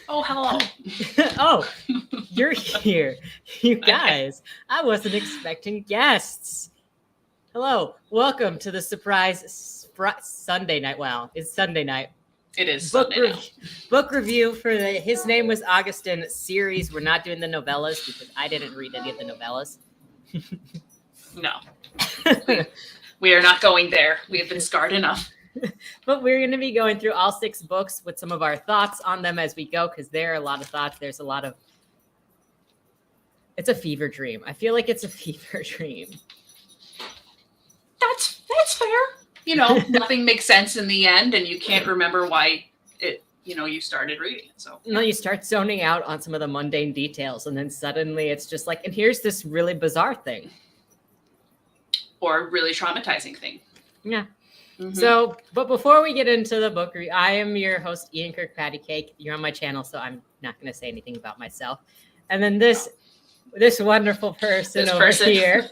Oh, hello. Oh, you're here. You guys, I wasn't expecting guests. Hello, welcome to the surprise Sunday night. Wow, it's Sunday night. It is Book, Sunday now. book review for the His Name Was Augustin series. We're not doing the novellas because I didn't read any of the novellas. No. We are not going there. We have been scarred enough. But we're going to be going through all 6 books with some of our thoughts on them as we go, because there are a lot of thoughts. There's a lot of... It's a fever dream. I feel like it's a fever dream. That's fair. You know, nothing makes sense in the end, and you can't remember why you started reading it. So no, you start zoning out on some of the mundane details, and then suddenly it's just like, and here's this really bizarre thing. Or really traumatizing thing. Yeah. Mm-hmm. So, but before we get into the book, I am your host, Ian Kirkpatrick. You're on my channel, so I'm not going to say anything about myself. And then this wonderful person here.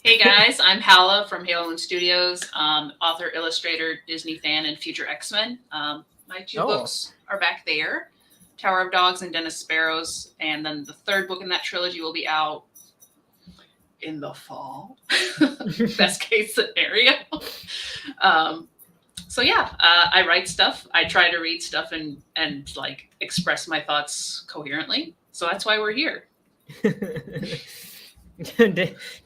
Hey guys, I'm Hala from Halo Moon Studios, author, illustrator, Disney fan, and future X-Men. My 2 books are back there, Tower of Dogs and Den of Sparrows, and then the 3rd book in that trilogy will be out in the fall. Best case scenario. So yeah, I write stuff. I try to read stuff and like express my thoughts coherently. So that's why we're here. Do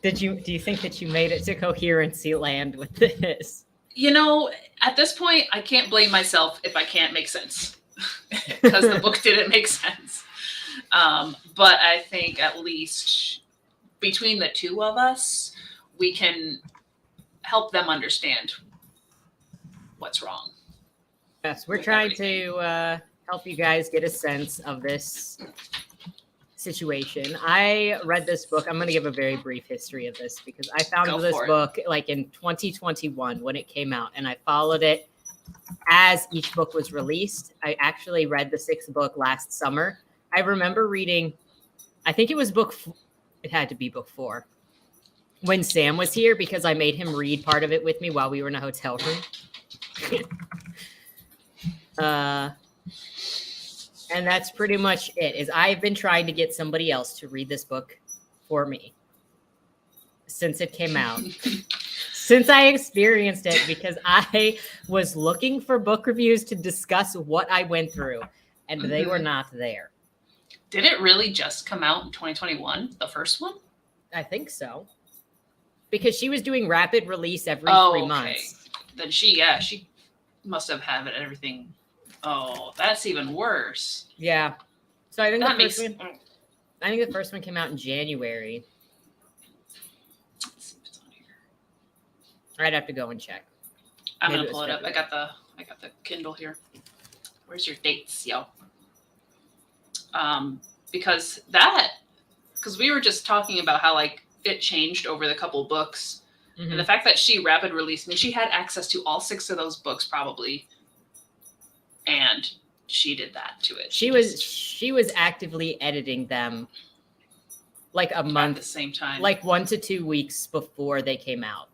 you think that you made it to coherency land with this? You know, at this point, I can't blame myself if I can't make sense because the book didn't make sense. But I think at least between the 2 of us, we can help them understand what's wrong. Yes, we're trying to help you guys get a sense of this situation. I read this book. I'm going to give a very brief history of this because I found this book like in 2021 when it came out, and I followed it as each book was released. I actually read the 6th book last summer. I remember reading, I think it was it had to be book 4 when Sam was here because I made him read part of it with me while we were in a hotel room. And that's pretty much it. Is I've been trying to get somebody else to read this book for me since it came out. Since I experienced it, because I was looking for book reviews to discuss what I went through, and they were not there. Did it really just come out in 2021, the first one? I think so. Because she was doing rapid release every 3 months. Then she must have had everything. Oh, that's even worse. Yeah. So I think the first one came out in January. Let's see if it's on here. I'd have to go and check. I'm gonna pull it up. I got the Kindle here. Where's your dates, yo? Because we were just talking about how like it changed over the couple books, and the fact that she rapid released, and she had access to all 6 of those books probably. And she did that to it. She was actively editing them like a month at the same time, like 1 to 2 weeks before they came out.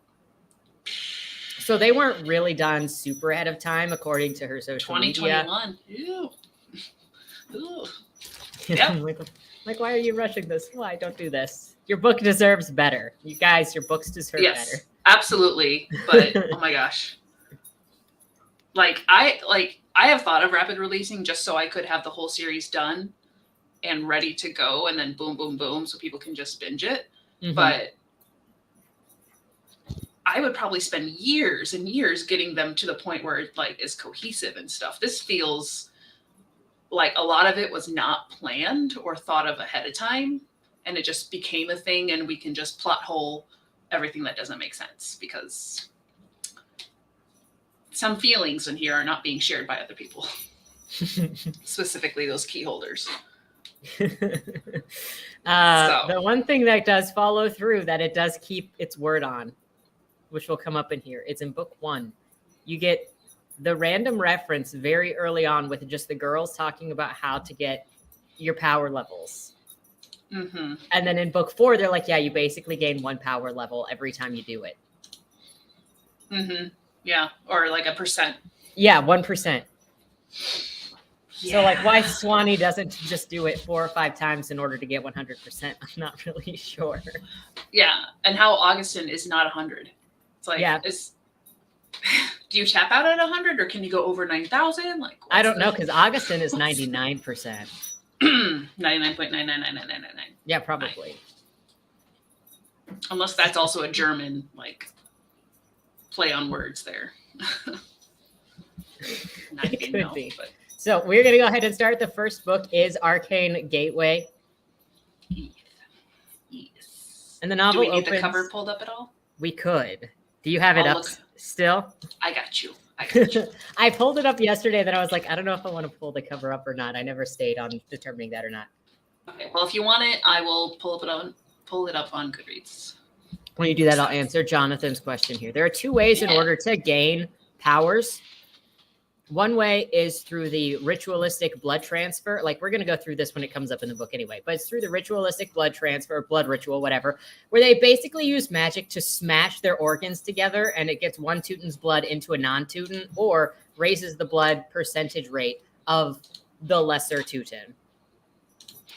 So they weren't really done super ahead of time, according to her social 2021. media. Ew. Yep. like, why are you rushing this? Why? Don't do this. Your book deserves better. You guys, your books deserve better. Absolutely. But oh my gosh. I have thought of rapid releasing just so I could have the whole series done and ready to go, and then boom, boom, boom, so people can just binge it. But I would probably spend years and years getting them to the point where it like is cohesive and stuff. This feels like a lot of it was not planned or thought of ahead of time, and it just became a thing, and we can just plot hole everything that doesn't make sense because some feelings in here are not being shared by other people, specifically those key holders. The one thing that does follow through, that it does keep its word on, which will come up in here, it's in book 1. You get the random reference very early on with just the girls talking about how to get your power levels. And then in book 4, they're like, yeah, you basically gain 1 power level every time you do it. Yeah, or like a percent. Yeah, 1%. So, like, why Swanee doesn't just do it 4 or 5 times in order to get 100%, I'm not really sure. Yeah, and how Augustin is not 100. It's like, do you tap out at 100, or can you go over 9,000? Like, I don't know, because Augustin is 99%. 99.9999999. Yeah, probably. Unless that's also a German, like, play on words there. It could be. But. So we're going to go ahead and start. The first book is Arcane Gateway. Yes. And the novel opens... Do we need the cover pulled up at all? We could. Do you have it up still? I got you. I pulled it up yesterday, then I was like, I don't know if I want to pull the cover up or not. I never stayed on determining that or not. Okay, well, if you want it, I will pull it up on Goodreads. When you do that, I'll answer Jonathan's question here. There are 2 ways in order to gain powers. One way is through the ritualistic blood transfer. Like, we're going to go through this when it comes up in the book anyway, but it's through the ritualistic blood transfer, blood ritual, whatever, where they basically use magic to smash their organs together, and it gets one Teuton's blood into a non-Teuton, or raises the blood percentage rate of the lesser Teuton.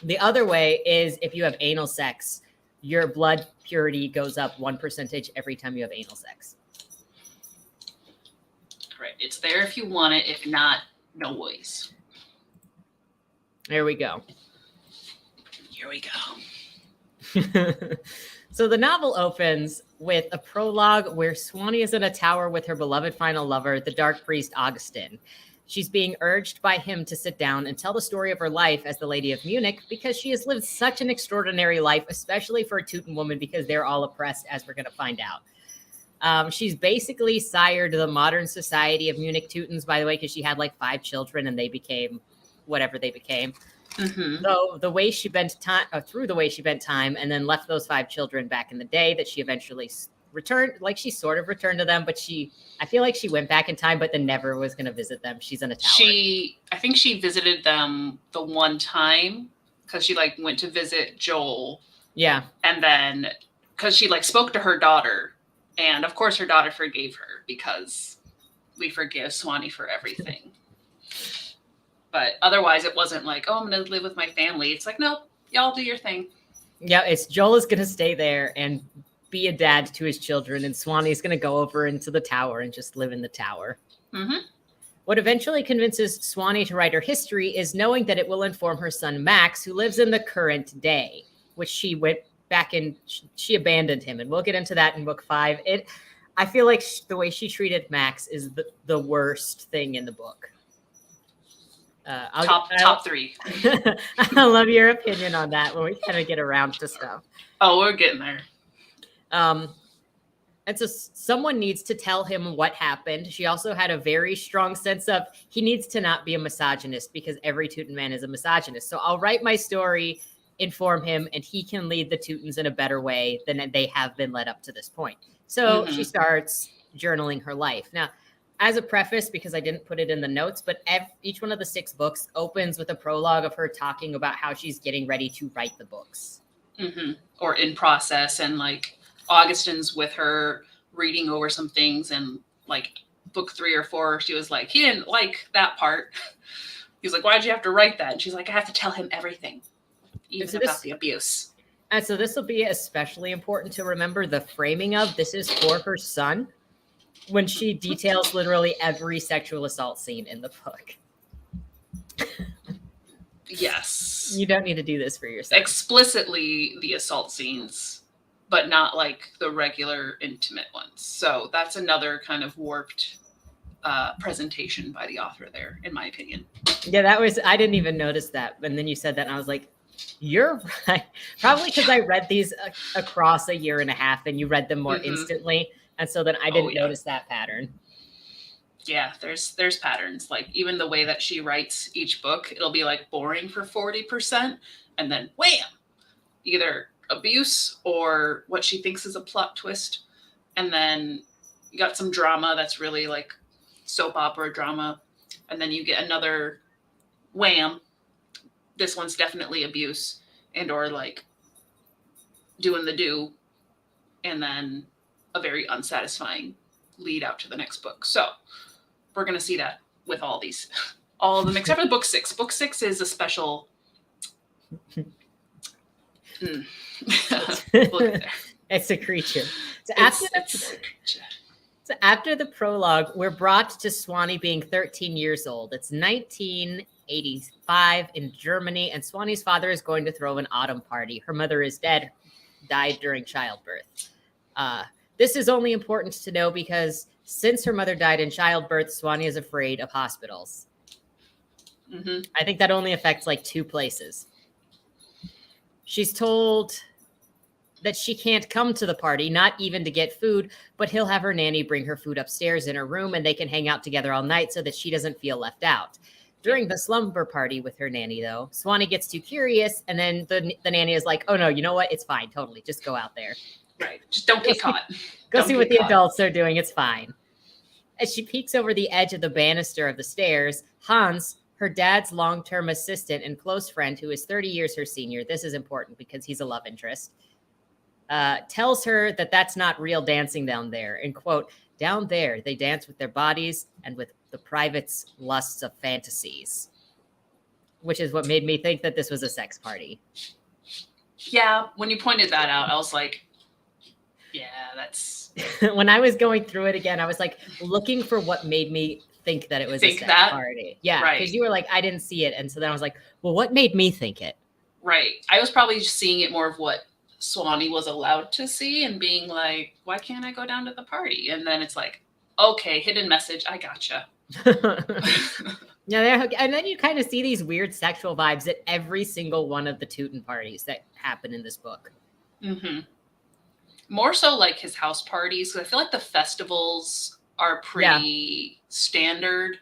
The other way is if you have anal sex, your blood purity goes up 1% every time you have anal sex. Right. It's there if you want it. If not, no ways. There we go. Here we go. So the novel opens with a prologue where Swanee is in a tower with her beloved final lover, the dark priest Augustin. She's being urged by him to sit down and tell the story of her life as the Lady of Munich, because she has lived such an extraordinary life, especially for a Teuton woman, because they're all oppressed, as we're going to find out. She's basically sired the modern society of Munich Teutons, by the way, because she had like 5 children and they became whatever they became. Mm-hmm. So the way she bent time, through the way she bent time, and then left those 5 children back in the day, that she eventually returned, like she sort of returned to them, but I feel like she went back in time, but then never was going to visit them. She's in a tower. I think she visited them the one time because she like went to visit Joel. Yeah. And then because she like spoke to her daughter. And of course, her daughter forgave her because we forgive Swanee for everything. But otherwise, it wasn't like, oh, I'm going to live with my family. It's like, no, y'all do your thing. Yeah, it's Joel is going to stay there and be a dad to his children. And Swanee's going to go over into the tower and just live in the tower. Mm-hmm. What eventually convinces Swanee to write her history is knowing that it will inform her son, Max, who lives in the current day, which she went back in, she abandoned him, and we'll get into that in book 5. I feel like the way she treated Max is the worst thing in the book. Top 3. I love your opinion on that when we kind of get around to stuff. Oh, we're getting there. And so someone needs to tell him what happened. She also had a very strong sense of he needs to not be a misogynist, because every Teuton man is a misogynist. So I'll write my story, inform him, and he can lead the Teutons in a better way than they have been led up to this point. So she starts journaling her life. Now, as a preface, because I didn't put it in the notes, but each one of the 6 books opens with a prologue of her talking about how she's getting ready to write the books. Mm-hmm. Or in process, and like Augustin's with her reading over some things, and like book 3 or 4, she was like, he didn't like that part. He was like, why'd you have to write that? And she's like, I have to tell him everything. Even about the abuse. And so this will be especially important to remember the framing of. This is for her son, when she details literally every sexual assault scene in the book. Yes. You don't need to do this for yourself. Explicitly the assault scenes, but not like the regular intimate ones. So that's another kind of warped presentation by the author there, in my opinion. Yeah, I didn't even notice that. And then you said that and I was like, you're right. Probably because I read these across a year and a half and you read them more instantly. And so then I didn't notice that pattern. Yeah, there's patterns. Like even the way that she writes each book, it'll be like boring for 40% and then wham, either abuse or what she thinks is a plot twist. And then you got some drama that's really like soap opera drama. And then you get another wham. This one's definitely abuse and or like doing the do, and then a very unsatisfying lead out to the next book. So we're going to see that with all these. All of them except for book 6. Book 6 is a special. We'll get there. It's a creature. So after the prologue, we're brought to Swanee being 13 years old. It's 1985 in Germany, and Swanee's father is going to throw an autumn party. Her mother is dead, died during childbirth. This is only important to know because since her mother died in childbirth, Swanee is afraid of hospitals. Mm-hmm. I think that only affects like 2 places. She's told that she can't come to the party, not even to get food, but he'll have her nanny bring her food upstairs in her room and they can hang out together all night so that she doesn't feel left out. During the slumber party with her nanny, though, Swanee gets too curious, and then the nanny is like, oh no, you know what? It's fine. Totally. Just go out there. Right. Just don't get caught. Go see what the adults are doing. It's fine. As she peeks over the edge of the banister of the stairs, Hans, her dad's long-term assistant and close friend, who is 30 years her senior, this is important because he's a love interest, tells her that that's not real dancing down there. And quote, down there, they dance with their bodies and with the private's lusts of fantasies, which is what made me think that this was a sex party. Yeah, when you pointed that out, I was like, yeah, that's... When I was going through it again, I was like looking for what made me think that it was a sex party. Yeah, because you were like, I didn't see it. And so then I was like, well, what made me think it? Right. I was probably just seeing it more of what Swanee was allowed to see and being like, why can't I go down to the party? And then it's like, okay, hidden message. I gotcha. Yeah, and then you kind of see these weird sexual vibes at every single one of the Teuton parties that happen in this book. Mm-hmm. More so like his house parties, because I feel like the festivals are pretty standard,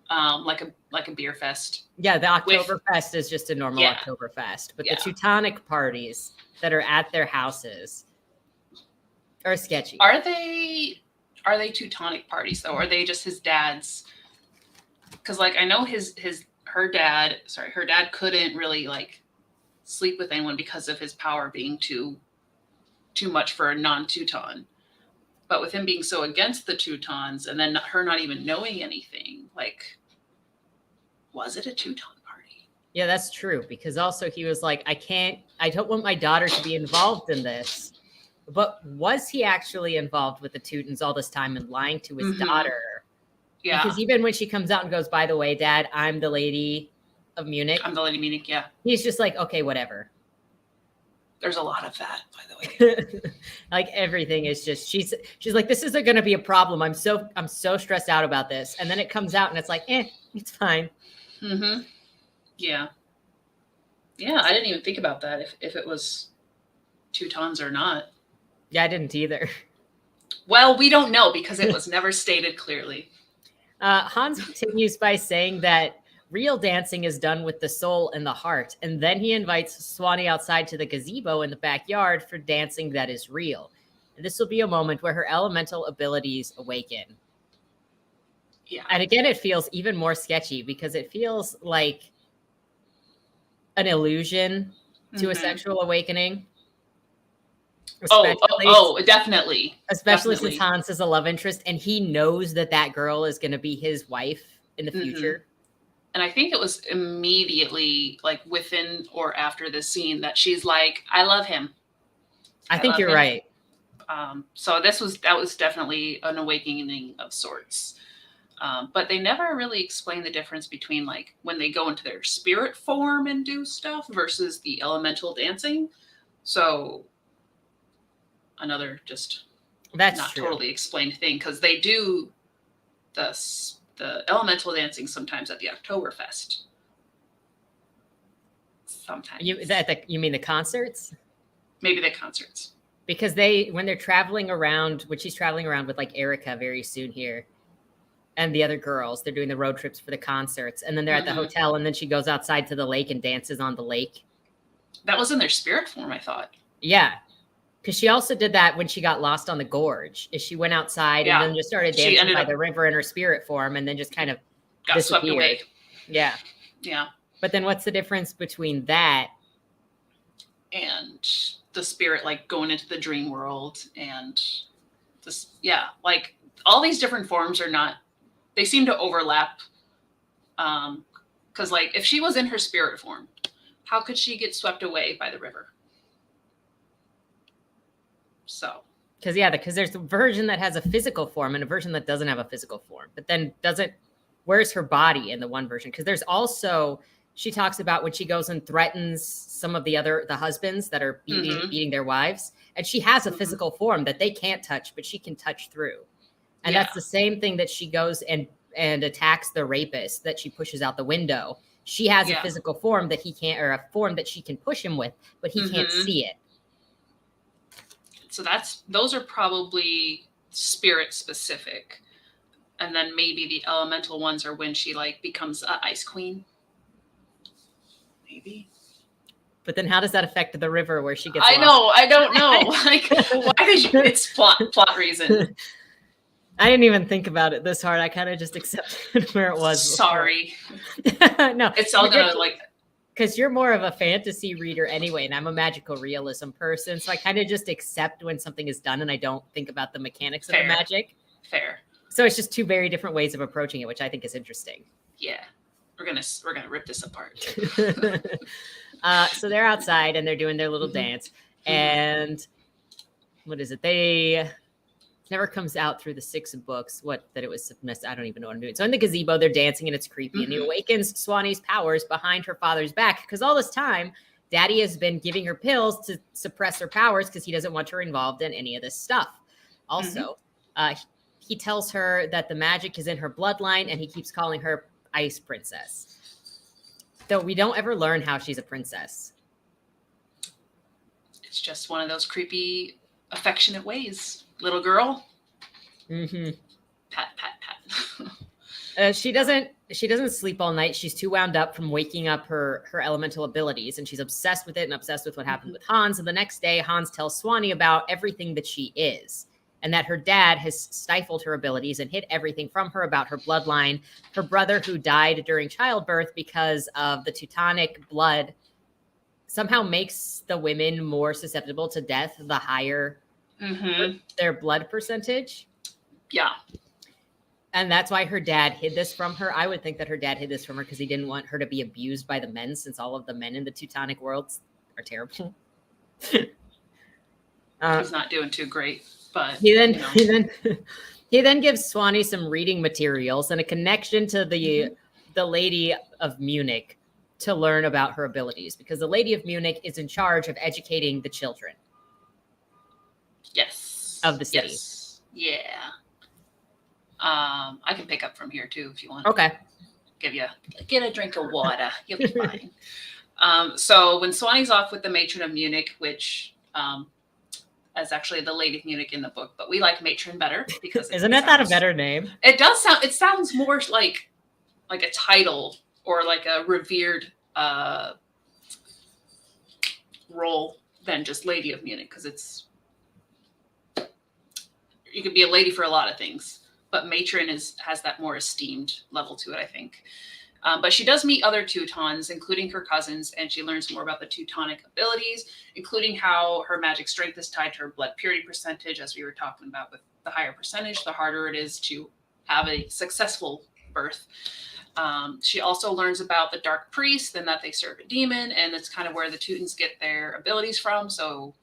like a beer fest. Yeah, the Oktoberfest is just a normal Oktoberfest, but the Teutonic parties that are at their houses are sketchy. Are they Teutonic parties though? Or are they just his dad's? Because like I know her dad couldn't really like sleep with anyone because of his power being too much for a non-Teuton. But with him being so against the Teutons and then her not even knowing anything, like, was it a Teuton party? Yeah, that's true. Because also he was like, I don't want my daughter to be involved in this. But was he actually involved with the Teutons all this time and lying to his daughter? Yeah. Because even when she comes out and goes, by the way, Dad, I'm the Lady of Munich. I'm the Lady of Munich, yeah. He's just like, okay, whatever. There's a lot of that, by the way. Like everything is just, she's like, this isn't going to be a problem. I'm so stressed out about this. And then it comes out and it's like, it's fine. Mm-hmm. Yeah. Yeah, I didn't even think about that if it was Teutons or not. Yeah, I didn't either. Well, we don't know because it was never stated clearly. Hans continues by saying that real dancing is done with the soul and the heart, and then he invites Swanee outside to the gazebo in the backyard for dancing that is real. And this will be a moment where her elemental abilities awaken. Yeah. And again, it feels even more sketchy because it feels like an illusion to a sexual awakening. Definitely. Especially since Hans is a love interest and he knows that girl is going to be his wife in the future. And I think it was immediately like within or after the scene that she's like, I love him. I think you're right. So that was definitely an awakening of sorts. But they never really explain the difference between like when they go into their spirit form and do stuff versus the elemental dancing. So another just not totally explained thing because they do the elemental dancing sometimes at the Oktoberfest. Sometimes. You mean the concerts? Maybe the concerts. Because when she's traveling around with like Erica very soon here and the other girls, they're doing the road trips for the concerts and then they're at the hotel and then she goes outside to the lake and dances on the lake. That was in their spirit form, I thought. Yeah. Because she also did that when she got lost on the gorge. Is she went outside and then just started dancing by the river in her spirit form and then just kind of got swept away. Yeah. Yeah. But then what's the difference between that and the spirit like going into the dream world and this? Yeah. Like all these different forms they seem to overlap Because like if she was in her spirit form, how could she get swept away by the river? So. Because there's a version that has a physical form and a version that doesn't have a physical form, but then where's her body in the one version? Because there's also, she talks about when she goes and threatens some of the husbands that are beating their wives, and she has a physical form that they can't touch, but she can touch through. And that's the same thing that she goes and attacks the rapist that she pushes out the window. She has a physical form that he can't, or a form that she can push him with, but he can't see it. So those are probably spirit specific. And then maybe the elemental ones are when she like becomes an ice queen. Maybe. But then how does that affect the river where she gets lost? I don't know. Like, why did you, it's plot reason. I didn't even think about it this hard. I kind of just accepted where it was. Sorry. No. It's all gonna like... Because you're more of a fantasy reader anyway, and I'm a magical realism person. So I kind of just accept when something is done and I don't think about the mechanics of the magic. Fair. So it's just two very different ways of approaching it, which I think is interesting. Yeah. We're gonna rip this apart. So they're outside and they're doing their little dance. And what is it? Never comes out through the 6 books that it was messed. I don't even know what I'm doing. So in the gazebo, they're dancing and it's creepy. And he awakens Swanee's powers behind her father's back. Because all this time, Daddy has been giving her pills to suppress her powers because he doesn't want her involved in any of this stuff. Also, he tells her that the magic is in her bloodline and he keeps calling her Ice Princess. Though we don't ever learn how she's a princess. It's just one of those creepy, affectionate ways. Little girl. Pat, pat, pat. She doesn't sleep all night. She's too wound up from waking up her elemental abilities, and she's obsessed with it and obsessed with what happened with Hans. And the next day, Hans tells Swanee about everything that she is, and that her dad has stifled her abilities and hid everything from her about her bloodline. Her brother, who died during childbirth because of the Teutonic blood, somehow makes the women more susceptible to death the higher their blood percentage. Yeah. And that's why her dad hid this from her. I would think that her dad hid this from her because he didn't want her to be abused by the men, since all of the men in the Teutonic worlds are terrible. He's not doing too great, but he then gives Swanee some reading materials and a connection to the Lady of Munich to learn about her abilities, because the Lady of Munich is in charge of educating the children. Yes. Of the city. Yes. Yeah. I can pick up from here too if you want. Okay. Get a drink of water. You'll be fine. So when Swanee's off with the Matron of Munich, which is actually the Lady of Munich in the book, but we like Matron better because isn't that a better name? It does sound. It sounds more like a title or like a revered role than just Lady of Munich, because you could be a lady for a lot of things, but Matron has that more esteemed level to it, I think. But she does meet other Teutons, including her cousins, and she learns more about the Teutonic abilities, including how her magic strength is tied to her blood purity percentage, as we were talking about. With the higher percentage, the harder it is to have a successful birth. She also learns about the Dark Priest and that they serve a demon, and that's kind of where the Teutons get their abilities from. So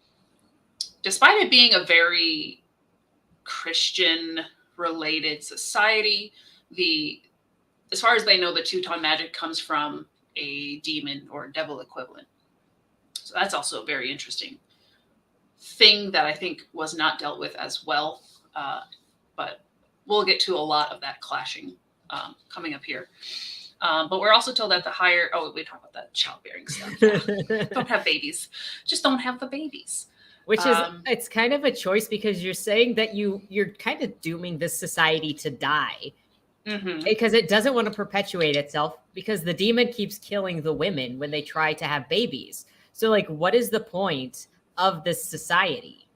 despite it being a very Christian-related society, as far as they know, the Teuton magic comes from a demon or devil equivalent. So that's also a very interesting thing that I think was not dealt with as well. But we'll get to a lot of that clashing coming up here. But we're also told that we talk about that childbearing stuff. Yeah. Don't have babies. Just don't have the babies. Which is, it's kind of a choice, because you're saying that you're kind of dooming this society to die. Because it doesn't want to perpetuate itself, because the demon keeps killing the women when they try to have babies. So like, what is the point of this society?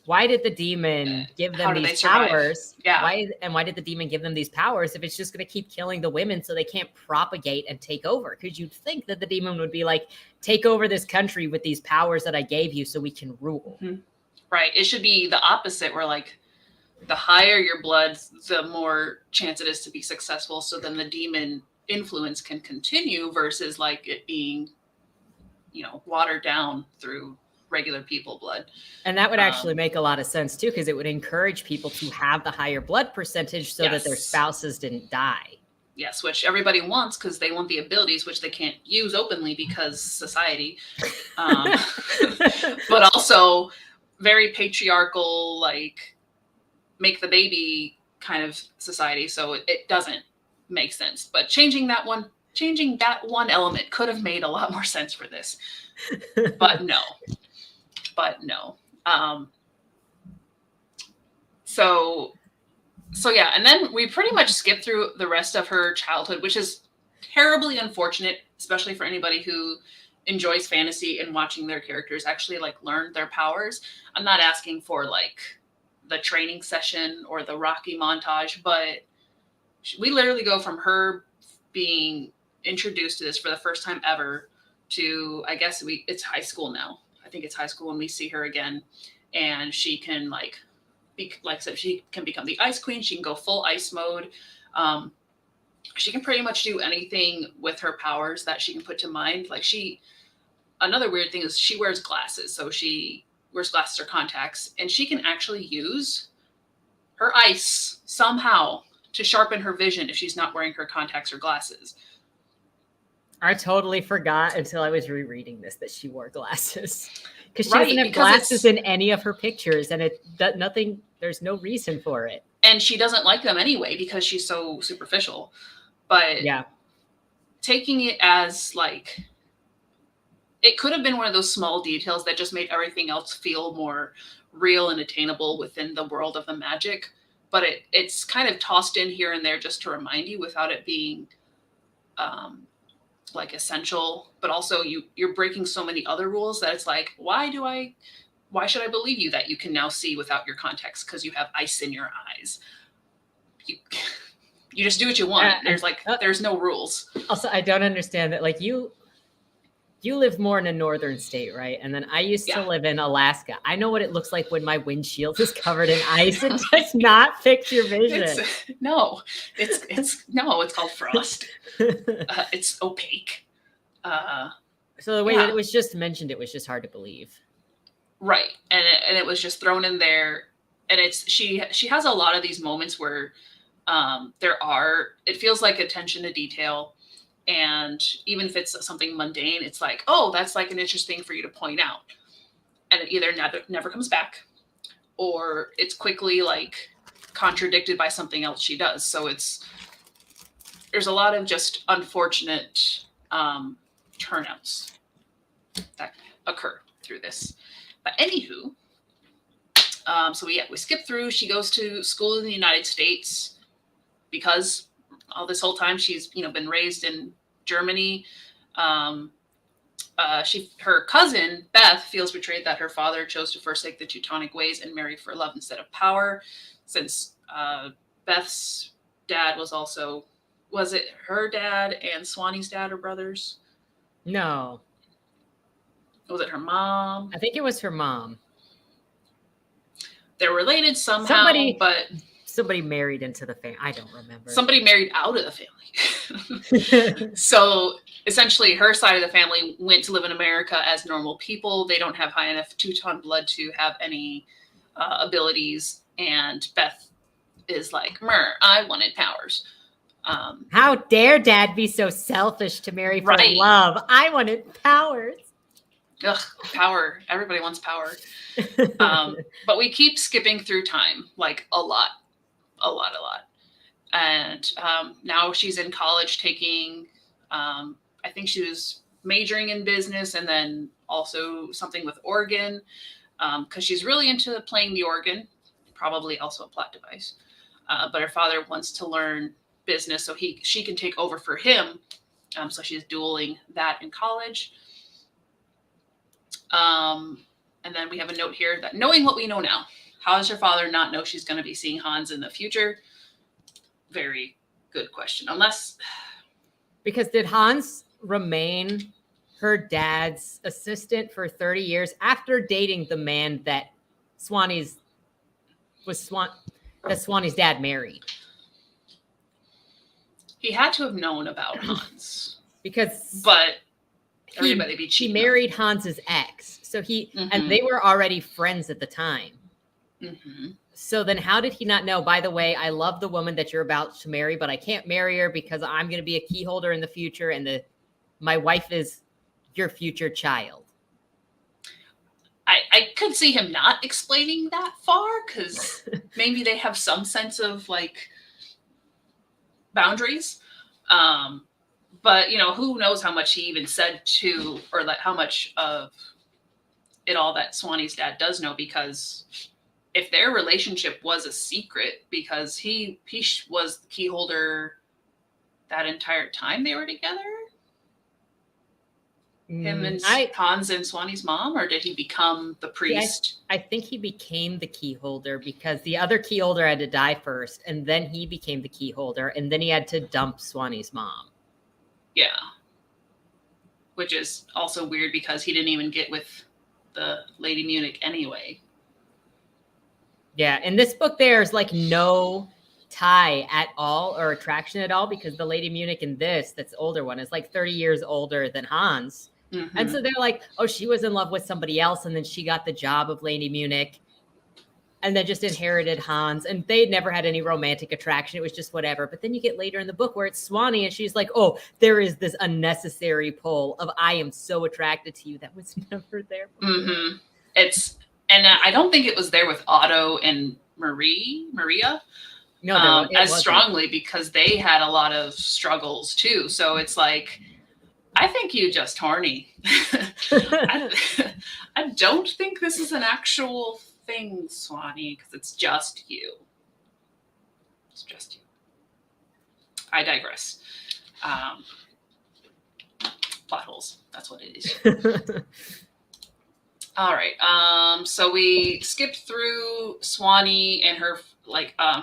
Why did the demon give them these powers? Yeah. Why did the demon give them these powers if it's just going to keep killing the women so they can't propagate and take over? Because you'd think that the demon would be like, take over this country with these powers that I gave you so we can rule. Right. It should be the opposite, where like the higher your blood, the more chance it is to be successful. So then the demon influence can continue versus like it being, watered down through regular people blood. And that would actually make a lot of sense too, because it would encourage people to have the higher blood percentage so that their spouses didn't die. Yes, which everybody wants because they want the abilities which they can't use openly because society. But also very patriarchal, like make the baby kind of society. So it doesn't make sense. But changing that one element could have made a lot more sense for this. But no. So yeah, and then we pretty much skip through the rest of her childhood, which is terribly unfortunate, especially for anybody who enjoys fantasy and watching their characters actually like learn their powers. I'm not asking for like the training session or the Rocky montage, but we literally go from her being introduced to this for the first time ever to, I guess it's high school now. I think it's high school when we see her again, and she can like I said, she can become the ice queen. She can go full ice mode. She can pretty much do anything with her powers that she can put to mind. Like another weird thing is she wears glasses. So she wears glasses or contacts, and she can actually use her ice somehow to sharpen her vision if she's not wearing her contacts or glasses. I totally forgot until I was rereading this that she wore glasses. Because she doesn't have glasses in any of her pictures, and there's no reason for it. And she doesn't like them anyway because she's so superficial. But yeah, taking it as like, it could have been one of those small details that just made everything else feel more real and attainable within the world of the magic. But it's kind of tossed in here and there just to remind you without it being like essential. But also you're breaking so many other rules that it's like, why should I believe you that you can now see without your contacts because you have ice in your eyes? You just do what you want. There's no rules. Also, I don't understand that. Like you live more in a northern state, right? And then I used to live in Alaska. I know what it looks like when my windshield is covered in ice. It does not fix your vision. It's called frost. It's opaque. So the way that it was just mentioned, it was just hard to believe. Right, and it was just thrown in there, and she has a lot of these moments where it feels like attention to detail. And even if it's something mundane, it's like, oh, that's like an interesting for you to point out. And it either never comes back, or it's quickly like contradicted by something else she does. So there's a lot of just unfortunate turnouts that occur through this. But anywho, so we skip through. She goes to school in the United States because all this whole time she's been raised in Germany. Her cousin Beth feels betrayed that her father chose to forsake the Teutonic ways and marry for love instead of power, since Beth's dad was it her dad and Swanee's dad are brothers? No. Was it her mom? I think it was her mom. They're related somehow, but somebody married into the family. I don't remember. Somebody married out of the family. So essentially her side of the family went to live in America as normal people. They don't have high enough Teuton blood to have any abilities. And Beth is like, I wanted powers. How dare dad be so selfish to marry for love? I wanted powers. Ugh, power. Everybody wants power. But we keep skipping through time, like a lot. And now she's in college taking, I think she was majoring in business and then also something with organ, because she's really into playing the organ, probably also a plot device. But her father wants to learn business so she can take over for him. So she's dueling that in college. And then we have a note here that knowing what we know now, how does her father not know she's going to be seeing Hans in the future? Very good question. Because did Hans remain her dad's assistant for 30 years after dating the man that that Swanee's dad married. He had to have known about Hans. But everybody be cheating. He married Hans's ex. So and they were already friends at the time. Mm-hmm. So then how did he not know, by the way, I love the woman that you're about to marry, but I can't marry her because I'm going to be a key holder in the future. And my wife is your future child. I could see him not explaining that far because maybe they have some sense of like boundaries. But who knows how much he even said to, or like how much of it all that Swanee's dad does know, because if their relationship was a secret, because he was the key holder that entire time they were together. Him and Hans and Swanee's mom, or did he become the priest? I think he became the key holder because the other key holder had to die first, and then he became the key holder, and then he had to dump Swanee's mom. Yeah. Which is also weird because he didn't even get with the Lady Munich anyway. Yeah, in this book there's like no tie at all or attraction at all because the Lady Munich in this, that's the older one, is like 30 years older than Hans. Mm-hmm. And so they're like, oh, she was in love with somebody else and then she got the job of Lady Munich and then just inherited Hans, and they never had any romantic attraction. It was just whatever. But then you get later in the book where it's Swanee and she's like, oh, there is this unnecessary pull of I am so attracted to you that was never there before. Mm-hmm. And I don't think it was there with Otto and Maria. No, as strongly because they had a lot of struggles too. So it's like, I think you just horny. I don't think this is an actual thing, Swanee, because it's just you. It's just you. I digress. Plot holes. That's what it is. All right. So we skipped through Swanee and her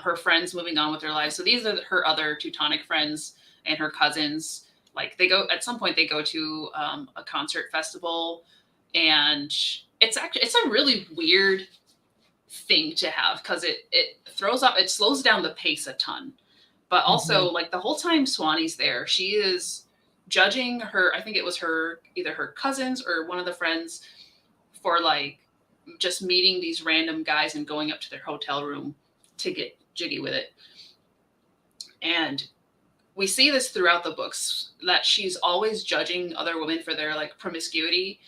her friends moving on with their lives. So these are her other Teutonic friends and her cousins. Like at some point they go to a concert festival, and it's a really weird thing to have because it slows down the pace a ton. But also like the whole time Swanee's there, she is judging I think it was either her cousins or one of the friends for like just meeting these random guys and going up to their hotel room to get jiggy with it. And we see this throughout the books, that she's always judging other women for their like promiscuity.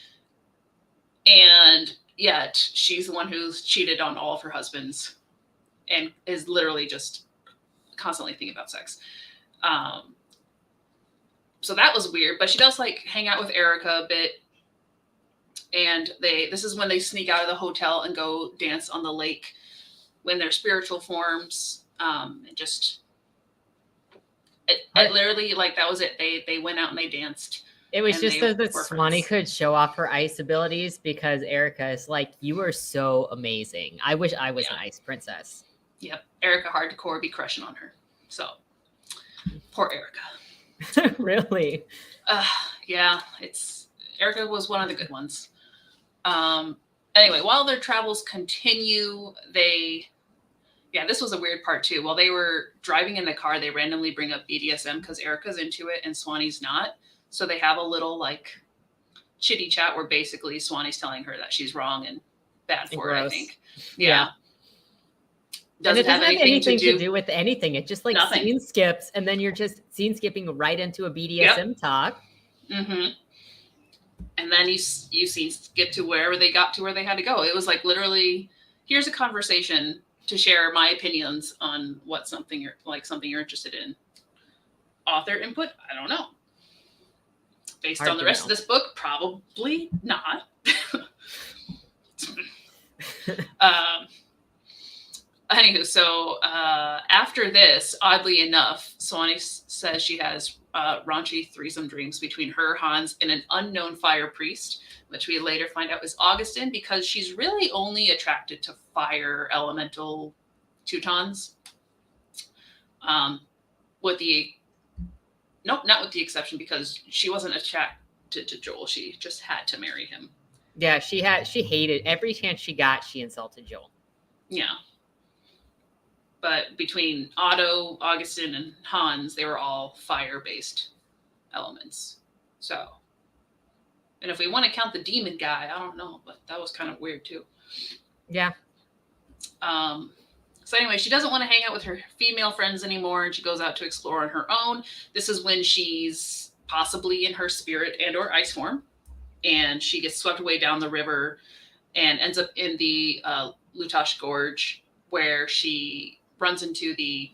And yet she's the one who's cheated on all of her husbands and is literally just constantly thinking about sex. So that was weird, but she does like hang out with Erica a bit. And this is when they sneak out of the hotel and go dance on the lake when they're spiritual forms. And just, it literally, like, that was it. They went out and they danced. It was just so that Swanee could show off her ice abilities, because Erica is like, you are so amazing. I wish I was an ice princess. Yep. Erica hardcore be crushing on her. So, poor Erica. Really? Yeah, Erica was one of the good ones. Anyway, while their travels continue, this was a weird part too. While they were driving in the car, they randomly bring up BDSM because Erica's into it and Swanee's not. So they have a little like chitty chat where basically Swanee's telling her that she's wrong and bad for it, I think. Yeah. Doesn't have anything to do with anything. It just like scene skips, and then you're just scene skipping right into a BDSM talk. Mm-hmm. And then you skip to wherever they got to where they had to go. It was like literally, here's a conversation to share my opinions on something you're interested in. Author input? I don't know. Based on the rest of this book, probably not. Anywho, so after this, oddly enough, Swanee says she has raunchy threesome dreams between her, Hans, and an unknown fire priest, which we later find out is Augustin, because she's really only attracted to fire elemental Teutons. Not with the exception, because she wasn't attracted to Joel. She just had to marry him. Yeah, she hated every chance she got. She insulted Joel. Yeah. But between Otto, Augustin, and Hans, they were all fire-based elements. So, and if we want to count the demon guy, I don't know, but that was kind of weird too. Yeah. So anyway, she doesn't want to hang out with her female friends anymore, and she goes out to explore on her own. This is when she's possibly in her spirit and or ice form, and she gets swept away down the river and ends up in the Lutash Gorge, where she runs into the...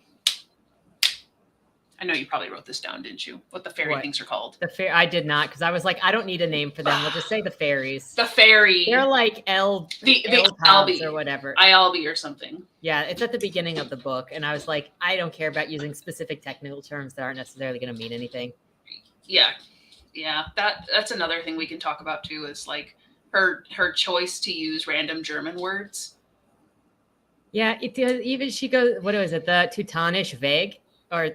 I know you probably wrote this down, didn't you? What the fairy things are called. I did not, because I was like, I don't need a name for them. We'll just say the fairies. The fairy. They're like the Albi or whatever. Ialbi or something. Yeah, it's at the beginning of the book, and I was like, I don't care about using specific technical terms that aren't necessarily going to mean anything. Yeah. That's another thing we can talk about too, is like her choice to use random German words. Yeah, even she goes, what was it, the Teutonisch Weg, or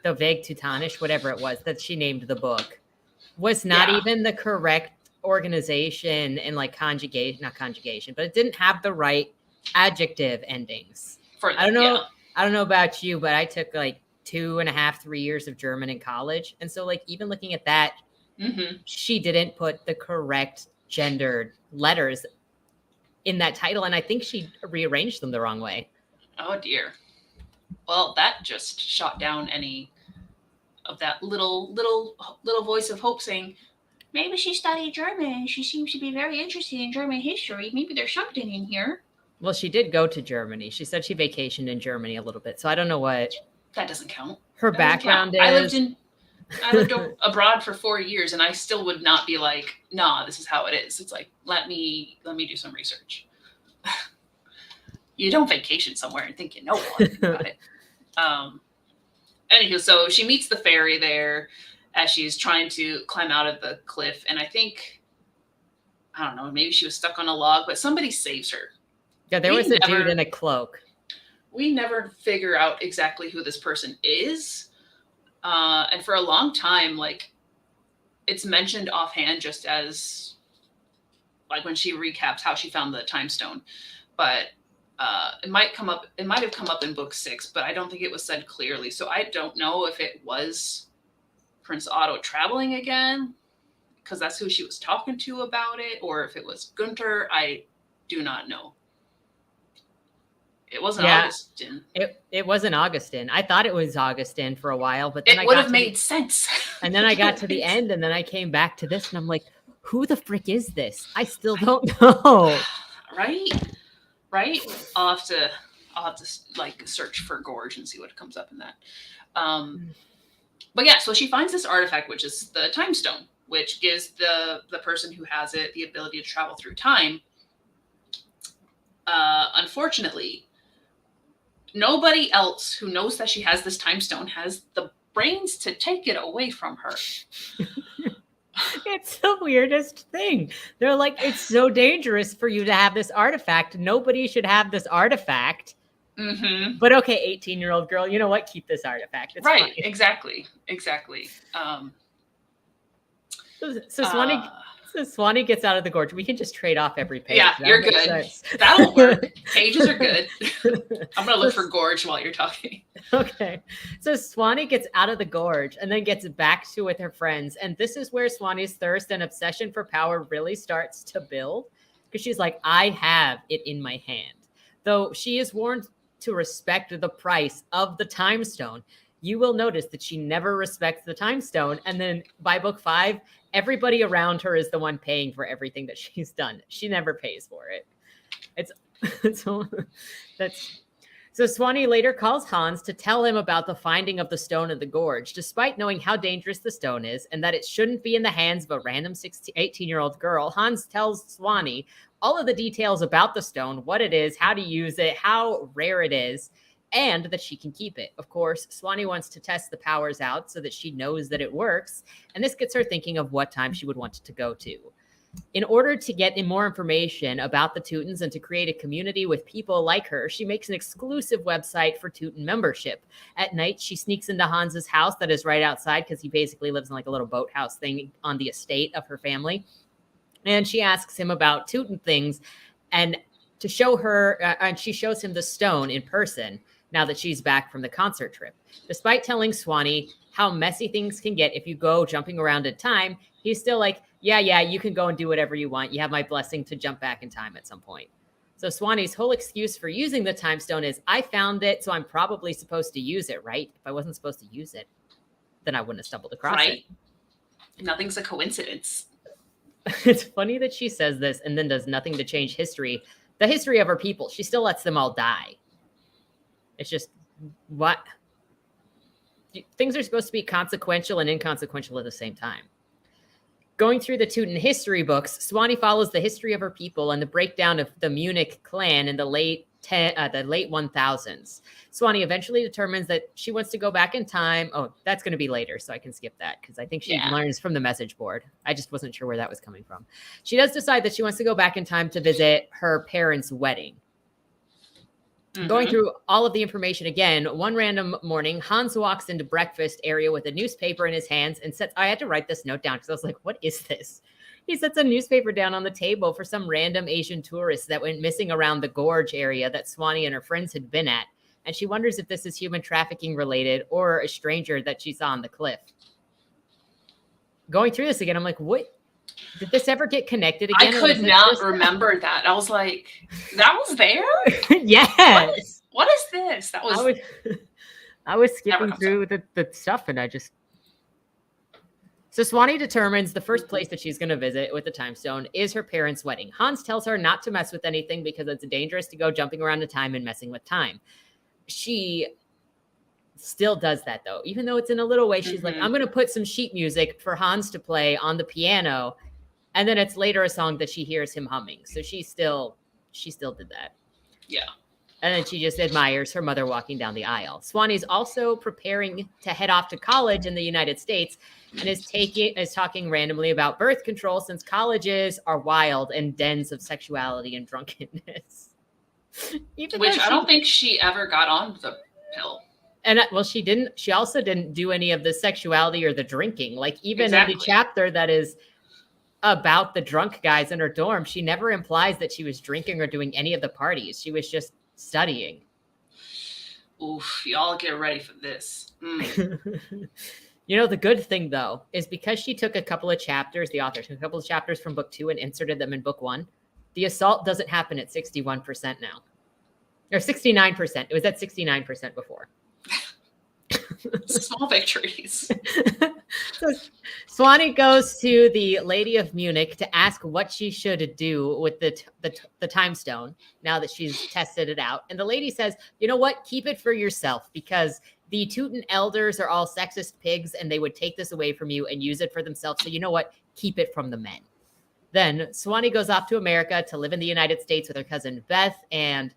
the Weg Teutonisch, whatever it was that she named the book, was not even the correct organization and like not conjugation, but it didn't have the right adjective endings. I don't know about you, but I took like 2.5, 3 years of German in college. And so like, even looking at that, she didn't put the correct gendered letters in that title. And I think she rearranged them the wrong way. Oh dear. Well, that just shot down any of that little voice of hope saying, maybe she studied German. She seems to be very interested in German history. Maybe there's something in here. Well, she did go to Germany. She said she vacationed in Germany a little bit. So I don't know what that doesn't count. Her background is. I lived abroad for 4 years, and I still would not be like, nah, this is how it is. It's like, let me do some research. You don't vacation somewhere and think you know all about it. Anywho, so she meets the fairy there as she's trying to climb out of the cliff. And I think, I don't know, maybe she was stuck on a log, but somebody saves her. Yeah, there was a dude in a cloak. We never figure out exactly who this person is. And for a long time, like, it's mentioned offhand just as, like, when she recaps how she found the time stone. But it might have come up in book 6, but I don't think it was said clearly. So I don't know if it was Prince Otto traveling again, because that's who she was talking to about it, or if it was Gunther. I do not know. It wasn't Augustin. It wasn't Augustin. I thought it was Augustin for a while, but then it would have made sense. And then I got to the end, and then I came back to this, and I'm like, who the frick is this? I still don't know. Right? I'll have to like search for Gorge and see what comes up in that. But yeah, so she finds this artifact, which is the time stone, which gives the person who has it the ability to travel through time. Unfortunately, nobody else who knows that she has this time stone has the brains to take it away from her. It's the weirdest thing. They're like, it's so dangerous for you to have this artifact. Nobody should have this artifact. Mm-hmm. But okay, 18-year-old girl, you know what? Keep this artifact. It's right. Fine. Exactly. So Swanee gets out of the gorge. We can just trade off every page. Yeah, you're good. That'll work. Pages are good. I'm going to look for Gorge while you're talking. Okay. So Swanee gets out of the gorge and then gets back to with her friends. And this is where Swanee's thirst and obsession for power really starts to build. Because she's like, I have it in my hand. Though she is warned to respect the price of the time stone, you will notice that she never respects the time stone. And then by book 5, everybody around her is the one paying for everything that she's done. She never pays for it. So Swanee later calls Hans to tell him about the finding of the stone in the gorge, despite knowing how dangerous the stone is and that it shouldn't be in the hands of a random 18-year-old girl. Hans tells Swanee all of the details about the stone, what it is, how to use it, how rare it is, and that she can keep it. Of course, Swanee wants to test the powers out so that she knows that it works, and this gets her thinking of what time she would want it to go to. In order to get more information about the Teutons and to create a community with people like her, she makes an exclusive website for Teuton membership. At night, she sneaks into Hans's house that is right outside because he basically lives in like a little boathouse thing on the estate of her family. And she asks him about Teuton things. And to show her, and she shows him the stone in person now that she's back from the concert trip. Despite telling Swanee how messy things can get if you go jumping around in time, he's still like, yeah, you can go and do whatever you want. You have my blessing to jump back in time at some point. So Swanee's whole excuse for using the time stone is, I found it, so I'm probably supposed to use it, right? If I wasn't supposed to use it, then I wouldn't have stumbled across it. Nothing's a coincidence. It's funny that she says this and then does nothing to change history. The history of her people. She still lets them all die. It's just, what? Things are supposed to be consequential and inconsequential at the same time. Going through the Teuton history books, Swanee follows the history of her people and the breakdown of the Munich clan in the late 1000s. Swanee eventually determines that she wants to go back in time. Oh, that's going to be later, so I can skip that because I think she learns from the message board. I just wasn't sure where that was coming from. She does decide that she wants to go back in time to visit her parents' wedding. Mm-hmm. Going through all of the information again, one random morning, Hans walks into breakfast area with a newspaper in his hands and sets, I had to write this note down because I was like, what is this? He sets a newspaper down on the table for some random Asian tourist that went missing around the gorge area that Swanee and her friends had been at. And she wonders if this is human trafficking related or a stranger that she saw on the cliff. Going through this again, I'm like, what? Did this ever get connected again? I could not remember that. I was like, that was there? Yes. What is this? That was. I was skipping through the stuff and I just. So Swanee determines the first place that she's going to visit with the time stone is her parents' wedding. Hans tells her not to mess with anything because it's dangerous to go jumping around in time and messing with time. She still does that though, even though it's in a little way. She's like, I'm going to put some sheet music for Hans to play on the piano. And then it's later a song that she hears him humming. So she still did that. Yeah. And then she just admires her mother walking down the aisle. Swanee's also preparing to head off to college in the United States and is talking randomly about birth control since colleges are wild and dens of sexuality and drunkenness. Which I don't think she ever got on the pill. And well, she didn't. She also didn't do any of the sexuality or the drinking. Like even in the chapter that is about the drunk guys in her dorm, she never implies that she was drinking or doing any of the parties. She was just studying. Oof, y'all get ready for this. You know, the good thing though is because she took a couple of chapters, the author took a couple of chapters from book 2 and inserted them in book 1. The assault doesn't happen at 61% now, or 69%. It was at 69% before. Small victories. So Swanee goes to the Lady of Munich to ask what she should do with the time stone now that she's tested it out. And the lady says, you know what? Keep it for yourself because the Teuton elders are all sexist pigs and they would take this away from you and use it for themselves. So you know what? Keep it from the men. Then Swanee goes off to America to live in the United States with her cousin Beth and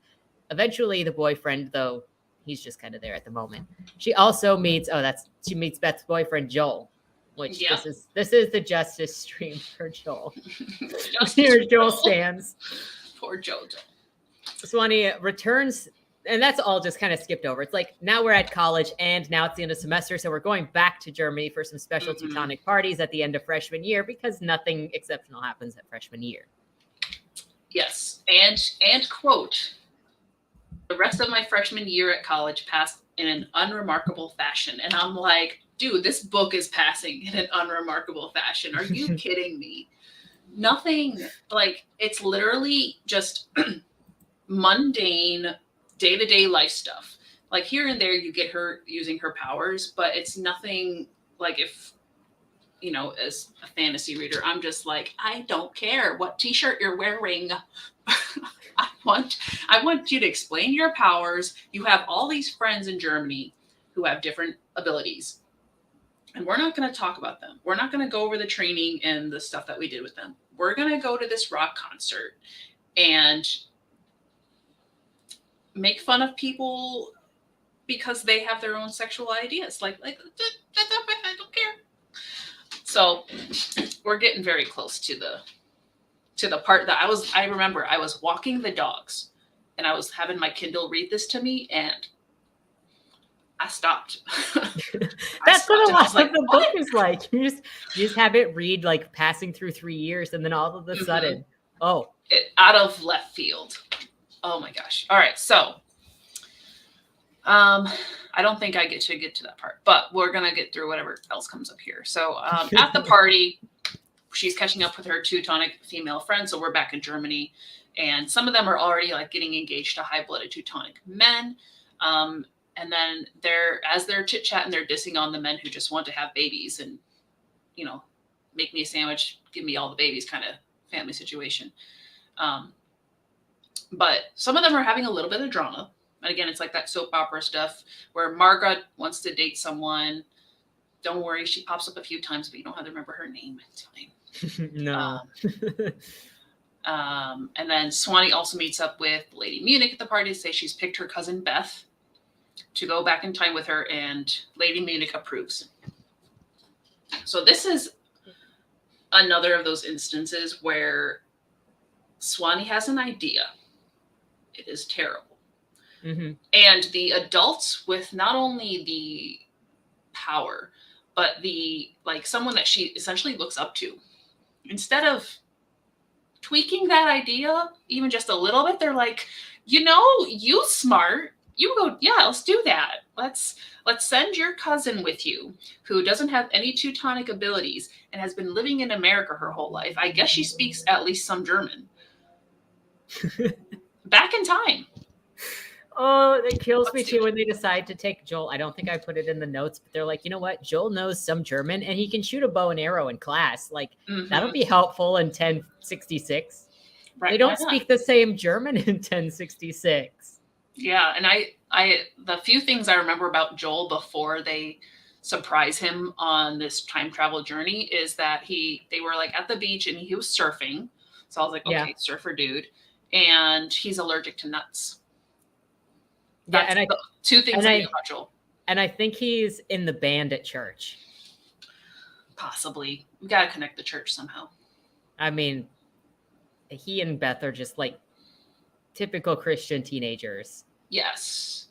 eventually the boyfriend, though he's just kind of there at the moment. She also meets she meets Beth's boyfriend Joel, which this is the justice stream for Joel. Here Joel stands. Poor Joel. Swanee returns, and that's all just kind of skipped over. It's like now we're at college, and now it's the end of semester, so we're going back to Germany for some special Teutonic parties at the end of freshman year because nothing exceptional happens at freshman year. Yes, and quote. The rest of my freshman year at college passed in an unremarkable fashion. And I'm like, dude, this book is passing in an unremarkable fashion. Are you kidding me? Nothing, like, it's literally just mundane, day-to-day life stuff. Like, here and there, you get her using her powers, but it's nothing, like, if, you know, as a fantasy reader, I'm just like, I don't care what t-shirt you're wearing. I want you to explain your powers. You have all these friends in Germany who have different abilities. And we're not going to talk about them. We're not going to go over the training and the stuff that we did with them. We're going to go to this rock concert and make fun of people because they have their own sexual ideas. Like I don't care. So we're getting very close to the part that I remember I was walking the dogs and I was having my Kindle read this to me and I stopped. That's what a lot of the book is like. You just have it read like passing through 3 years and then all of a sudden, Oh. Out of left field. Oh my gosh. All right. So, I don't think I get to that part, but we're going to get through whatever else comes up here. So, at the party, she's catching up with her Teutonic female friends. So we're back in Germany, and some of them are already like getting engaged to high-blooded Teutonic men. And then as they're chit-chatting, they're dissing on the men who just want to have babies and, make me a sandwich, give me all the babies kind of family situation. But some of them are having a little bit of drama. And again, it's like that soap opera stuff where Margaret wants to date someone. Don't worry, she pops up a few times, but you don't have to remember her name. It's fine. No. And then Swanee also meets up with Lady Munich at the party to say she's picked her cousin Beth to go back in time with her, and Lady Munich approves. So this is another of those instances where Swanee has an idea. It is terrible. Mm-hmm. And the adults with not only the power, but someone that she essentially looks up to, instead of tweaking that idea even just a little bit, they're like, you smart. You go, yeah, let's do that. Let's send your cousin with you, who doesn't have any Teutonic abilities and has been living in America her whole life. I guess she speaks at least some German. Back in time. Oh, it kills me too when they decide to take Joel. I don't think I put it in the notes, but they're like, you know what? Joel knows some German and he can shoot a bow and arrow in class. Like, that'll be helpful in 1066. Right. They don't speak the same German in 1066. Yeah, and I the few things I remember about Joel before they surprise him on this time travel journey is that they were like at the beach and he was surfing. So I was like, okay, surfer dude. And he's allergic to nuts. That's the two things I know about Joel. And I think he's in the band at church. Possibly. We got to connect the church somehow. I mean, he and Beth are just like typical Christian teenagers. Yes.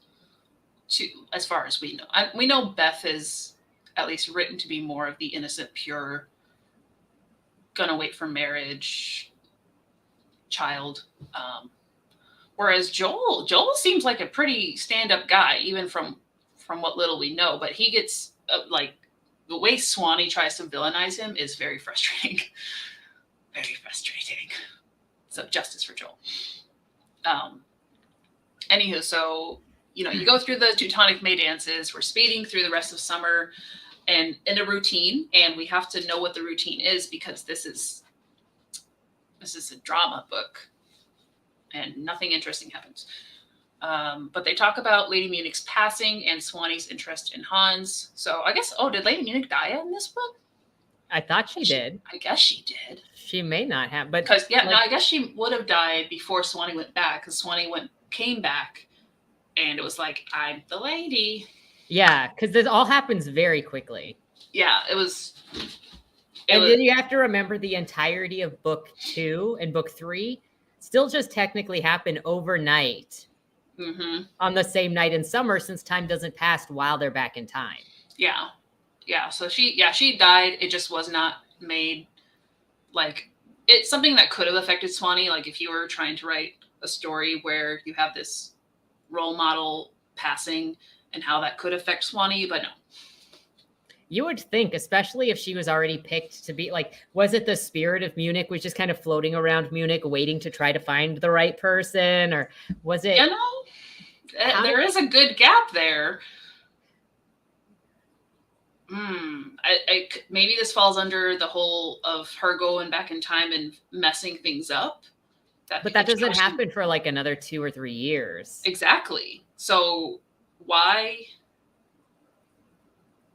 As far as we know. We know Beth is at least written to be more of the innocent, pure, gonna wait for marriage child. Whereas Joel seems like a pretty stand-up guy, even from what little we know. But he gets the way Swanee tries to villainize him is very frustrating. Very frustrating. So justice for Joel. Anywho, so you go through the Teutonic May dances. We're speeding through the rest of summer, and in a routine, and we have to know what the routine is because this is a drama book. And nothing interesting happens. But they talk about Lady Munich's passing and Swanee's interest in Hans. So I guess, did Lady Munich die in this book? I thought she did. I guess she did. She may not have, but I guess she would have died before Swanee went back, because Swanee came back, and it was like, I'm the lady. Yeah, because this all happens very quickly. Yeah, it was. Then you have to remember the entirety of book 2 and book 3 still just technically happen overnight on the same night in summer, since time doesn't pass while they're back in time. Yeah. Yeah. So she died. It just was not made it's something that could have affected Swanee. Like if you were trying to write a story where you have this role model passing and how that could affect Swanee, but no. You would think, especially if she was already picked to be was it the spirit of Munich was just kind of floating around Munich waiting to try to find the right person, or was it? There is a good gap there. Maybe this falls under the whole of her going back in time and messing things up. But that doesn't happen for another 2 or 3 years. Exactly. So why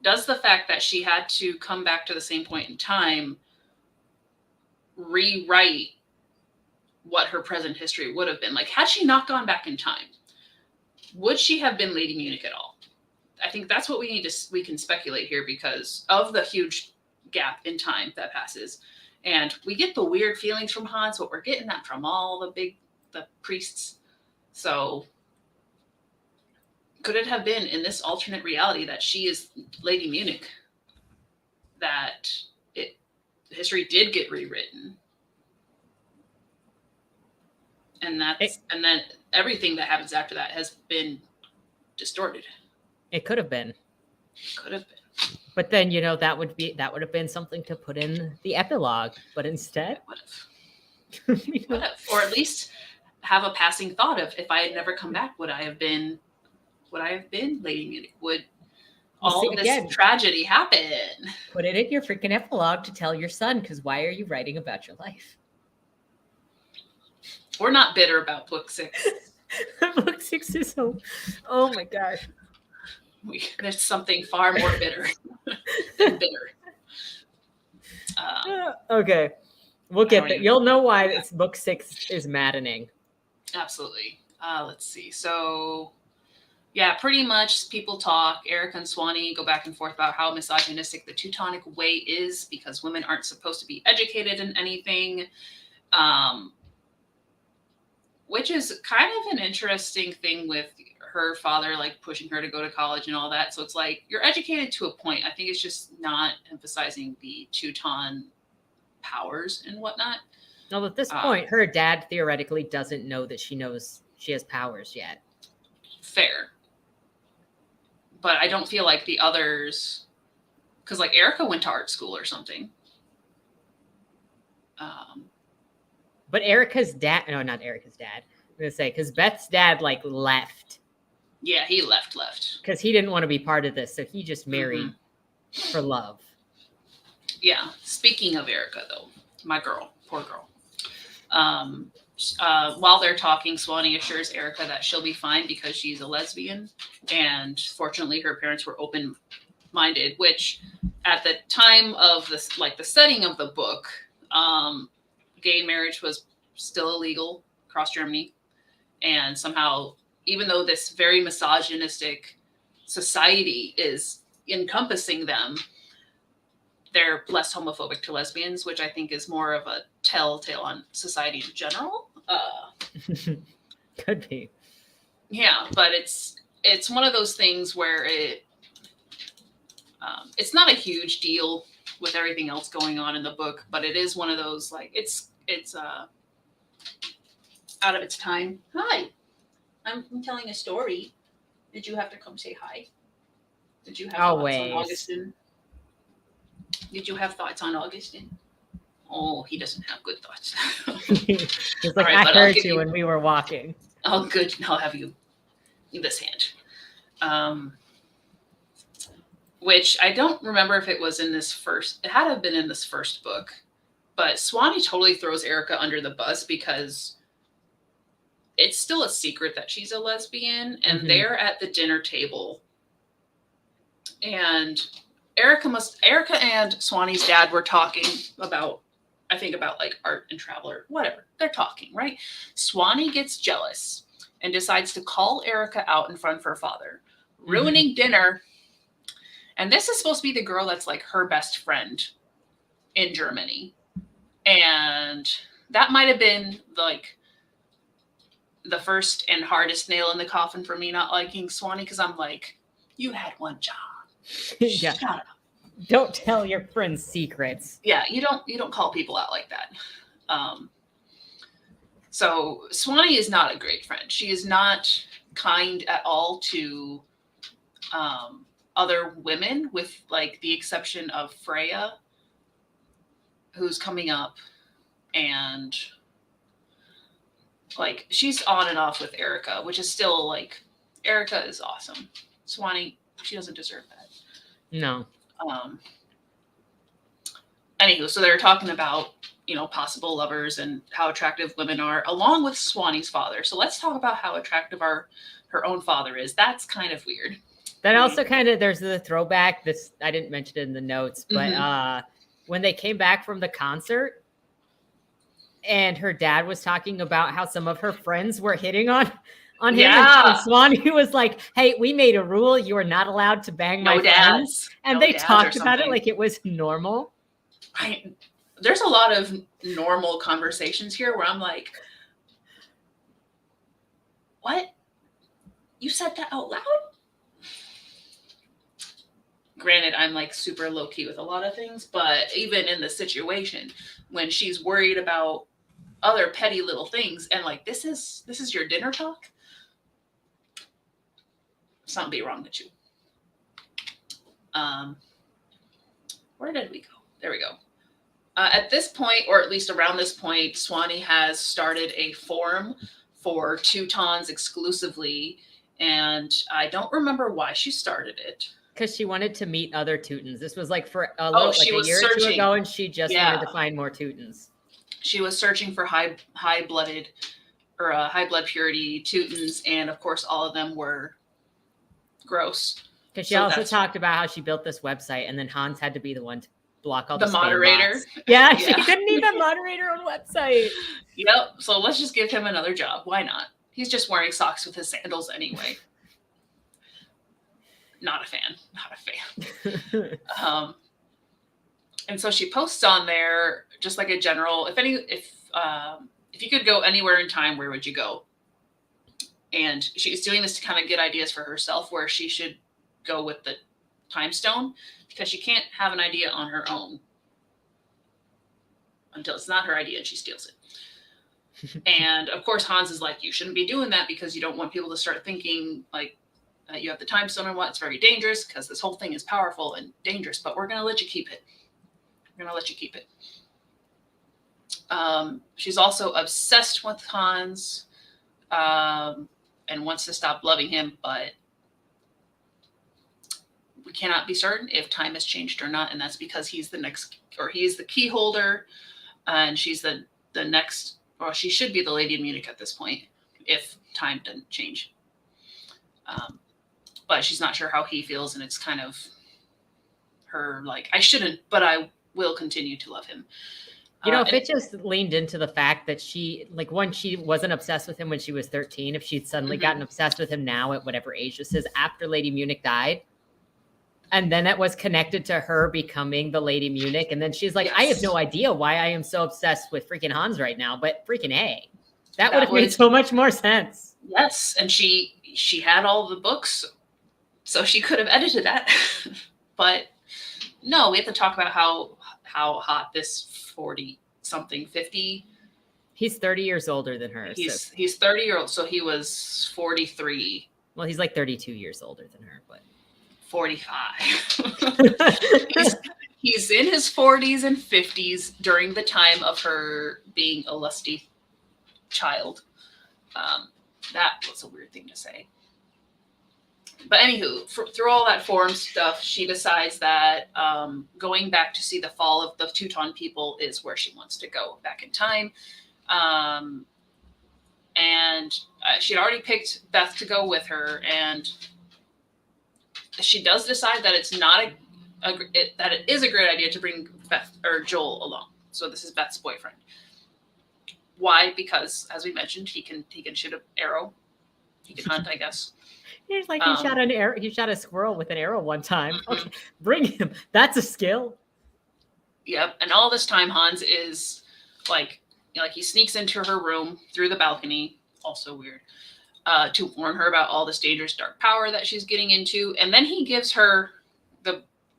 does the fact that she had to come back to the same point in time rewrite what her present history would have been? Had she not gone back in time, would she have been Lady Munich at all? I think that's what we can speculate here because of the huge gap in time that passes. And we get the weird feelings from Hans, but we're getting that from all the priests. So could it have been in this alternate reality that she is Lady Munich, that history did get rewritten? and then everything that happens after that has been distorted. It could have been. Could have been. But then, that would have been something to put in the epilogue. But instead, would have. Or at least have a passing thought of, if I had never come back, would I have been Lady Munich? Would all this tragedy happen? Put it in your freaking epilogue to tell your son, because why are you writing about your life? We're not bitter about book 6. Book 6 is so... Oh my gosh. There's something far more bitter than bitter. Okay. We'll get there. You'll know why book 6 is maddening. Absolutely. Let's see. So, yeah, pretty much people talk. Erica and Swanee go back and forth about how misogynistic the Teutonic way is, because women aren't supposed to be educated in anything. Which is kind of an interesting thing with her father, like pushing her to go to college and all that. So it's like, you're educated to a point. I think it's just not emphasizing the Teuton powers and whatnot. No, at this point, her dad theoretically doesn't know that she knows she has powers yet. Fair. But I don't feel like the others, because like Erica went to art school or something. But Erica's dad, no, not Erica's dad. I'm going to say, because Beth's dad like left. Yeah, he left. Because he didn't want to be part of this. So he just married for love. Yeah. Speaking of Erica, though, my girl, poor girl. While they're talking, Swanee assures Erica that she'll be fine because she's a lesbian. And fortunately, her parents were open-minded, which at the time of this, like the setting of the book, gay marriage was still illegal across Germany. And somehow, even though this very misogynistic society is encompassing them, they're less homophobic to lesbians, which I think is more of a telltale on society in general. Could be. Yeah, but it's one of those things where it's not a huge deal with everything else going on in the book, but it is one of those, like, it's out of its time. Hi, I'm telling a story. Did you have to come say hi? Did you have thoughts on Augustin? Did you have thoughts on Augustin? Oh, he doesn't have good thoughts. He's like, right, I heard you when we were walking. Oh, good. I'll have you in this hand. Which I don't remember if it was in this first. It had to have been in this first book. But Swanee totally throws Erica under the bus because it's still a secret that she's a lesbian. And they're at the dinner table. And Erica and Swanee's dad were talking about, I think about like art and travel or whatever. They're talking, right? Swanee gets jealous and decides to call Erica out in front of her father, ruining dinner. And this is supposed to be the girl that's like her best friend in Germany. And that might have been like the first and hardest nail in the coffin for me not liking Swanee, because I'm like, you had one job. Yeah. Shut up. Don't tell your friends secrets. Yeah, you don't call people out like that. So Swanee is not a great friend. She is not kind at all to other women, with like the exception of Freya, who's coming up, and like she's on and off with Erica, which is still like, Erica is awesome. Swanee, she doesn't deserve that. No. Anywho, so they're talking about, possible lovers and how attractive women are, along with Swanee's father. So let's talk about how attractive her own father is. That's kind of weird. That also kind of, there's the throwback. This, I didn't mention it in the notes, but when they came back from the concert and her dad was talking about how some of her friends were hitting on him, and Swanee was like, hey, we made a rule. You are not allowed to bang my friends. And they talked about it like it was normal. There's a lot of normal conversations here where I'm like, what? You said that out loud? Granted, I'm like super low key with a lot of things, but even in the situation when she's worried about other petty little things, and like this is your dinner talk. Something be wrong with you. Where did we go? There we go. At this point, or at least around this point, Swanee has started a forum for Teutons exclusively, and I don't remember why she started it. Because she wanted to meet other Teutons. This was like for a little, like a year or two ago, and she just wanted to find more Teutons. She was searching for high blood purity Teutons, and of course, all of them were gross. Because she also talked about how she built this website, and then Hans had to be the one to block all the moderator. Yeah, she couldn't even moderate her own website. Yep. So let's just give him another job. Why not? He's just wearing socks with his sandals anyway. Not a fan. And so she posts on there just like a general. If you could go anywhere in time, where would you go? And she's doing this to kind of get ideas for herself where she should go with the time stone, because she can't have an idea on her own until it's not her idea and she steals it. And of course, Hans is like, you shouldn't be doing that because you don't want people to start thinking like you have the time stone and what. It's very dangerous because this whole thing is powerful and dangerous, but we're going to let you keep it. We're going to let you keep it. She's also obsessed with Hans and wants to stop loving him, but we cannot be certain if time has changed or not, and that's because he's the key holder, and she's the next, or she should be the Lady of Munich at this point if time doesn't change. But she's not sure how he feels, and it's kind of her like, I shouldn't, but I will continue to love him. If it just leaned into the fact that she wasn't obsessed with him when she was 13, if she'd suddenly gotten obsessed with him now at whatever age this is after Lady Munich died, and then it was connected to her becoming the Lady Munich, and then she's like, yes. I have no idea why I am so obsessed with freaking Hans right now, but freaking A. That would have made so much more sense. Yes, and she had all the books, so she could have edited that. But no, we have to talk about how hot this 40-something, 50. He's 30 years older than her. He's 30 years old, so he was 43. Well, he's like 32 years older than her, but 45. he's in his 40s and 50s during the time of her being a lusty child. That was a weird thing to say. But anywho, through all that forum stuff, she decides that going back to see the fall of the Teuton people is where she wants to go back in time. And she'd already picked Beth to go with her, and she does decide that it's not that it is a great idea to bring Beth or Joel along. So this is Beth's boyfriend. Why? Because as we mentioned, he can shoot an arrow. He can hunt, I guess. He's like, he shot an arrow. He shot a squirrel with an arrow one time. Okay, bring him. That's a skill. Yep. And all this time, Hans is like he sneaks into her room through the balcony. Also weird. To warn her about all this dangerous dark power that she's getting into, and then he gives her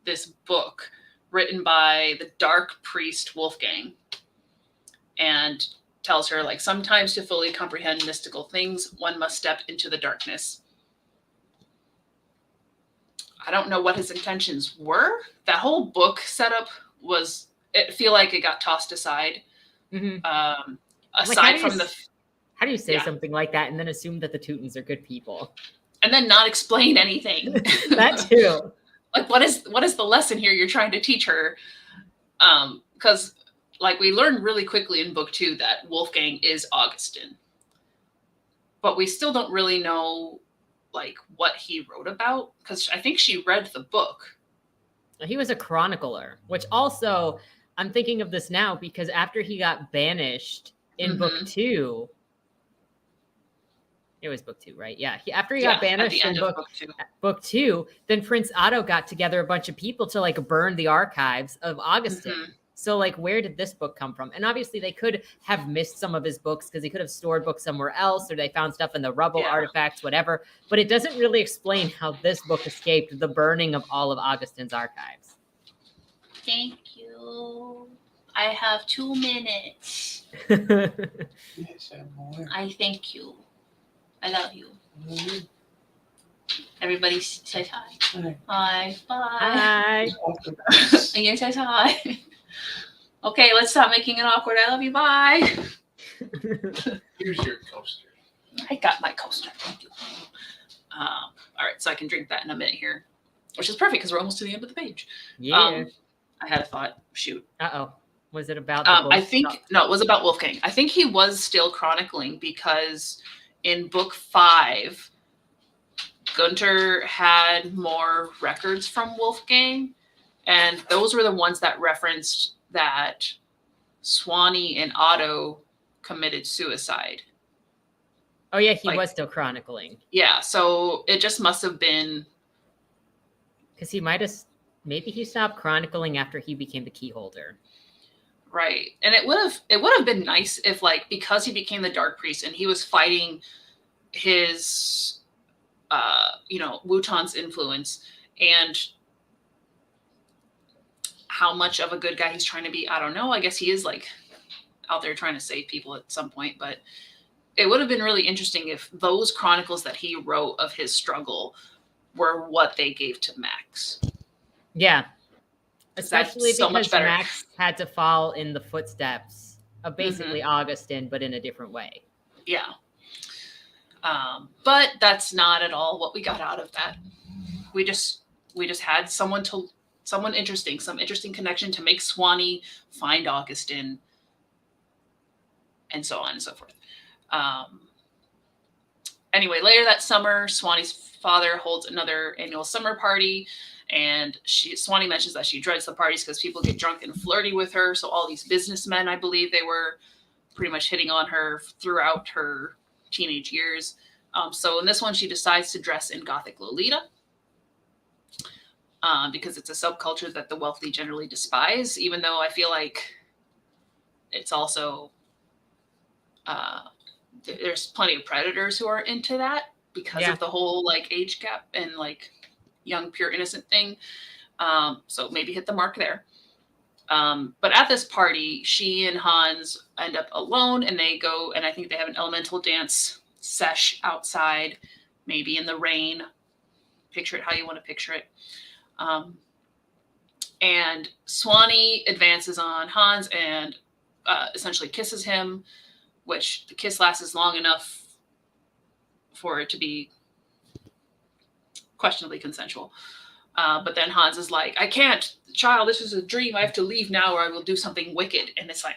this book written by the dark priest Wolfgang, and tells her like, sometimes to fully comprehend mystical things, one must step into the darkness. I don't know what his intentions were. That whole book setup it feel like it got tossed aside. Mm-hmm. Aside from how do you say something like that and then assume that the Teutons are good people? And then not explain anything. That too. Like, what is the lesson here you're trying to teach her? Because like we learned really quickly in book 2 that Wolfgang is Augustin. But we still don't really know like what he wrote about, because I think she read the book. He was a chronicler, which also I'm thinking of this now because after he got banished in book 2, it was book 2, right? Yeah. After he got banished in book two, then Prince Otto got together a bunch of people to like burn the archives of Augustin. Mm-hmm. So like, where did this book come from? And obviously they could have missed some of his books because he could have stored books somewhere else, or they found stuff in the rubble, artifacts, whatever. But it doesn't really explain how this book escaped the burning of all of Augustin's archives. Thank you. I have 2 minutes. Yes, I'm aware. I thank you. I love you. Mm-hmm. Everybody says hi. Hi. Hi. Bye. Hi. And you says hi. Okay, let's stop making it awkward. I love you. Bye. Here's your coaster. I got my coaster. Thank you. All right, so I can drink that in a minute here, which is perfect because we're almost to the end of the page. Yeah. I had a thought. Shoot. Uh-oh. Was it about I think no, it was about Wolfgang. I think he was still chronicling because in book 5, Gunter had more records from Wolfgang, and those were the ones that referenced that Swanee and Otto committed suicide. Oh yeah, he was still chronicling. Yeah, so it just must have been because he might have. Maybe he stopped chronicling after he became the key holder. Right. And it would have been nice if, like, because he became the Dark Priest and he was fighting his Wutan's influence and how much of a good guy he's trying to be, I don't know. I guess he is, like, out there trying to save people at some point, but it would have been really interesting if those chronicles that he wrote of his struggle were what they gave to Max. Yeah. Especially so because Max had to fall in the footsteps of basically Augustin, but in a different way. Yeah. But that's not at all what we got out of that. We just had some interesting connection to make Swanee find Augustin, and so on and so forth. Anyway, later that summer, Swanee's father holds another annual summer party. And Swanee mentions that she dreads the parties because people get drunk and flirty with her. So all these businessmen, I believe they were pretty much hitting on her throughout her teenage years. So in this one, she decides to dress in Gothic Lolita because it's a subculture that the wealthy generally despise, even though I feel like it's also there's plenty of predators who are into that because of the whole, like, age gap and, like, young, pure, innocent thing. So maybe hit the mark there. But at this party, she and Hans end up alone, and they go, and I think they have an elemental dance sesh outside, maybe in the rain. Picture it how you want to picture it. And Swanee advances on Hans and essentially kisses him, which the kiss lasts long enough for it to be questionably consensual. But then Hans is like, I can't, child, this is a dream. I have to leave now or I will do something wicked. And it's like,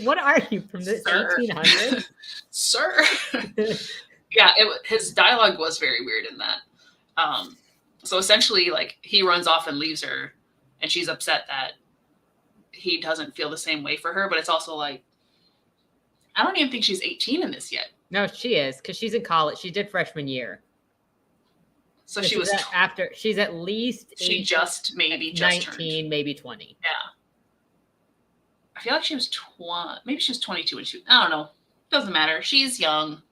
what are you, from the 1800s? Sir. Yeah, his dialogue was very weird in that. So essentially, like, he runs off and leaves her, and she's upset that he doesn't feel the same way for her. But it's also like, I don't even think she's 18 in this yet. No, she is, because she's in college. She did freshman year. So she was after. She's at least. She just 19, turned. maybe 20. Yeah. I feel like she was 20. Maybe she was 22 when she. I don't know. Doesn't matter. She's young.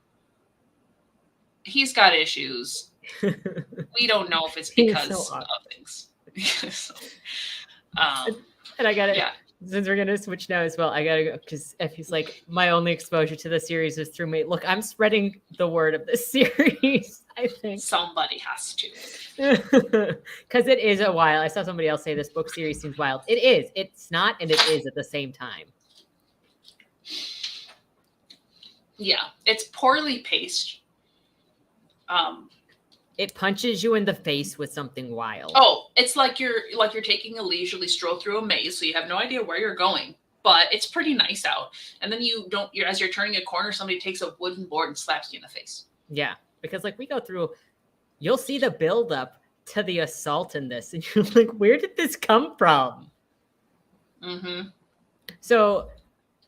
He's got issues. We don't know if it's because of things. So, and I got it. Yeah. Since we're gonna switch now as well, I gotta go because Effie's like, my only exposure to the series is through me. Look, I'm spreading the word of this series. I think somebody has to, because it is a while. I saw somebody else say this book series seems wild. It is. It's not, and it is at the same time. Yeah, it's poorly paced. It punches you in the face with something wild. Oh, it's like you're taking a leisurely stroll through a maze, so you have no idea where you're going, but it's pretty nice out. And then as you're turning a corner, somebody takes a wooden board and slaps you in the face. Yeah, because like we go through, you'll see the build up to the assault in this, and you're like, where did this come from? Mm-hmm. So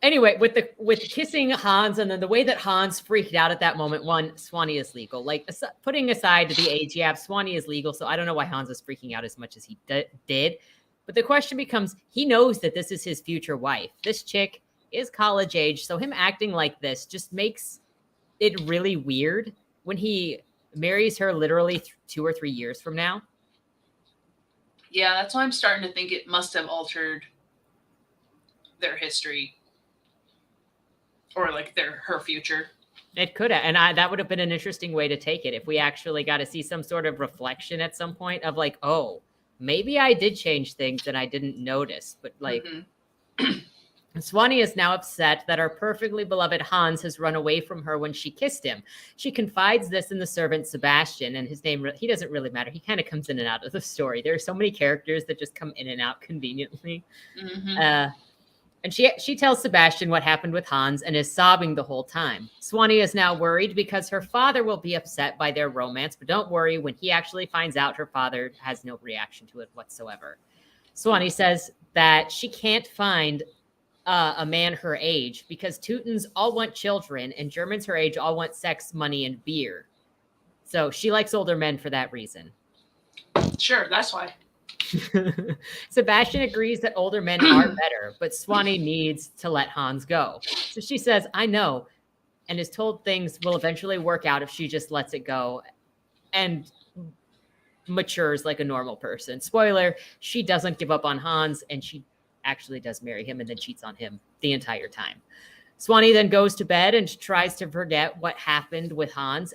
anyway, with kissing Hans, and then the way that Hans freaked out at that moment, one, Swanee is legal. Like, putting aside the age gap, Swanee is legal, so I don't know why Hans is freaking out as much as he did. But the question becomes, he knows that this is his future wife. This chick is college age, so him acting like this just makes it really weird when he marries her literally 2 or 3 years from now. Yeah, that's why I'm starting to think it must have altered their history. or like her future. It could have, and that would have been an interesting way to take it if we actually got to see some sort of reflection at some point of like, oh, maybe I did change things and I didn't notice, but like. Swanee is now upset that our perfectly beloved Hans has run away from her when she kissed him. She confides this in the servant Sebastian, and his name, he doesn't really matter. He kind of comes in and out of the story. There are so many characters that just come in and out conveniently. And she tells Sebastian what happened with Hans and is sobbing the whole time. Swanee is now worried because her father will be upset by their romance, but don't worry, when he actually finds out, her father has no reaction to it whatsoever. Swanee says that she can't find a man her age because Teutons all want children and Germans her age all want sex, money, and beer. So she likes older men for that reason. Sure, that's why. Sebastian agrees that older men are better, but Swanee needs to let Hans go. So she says, I know, and is told things will eventually work out if she just lets it go and matures like a normal person. Spoiler, she doesn't give up on Hans, and she actually does marry him and then cheats on him the entire time. Swanee then goes to bed and tries to forget what happened with Hans,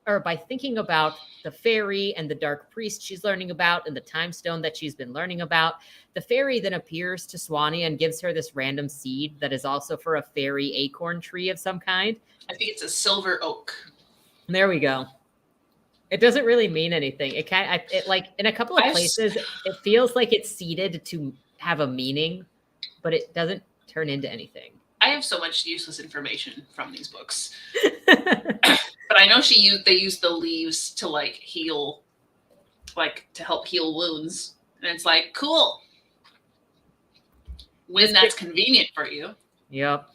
or by thinking about the fairy and the dark priest she's learning about and the time stone that she's been learning about. The fairy then appears to Swanee and gives her this random seed that is also for a fairy acorn tree of some kind. I think it's a silver oak. There we go. It doesn't really mean anything. It like in a couple of places, it feels like it's seeded to have a meaning, but it doesn't turn into anything. I have so much useless information from these books. But I know they use the leaves to like heal, like to help heal wounds. And it's like, cool. When that's convenient for you. Yep.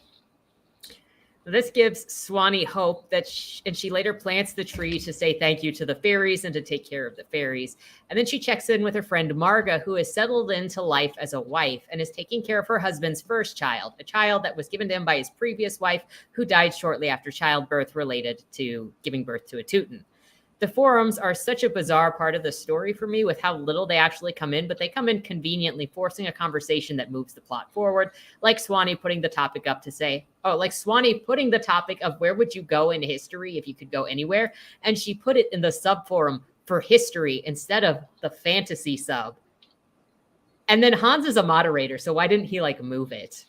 This gives Swanee hope that she later plants the tree to say thank you to the fairies and to take care of the fairies. And then she checks in with her friend Marga, who has settled into life as a wife and is taking care of her husband's first child, a child that was given to him by his previous wife, who died shortly after childbirth related to giving birth to a Teuton. The forums are such a bizarre part of the story for me with how little they actually come in, but they come in conveniently, forcing a conversation that moves the plot forward, like Swanee putting the topic up to say, like Swanee putting the topic of where would you go in history if you could go anywhere, and she put it in the sub forum for history instead of the fantasy sub. And then Hans is a moderator, so why didn't he like move it?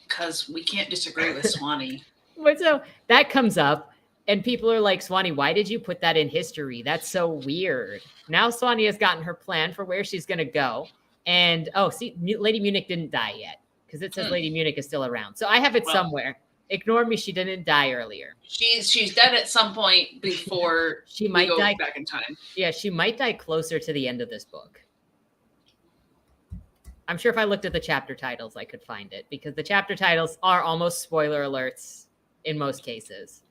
Because we can't disagree with Swanee. But so that comes up. And people are like, Swanee, why did you put that in history? That's so weird. Now Swanee has gotten her plan for where she's going to go. And, Lady Munich didn't die yet because it says Lady Munich is still around. So I have it somewhere. Ignore me. She didn't die earlier. She's dead at some point before she might die back in time. Yeah, she might die closer to the end of this book. I'm sure if I looked at the chapter titles, I could find it because the chapter titles are almost spoiler alerts in most cases.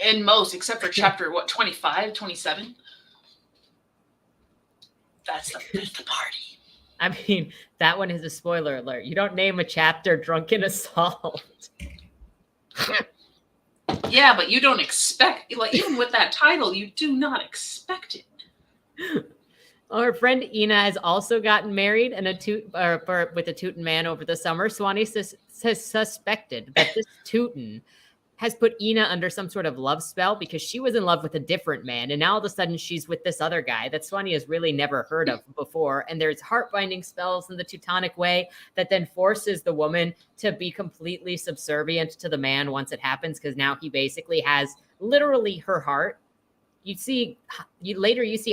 In most, except for chapter, 25, 27? That's the party. I mean, that one is a spoiler alert. You don't name a chapter Drunken Assault. Yeah, but you don't expect, like, even with that title, you do not expect it. Well, her friend Ina has also gotten married and with a Teuton man over the summer. Swanee has suspected that this Teuton has put Ina under some sort of love spell because she was in love with a different man. And now all of a sudden she's with this other guy that Swanee has really never heard of before. And there's heart-binding spells in the Teutonic way that then forces the woman to be completely subservient to the man once it happens. Because now he basically has literally her heart. You see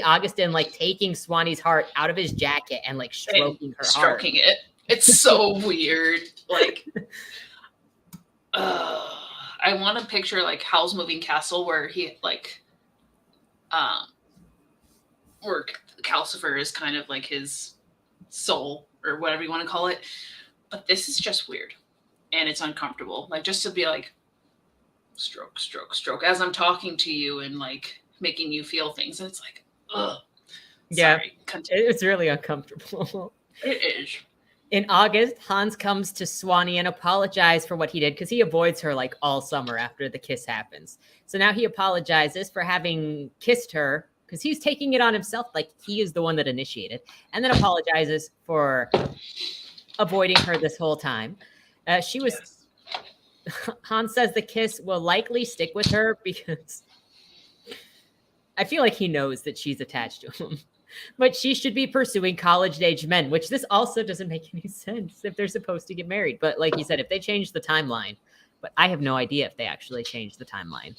Augustin like taking Swanee's heart out of his jacket and like stroking her heart. Stroking it. It's so weird. Like, I want to picture like Howl's Moving Castle where he like, where Calcifer is kind of like his soul or whatever you want to call it. But this is just weird and it's uncomfortable. Like just to be like stroke, stroke, stroke as I'm talking to you and like making you feel things. And it's like, ugh. Yeah, sorry. It's really uncomfortable. It is. In August, Hans comes to Swanee and apologizes for what he did because he avoids her like all summer after the kiss happens. So now he apologizes for having kissed her because he's taking it on himself like he is the one that initiated, and then apologizes for avoiding her this whole time. She was. Hans says the kiss will likely stick with her because I feel like he knows that she's attached to him. But she should be pursuing college-age men, which this also doesn't make any sense if they're supposed to get married. But like you said, if they change the timeline, but I have no idea if they actually changed the timeline.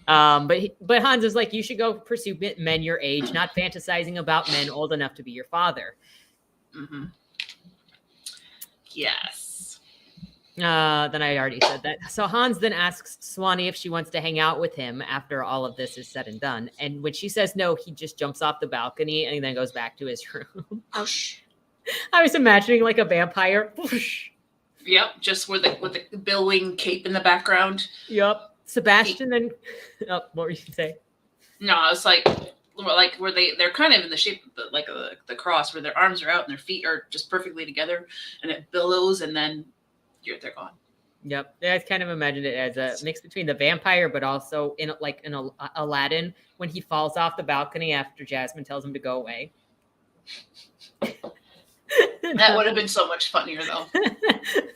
But Hans is like, you should go pursue men your age, not fantasizing about men old enough to be your father. Mm-hmm. Yes. Then I already said that. So Hans then asks Swanee if she wants to hang out with him after all of this is said and done. And when she says no, he just jumps off the balcony and then goes back to his room. I was imagining like a vampire. Yep, just with the billowing cape in the background. Yep. Sebastian and what were you saying? No, I was like where they're kind of in the shape of the cross, where their arms are out and their feet are just perfectly together, and it billows, and then they're gone. Yep, I kind of imagined it as a mix between the vampire, but also in Aladdin when he falls off the balcony after Jasmine tells him to go away. That would have been so much funnier, though.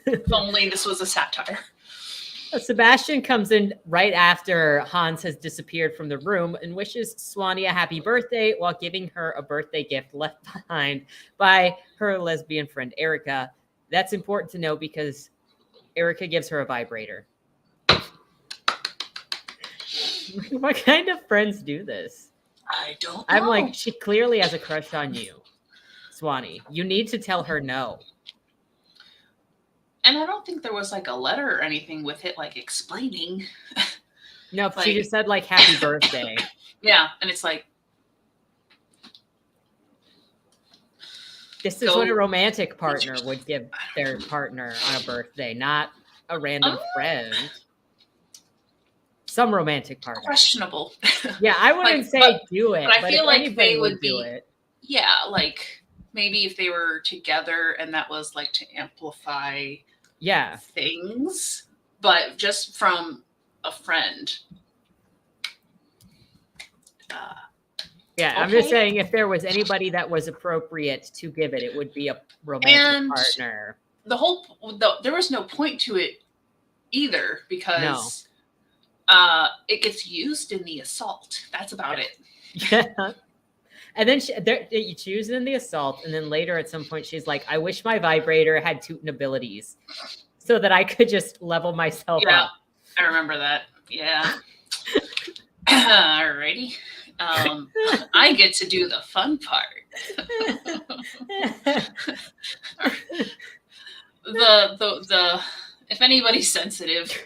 If only this was a satire. Sebastian comes in right after Hans has disappeared from the room and wishes Swanee a happy birthday while giving her a birthday gift left behind by her lesbian friend Erica. That's important to know because Erica gives her a vibrator. What kind of friends do this? I don't know. I'm like, she clearly has a crush on you, Swanee. You need to tell her no. And I don't think there was like a letter or anything with it, like explaining. No, she just said like happy birthday. Yeah, and it's like, this is what a romantic partner would give their partner on a birthday, not a random friend. Some romantic partner. Questionable. Yeah, I wouldn't say do it, but I feel like they would do it. Yeah, like maybe if they were together and that was like to amplify things, but just from a friend. I'm just saying if there was anybody that was appropriate to give it, it would be a romantic partner. There was no point to it either because it gets used in the assault. That's about it. Yeah. And then you choose it in the assault, and then later at some point she's like, I wish my vibrator had Teuton abilities so that I could just level myself up. I remember that. Yeah. Alrighty. I get to do the fun part. the if anybody's sensitive,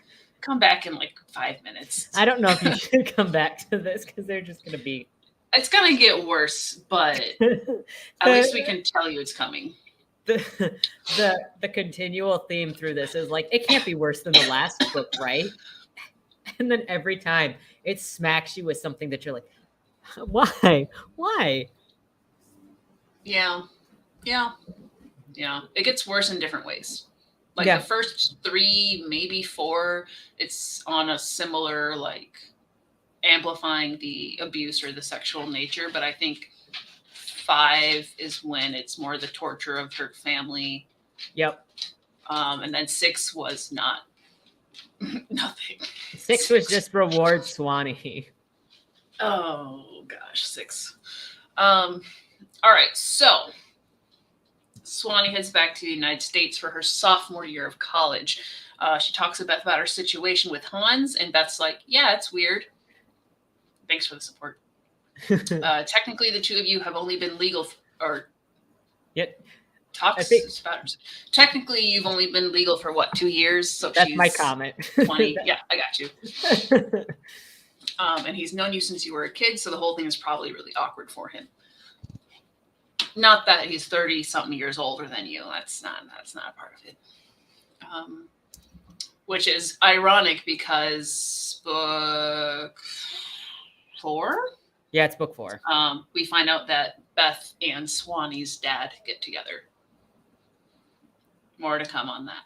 come back in like 5 minutes. I don't know if you should come back to this because they're just going to be... It's going to get worse, but at least we can tell you it's coming. The continual theme through this is like, it can't be worse than the last book, right? And then every time it smacks you with something that you're like, why? Yeah. It gets worse in different ways. Like the first 3, maybe 4, it's on a similar, like, amplifying the abuse or the sexual nature. But I think 5 is when it's more the torture of her family. Yep. And then 6 was not nothing. 6 was just reward Swanee. Oh gosh, 6. All right, so Swanee heads back to the United States for her sophomore year of college. She talks to Beth about her situation with Hans, and Beth's like, yeah, it's weird. Thanks for the support. Technically, the two of you have only been legal technically, you've only been legal for what, 2 years? So that's my comment. 20. Yeah, I got you. And he's known you since you were a kid, so the whole thing is probably really awkward for him. Not that he's 30 something years older than you. That's not a part of it. Which is ironic because book 4. Yeah, it's book 4. We find out that Beth and Swanee's dad get together. More to come on that.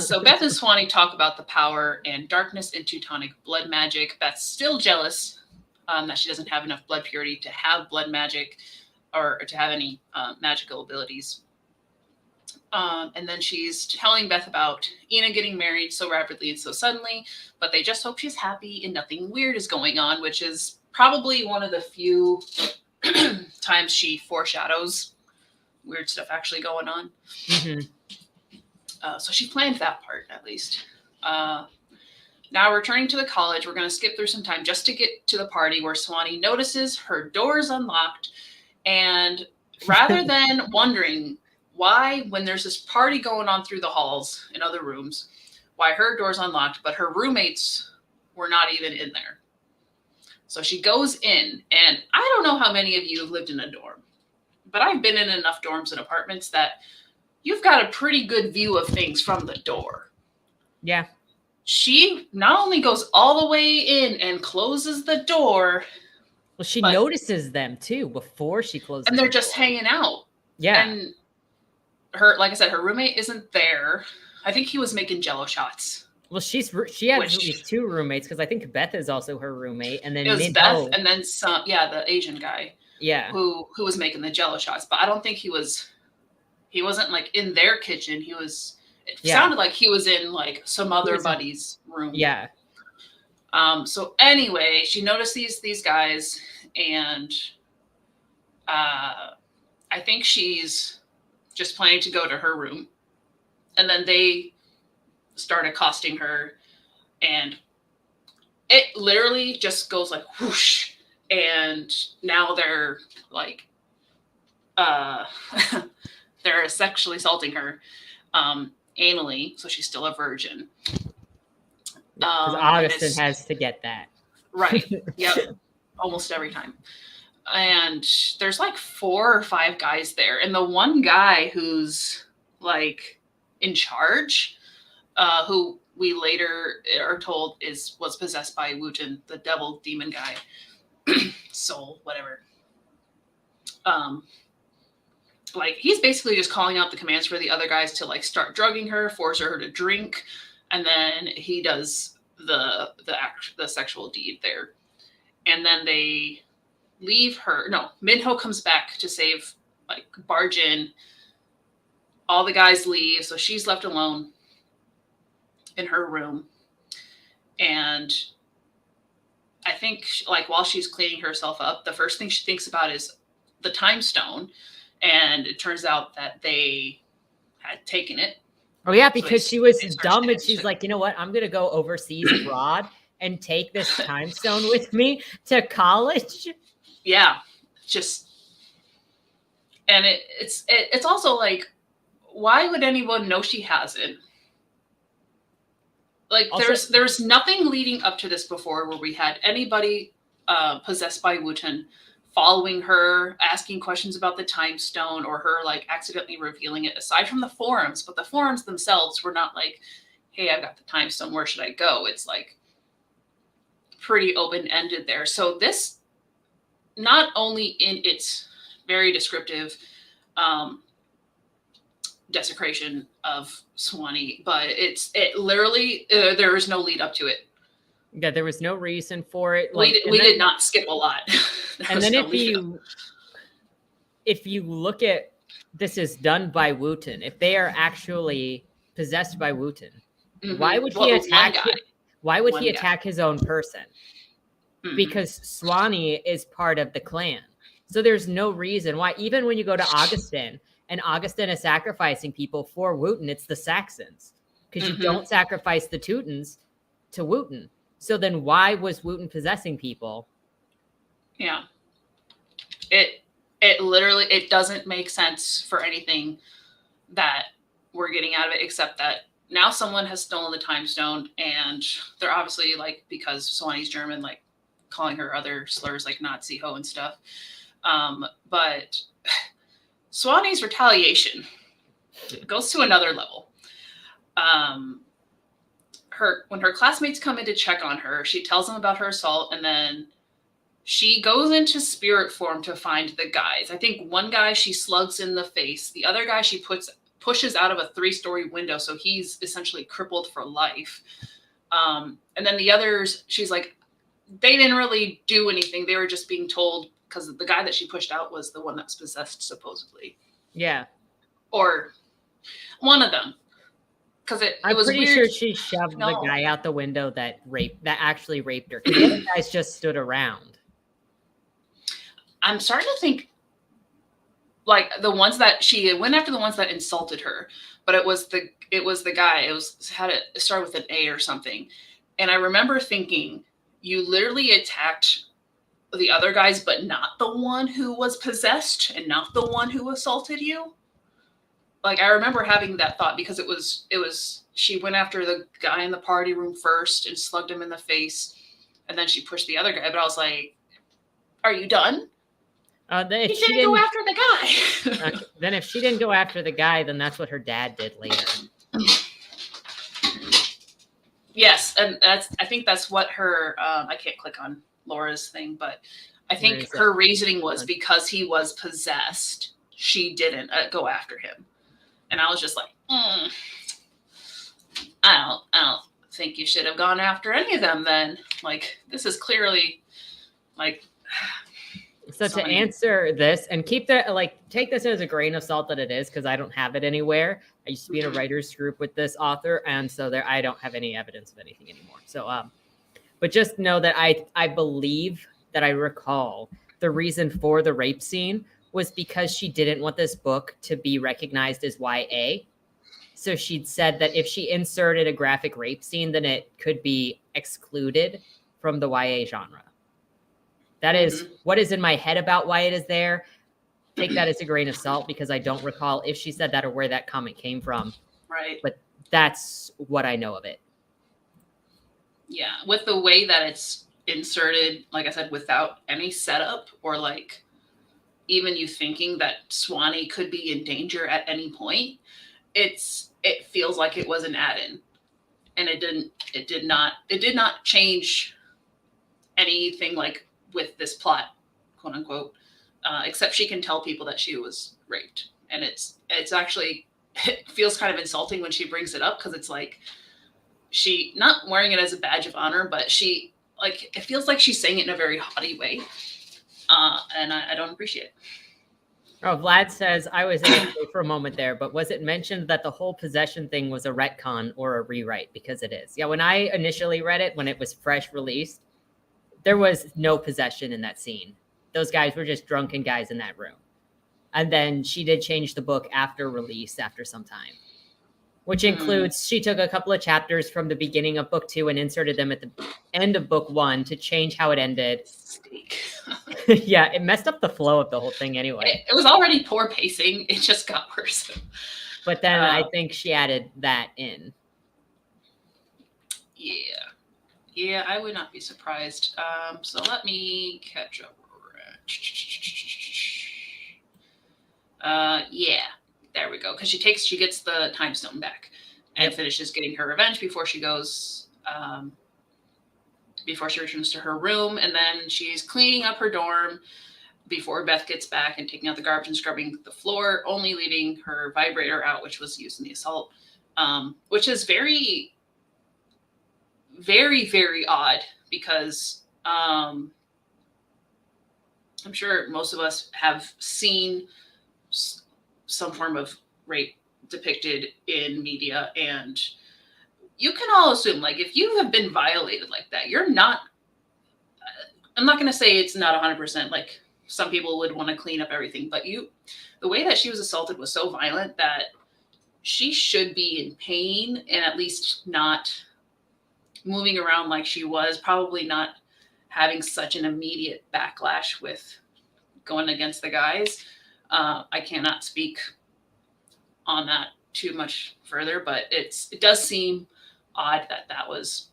So Beth and Swanee talk about the power and darkness in Teutonic blood magic. Beth's still jealous that she doesn't have enough blood purity to have blood magic or to have any magical abilities. And then she's telling Beth about Ina getting married so rapidly and so suddenly, but they just hope she's happy and nothing weird is going on, which is probably one of the few times she foreshadows weird stuff actually going on. Mm-hmm. So she planned that part, at least. Now returning to the college, we're going to skip through some time just to get to the party where Swanee notices her door's unlocked. And rather than wondering why, when there's this party going on through the halls in other rooms, why her door's unlocked, but her roommates were not even in there. So she goes in, and I don't know how many of you have lived in a dorm, but I've been in enough dorms and apartments that you've got a pretty good view of things from the door. Yeah. She not only goes all the way in and closes the door. Well, she notices them too before she closes. And they're just hanging out. Yeah. And her, like I said, her roommate isn't there. I think he was making Jello shots. Well, she has at least two roommates, because I think Beth is also her roommate, and then it was Beth, and then some. Yeah, the Asian guy. Yeah. Who was making the Jello shots, but I don't think he wasn't like in their kitchen. It sounded like he was in like some other buddy's room. Yeah. So anyway, she noticed these guys, and I think she's just planning to go to her room, and then they start accosting her, and it literally just goes like whoosh, and now they're like they're sexually assaulting her anally, so she's still a virgin. Because Augustin has to get that. Right. Yep. Almost every time. And there's like 4 or 5 guys there. And the one guy who's like in charge, who we later are told was possessed by Wooten, the devil demon guy. Soul, whatever. Like he's basically just calling out the commands for the other guys to like start drugging her, force her to drink, and then he does the sexual deed there. And then they leave her. No, Minho comes back to barge in. All the guys leave, so she's left alone in her room. And I think like while she's cleaning herself up, the first thing she thinks about is the time stone. And it turns out that they had taken it. Oh, yeah, because she was dumb and she's like, you know what? I'm going to go overseas abroad and take this time stone with me to college. Yeah, just. And it's also like, why would anyone know she has it? Like also, there's nothing leading up to this before where we had anybody possessed by Wooten following her, asking questions about the time stone, or her like accidentally revealing it, aside from the forums. But the forums themselves were not like, hey, I've got the time stone, where should I go? It's like pretty open-ended there. So this, not only in its very descriptive desecration of Swanee, but it literally, there is no lead up to it. Yeah, there was no reason for it. We did not skip a lot. And then if you look at, this is done by Wooten. If they are actually possessed by Wooten, why would he attack? Why would he attack his own person? Mm-hmm. Because Swanee is part of the clan, so there's no reason why. Even when you go to Augustin, and Augustin is sacrificing people for Wooten, it's the Saxons, because you don't sacrifice the Teutons to Wooten. So then why was Wooten possessing people? Yeah. It literally, it doesn't make sense for anything that we're getting out of it, except that now someone has stolen the time stone, and they're obviously like, because Swanee's German, like calling her other slurs like Nazi ho and stuff. But Swanee's retaliation goes to another level. When her classmates come in to check on her, she tells them about her assault, and then she goes into spirit form to find the guys. I think one guy she slugs in the face. The other guy she pushes out of a 3-story window, so he's essentially crippled for life. And then the others, she's like, they didn't really do anything. They were just being told, because the guy that she pushed out was the one that was possessed, supposedly. Yeah. Or One of them. Because it was pretty weird. sure she shoved the guy out the window that actually raped her. Because the other guys just stood around. I'm starting to think, like, the ones that she went after, the ones that insulted her, but it was the guy. It started with an A or something, and I remember thinking, you literally attacked the other guys, but not the one who was possessed and not the one who assaulted you. Like, I remember having that thought because it was she went after the guy in the party room first and slugged him in the face, and then she pushed the other guy. But I was like, "Are you done?" If she didn't go after the guy. Then if she didn't go after the guy, then that's what her dad did later. Yes, and I think that's what her. I can't click on Laura's thing, but I think her reasoning was because he was possessed, she didn't go after him, and I was just like, I don't think you should have gone after any of them. Then, like, this is clearly, like. So to answer this, and keep that, like, take this as a grain of salt that it is, because I don't have it anywhere. I used to be in a writer's group with this author, and so I don't have any evidence of anything anymore. So, but just know that I believe that I recall the reason for the rape scene was because she didn't want this book to be recognized as YA. So she'd said that if she inserted a graphic rape scene, then it could be excluded from the YA genre. That is what is in my head about why it is there. Take that as a grain of salt, because I don't recall if she said that or where that comment came from. Right. But that's what I know of it. Yeah. With the way that it's inserted, like I said, without any setup or, like, even you thinking that Swanee could be in danger at any point, it feels like it was an add-in. And it did not change anything, like, with this plot, quote unquote, except she can tell people that she was raped. And it's actually, it feels kind of insulting when she brings it up, because it's like, she not wearing it as a badge of honor, but she, like, it feels like she's saying it in a very haughty way. And I don't appreciate it. Oh, Vlad says, I was in it for a moment there, but was it mentioned that the whole possession thing was a retcon or a rewrite? Because it is. Yeah, when I initially read it, when it was fresh released, there was no possession in that scene. Those guys were just drunken guys in that room. And then she did change the book after release, after some time, which includes she took a couple of chapters from the beginning of book 2 and inserted them at the end of book 1 to change how it ended. Yeah, it messed up the flow of the whole thing anyway. It was already poor pacing. It just got worse. But then I think she added that in. Yeah. Yeah, I would not be surprised. So let me catch up. Yeah, there we go. Because she gets the time stone back and finishes getting her revenge before she goes, before she returns to her room. And then she's cleaning up her dorm before Beth gets back and taking out the garbage and scrubbing the floor, only leaving her vibrator out, which was used in the assault, which is very, very, very odd, because I'm sure most of us have seen some form of rape depicted in media, and you can all assume, like, if you have been violated like that, you're not, I'm not going to say it's not 100%, like some people would want to clean up everything, but the way that she was assaulted was so violent that she should be in pain and at least not moving around like she was, probably not having such an immediate backlash with going against the guys. I cannot speak on that too much further, but it does seem odd that was,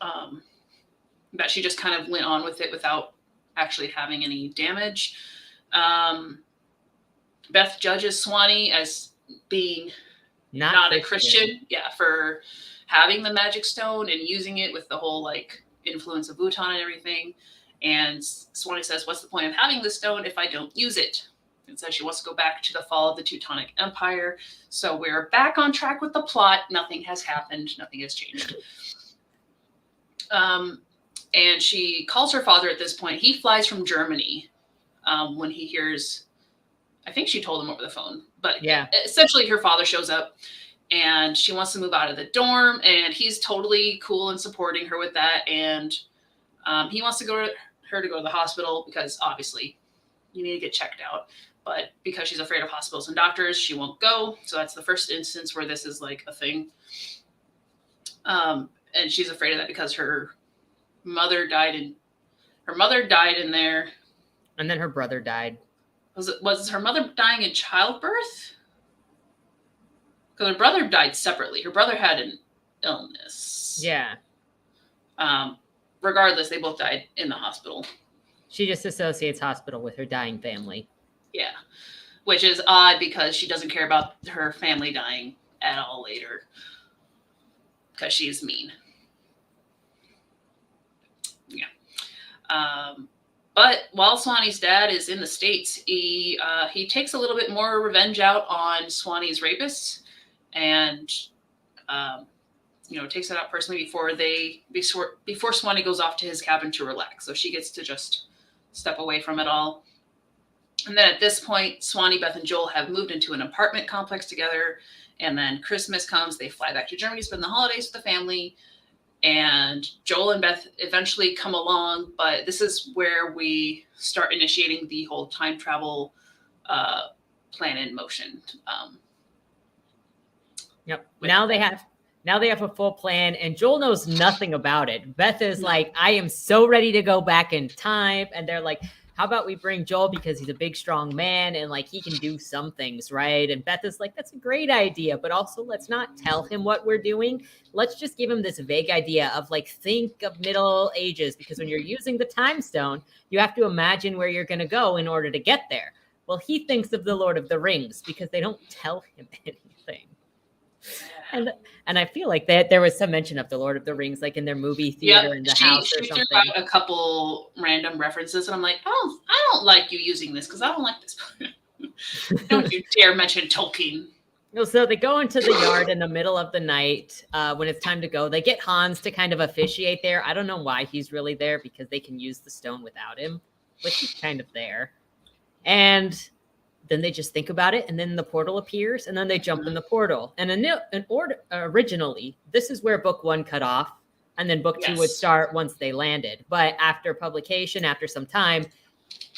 that she just kind of went on with it without actually having any damage. Beth judges Swanee as being not a Christian. Yeah, for having the magic stone and using it with the whole, like, influence of Bhutan and everything. And Swanee says, what's the point of having the stone if I don't use it? And says she wants to go back to the fall of the Teutonic Empire. So we're back on track with the plot. Nothing has happened. Nothing has changed. And she calls her father at this point. He flies from Germany when he hears, I think she told him over the phone, But essentially her father shows up and she wants to move out of the dorm, and he's totally cool and supporting her with that. And he wants to go to the hospital because obviously you need to get checked out. But because she's afraid of hospitals and doctors, she won't go. So that's the first instance where this is like a thing. And she's afraid of that because her mother died in there. And then her brother died. Was her mother dying in childbirth? Because her brother died separately. Her brother had an illness. Yeah. Regardless, they both died in the hospital. She just associates hospital with her dying family. Yeah. Which is odd because she doesn't care about her family dying at all later. Because she's mean. Yeah. But while Swanee's dad is in the States, he takes a little bit more revenge out on Swanee's rapists, and takes it out personally before Swanee goes off to his cabin to relax. So she gets to just step away from it all. And then at this point, Swanee, Beth, and Joel have moved into an apartment complex together. And then Christmas comes, they fly back to Germany, spend the holidays with the family. And Joel and Beth eventually come along, but this is where we start initiating the whole time travel plan in motion. Yep. Now they have a full plan, and Joel knows nothing about it. Beth is like, I am so ready to go back in time. And they're like, how about we bring Joel because he's a big, strong man and like he can do some things, right? And Beth is like, that's a great idea, but also let's not tell him what we're doing. Let's just give him this vague idea of like, think of Middle Ages, because when you're using the time stone, you have to imagine where you're going to go in order to get there. Well, he thinks of the Lord of the Rings because they don't tell him anything. And I feel like that there was some mention of the Lord of the Rings, like in their movie theater in the house or something. Threw out a couple random references, and I'm like, I don't like you using this because I don't like this. Don't you dare mention Tolkien. So they go into the yard in the middle of the night when it's time to go. They get Hans to kind of officiate there. I don't know why he's really there because they can use the stone without him, but he's kind of there. And then they just think about it, and then the portal appears, and then they jump in the portal. And originally, this is where book 1 cut off, and then book 2 would start once they landed. But after publication, after some time,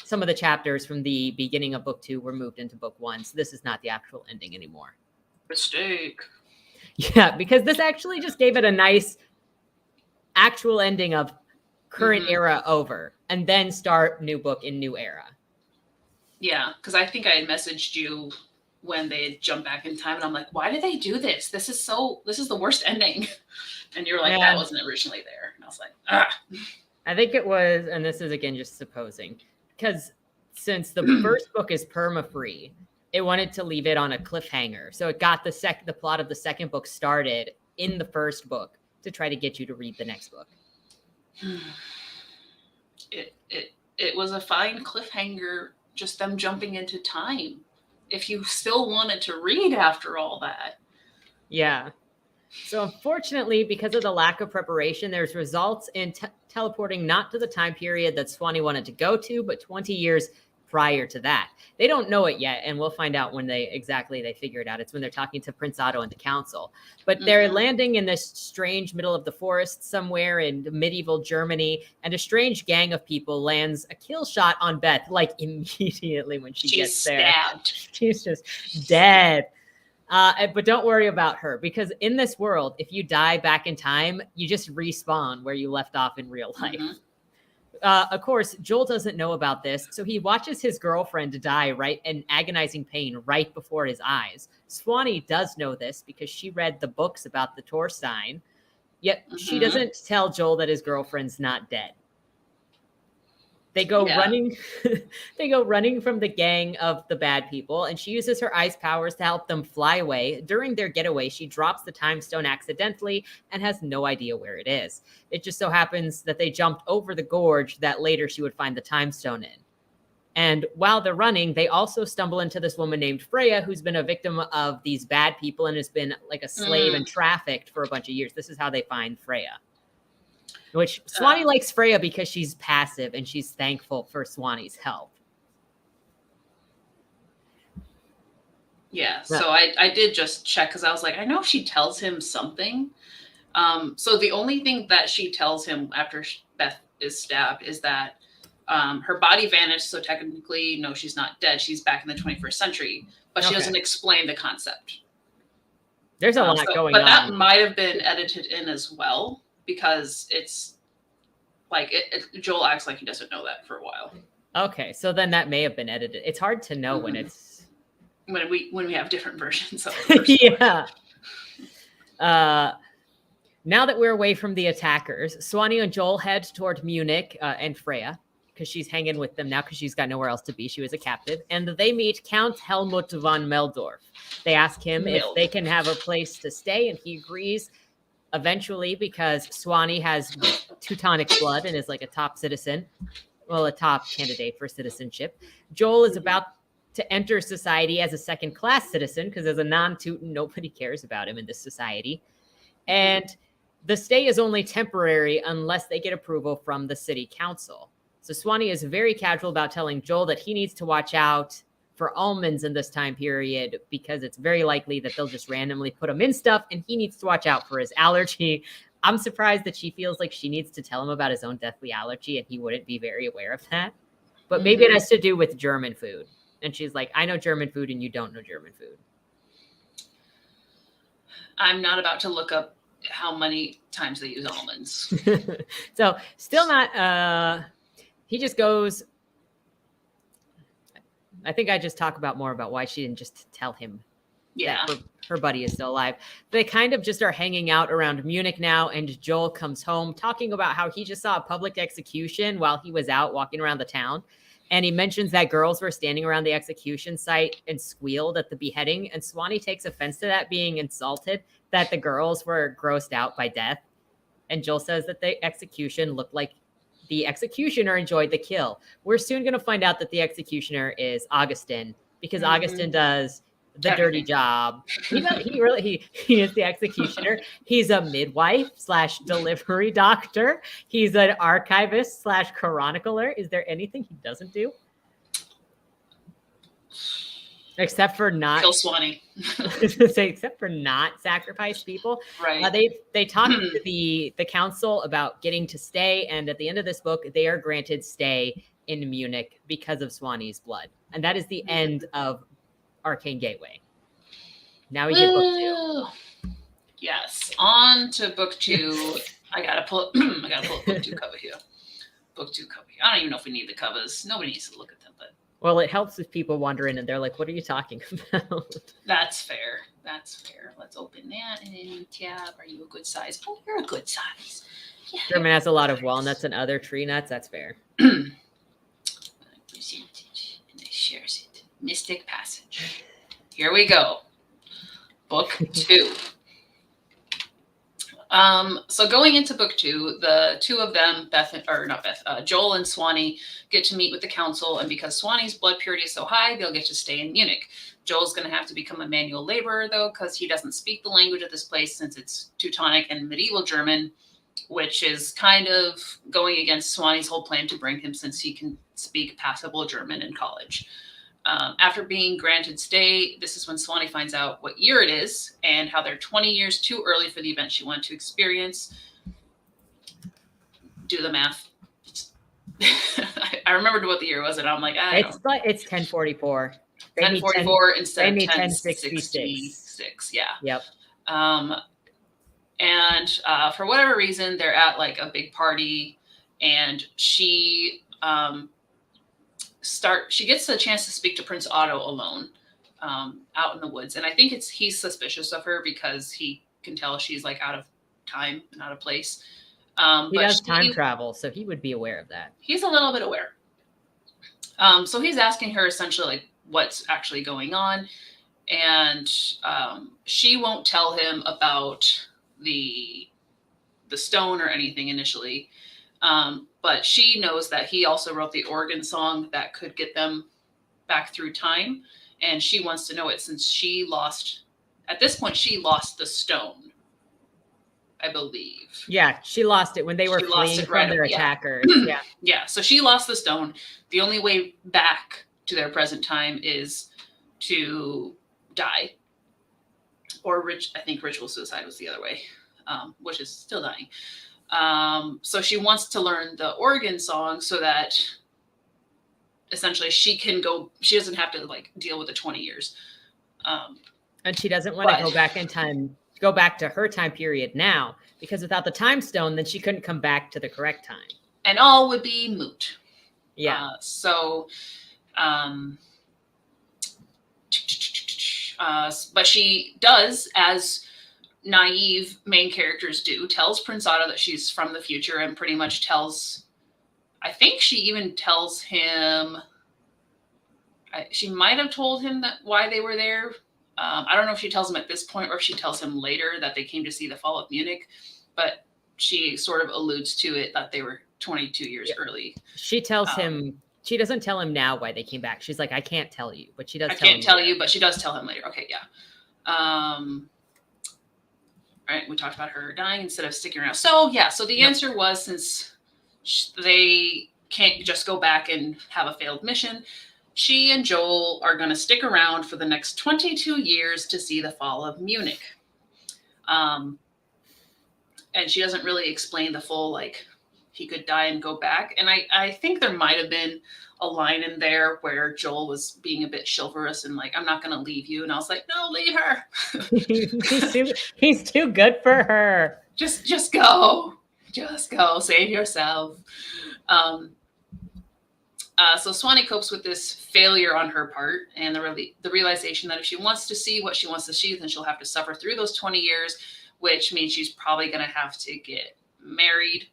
some of the chapters from the beginning of book 2 were moved into book 1. So this is not the actual ending anymore. Mistake. Yeah, because this actually just gave it a nice actual ending of current era over, and then start new book in new era. Yeah, because I think I had messaged you when they had jumped back in time, and I'm like, why did they do this? This is the worst ending. And you're like, that wasn't originally there. And I was like, I think it was, and this is again just supposing, because since the first book is perma-free, it wanted to leave it on a cliffhanger. So it got the plot of the second book started in the first book to try to get you to read the next book. It was a fine cliffhanger. Just them jumping into time. If you still wanted to read after all that. Yeah. So unfortunately, because of the lack of preparation, there's results in teleporting not to the time period that Swanee wanted to go to, but 20 years prior to that. They don't know it yet, and we'll find out when they figure it out. It's when they're talking to Prince Otto and the council. But they're landing in this strange middle of the forest somewhere in medieval Germany, and a strange gang of people lands a kill shot on Beth, like immediately when she gets there. She's just dead. But don't worry about her, because in this world, if you die back in time, you just respawn where you left off in real life. Of course, Joel doesn't know about this, so he watches his girlfriend die right in agonizing pain right before his eyes. Swanee does know this because she read the books about the Torstein, yet she doesn't tell Joel that his girlfriend's not dead. They go running. They go running from the gang of the bad people, and she uses her ice powers to help them fly away. During their getaway, she drops the time stone accidentally and has no idea where it is. It just so happens that they jumped over the gorge that later she would find the time stone in. And while they're running, they also stumble into this woman named Freya, who's been a victim of these bad people and has been like a slave and trafficked for a bunch of years. This is how they find Freya. Which Swanee likes Freya because she's passive and she's thankful for Swanee's help. Yeah. So I did just check because I was like, I know she tells him something. So the only thing that she tells him after Beth is stabbed is that her body vanished. So technically, no, she's not dead. She's back in the 21st century, but she doesn't explain the concept. There's a lot going on. But that might have been edited in as well because it's like Joel acts like he doesn't know that for a while. Okay, so then that may have been edited. It's hard to know when it's when we have different versions of it. Yeah. Now that we're away from the attackers, Swanee and Joel head toward Munich and Freya because she's hanging with them now because she's got nowhere else to be. She was a captive. And they meet Count Helmut von Meldorf. They ask him if they can have a place to stay, and he agrees eventually because Swanee has Teutonic blood and is like a top citizen. Well, a top candidate for citizenship. Joel is about to enter society as a second-class citizen because as a non-Teuton, nobody cares about him in this society. And the stay is only temporary unless they get approval from the city council. So Swanee is very casual about telling Joel that he needs to watch out for almonds in this time period because it's very likely that they'll just randomly put them in stuff and he needs to watch out for his allergy. I'm surprised that she feels like she needs to tell him about his own deathly allergy and he wouldn't be very aware of that. But maybe it has to do with German food. And she's like, I know German food and you don't know German food. I'm not about to look up how many times they use almonds. So still not, he just goes, I think I just talk about more about why she didn't just tell him that her buddy is still alive. They kind of just are hanging out around Munich now, and Joel comes home talking about how he just saw a public execution while he was out walking around the town. And he mentions that girls were standing around the execution site and squealed at the beheading. And Swanee takes offense to that, being insulted that the girls were grossed out by death. And Joel says that the execution looked like the executioner enjoyed the kill. We're soon going to find out that the executioner is Augustin because Augustin does the dirty job. He is the executioner. He's a midwife / delivery doctor. He's an archivist / chronicler. Is there anything he doesn't do? Except for not kill Swanee. Except for not sacrifice people. Right. They talk to the council about getting to stay, and at the end of this book, they are granted stay in Munich because of Swanee's blood. And that is the end of Arcane Gateway. Now we get book 2. Yes. On to book 2. I gotta pull up book 2 cover here. Book 2 cover here. I don't even know if we need the covers. Nobody needs to look at them, but well, it helps if people wander in and they're like, what are you talking about? That's fair. Let's open that and then tab. Are you a good size? Oh, you're a good size. Yeah. German has a lot of walnuts and other tree nuts. That's fair. I present it and I shares it. Mystic Passage. Here we go. Book 2. So going into book 2, the two of them, Joel and Swanee, get to meet with the council, and because Swanee's blood purity is so high, they'll get to stay in Munich. Joel's going to have to become a manual laborer, though, because he doesn't speak the language of this place since it's Teutonic and medieval German, which is kind of going against Swanee's whole plan to bring him since he can speak passable German in college. After being granted stay, this is when Swanee finds out what year it is and how they're 20 years too early for the event she wanted to experience. Do the math. I remembered what the year was, and I'm like, it's 1044. 1044 instead of 1066. Yeah. Yep. And for whatever reason, they're at like a big party, and she gets a chance to speak to Prince Otto alone out in the woods. And I think he's suspicious of her because he can tell she's like out of time and out of place. He does time travel, so he would be aware of that. He's a little bit aware. So he's asking her essentially like what's actually going on. And she won't tell him about the stone or anything initially. But she knows that he also wrote the organ song that could get them back through time. And she wants to know it since at this point, she lost the stone, I believe. Yeah, she lost it when they were fleeing from their attackers. Yeah. Yeah, so she lost the stone. The only way back to their present time is to die. Or I think ritual suicide was the other way, which is still dying. So she wants to learn the organ song so that essentially she doesn't have to like deal with the 20 years. And she doesn't want to go back in time, go back to her time period now, because without the time stone, then she couldn't come back to the correct time. And all would be moot. Yeah. But she does, as naive main characters do, tells Prince Otto that she's from the future and pretty much I think she even tells him, she might have told him that why they were there. I don't know if she tells him at this point or if she tells him later that they came to see the fall of Munich, but she sort of alludes to it that they were 22 years early. She tells him, she doesn't tell him now why they came back. She's like, I can't tell you, but she does tell him. I can't tell you, but she does tell him later. Okay, yeah. All right, we talked about her dying instead of sticking around. So the answer was, since they can't just go back and have a failed mission, she and Joel are going to stick around for the next 22 years to see the fall of Munich. And she doesn't really explain the full, like, he could die and go back. And I think there might have been a line in there where Joel was being a bit chivalrous and like, I'm not going to leave you. And I was like, no, leave her. he's too good for her. Just go. Just go. Save yourself. So Swanee copes with this failure on her part and the realization that if she wants to see what she wants to see, then she'll have to suffer through those 20 years, which means she's probably going to have to get married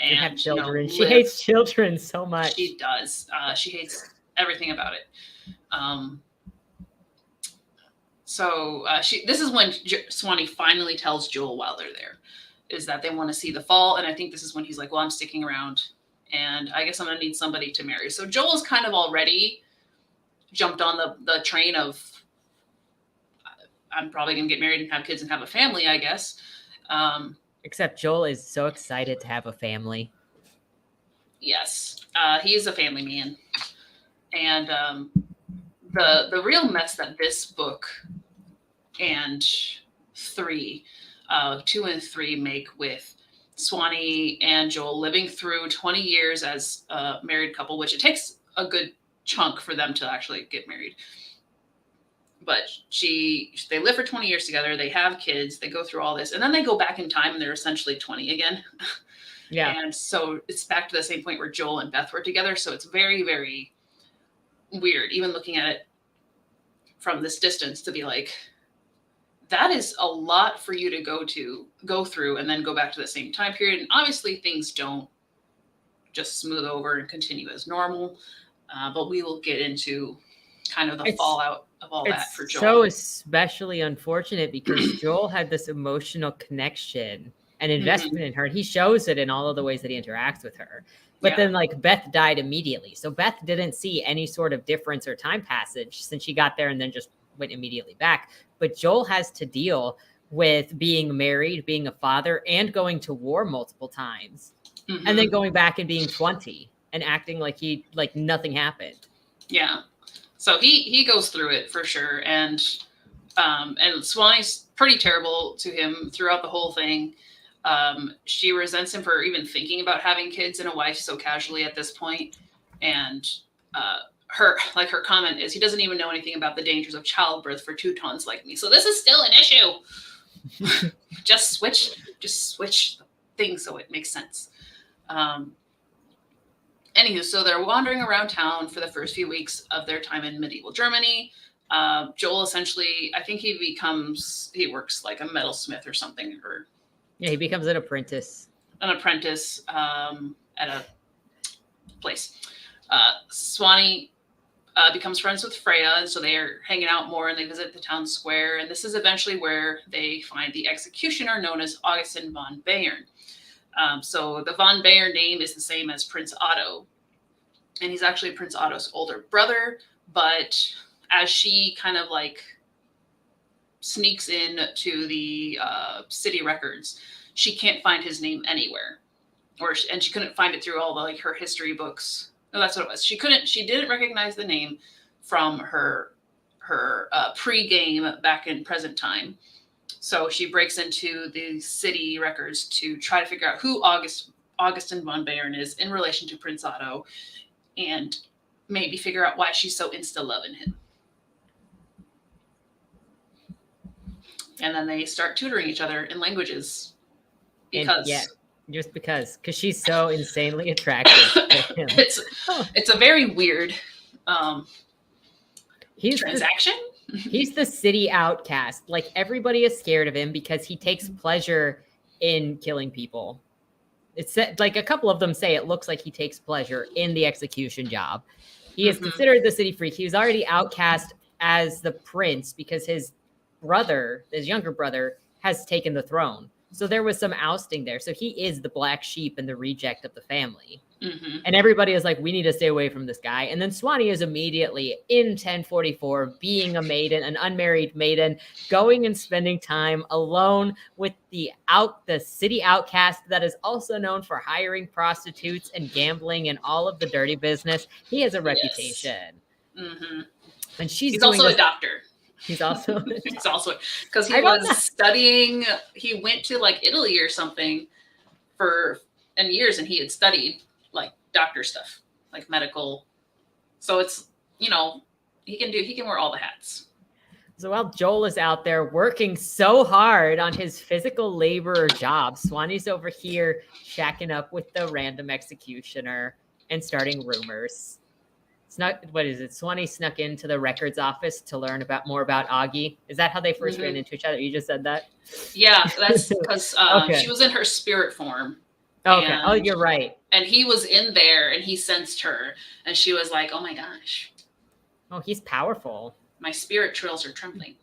and have children. She hates children so much. She does. She hates everything about it. This is when Swanee finally tells Joel while they're there, is that they want to see the fall. And I think this is when he's like, well, I'm sticking around and I guess I'm going to need somebody to marry. So Joel's kind of already jumped on the train of, I'm probably going to get married and have kids and have a family, I guess. Except Joel is so excited to have a family. Yes, he's a family man. And the real mess that this book and 2 and 3 make with Swanee and Joel living through 20 years as a married couple, which it takes a good chunk for them to actually get married. But they live for 20 years together. They have kids. They go through all this. And then they go back in time and they're essentially 20 again. Yeah. And so it's back to the same point where Joel and Beth were together. So it's very, very weird, even looking at it from this distance, to be like, that is a lot for you to go through and then go back to the same time period. And obviously things don't just smooth over and continue as normal. But we will get into kind of the fallout of all that for Joel. So especially unfortunate because Joel had this emotional connection and investment in her. And he shows it in all of the ways that he interacts with her. But then like Beth died immediately. So Beth didn't see any sort of difference or time passage since she got there and then just went immediately back. But Joel has to deal with being married, being a father, and going to war multiple times. And then going back and being 20 and acting like nothing happened. Yeah. So he goes through it for sure. And Swanee's pretty terrible to him throughout the whole thing. She resents him for even thinking about having kids and a wife so casually at this point. And her comment is, he doesn't even know anything about the dangers of childbirth for Teutons like me. So this is still an issue. just switch things so it makes sense. Anywho, so they're wandering around town for the first few weeks of their time in medieval Germany. Joel essentially, I think he works like a metalsmith or something. Yeah, he becomes an apprentice. At a place. Swanee becomes friends with Freya, and so they're hanging out more and they visit the town square. And this is eventually where they find the executioner known as Augustin von Bayern. So the von Bayern name is the same as Prince Otto. And he's actually Prince Otto's older brother. But as she kind of like sneaks in to the city records, she can't find his name anywhere. And she couldn't find it through all the like her history books. No, that's what it was. She didn't recognize the name from her pre-game back in present time. So she breaks into the city records to try to figure out who Augustin von Bayern is in relation to Prince Otto, and maybe figure out why she's so insta-loving him. And then they start tutoring each other in languages. Because because she's so insanely attractive to him. It's a very weird transaction. He's the city outcast. Like, everybody is scared of him because he takes pleasure in killing people. It's like a couple of them say it looks like he takes pleasure in the execution job. He is considered the city freak. He was already outcast as the prince because his younger brother, has taken the throne. So there was some ousting there. So he is the black sheep and the reject of the family. Mm-hmm. And everybody is like, we need to stay away from this guy. And then Swanee is immediately in 1044, being a maiden, an unmarried maiden, going and spending time alone with the city outcast that is also known for hiring prostitutes and gambling and all of the dirty business. He has a reputation. Mm-hmm. And he's also a doctor. He's also because he was studying. He went to like Italy or something for years, and he had studied like doctor stuff, like medical. So it's, he can wear all the hats. So while Joel is out there working so hard on his physical laborer job, Swanee's over here shacking up with the random executioner and starting rumors. Swanee snuck into the records office to learn more about Augie. Is that how they first ran into each other? You just said that? Yeah, that's because she was in her spirit form. Okay. You're right. And he was in there, and he sensed her, and she was like, oh my gosh. Oh, he's powerful. My spirit trills are trembling.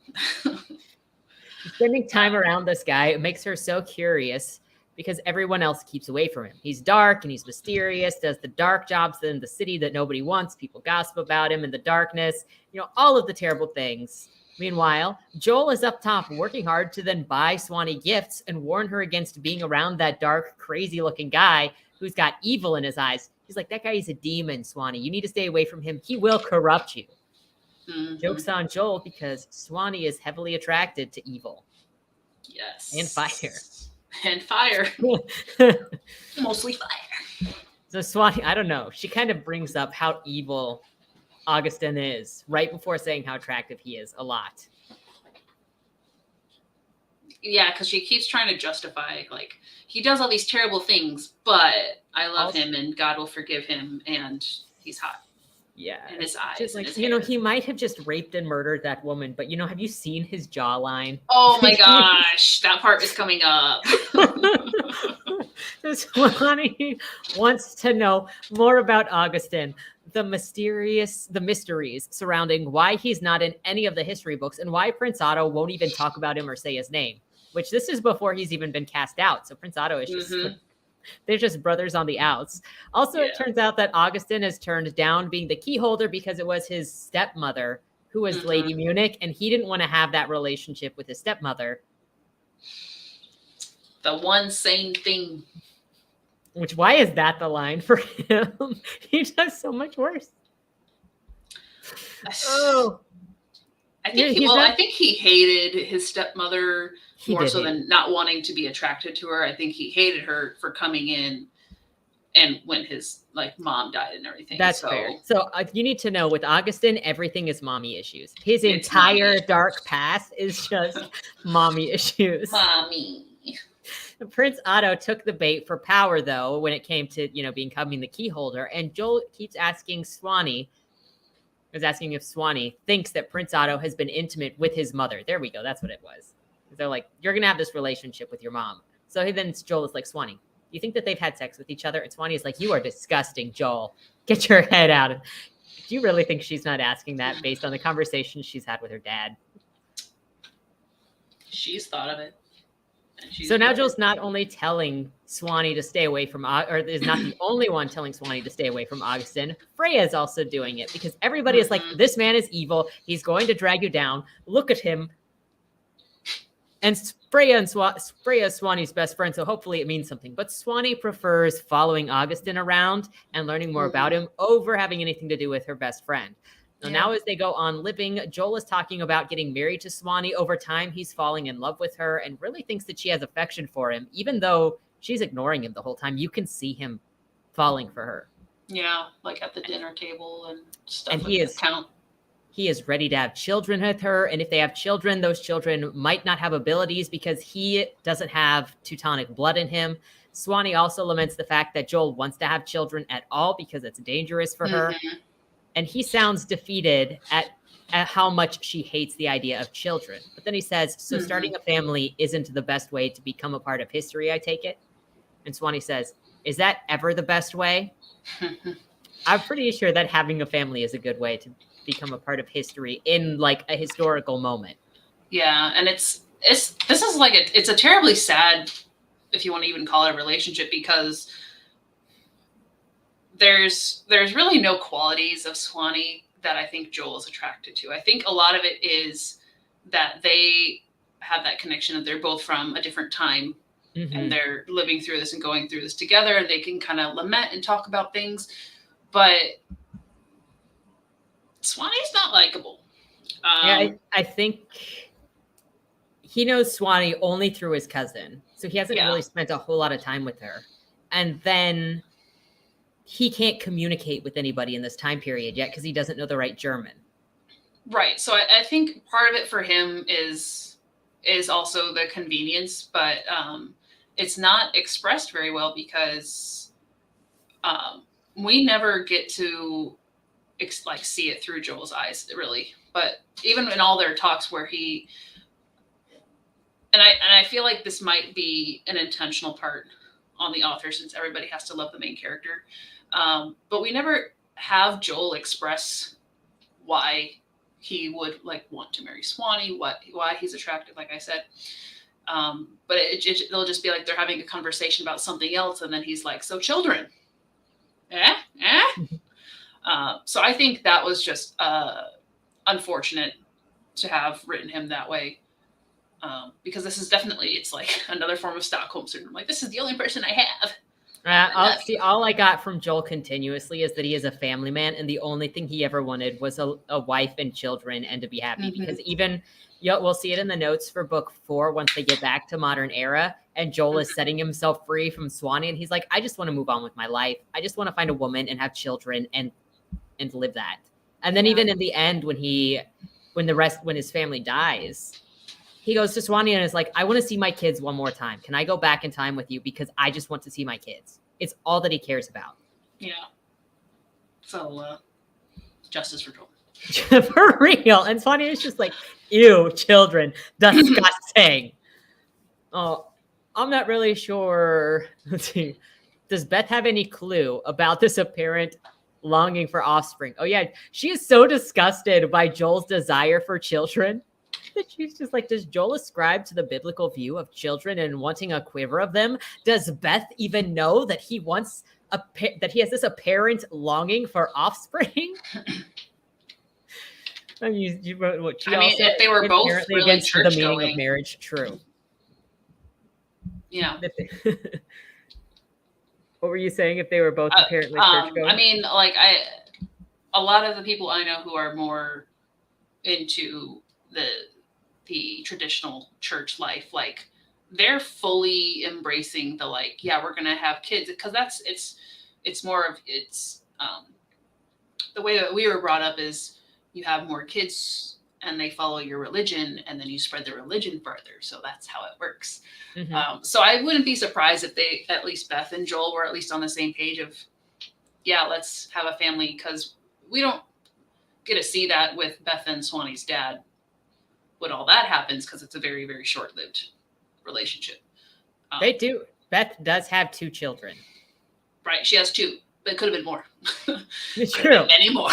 Spending time around this guy, it makes her so curious because everyone else keeps away from him. He's dark and he's mysterious, does the dark jobs in the city that nobody wants. People gossip about him in the darkness, all of the terrible things. Meanwhile, Joel is up top working hard to then buy Swanee gifts and warn her against being around that dark, crazy-looking guy who's got evil in his eyes. He's like, that guy is a demon, Swanee. You need to stay away from him. He will corrupt you. Mm-hmm. Joke's on Joel because Swanee is heavily attracted to evil. Yes. And fire. And fire. Mostly fire. So Swanee, I don't know. She kind of brings up how evil Augustin is right before saying how attractive he is a lot. Yeah, because she keeps trying to justify, like, he does all these terrible things, but I love him and God will forgive him and he's hot. Yeah. And his eyes. Just like, he might have just raped and murdered that woman, but have you seen his jawline? Oh my gosh, that part is coming up. So Swanee wants to know more about Augustin, the mysteries surrounding why he's not in any of the history books and why Prince Otto won't even talk about him or say his name, which this is before he's even been cast out. So Prince Otto is just... They're just brothers on the outs. Also, It turns out that Augustin has turned down being the key holder because it was his stepmother who was Lady Munich, and he didn't want to have that relationship with his stepmother. The one sane thing. Why is that the line for him? He does so much worse. Oh. I think he hated his stepmother more so than not wanting to be attracted to her. I think he hated her for coming in and when his mom died and everything. That's fair. So you need to know with Augustin, everything is mommy issues. His entire dark past is just mommy issues. Mommy. Prince Otto took the bait for power, though, when it came to, becoming the key holder. And Joel keeps asking Swanee, if Swanee thinks that Prince Otto has been intimate with his mother. There we go. That's what it was. They're like, you're going to have this relationship with your mom. So then Joel is like, Swanee, do you think that they've had sex with each other? And Swanee is like, you are disgusting, Joel. Get your head out. Do you really think she's not asking that based on the conversation she's had with her dad? She's thought of it. So now Joel's not only telling Swanee to stay away from, or is not the only one telling Swanee to stay away from Augustin. Freya is also doing it because everybody is like, this man is evil. He's going to drag you down. Look at him. And Freya is Swanee's best friend, so hopefully it means something. But Swanee prefers following Augustin around and learning more about him over having anything to do with her best friend. So now as they go on living, Joel is talking about getting married to Swanee. Over time, he's falling in love with her and really thinks that she has affection for him, even though she's ignoring him the whole time. You can see him falling for her. Yeah, like at the dinner table and stuff. And he is ready to have children with her. And if they have children, those children might not have abilities because he doesn't have Teutonic blood in him. Swanee also laments the fact that Joel wants to have children at all because it's dangerous for her. And he sounds defeated at how much she hates the idea of children. But then he says, so starting a family isn't the best way to become a part of history, I take it? And Swanee says, is that ever the best way? I'm pretty sure that having a family is a good way to become a part of history in like a historical moment. Yeah, and this is like it's a terribly sad, if you want to even call it a relationship, because there's really no qualities of Swanee that I think Joel is attracted to. I think a lot of it is that they have that connection that they're both from a different time and they're living through this and going through this together, and they can kind of lament and talk about things. But Swanee's not likable. I think he knows Swanee only through his cousin. So he hasn't really spent a whole lot of time with her. And then he can't communicate with anybody in this time period yet because he doesn't know the right German. Right. So I think part of it for him is also the convenience, but it's not expressed very well because we never get to see it through Joel's eyes, really. But even in all their talks where he and I feel like this might be an intentional part on the author since everybody has to love the main character. But we never have Joel express why he would want to marry Swanee, why he's attractive, like I said. But it'll just be like they're having a conversation about something else, and then he's like, "So children, so I think that was just unfortunate to have written him that way. Because this is definitely, it's like another form of Stockholm syndrome. Like, this is the only person I have. All I got from Joel continuously is that he is a family man, and the only thing he ever wanted was a wife and children and to be happy. Because even, we'll see it in the notes for book 4 once they get back to modern era, and Joel is setting himself free from Swanee, and he's like, I just want to move on with my life. I just want to find a woman and have children and live that. And then even in the end, when his family dies, he goes to Swanee and is like, I want to see my kids one more time. Can I go back in time with you? Because I just want to see my kids. It's all that he cares about. Yeah. So, justice for Joel. For real. And Swanee is just like, ew, children. Disgusting. Oh, I'm not really sure. Let's see. Does Beth have any clue about this apparent longing for offspring? Oh, yeah. She is so disgusted by Joel's desire for children. She's just like, does Joel ascribe to the biblical view of children and wanting a quiver of them? Does Beth even know that he wants that he has this apparent longing for offspring? I mean, if they were both really against the meaning church-going. of marriage, true. Yeah. What were you saying? If they were both apparently church-going? I mean, a lot of the people I know who are more into the traditional church life, they're fully embracing the we're gonna have kids, because it's more of the way that we were brought up is you have more kids and they follow your religion and then you spread the religion further, so that's how it works. So I wouldn't be surprised if they, at least Beth and Joel, were at least on the same page of let's have a family, because we don't get to see that with Beth and Swanee's dad when all that happens, because it's a very, very short-lived relationship. They do. Beth does have 2 children. Right. She has 2, but it could have been more. It's true. Many more.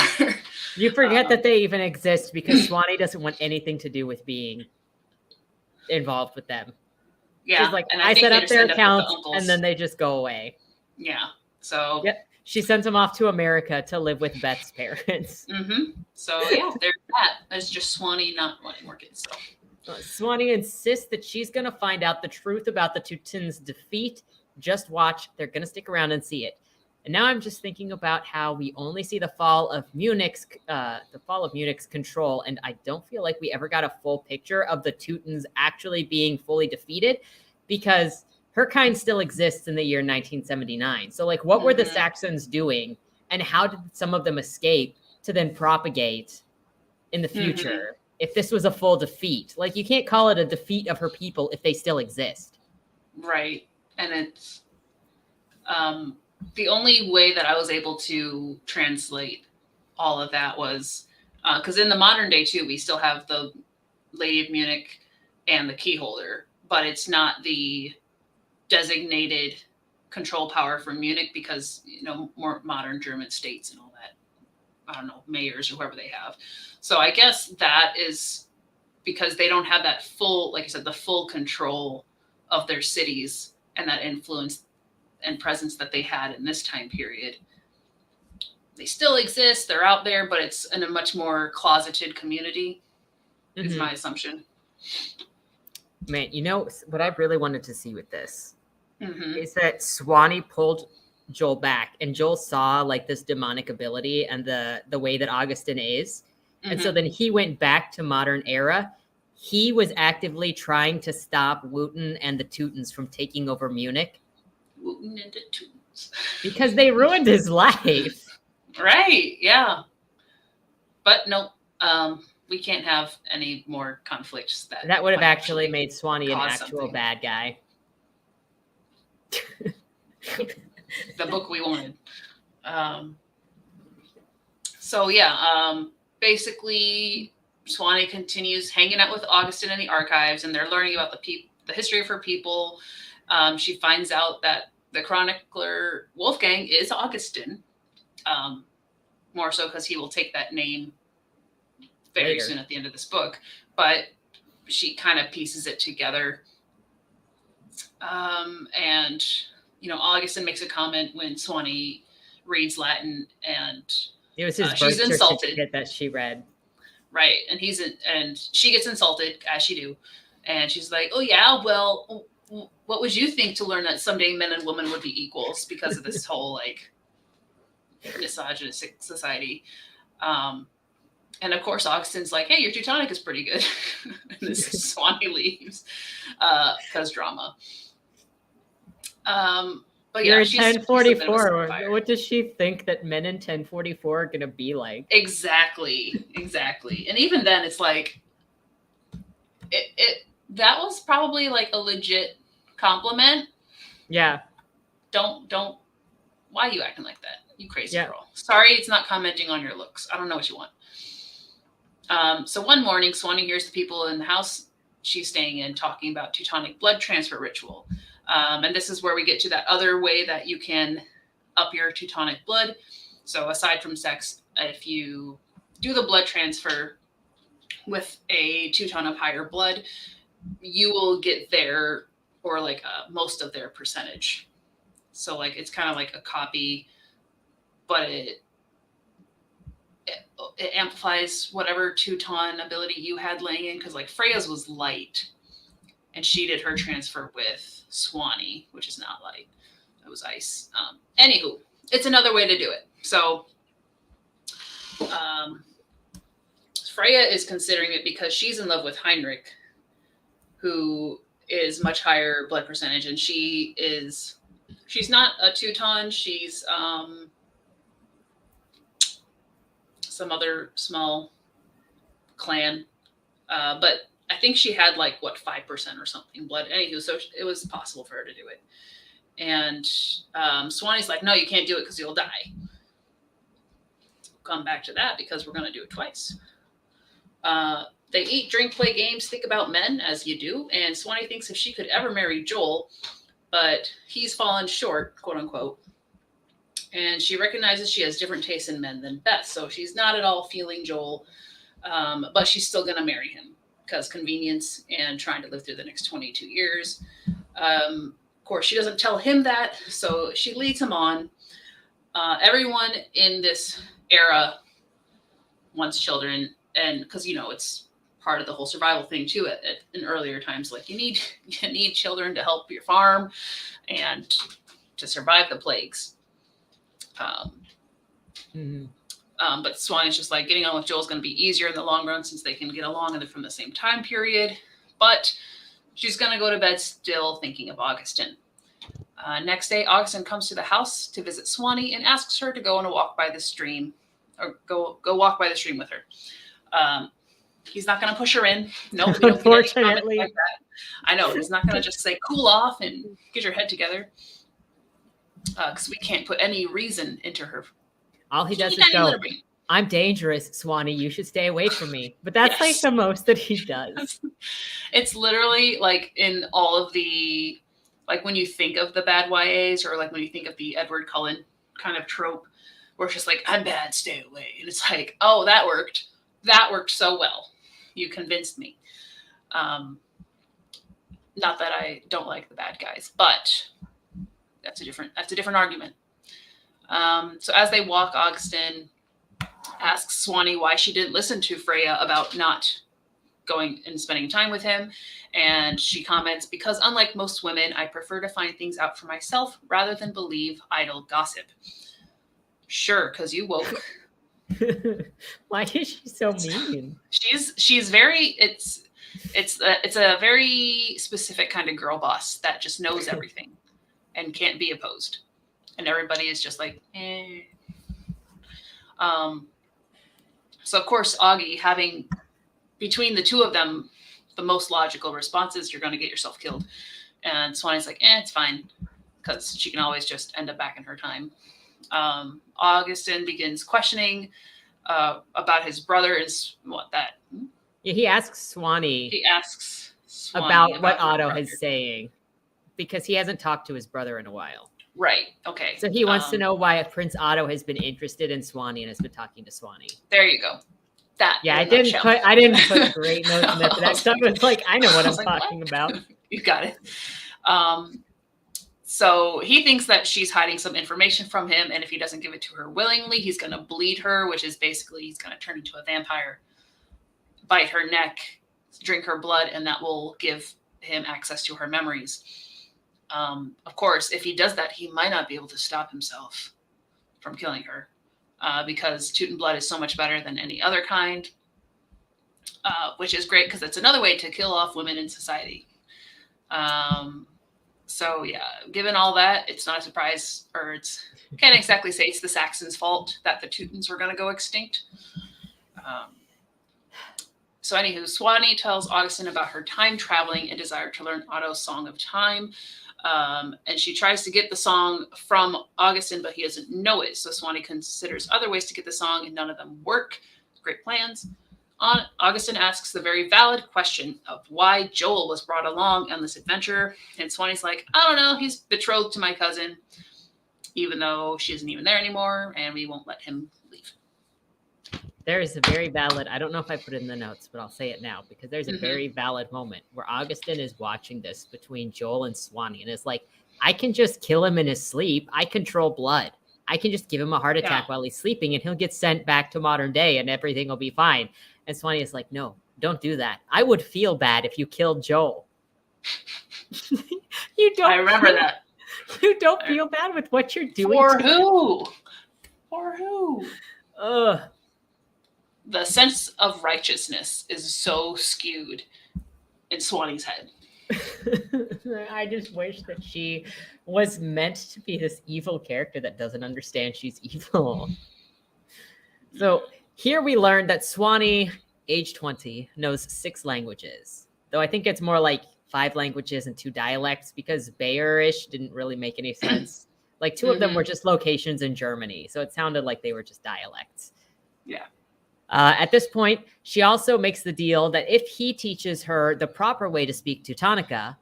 You forget that they even exist because Swanee doesn't want anything to do with being involved with them. Yeah. She's like, and I set up their the accounts uncles. and then they just go away. Yeah. So. Yep. She sends him off to America to live with Beth's parents. So yeah, there's that. It's just Swanee not wanting more kids. So. Swanee insists that she's going to find out the truth about the Teutons' defeat. Just watch. They're going to stick around and see it. And now I'm just thinking about how we only see the fall of Munich's control, and I don't feel like we ever got a full picture of the Teutons actually being fully defeated, because her kind still exists in the year 1979. So, like, what were the Saxons doing, and how did some of them escape to then propagate in the future if this was a full defeat? Like, you can't call it a defeat of her people if they still exist. Right. And it's the only way that I was able to translate all of that was because in the modern day too, we still have the Lady of Munich and the key holder, but it's not the designated control power from Munich because, you know, more modern German states and all that, I don't know, mayors or whoever they have. So I guess that is because they don't have that full, like I said, the full control of their cities and that influence and presence that they had in this time period. They still exist, they're out there, but it's in a much more closeted community, is my assumption. Man, you know, what I really wanted to see with this is that Swanee pulled Joel back, and Joel saw like this demonic ability and the way that Augustin is. And so then he went back to modern era. He was actively trying to stop Wotan and the Teutons from taking over Munich. Wotan and the Teutons. Because they ruined his life. Right, yeah. But no, we can't have any more conflicts. That would have actually made Swanee an actual bad guy. The book we wanted. So yeah, basically Swanee continues hanging out with Augustin in the archives, and they're learning about the history of her people. She finds out that the chronicler Wolfgang is Augustin, more so because he will take that name very soon at the end of this book. But she kind of pieces it together. And, you know, Augustin makes a comment when Swanee reads Latin, and it was his birth certificate that she read. Right. And she gets insulted, as she do. And she's like, oh, yeah, well, what would you think to learn that someday men and women would be equals because of this whole, like, misogynistic society? And of course, Augustin's like, hey, your Teutonic is pretty good. And this is Swanee leaves because drama. But yeah, she's 1044. What does she think that men in 1044 are going to be like? Exactly. And even then, it's like, that was probably like a legit compliment. Yeah. Don't, why are you acting like that? You crazy girl. Sorry, it's not commenting on your looks. I don't know what you want. So one morning, Swanee hears the people in the house she's staying in talking about Teutonic blood transfer ritual. And this is where we get to that other way that you can up your Teutonic blood. So aside from sex, if you do the blood transfer with a Teuton of higher blood, you will get their, or like most of their percentage. So like, it's kind of like a copy, but it amplifies whatever Teuton ability you had laying in. Cause like Freya's was light, and she did her transfer with Swanee, which is not light. It was ice. Anywho, it's another way to do it. So Freya is considering it because she's in love with Heinrich, who is much higher blood percentage, and she's not a Teuton. She's some other small clan, but I think she had like 5% or something blood. Anywho, so it was possible for her to do it. And Swanee's like, no, you can't do it because you'll die. Come back to that because we're going to do it twice. They eat, drink, play games, think about men as you do. And Swanee thinks if she could ever marry Joel, but he's fallen short, quote unquote. And she recognizes she has different tastes in men than Beth. So she's not at all feeling Joel, but she's still going to marry him because convenience and trying to live through the next 22 years. Of course, she doesn't tell him that. So she leads him on. Everyone in this era wants children. And because, you know, it's part of the whole survival thing too in earlier times. Like you need children to help your farm and to survive the plagues. But Swanee's just like, getting on with Joel's going to be easier in the long run since they can get along and they're from the same time period. But she's going to go to bed still thinking of Augustin. Next day, Augustin comes to the house to visit Swanee and asks her to go on a walk by the stream, or go walk by the stream with her. He's not going to push her in. Nope. Unfortunately. Like that. I know. He's not going to just say, cool off and get your head together. Because we can't put any reason into her. All he does is go, I'm dangerous, Swanee. You should stay away from me. But that's like the most that he does. It's literally like in all of the, like when you think of the bad YAs, or like when you think of the Edward Cullen kind of trope, where it's just like, I'm bad, stay away. And it's like, oh, that worked. That worked so well. You convinced me. Not that I don't like the bad guys, but that's a different argument. So as they walk, Augustin asks Swanee why she didn't listen to Freya about not going and spending time with him. And she comments, because unlike most women, I prefer to find things out for myself rather than believe idle gossip. Sure, because you woke. Why is she so mean? She's very, it's a very specific kind of girl boss that just knows everything and can't be opposed. And everybody is just like, eh. So of course, Augie, having between the two of them, the most logical response is, you're going to get yourself killed. And Swanee's like, it's fine, because she can always just end up back in her time. Augustin begins questioning about his brother. Is what that? Yeah, he asks Swanee. About what Otto is saying, because he hasn't talked to his brother in a while. Right. Okay. So he wants to know why Prince Otto has been interested in Swanee and has been talking to Swanee. There you go. That. Yeah, I didn't put great notes in there for that stuff. It's like, I know what I'm talking about. You got it. So he thinks that she's hiding some information from him, and if he doesn't give it to her willingly, he's going to bleed her, which is basically he's going to turn into a vampire, bite her neck, drink her blood, and that will give him access to her memories. Of course, if he does that, he might not be able to stop himself from killing her, because Teuton blood is so much better than any other kind, which is great because it's another way to kill off women in society. So yeah, given all that, it's not a surprise, or can't exactly say it's the Saxons' fault that the Teutons were going to go extinct. So anywho, Swanee tells Augustin about her time traveling and desire to learn Otto's Song of Time. And she tries to get the song from Augustin, but he doesn't know it. So Swanee considers other ways to get the song, and none of them work. Great plans. Augustin asks the very valid question of why Joel was brought along on this adventure. And Swanee's like, I don't know. He's betrothed to my cousin, even though she isn't even there anymore, and we won't let him leave. There is a very valid, I don't know if I put it in the notes, but I'll say it now, because there's a very valid moment where Augustin is watching this between Joel and Swanee, and it's like, I can just kill him in his sleep. I control blood. I can just give him a heart attack while he's sleeping, and he'll get sent back to modern day, and everything will be fine. And Swanee is like, no, don't do that. I would feel bad if you killed Joel. I remember that. You don't feel bad with what you're doing. For who? For who? Ugh. The sense of righteousness is so skewed in Swanee's head. I just wish that she was meant to be this evil character that doesn't understand she's evil. So here we learned that Swanee, age 20, knows 6 languages. Though I think it's more like 5 languages and 2 dialects, because Bayerish didn't really make any sense. Like 2 of them were just locations in Germany. So it sounded like they were just dialects. Yeah. At this point, she also makes the deal that if he teaches her the proper way to speak Teutonica,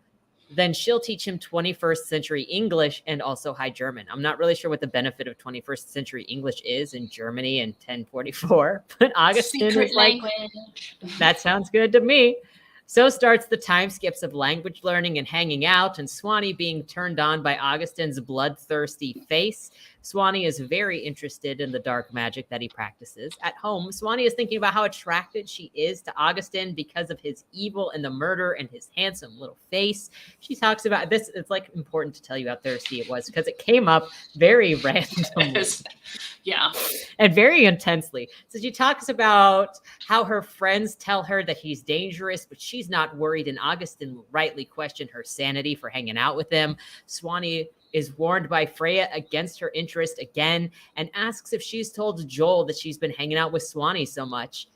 then she'll teach him 21st century English and also High German. I'm not really sure what the benefit of 21st century English is in Germany in 1044, but Augustin is like, that sounds good to me. So starts the time skips of language learning and hanging out, and Swanee being turned on by Augustin's bloodthirsty face Swanee is very interested in the dark magic that he practices. At home, Swanee is thinking about how attracted she is to Augustin because of his evil and the murder and his handsome little face. She talks about this. It's like important to tell you how thirsty it was because it came up very randomly. Yeah. And very intensely. So she talks about how her friends tell her that he's dangerous, but she's not worried. And Augustin will rightly question her sanity for hanging out with him. Swanee is warned by Freya against her interest again and asks if she's told Joel that she's been hanging out with Swanee so much.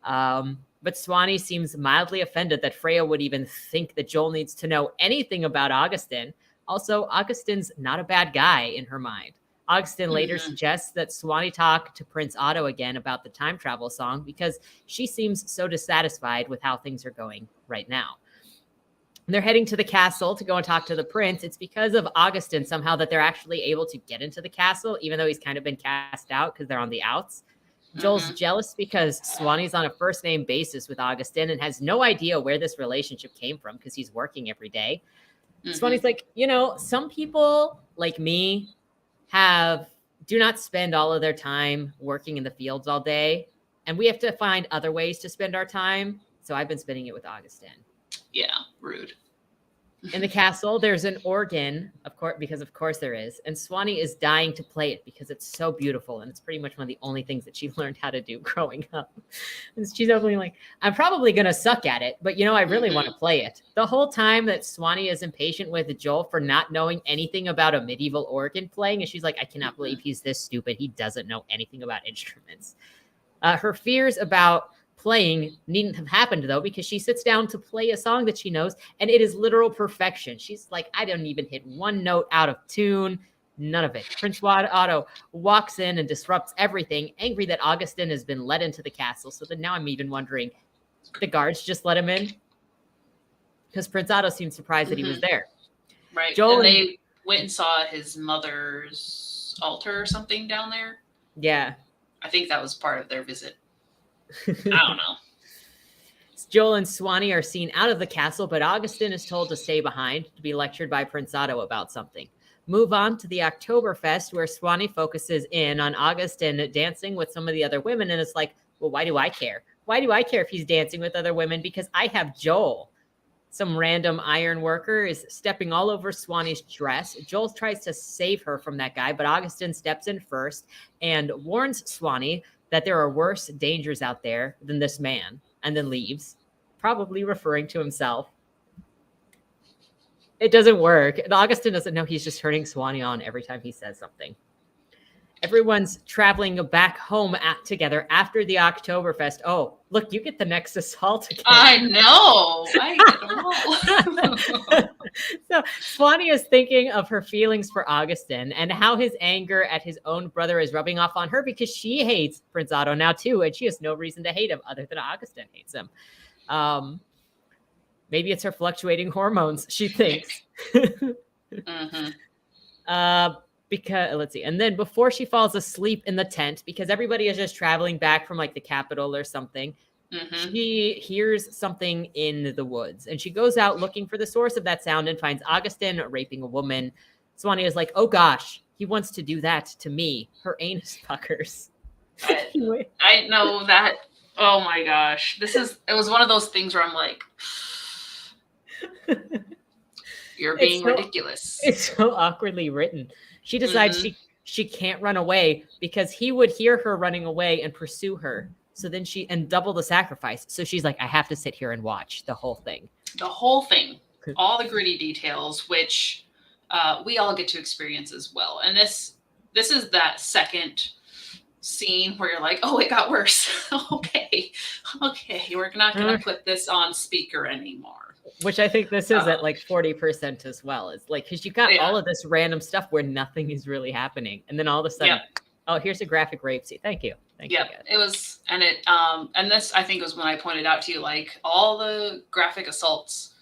But Swanee seems mildly offended that Freya would even think that Joel needs to know anything about Augustin. Also, Augustin's not a bad guy in her mind. Augustin later suggests that Swanee talk to Prince Otto again about the time travel song because she seems so dissatisfied with how things are going right now. They're heading to the castle to go and talk to the prince. It's because of Augustin somehow that they're actually able to get into the castle, even though he's kind of been cast out because they're on the outs. Joel's jealous because Swanee's on a first name basis with Augustin and has no idea where this relationship came from because he's working every day. Swanee's like, some people like me do not spend all of their time working in the fields all day, and we have to find other ways to spend our time. So I've been spending it with Augustin. Yeah, rude. In the castle, there's an organ, of course, because of course there is, and Swanee is dying to play it because it's so beautiful, and it's pretty much one of the only things that she learned how to do growing up. And she's definitely like, I'm probably gonna suck at it, but I really want to play it. The whole time that Swanee is impatient with Joel for not knowing anything about a medieval organ playing, and she's like, I cannot believe he's this stupid. He doesn't know anything about instruments. Her fears about playing needn't have happened though, because she sits down to play a song that she knows and it is literal perfection. She's like, I don't even hit one note out of tune, none of it. Prince Otto walks in and disrupts everything, angry that Augustin has been let into the castle. So then now I'm even wondering, the guards just let him in? Because Prince Otto seemed surprised that he was there. Right. Joel and they went and saw his mother's altar or something down there. Yeah. I think that was part of their visit. I don't know. Joel and Swanee are seen out of the castle, but Augustin is told to stay behind to be lectured by Prince Otto about something. Move on to the Oktoberfest, where Swanee focuses in on Augustin dancing with some of the other women, and it's like, well, why do I care? Why do I care if he's dancing with other women? Because I have Joel. Some random iron worker is stepping all over Swanee's dress. Joel tries to save her from that guy, but Augustin steps in first and warns Swanee that there are worse dangers out there than this man, and then leaves, probably referring to himself. It doesn't work. Augustin doesn't know he's just turning Swanee on every time he says something. Everyone's traveling back home together after the Oktoberfest. Oh, look, you get the next assault again. I know. I get them all. So Swanee is thinking of her feelings for Augustin and how his anger at his own brother is rubbing off on her because she hates Prince Otto now too, and she has no reason to hate him other than Augustin hates him. Maybe it's her fluctuating hormones, she thinks. Because let's see, and then before she falls asleep in the tent, because everybody is just traveling back from like the capital or something, she hears something in the woods, and she goes out looking for the source of that sound and finds Augustin raping a woman. Swanee is like, oh gosh, he wants to do that to me. Her anus puckers. I know that. Oh my gosh, it was one of those things where I'm like, you're being ridiculous. It's so awkwardly written. She decides she can't run away because he would hear her running away and pursue her. So then and double the sacrifice. So she's like, I have to sit here and watch the whole thing. The whole thing. All the gritty details, which we all get to experience as well. And this is that second scene where you're like, oh, it got worse. Okay, we're not going to put this on speaker anymore. Which I think this is at like 40% as well. It's like, because you got all of this random stuff where nothing is really happening. And then all of a sudden, oh, here's a graphic rape scene. Thank you. Yeah, it was, and this I think was when I pointed out to you, like all the graphic assaults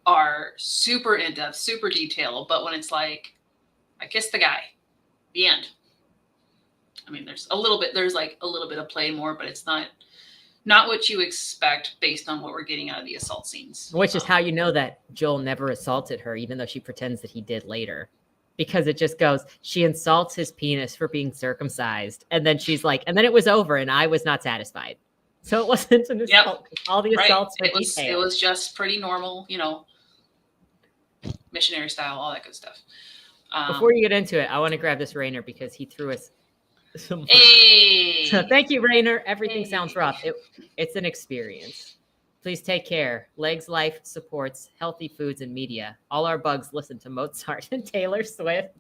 are super in-depth, super detailed, but when it's like, I kissed the guy, the end. I mean, there's like a little bit of play more, but it's not what you expect based on what we're getting out of the assault scenes. Which is how you know that Joel never assaulted her, even though she pretends that he did later. because it just goes, she insults his penis for being circumcised. And then she's like, and then it was over and I was not satisfied. So it wasn't an assault. All the assaults were detailed. It was just pretty normal, missionary style, all that good stuff. Before you get into it, I want to grab this Rainer because he threw us some. Hey! So thank you, Rainer. Everything sounds rough. It's an experience. Please take care. Legs Life supports healthy foods and media. All our bugs listen to Mozart and Taylor Swift.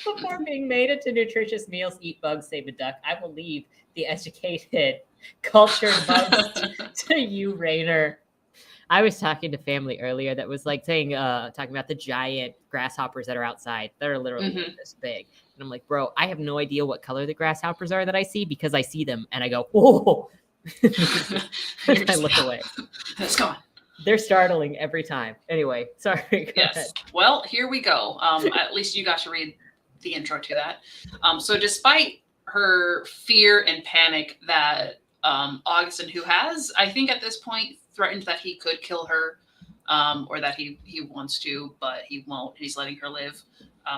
Before being made into nutritious meals, eat bugs, save a duck. I will leave the educated, cultured bugs to you, Rainer. I was talking to family earlier that was like talking about the giant grasshoppers that are outside. That are literally this big. And I'm like, bro, I have no idea what color the grasshoppers are that I see because I see them and I go, whoa. I look away. It's gone. They're startling every time. Anyway, sorry. Yes. Ahead. Well, here we go. At least you got to read the intro to that. So despite her fear and panic that Augustin, who has, I think at this point, threatened that he could kill her, or that he wants to, but he won't. He's letting her live.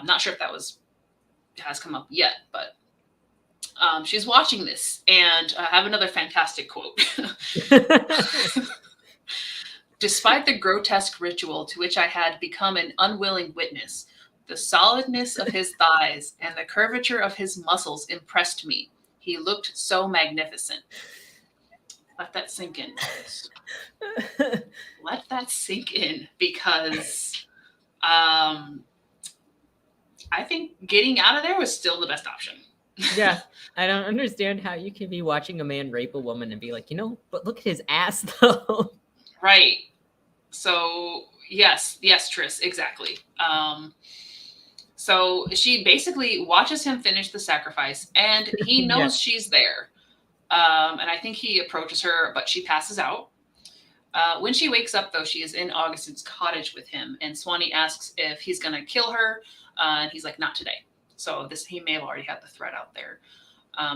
Not sure if that has come up yet, but she's watching this, and I have another fantastic quote. Despite the grotesque ritual to which I had become an unwilling witness, the solidness of his thighs and the curvature of his muscles impressed me. He looked so magnificent. Let that sink in. Let that sink in, because I think getting out of there was still the best option. Yeah, I don't understand how you can be watching a man rape a woman and be like, but look at his ass though. Right. So yes, Tris, exactly. So she basically watches him finish the sacrifice, and he knows she's there. And I think he approaches her, but she passes out. When she wakes up, though, she is in Augustin's cottage with him, and Swanee asks if he's going to kill her, and he's like, not today. So he may have already had the threat out there.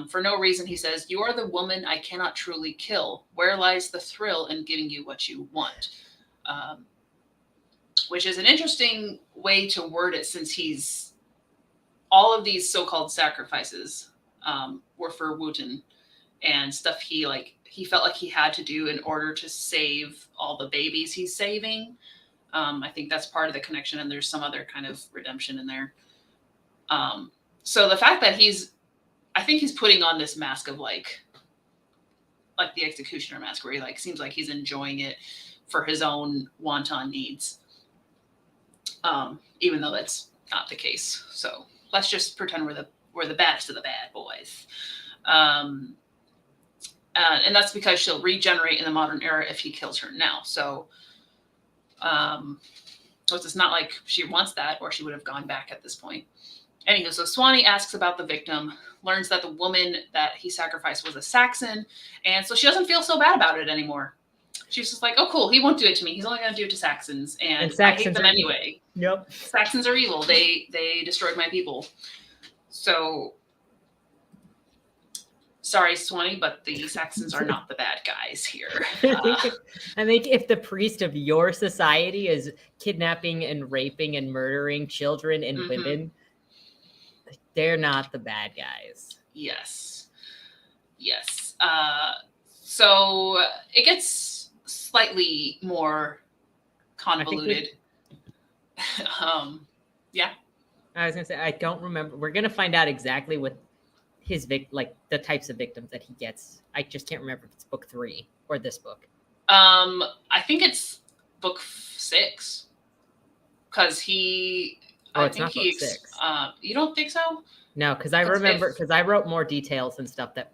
For no reason, he says, "You are the woman I cannot truly kill. Where lies the thrill in giving you what you want?" Which is an interesting way to word it, since all of these so-called sacrifices were for Wooten and stuff he felt like he had to do in order to save all the babies he's saving. I think that's part of the connection, and there's some other kind of redemption in there. So the fact that I think he's putting on this mask of like the executioner mask, where he seems like he's enjoying it for his own wanton needs. Even though that's not the case. So let's just pretend we're the baddest of the bad boys. And that's because she'll regenerate in the modern era if he kills her now. So it's not like she wants that, or she would have gone back at this point. Anywho, so Swanee asks about the victim, learns that the woman that he sacrificed was a Saxon, and so she doesn't feel so bad about it anymore. She's just like, oh, cool, he won't do it to me. He's only going to do it to Saxons, and Saxons, I hate them anyway. Yep. Saxons are evil. They destroyed my people. So, sorry, Swanee, but the Saxons are not the bad guys here. I think if the priest of your society is kidnapping and raping and murdering children and women, they're not the bad guys. Yes. So it gets slightly more convoluted. Yeah. I was gonna say, I don't remember. We're gonna find out exactly what his the types of victims that he gets. I just can't remember if it's book 3 or this book. I think it's book 6, because he. Oh, it's not book 6. You don't think so? No, because I remember, because I wrote more details and stuff that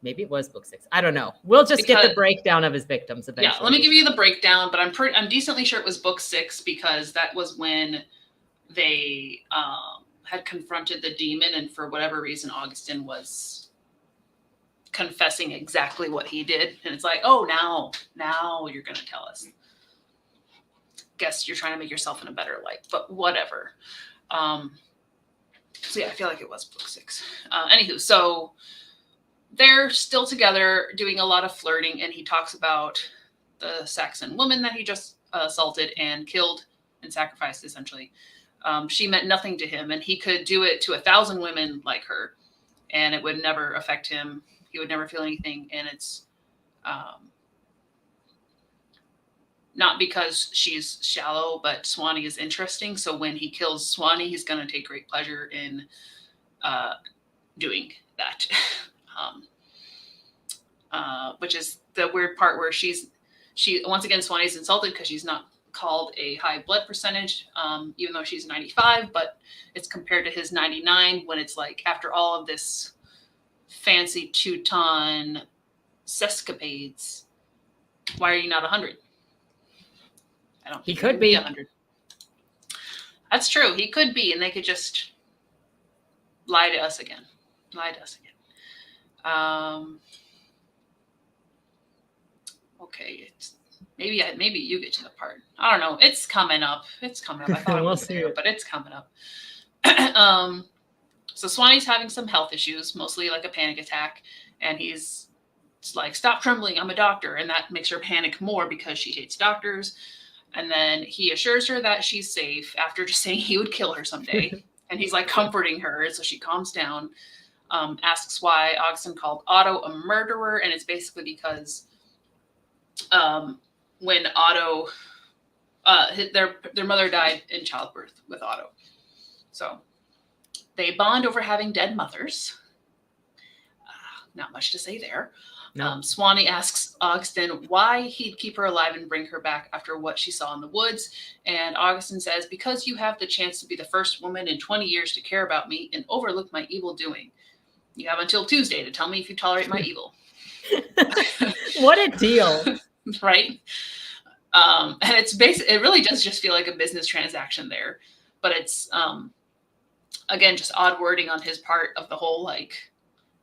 maybe it was book 6. I don't know. We'll just get the breakdown of his victims eventually. Yeah, let me give you the breakdown, but I'm decently sure it was book 6, because that was when they had confronted the demon, and for whatever reason, Augustin was confessing exactly what he did, and it's like, oh, now you're going to tell us. Guess you're trying to make yourself in a better light, but whatever. So yeah, I feel like it was book 6. Anywho, so they're still together doing a lot of flirting, and he talks about the Saxon woman that he just assaulted and killed and sacrificed, essentially. She meant nothing to him, and he could do it to 1,000 women like her, and it would never affect him. He would never feel anything, and it's not because she's shallow, but Swanee is interesting. So when he kills Swanee, he's going to take great pleasure in doing that. Which is the weird part where she once again, Swanee's insulted because she's not called a high blood percentage, even though she's 95, but it's compared to his 99 when it's like, after all of this fancy Teuton sescapades, why are you not 100? I don't think he could be 100. That's true. He could be, and they could just lie to us again. Okay, maybe you get to the part. I don't know. It's coming up. I thought it was there, but it's coming up. So Swanee's having some health issues, mostly like a panic attack, and he's like, "Stop trembling, I'm a doctor," and that makes her panic more because she hates doctors. And then he assures her that she's safe after just saying he would kill her someday. And he's like comforting her, so she calms down. Asks why Augustin called Otto a murderer, and it's basically because when Otto, their mother died in childbirth with Otto, so they bond over having dead mothers. Not much to say there. No. Swanee asks Augustin why he'd keep her alive and bring her back after what she saw in the woods. And Augustin says, "Because you have the chance to be the first woman in 20 years to care about me and overlook my evil doing. You have until Tuesday to tell me if you tolerate my evil." What a deal. Right? And it's it really does just feel like a business transaction there. But it's, again, just odd wording on his part of the whole, like,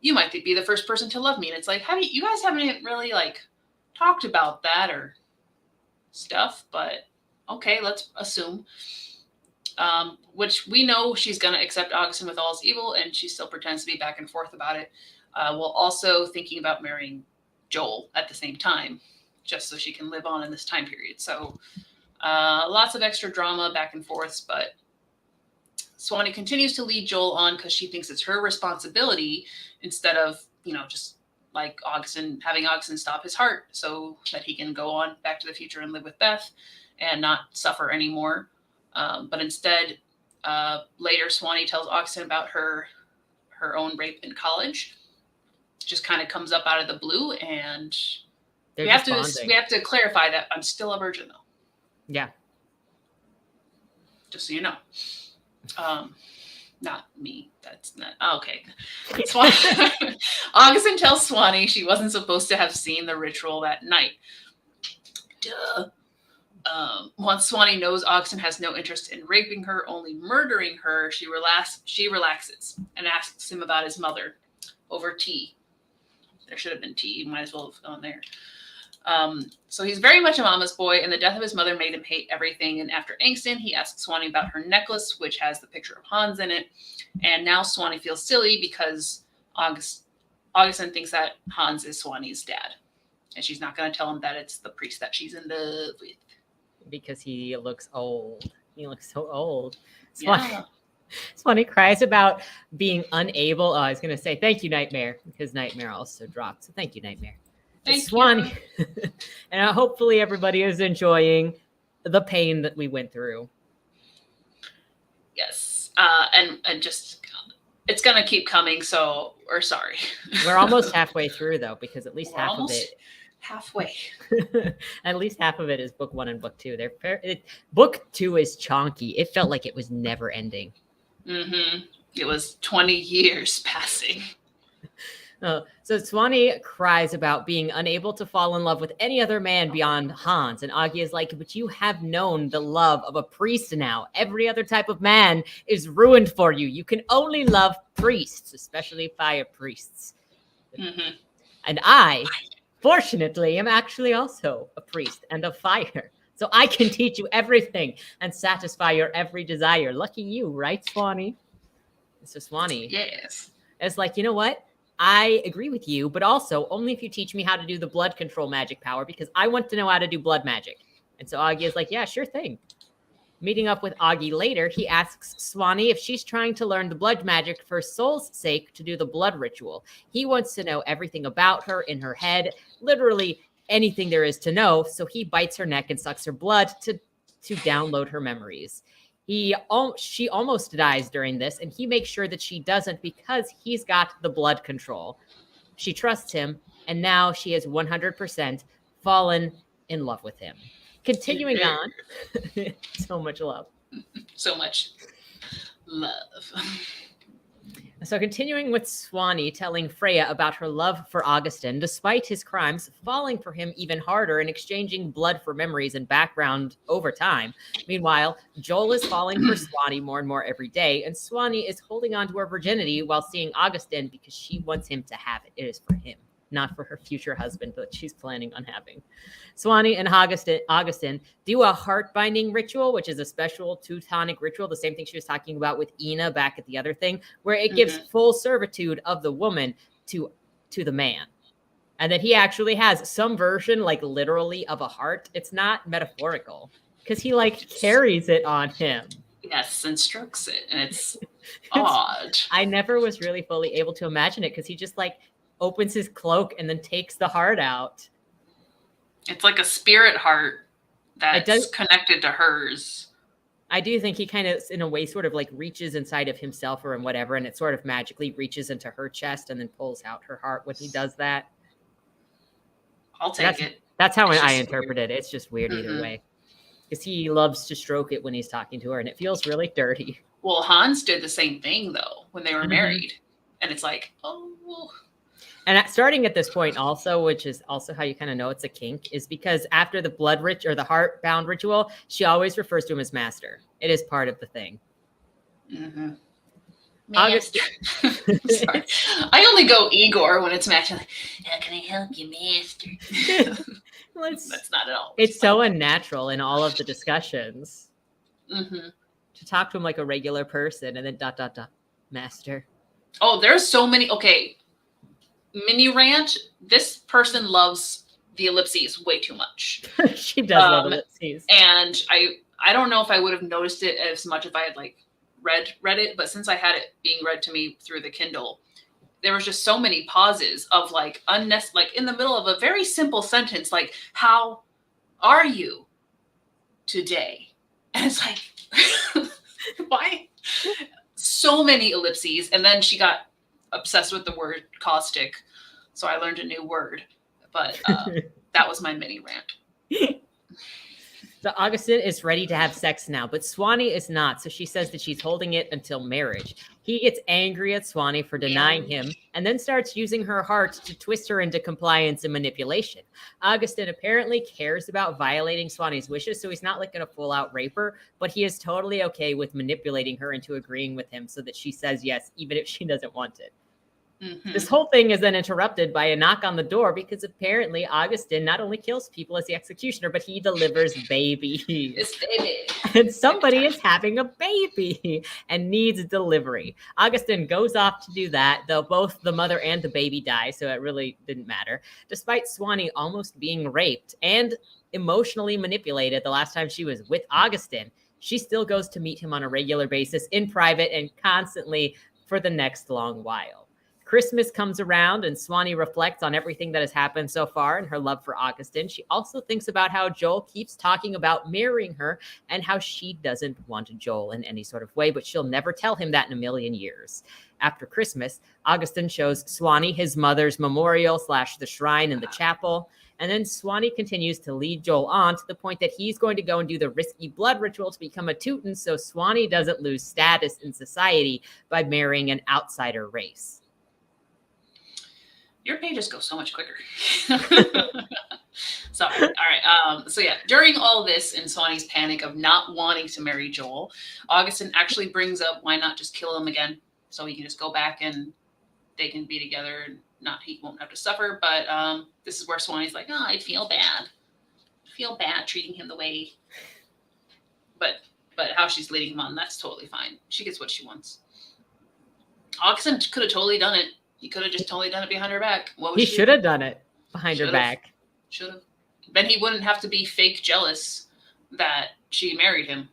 "You might be the first person to love me." And it's like, you guys haven't really like talked about that or stuff, but okay, let's assume. Which we know she's going to accept Augustin with all his evil, and she still pretends to be back and forth about it, while also thinking about marrying Joel at the same time, just so she can live on in this time period. So lots of extra drama back and forths, but Swanee continues to lead Joel on because she thinks it's her responsibility, instead of, just like having Augustin stop his heart so that he can go on back to the future and live with Beth and not suffer anymore. But instead, later Swanee tells Augustin about her own rape in college. Just kind of comes up out of the blue, and we have to clarify that I'm still a virgin, though. Yeah. Just so you know. Not me. That's not okay. Augustin tells Swanee she wasn't supposed to have seen the ritual that night. Duh. Once Swanee knows Augustin has no interest in raping her, only murdering her, she relaxes and asks him about his mother over tea. There should have been tea. Might as well have gone there. So he's very much a mama's boy, and the death of his mother made him hate everything. And after Angston, he asks Swanee about her necklace, which has the picture of Hans in it. And now Swanee feels silly because Augustin thinks that Hans is Swanee's dad. And she's not going to tell him that it's the priest that she's in love with. Because he looks old. He looks so old. Swanee cries about being unable. Oh, I was going to say, thank you, Nightmare, because Nightmare also dropped. So thank you, Nightmare. Thank you. And hopefully everybody is enjoying the pain that we went through. Yes. And just, it's going to keep coming. So we're sorry. We're almost halfway through, though, because at least half of it. Halfway. At least half of it is book 1 and book 2. Book 2 is chonky. It felt like it was never ending. Mm-hmm. It was 20 years passing. So Swanee cries about being unable to fall in love with any other man beyond Hans. And Augie is like, "But you have known the love of a priest now. Every other type of man is ruined for you. You can only love priests, especially fire priests." Mm-hmm. And I, fortunately, am actually also a priest and of fire. So I can teach you everything and satisfy your every desire. Lucky you, right, Swanee? So Swanee. Yes. It's like, you know what? I agree with you, but also only if you teach me how to do the blood control magic power, because I want to know how to do blood magic. And so Augie is like, yeah, sure thing. Meeting up with Augie later, he asks Swanee if she's trying to learn the blood magic for Soul's sake to do the blood ritual. He wants to know everything about her in her head, literally anything there is to know, so he bites her neck and sucks her blood to download her memories. She almost dies during this, and he makes sure that she doesn't because he's got the blood control. She trusts him, and now she has 100% fallen in love with him. Continuing on, so much love. So much love. So continuing with Swanee telling Freya about her love for Augustin, despite his crimes, falling for him even harder and exchanging blood for memories and background over time. Meanwhile, Joel is falling for Swanee more and more every day, and Swanee is holding on to her virginity while seeing Augustin because she wants him to have it. It is for him, not for her future husband that she's planning on having. Swanee and Augustin do a heart-binding ritual, which is a special Teutonic ritual, the same thing she was talking about with Ina back at the other thing, where it gives full servitude of the woman to the man. And that he actually has some version, like literally, of a heart. It's not metaphorical, because he like carries it on him. Yes, and strokes it, and it's odd. I never was really fully able to imagine it, because he just like opens his cloak and then takes the heart out. It's like a spirit heart that's connected to hers. I do think he kind of, in a way, sort of like reaches inside of himself or in whatever, and it sort of magically reaches into her chest and then pulls out her heart when he does that. I'll take it. That's how I interpret it. It's just weird either way. Because he loves to stroke it when he's talking to her, and it feels really dirty. Well, Hans did the same thing, though, when they were married. And it's like, oh... And starting at this point also, which is also how you kind of know it's a kink, is because after the blood or the heart-bound ritual, she always refers to him as master. It is part of the thing. Mm-hmm. Augustin. Sorry. I only go Igor when it's matching. Like, how can I help you, master? That's not at all. It's so unnatural in all of the discussions. To talk to him like a regular person and then ... master. Oh, there's so many. Okay. Mini rant, this person loves the ellipses way too much. She does love ellipses. And I don't know if I would have noticed it as much if I had like read it, but since I had it being read to me through the Kindle, there was just so many pauses of like like in the middle of a very simple sentence, like, how are you today? And it's like, why? So many ellipses. And then she got obsessed with the word caustic, so I learned a new word, but that was my mini rant. So Augustin is ready to have sex now, but Swanee is not, so she says that she's holding it until marriage. He gets angry at Swanee for denying him and then starts using her heart to twist her into compliance and manipulation. Augustin apparently cares about violating Swanee's wishes, so he's not like going to full out rape her, but he is totally okay with manipulating her into agreeing with him so that she says yes, even if she doesn't want it. This whole thing is then interrupted by a knock on the door because apparently Augustin not only kills people as the executioner, but he delivers babies. It's baby. And somebody is having a baby and needs delivery. Augustin goes off to do that, though both the mother and the baby die, so it really didn't matter. Despite Swanee almost being raped and emotionally manipulated the last time she was with Augustin, she still goes to meet him on a regular basis in private and constantly for the next long while. Christmas comes around and Swanee reflects on everything that has happened so far and her love for Augustin. She also thinks about how Joel keeps talking about marrying her and how she doesn't want Joel in any sort of way, but she'll never tell him that in a million years. After Christmas, Augustin shows Swanee his mother's memorial / the shrine in the chapel. And then Swanee continues to lead Joel on to the point that he's going to go and do the risky blood ritual to become a Teuton so Swanee doesn't lose status in society by marrying an outsider race. Your pages go so much quicker. Sorry. All right. So yeah, during all this in Swanee's panic of not wanting to marry Joel, Augustin actually brings up why not just kill him again so he can just go back and they can be together and he won't have to suffer. But this is where Swanee's like, oh, I feel bad. Treating him the way. But how she's leading him on, that's totally fine. She gets what she wants. Augustin could have totally done it. He could have just totally done it behind her back. He should have done it behind her back. Should have. Then he wouldn't have to be fake jealous that she married him.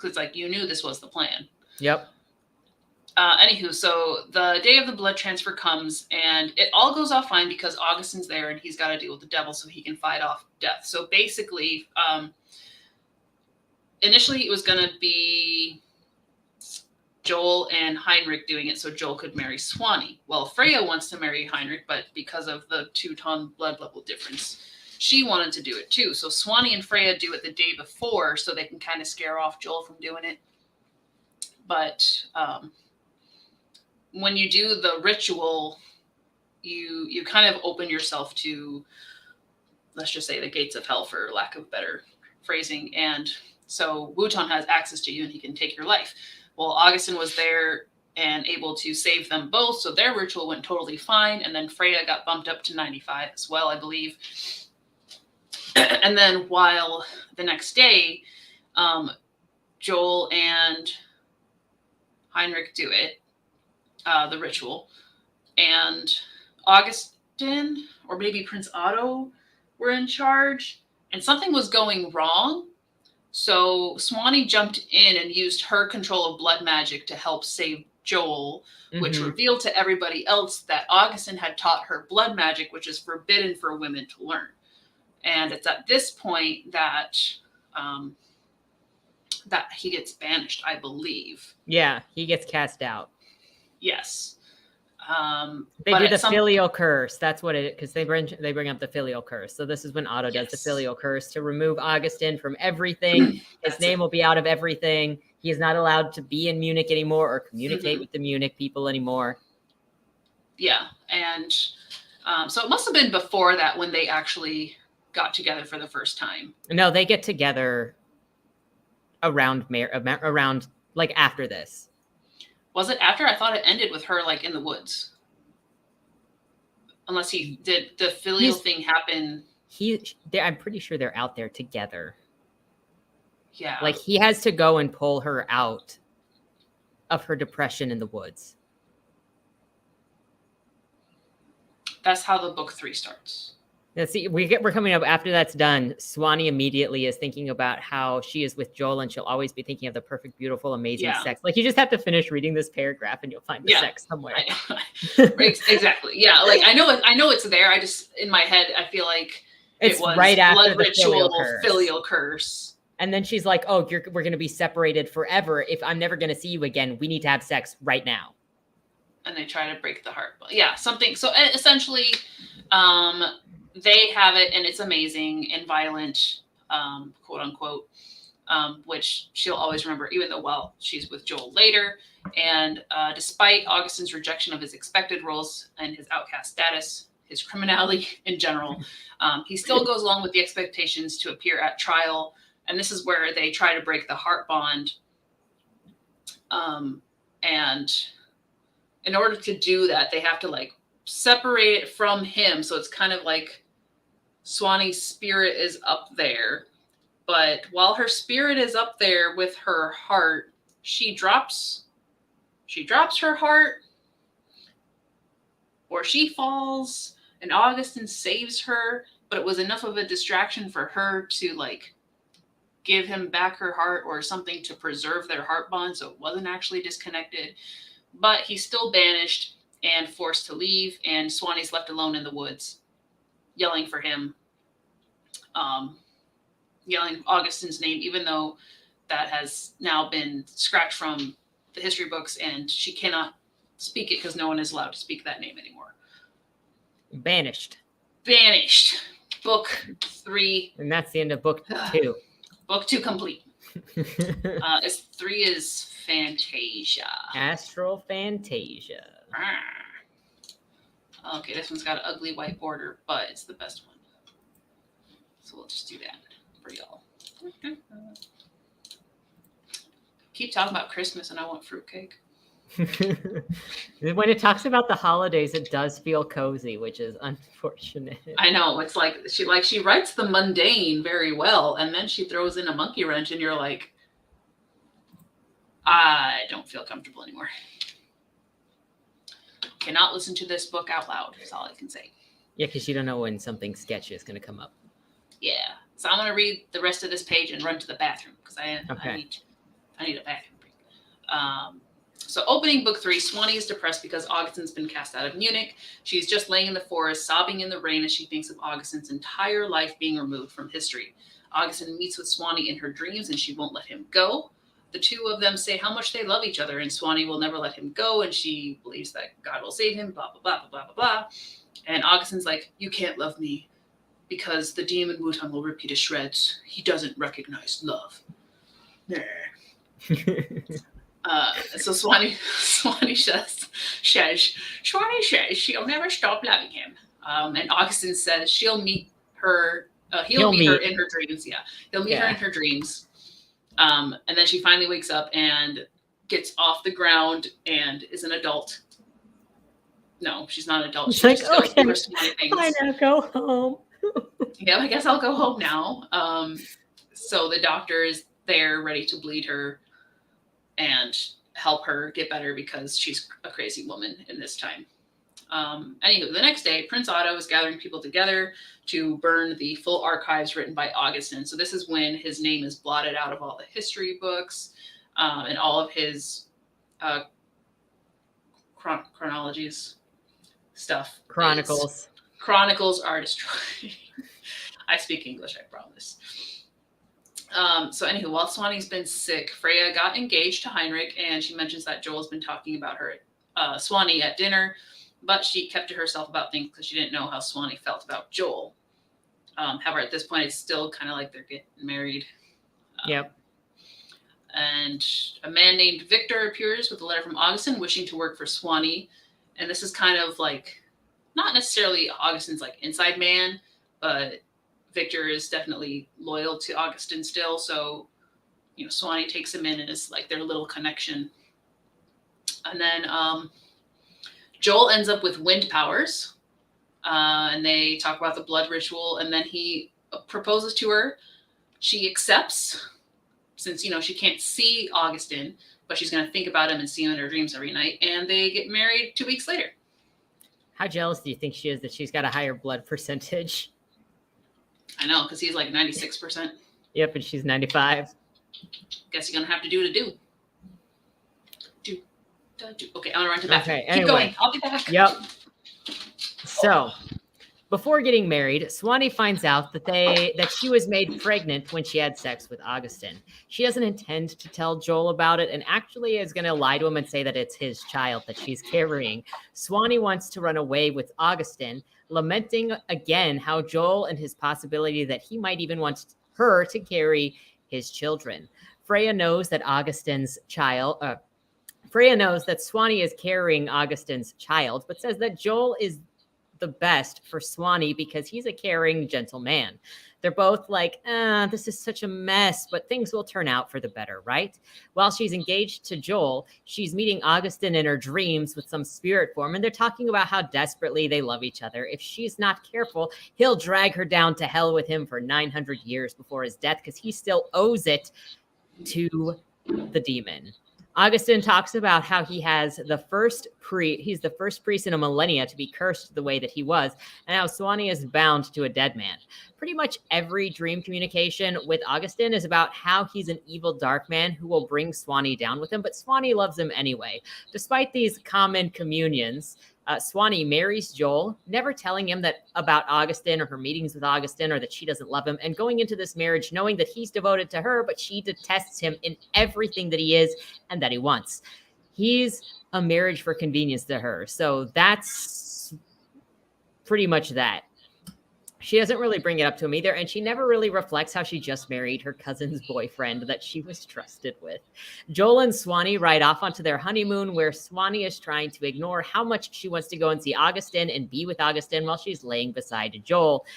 because like you knew this was the plan. Yep. Anywho, so the day of the blood transfer comes, and it all goes off fine because Augustin's there, and he's got to deal with the devil so he can fight off death. So basically, initially it was going to be Joel and Heinrich doing it so Joel could marry Swanee. Well, Freya wants to marry Heinrich, but because of the 2-ton blood level difference, she wanted to do it too. So Swanee and Freya do it the day before so they can kind of scare off Joel from doing it. But when you do the ritual, you kind of open yourself to, let's just say, the gates of hell, for lack of better phrasing. And so Wuton has access to you and he can take your life. Well, Augustin was there and able to save them both, so their ritual went totally fine. And then Freya got bumped up to 95 as well, I believe. And then while the next day, Joel and Heinrich do it, the ritual, and Augustin, or maybe Prince Otto, were in charge, and something was going wrong. So Swanee jumped in and used her control of blood magic to help save Joel, which revealed to everybody else that Augustin had taught her blood magic, which is forbidden for women to learn. And it's at this point that that he gets banished, I believe. Yeah, he gets cast out. Yes. They do the filial curse. That's what it, because they bring up the filial curse. So this is when Otto does the filial curse to remove Augustin from everything. His name will be out of everything. He is not allowed to be in Munich anymore or communicate with the Munich people anymore. Yeah, and so it must have been before that when they actually got together for the first time. No, they get together around like after this. Was it after? I thought it ended with her like in the woods. Unless he did the filial thing happen. I'm pretty sure they're out there together. Yeah. Like he has to go and pull her out of her depression in the woods. That's how the book 3 starts. Let's see, we're coming up after that's done. Swanee immediately is thinking about how she is with Joel and she'll always be thinking of the perfect, beautiful, amazing sex. Like you just have to finish reading this paragraph and you'll find the sex somewhere. Exactly. Yeah. Like I know it's there. I just, in my head, I feel like it's it was right after blood the ritual, filial curse. And then she's like, oh, we're going to be separated forever. If I'm never going to see you again, we need to have sex right now. And they try to break the heart. Yeah. Something. So essentially, they have it and it's amazing and violent, quote unquote, which she'll always remember, even though, she's with Joel later. And despite Augustin's rejection of his expected roles and his outcast status, his criminality in general, he still goes along with the expectations to appear at trial. And this is where they try to break the heart bond. And in order to do that, they have to like separate it from him. So it's kind of like Swanee's spirit is up there, but while her spirit is up there with her heart, she drops her heart, or she falls, and Augustin saves her, but it was enough of a distraction for her to like give him back her heart or something to preserve their heart bond, so it wasn't actually disconnected. But he's still banished and forced to leave, and Swanee's left alone in the woods, yelling for him, yelling Augustin's name, even though that has now been scratched from the history books and she cannot speak it because no one is allowed to speak that name anymore. Banished. Book 3. And that's the end of book 2. Book 2 complete. 3 is Fantasia. Astral Fantasia. Okay, this one's got an ugly white border, but it's the best one. So we'll just do that for y'all. Keep talking about Christmas and I want fruitcake. When it talks about the holidays, it does feel cozy, which is unfortunate. I know. It's like she writes the mundane very well, and then she throws in a monkey wrench, and you're like, I don't feel comfortable anymore. Cannot listen to this book out loud. That's all I can say. Yeah, because you don't know when something sketchy is going to come up. Yeah. So I'm going to read the rest of this page and run to the bathroom because I I need a vacuum break. So opening book 3, Swanee is depressed because Augustin's been cast out of Munich. She's just laying in the forest, sobbing in the rain as she thinks of Augustin's entire life being removed from history. Augustin meets with Swanee in her dreams and she won't let him go. The two of them say how much they love each other and Swanee will never let him go and she believes that God will save him, blah, blah, blah, blah, blah, blah. And Augustin's like, you can't love me because the demon Wutan will rip you to shreds. He doesn't recognize love. So Swanee says she'll never stop loving him. And Augustin says she'll meet her. He'll meet her in her dreams. Yeah, he'll meet her in her dreams. And then she finally wakes up and gets off the ground and is an adult. No, she's not an adult. She's like, okay, fine, I'll go home. Yeah, I guess I'll go home now. So the doctor is there, ready to bleed her and help her get better because she's a crazy woman in this time. Anywho, the next day, Prince Otto is gathering people together to burn the full archives written by Augustin. So this is when his name is blotted out of all the history books and all of his chronologies stuff. Chronicles are destroyed. I speak English, I promise. So anywho, while Swanee's been sick, Freya got engaged to Heinrich, and she mentions that Joel's been talking about her, Swanee at dinner, but she kept to herself about things because she didn't know how Swanee felt about Joel. However, at this point, it's still kind of like they're getting married. Yep. And a man named Victor appears with a letter from Augustin wishing to work for Swanee. And this is kind of like, not necessarily Augustin's like inside man, but Victor is definitely loyal to Augustin still. So, you know, Swanee takes him in and it's like their little connection. And then Joel ends up with wind powers. And they talk about the blood ritual. And then he proposes to her. She accepts, since, you know, she can't see Augustin, but she's going to think about him and see him in her dreams every night. And they get married 2 weeks later. How jealous do you think she is that she's got a higher blood percentage? I know, because he's like 96%. Yep, and she's 95. Guess you're going to have to do to do. Okay, I'm going to run to the bathroom. Okay, Keep going. I'll be back. Yep. So, before getting married, Swanee finds out that she was made pregnant when she had sex with Augustin. She doesn't intend to tell Joel about it and actually is going to lie to him and say that it's his child that she's carrying. Swanee wants to run away with Augustin, lamenting again how Joel and his possibility that he might even want her to carry his children. Freya knows that Swanee is carrying Augustin's child, but says that Joel is the best for Swanee because he's a caring, gentle man. They're both like, this is such a mess, but things will turn out for the better, right? While she's engaged to Joel, she's meeting Augustin in her dreams with some spirit form, and they're talking about how desperately they love each other. If she's not careful, he'll drag her down to hell with him for 900 years before his death because he still owes it to the demon. Augustin talks about how he has he's the first priest in a millennia to be cursed the way that he was, and how Swanee is bound to a dead man. Pretty much every dream communication with Augustin is about how he's an evil dark man who will bring Swanee down with him, but Swanee loves him anyway. Despite these common communions, Swanee marries Joel, never telling him that about Augustin or her meetings with Augustin or that she doesn't love him, and going into this marriage knowing that he's devoted to her, but she detests him in everything that he is and that he wants. He's a marriage for convenience to her. So that's pretty much that. She doesn't really bring it up to him either, and she never really reflects how she just married her cousin's boyfriend that she was trusted with. Joel and Swanee ride off onto their honeymoon, where Swanee is trying to ignore how much she wants to go and see Augustin and be with Augustin while she's laying beside Joel.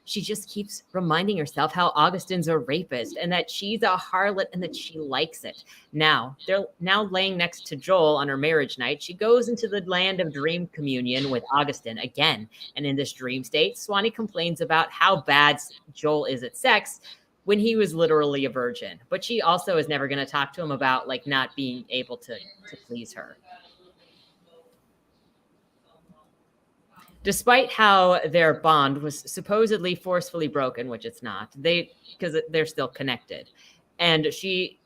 She just keeps reminding herself how Augustin's a rapist and that she's a harlot and that she likes it. Now, they're laying next to Joel on her marriage night. She goes into the land of dream communion with Augustin again. And in this dream state, Swanee complains about how bad Joel is at sex when he was literally a virgin. But she also is never going to talk to him about like not being able to please her. Despite how their bond was supposedly forcefully broken, which it's not, because they're still connected. And she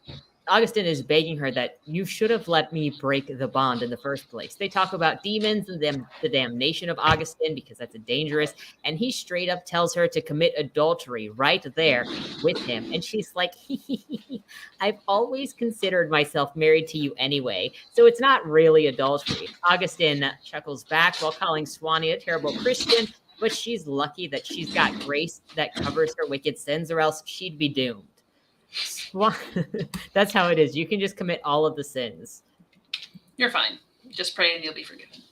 Augustin is begging her that you should have let me break the bond in the first place. They talk about demons and the damnation of Augustin because that's dangerous. And he straight up tells her to commit adultery right there with him. And she's like, I've always considered myself married to you anyway, so it's not really adultery. Augustin chuckles back while calling Swanee a terrible Christian, but she's lucky that she's got grace that covers her wicked sins, or else she'd be doomed. That's how it is. You can just commit all of the sins. You're fine. Just pray and you'll be forgiven.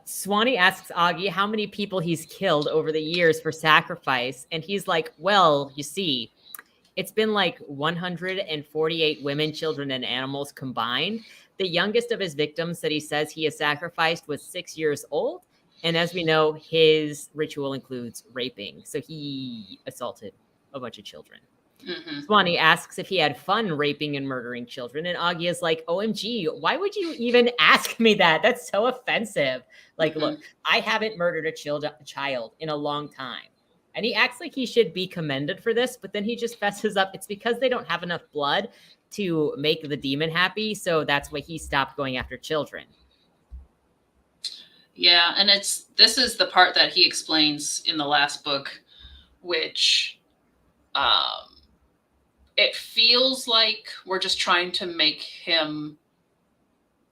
Swanee asks Augie how many people he's killed over the years for sacrifice. And he's like, well, you see, it's been like 148 women, children, and animals combined. The youngest of his victims that he says he has sacrificed was 6 years old. And as we know, his ritual includes raping. So he assaulted a bunch of children. Mm-hmm. Swanee asks if he had fun raping and murdering children, and Augie is like, OMG, why would you even ask me that? That's so offensive. Like, look, I haven't murdered a child in a long time. And he acts like he should be commended for this, but then he just fesses up. It's because they don't have enough blood to make the demon happy, so that's why he stopped going after children. Yeah, and this is the part that he explains in the last book, which it feels like we're just trying to make him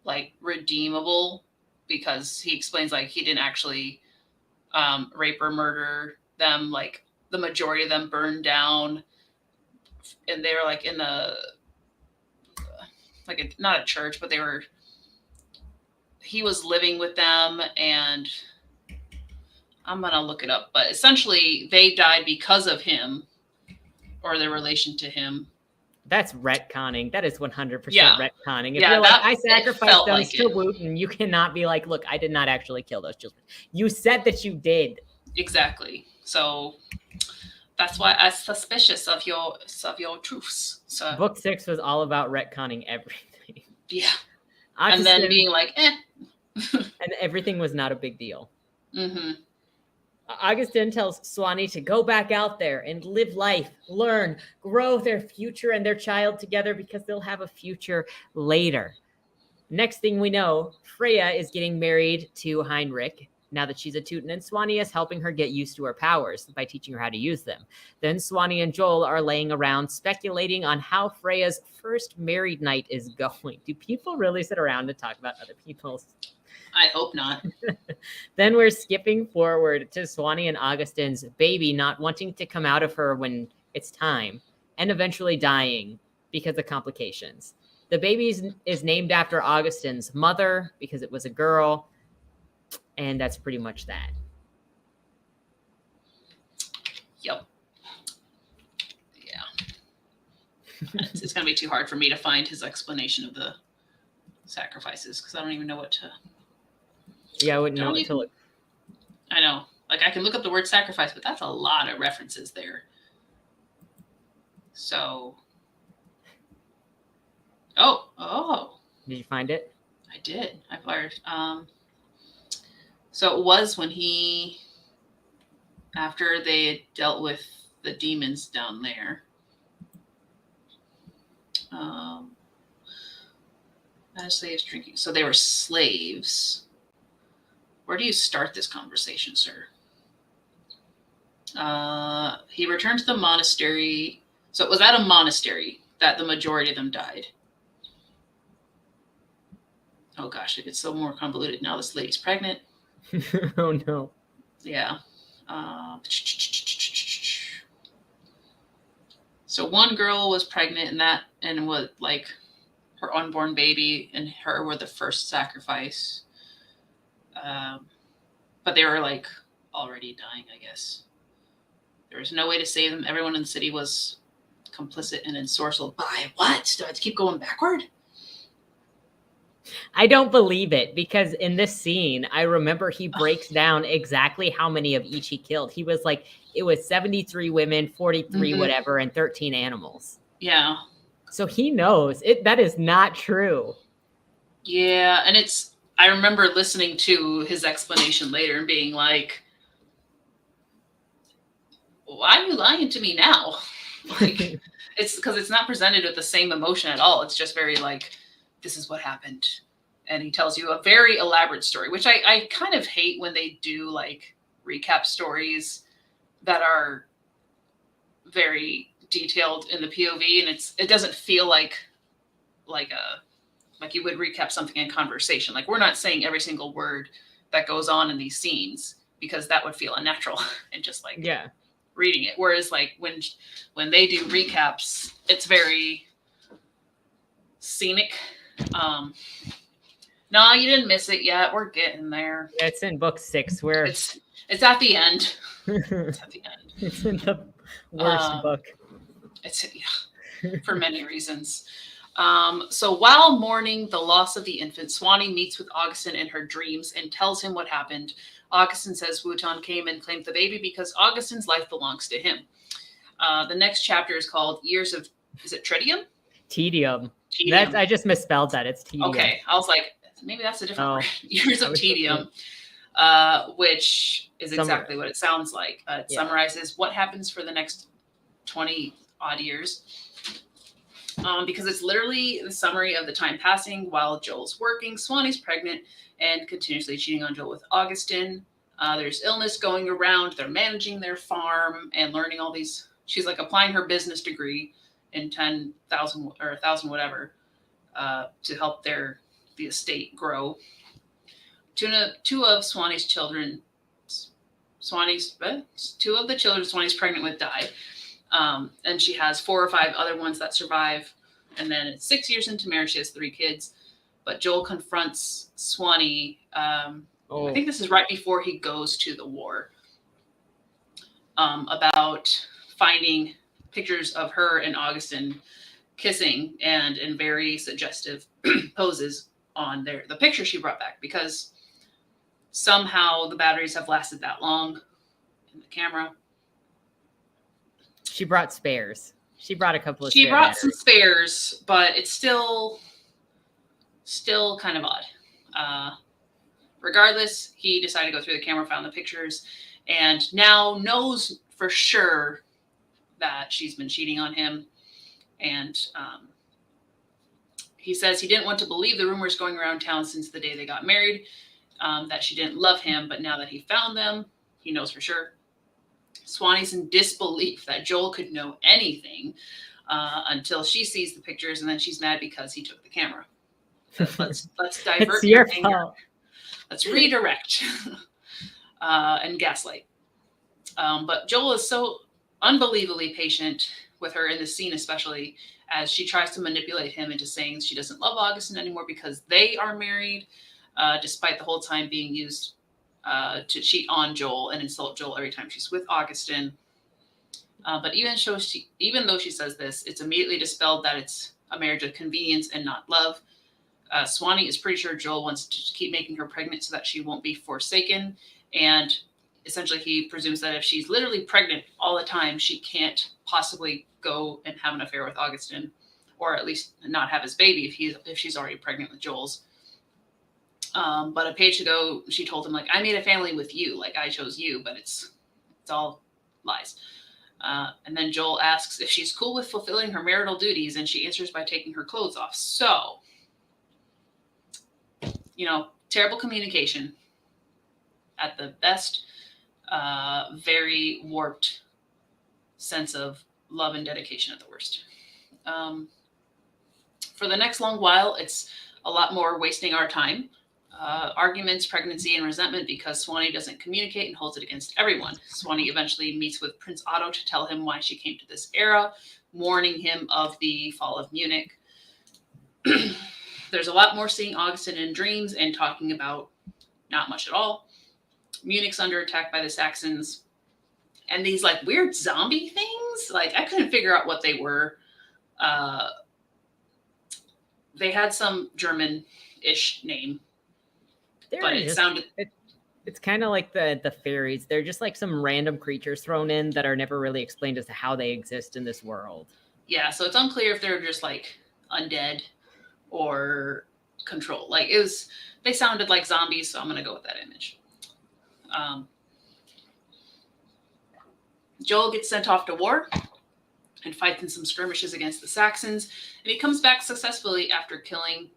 like redeemable, because he explains like he didn't actually rape or murder them. Like the majority of them burned down, and they were like in not a church, but he was living with them, and I'm going to look it up, but essentially they died because of him or their relation to him. That's retconning. That is 100% retconning. If yeah, you're like, I sacrificed those to Wooten, you cannot be like, look, I did not actually kill those children. You said that you did. Exactly. So that's why I'm suspicious of your truths. So book 6 was all about retconning everything. Yeah. Augustin, and then being like, and everything was not a big deal. Mm-hmm. Augustin tells Swanee to go back out there and live life, learn, grow their future and their child together, because they'll have a future later. Next thing we know, Freya is getting married to Heinrich now that she's a Teuton, and Swanee is helping her get used to her powers by teaching her how to use them. Then Swanee and Joel are laying around speculating on how Freya's first married night is going. Do people really sit around and talk about other people's? I hope not. Then we're skipping forward to Swanee and Augustin's baby not wanting to come out of her when it's time, and eventually dying because of complications. The baby is named after Augustin's mother because it was a girl, and that's pretty much that. Yep. Yeah. It's going to be too hard for me to find his explanation of the sacrifices, because I don't even know what to... Yeah, I wouldn't know what to look. I know. Like, I can look up the word sacrifice, but that's a lot of references there. So. Oh. Did you find it? I did. I fired. So it was when after they had dealt with the demons down there. As slaves drinking. So they were slaves. Where do you start this conversation, sir? He returned to the monastery. So it was at a monastery that the majority of them died. Oh gosh, it gets so more convoluted. Now this lady's pregnant. Oh no. Yeah. So one girl was pregnant, and was like her unborn baby, and her were the first sacrifice. But they were like already dying, I guess. There was no way to save them. Everyone in the city was complicit and ensorcelled by what? Do I have to keep going backward? I don't believe it, because in this scene, I remember he breaks down exactly how many of each he killed. He was like, it was 73 women, 43 whatever, and 13 animals. Yeah. So he knows it. That is not true. Yeah, and I remember listening to his explanation later and being like, why are you lying to me now? Like, it's because it's not presented with the same emotion at all. It's just very like, this is what happened. And he tells you a very elaborate story, which I kind of hate when they do like recap stories that are very detailed in the POV, and it doesn't feel like you would recap something in conversation. Like, we're not saying every single word that goes on in these scenes because that would feel unnatural and just like reading it. Whereas like when they do recaps, it's very scenic. No, you didn't miss it yet. We're getting there. Yeah, it's in book 6 where it's at the end. It's at the end. It's in the worst book. It's for many reasons. So while mourning the loss of the infant, Swanee meets with Augustin in her dreams and tells him what happened. Augustin says Wotan came and claimed the baby because Augustin's life belongs to him. The next chapter is called Years of, is it Tritium? Tedium. I just misspelled that. It's tedium. Okay. I was like, maybe that's a different word. Years of Tedium, which is exactly what it sounds like. It summarizes what happens for the next 20 odd years. Because it's literally the summary of the time passing while Joel's working. Swanee's pregnant and continuously cheating on Joel with Augustin. There's illness going around. They're managing their farm and learning all these. She's like applying her business degree in 10,000 or 1,000 whatever to help the estate grow. Two of Swanee's children, two of the children Swanee's pregnant with die. And she has 4 or 5 other ones that survive. And then it's 6 years into marriage, she has 3 kids. But Joel confronts Swanee. I think this is right before he goes to the war. About finding pictures of her and Augustin kissing and in very suggestive poses on the picture she brought back, because somehow the batteries have lasted that long in the camera. She brought spares. She brought a couple of She brought some spares, but it's still kind of odd. Regardless, he decided to go through the camera, found the pictures, and now knows for sure that she's been cheating on him. And he says he didn't want to believe the rumors going around town since the day they got married, that she didn't love him, but now that he found them, he knows for sure. Swanee's in disbelief that Joel could know anything until she sees the pictures, and then she's mad because he took the camera. Let's divert. It's your fault. Let's redirect and gaslight. But Joel is so unbelievably patient with her in this scene, especially as she tries to manipulate him into saying she doesn't love Augustin anymore because they are married, despite the whole time being used to cheat on Joel and insult Joel every time she's with Augustin. But even though she says this, it's immediately dispelled that it's a marriage of convenience and not love. Swanee is pretty sure Joel wants to keep making her pregnant so that she won't be forsaken. And essentially he presumes that if she's literally pregnant all the time, she can't possibly go and have an affair with Augustin, or at least not have his baby if she's already pregnant with Joel's. But a page ago, she told him, like, I made a family with you. Like, I chose you, but it's all lies. And then Joel asks if she's cool with fulfilling her marital duties, and she answers by taking her clothes off. So, terrible communication at the best, very warped sense of love and dedication at the worst. For the next long while, it's a lot more wasting our time. Arguments, pregnancy, and resentment because Swanee doesn't communicate and holds it against everyone. Swanee eventually meets with Prince Otto to tell him why she came to this era, warning him of the fall of Munich. There's a lot more seeing Augustin in dreams and talking about not much at all. Munich's under attack by the Saxons. And these like weird zombie things, like I couldn't figure out what they were. They had some German-ish name. But it sounded. It's kind of like the fairies. They're just like some random creatures thrown in that are never really explained as to how they exist in this world. Yeah, so it's unclear if they're just like undead or control. Like they sounded like zombies, so I'm gonna go with that image. Joel gets sent off to war. and fights in some skirmishes against the Saxons. And he comes back successfully after killing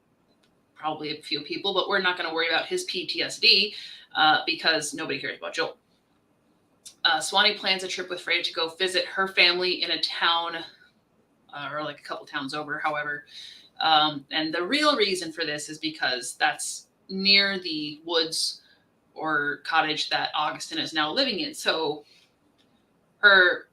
probably a few people, but we're not going to worry about his PTSD because nobody cares about Joel. Swanee plans a trip with Freya to go visit her family in a town, or like a couple towns over, however. And the real reason for this is because that's near the woods or cottage that Augustin is now living in. So her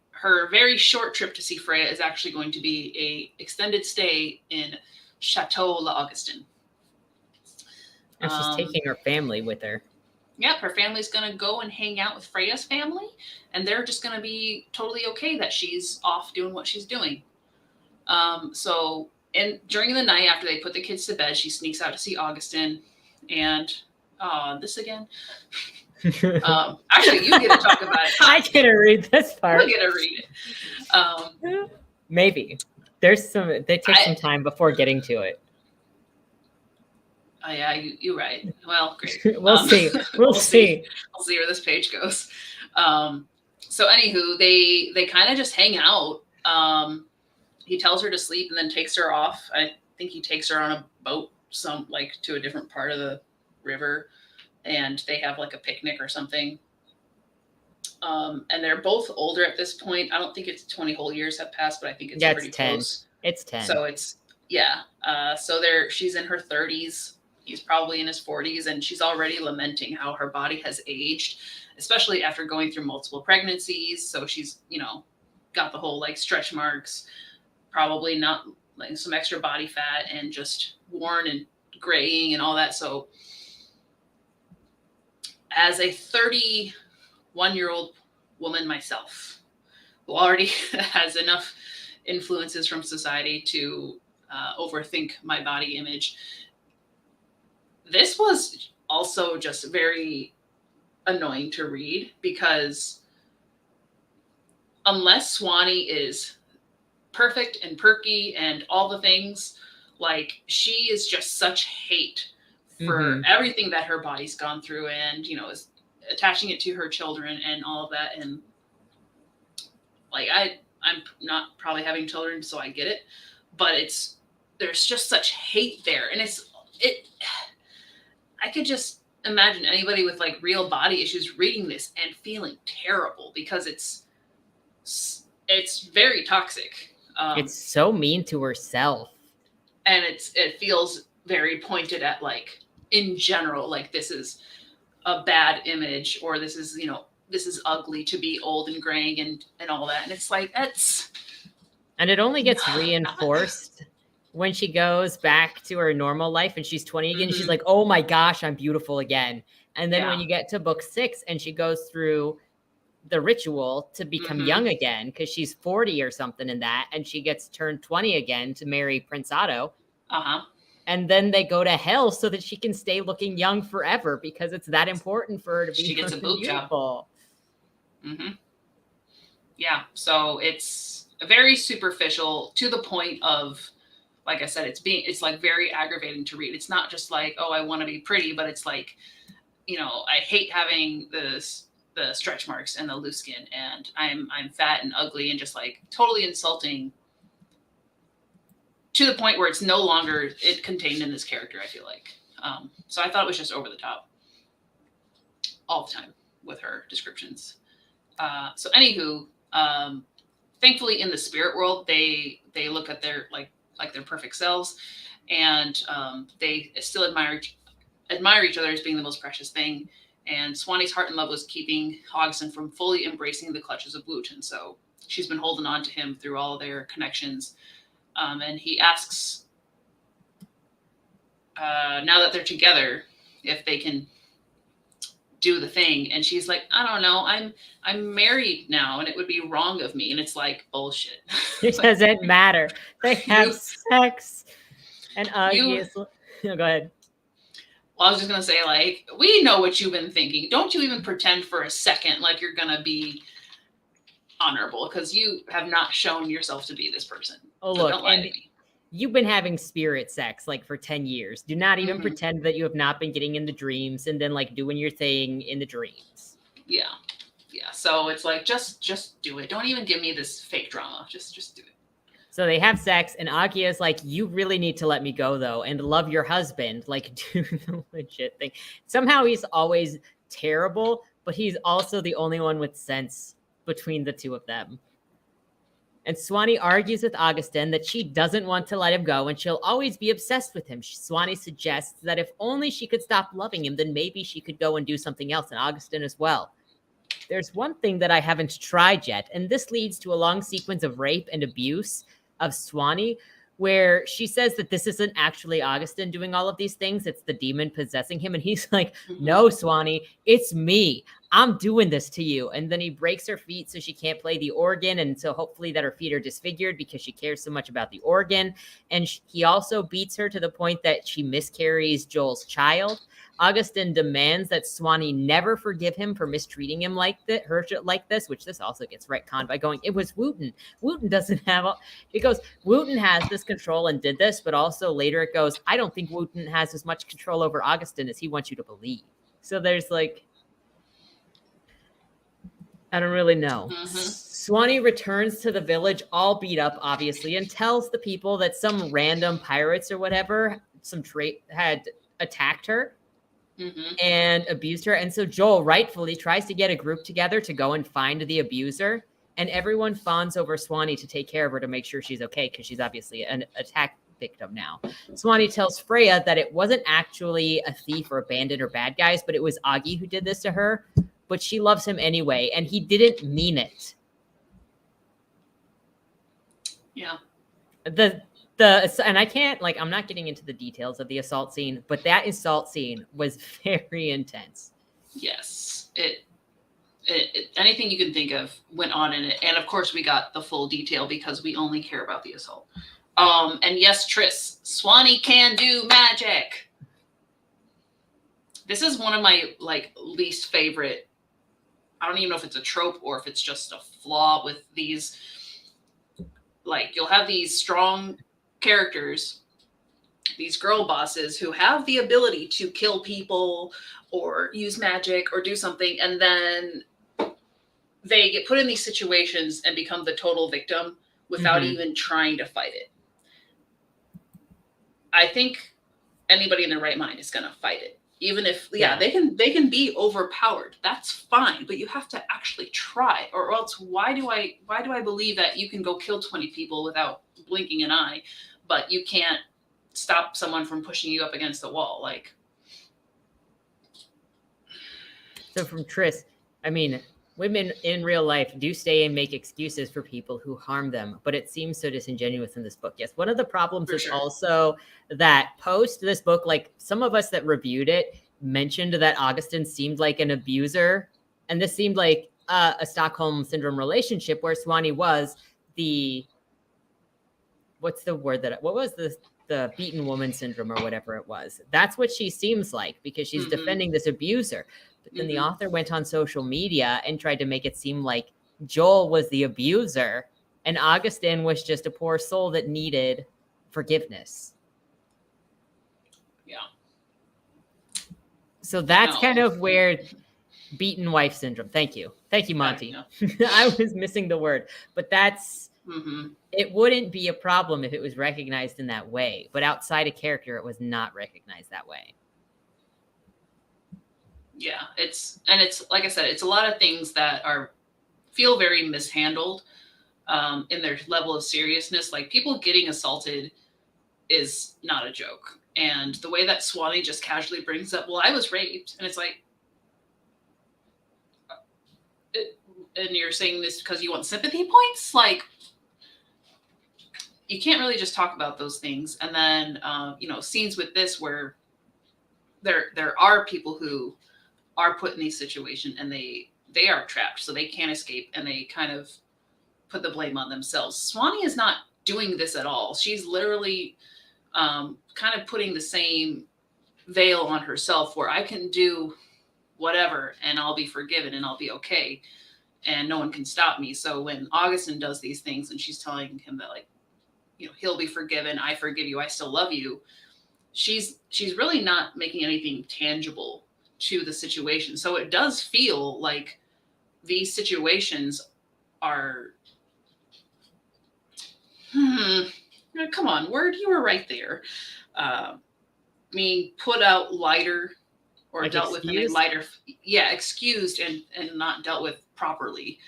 very short trip to see Freya is actually going to be a extended stay in Chateau L'Augustin. And she's taking her family with her. Yep, her family's going to go and hang out with Freya's family, and they're just going to be totally okay that she's off doing what she's doing. So during the night after they put the kids to bed, she sneaks out to see Augustin, and this again. Actually, you get to talk about it. I get to read this part. You get to read it. Maybe they take some time before getting to it. Oh yeah, you're right. Well, great. We'll see. We'll see. We'll see where this page goes. So anywho, they kind of just hang out. He tells her to sleep and then takes her off. I think he takes her on a boat, to a different part of the river, and they have like a picnic or something. And they're both older at this point. I don't think it's 20 whole years have passed, but I think it's pretty 10. close. It's 10. So it's so she's in her 30s. He's probably in his 40s, and she's already lamenting how her body has aged, especially after going through multiple pregnancies. So she's, got the whole like stretch marks, probably not like some extra body fat, and just worn and graying and all that. So as a 31-year-old woman myself, who already has enough influences from society to overthink my body image, this was also just very annoying to read, because unless Swanee is perfect and perky and all the things, like, she is just such hate for everything that her body's gone through, and is attaching it to her children and all of that. And like, I'm not probably having children, so I get it, but there's just such hate there. And I could just imagine anybody with like real body issues reading this and feeling terrible, because it's very toxic. It's so mean to herself. And it feels very pointed at, like, in general, like, this is a bad image, or this is, this is ugly to be old and graying and all that. And it's like, and it only gets reinforced when she goes back to her normal life and she's 20 again. She's like, oh my gosh, I'm beautiful again. And then when you get to book 6 and she goes through the ritual to become young again, because she's 40 or something in that, and she gets turned 20 again to marry Prince Otto. And then they go to hell so that she can stay looking young forever, because it's that important for her to be she gets a boob beautiful. Job. Yeah, so it's very superficial, to the point of, like I said, it's like very aggravating to read. It's not just like, oh, I want to be pretty, but it's like, I hate having the stretch marks and the loose skin, and I'm fat and ugly, and just like totally insulting, to the point where it's no longer contained in this character, I feel like. So I thought it was just over the top all the time with her descriptions. So anywho, thankfully in the spirit world, they look at their like their perfect selves, and they still admire each other as being the most precious thing. And Swanee's heart and love was keeping Augustin from fully embracing the clutches of Wooten. So she's been holding on to him through all their connections. And he asks, now that they're together, if they can do the thing. And she's like, I don't know, I'm married now, and it would be wrong of me. And it's like, bullshit. It doesn't matter. They have sex. And go ahead. Well, I was just going to say, like, we know what you've been thinking. Don't you even pretend for a second like you're going to be honorable, because you have not shown yourself to be this person. Oh, so look, don't lie to me. You've been having spirit sex like for 10 years. Do not even pretend that you have not been getting in the dreams and then like doing your thing in the dreams. Yeah. Yeah, so it's like just do it. Don't even give me this fake drama. Just do it. So they have sex, and Agia is like, you really need to let me go, though, and love your husband. Like, do the legit thing. Somehow he's always terrible, but he's also the only one with sense between the two of them. And Swanee argues with Augustin that she doesn't want to let him go, and she'll always be obsessed with him. Swanee suggests that if only she could stop loving him, then maybe she could go and do something else, and Augustin as well. There's one thing that I haven't tried yet, and this leads to a long sequence of rape and abuse of Swanee, where she says that this isn't actually Augustin doing all of these things. It's the demon possessing him. And he's like, no, Swanee, it's me. I'm doing this to you. And then he breaks her feet so she can't play the organ. And so hopefully that her feet are disfigured because she cares so much about the organ. And he also beats her to the point that she miscarries Joel's child. Augustin demands that Swanee never forgive him for mistreating him like this, which this also gets retconned by going, it was Wooten. Wooten doesn't have, it goes, Wooten has this control and did this, but also later it goes, I don't think Wooten has as much control over Augustin as he wants you to believe. So there's like, I don't really know. Swanee returns to the village all beat up, obviously, and tells the people that some random pirates or whatever, some trait had attacked her. And abused her. And so Joel rightfully tries to get a group together to go and find the abuser. And everyone fawns over Swanee to take care of her to make sure she's okay, because she's obviously an attack victim now. Swanee tells Freya that it wasn't actually a thief or a bandit or bad guys, but it was Augie who did this to her. But she loves him anyway, and he didn't mean it. Yeah. And I can't, like, I'm not getting into the details of the assault scene, but that assault scene was very intense. Yes. It anything you can think of went on in it. And of course we got the full detail because we only care about the assault. And yes, Triss, Swanee can do magic. This is one of my, like, least favorite. I don't even know if it's a trope or if it's just a flaw with these. Like, you'll have these strong characters, these girl bosses who have the ability to kill people or use magic or do something, and then they get put in these situations and become the total victim without even trying to fight it. I think anybody in their right mind is going to fight it. Even if, they can be overpowered. That's fine, but you have to actually try, or else why do I believe that you can go kill 20 people without blinking an eye, but you can't stop someone from pushing you up against the wall? Like, so from Triss, I mean, women in real life do stay and make excuses for people who harm them, but it seems so disingenuous in this book. Yes, one of the problems is also that post this book, like, some of us that reviewed it mentioned that Augustin seemed like an abuser, and this seemed like a Stockholm Syndrome relationship where Swanee was the, what was the beaten woman syndrome or whatever it was. That's what she seems like, because she's defending this abuser. But then the author went on social media and tried to make it seem like Joel was the abuser and Augustin was just a poor soul that needed forgiveness. Yeah. So that's kind of where beaten wife syndrome. Thank you, Monty. I was missing the word, but that's, it wouldn't be a problem if it was recognized in that way. But outside a character, it was not recognized that way. Yeah, it's like I said, it's a lot of things that feel very mishandled in their level of seriousness. Like, people getting assaulted is not a joke. And the way that Swanee just casually brings up, well, I was raped. And it's like, and you're saying this because you want sympathy points? Like, you can't really just talk about those things. And then, scenes with this where there are people who are put in these situations and they are trapped, so they can't escape, and they kind of put the blame on themselves. Swanee is not doing this at all. She's literally kind of putting the same veil on herself where I can do whatever and I'll be forgiven and I'll be okay and no one can stop me. So when Augustin does these things and she's telling him that, like, he'll be forgiven, I forgive you, I still love you, she's really not making anything tangible to the situation. So it does feel like these situations are, come on, Word, you were right there. Put out lighter or like dealt excused? with in a lighter, excused and not dealt with properly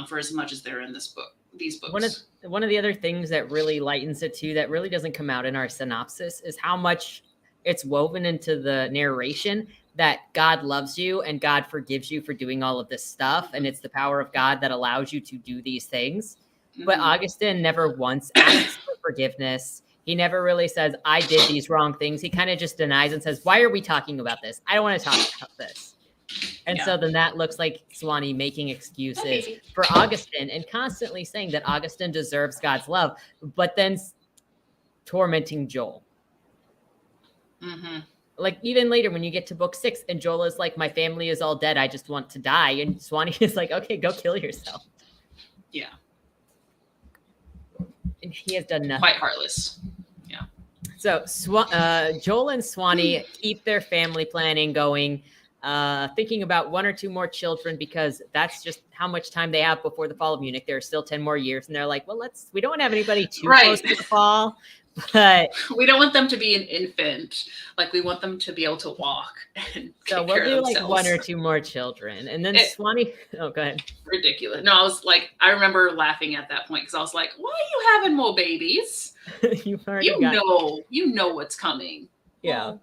for as much as they're in these books. One of the other things that really lightens it too, that really doesn't come out in our synopsis, is how much it's woven into the narration that God loves you and God forgives you for doing all of this stuff. And it's the power of God that allows you to do these things. But Augustin never once asks for forgiveness. He never really says, I did these wrong things. He kind of just denies and says, why are we talking about this? I don't want to talk about this. And so then that looks like Swanee making excuses for Augustin and constantly saying that Augustin deserves God's love, but then tormenting Joel. Like even later when you get to book 6 and Joel is like, my family is all dead, I just want to die. And Swanee is like, okay, go kill yourself. Yeah. And he has done nothing. Quite heartless. Yeah. So Joel and Swanee keep their family planning going, thinking about 1 or 2 more children, because that's just how much time they have before the fall of Munich. There are still 10 more years. And they're like, well, we don't want to have anybody too close to the fall. But we don't want them to be an infant. Like, we want them to be able to walk and so we'll do like 1 or 2 more children. And then Swanee, oh, go ahead. Ridiculous. No, I remember laughing at that point because I was like, why are you having more babies? you know what's coming. Yeah.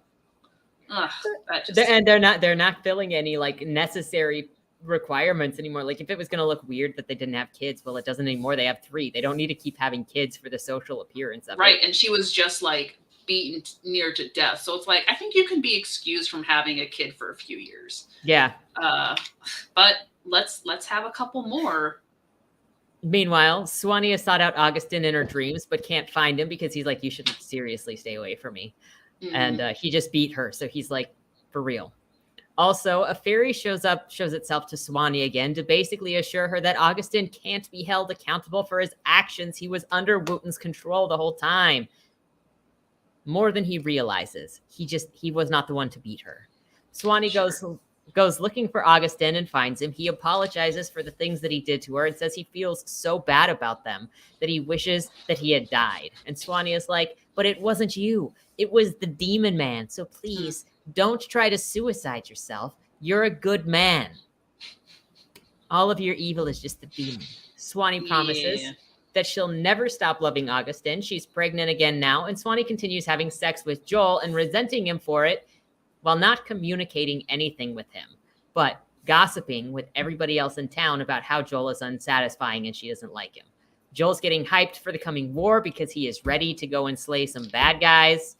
Just... And they're not filling any like necessary requirements anymore. Like if it was going to look weird that they didn't have kids, well, it doesn't anymore. They have 3. They don't need to keep having kids for the social appearance of it. Right. And she was just like beaten near to death. So it's like, I think you can be excused from having a kid for a few years. Yeah. But let's have a couple more. Meanwhile, Swanee has sought out Augustin in her dreams, but can't find him because he's like, you should seriously stay away from me. And he just beat her. So he's like, for real. Also, a fairy shows itself to Swanee again to basically assure her that Augustin can't be held accountable for his actions. He was under Wootton's control the whole time. More than he realizes. He was not the one to beat her. Swanee goes looking for Augustin and finds him. He apologizes for the things that he did to her and says he feels so bad about them that he wishes that he had died. And Swanee is like, but it wasn't you. It was the demon man. So please don't try to suicide yourself. You're a good man. All of your evil is just the demon. Swanee promises that she'll never stop loving Augustin. She's pregnant again now, and Swanee continues having sex with Joel and resenting him for it while not communicating anything with him, but gossiping with everybody else in town about how Joel is unsatisfying and she doesn't like him. Joel's getting hyped for the coming war because he is ready to go and slay some bad guys.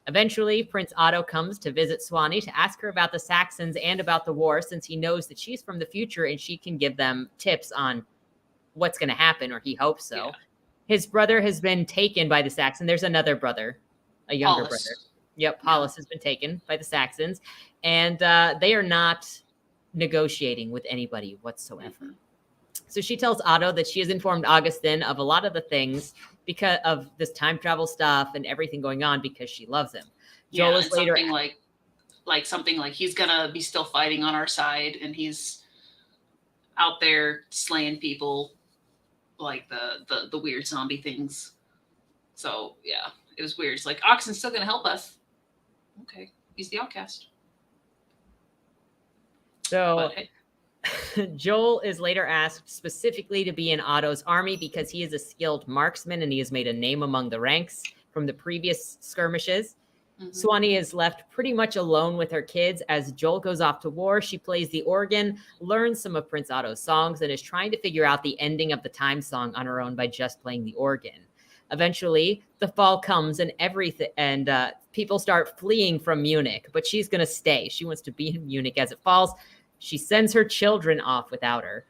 Eventually, Prince Otto comes to visit Swanee to ask her about the Saxons and about the war, since he knows that she's from the future and she can give them tips on what's going to happen, or he hopes so. Yeah. His brother has been taken by the Saxons. There's another brother, a younger brother. Yep, Paulus has been taken by the Saxons, and they are not negotiating with anybody whatsoever. So she tells Otto that she has informed Augustin of a lot of the things because of this time travel stuff and everything going on because she loves him. Joel is later something like he's gonna be still fighting on our side and he's out there slaying people, like the weird zombie things. So yeah, it was weird. It's like, Augustin's still gonna help us. Okay, he's the outcast. So Joel is later asked specifically to be in Otto's army because he is a skilled marksman and he has made a name among the ranks from the previous skirmishes. Swanee is left pretty much alone with her kids as Joel goes off to war. She plays the organ, learns some of Prince Otto's songs, and is trying to figure out the ending of the time song on her own by just playing the organ. Eventually, the fall comes and people start fleeing from Munich, but she's going to stay. She wants to be in Munich as it falls. She sends her children off without her.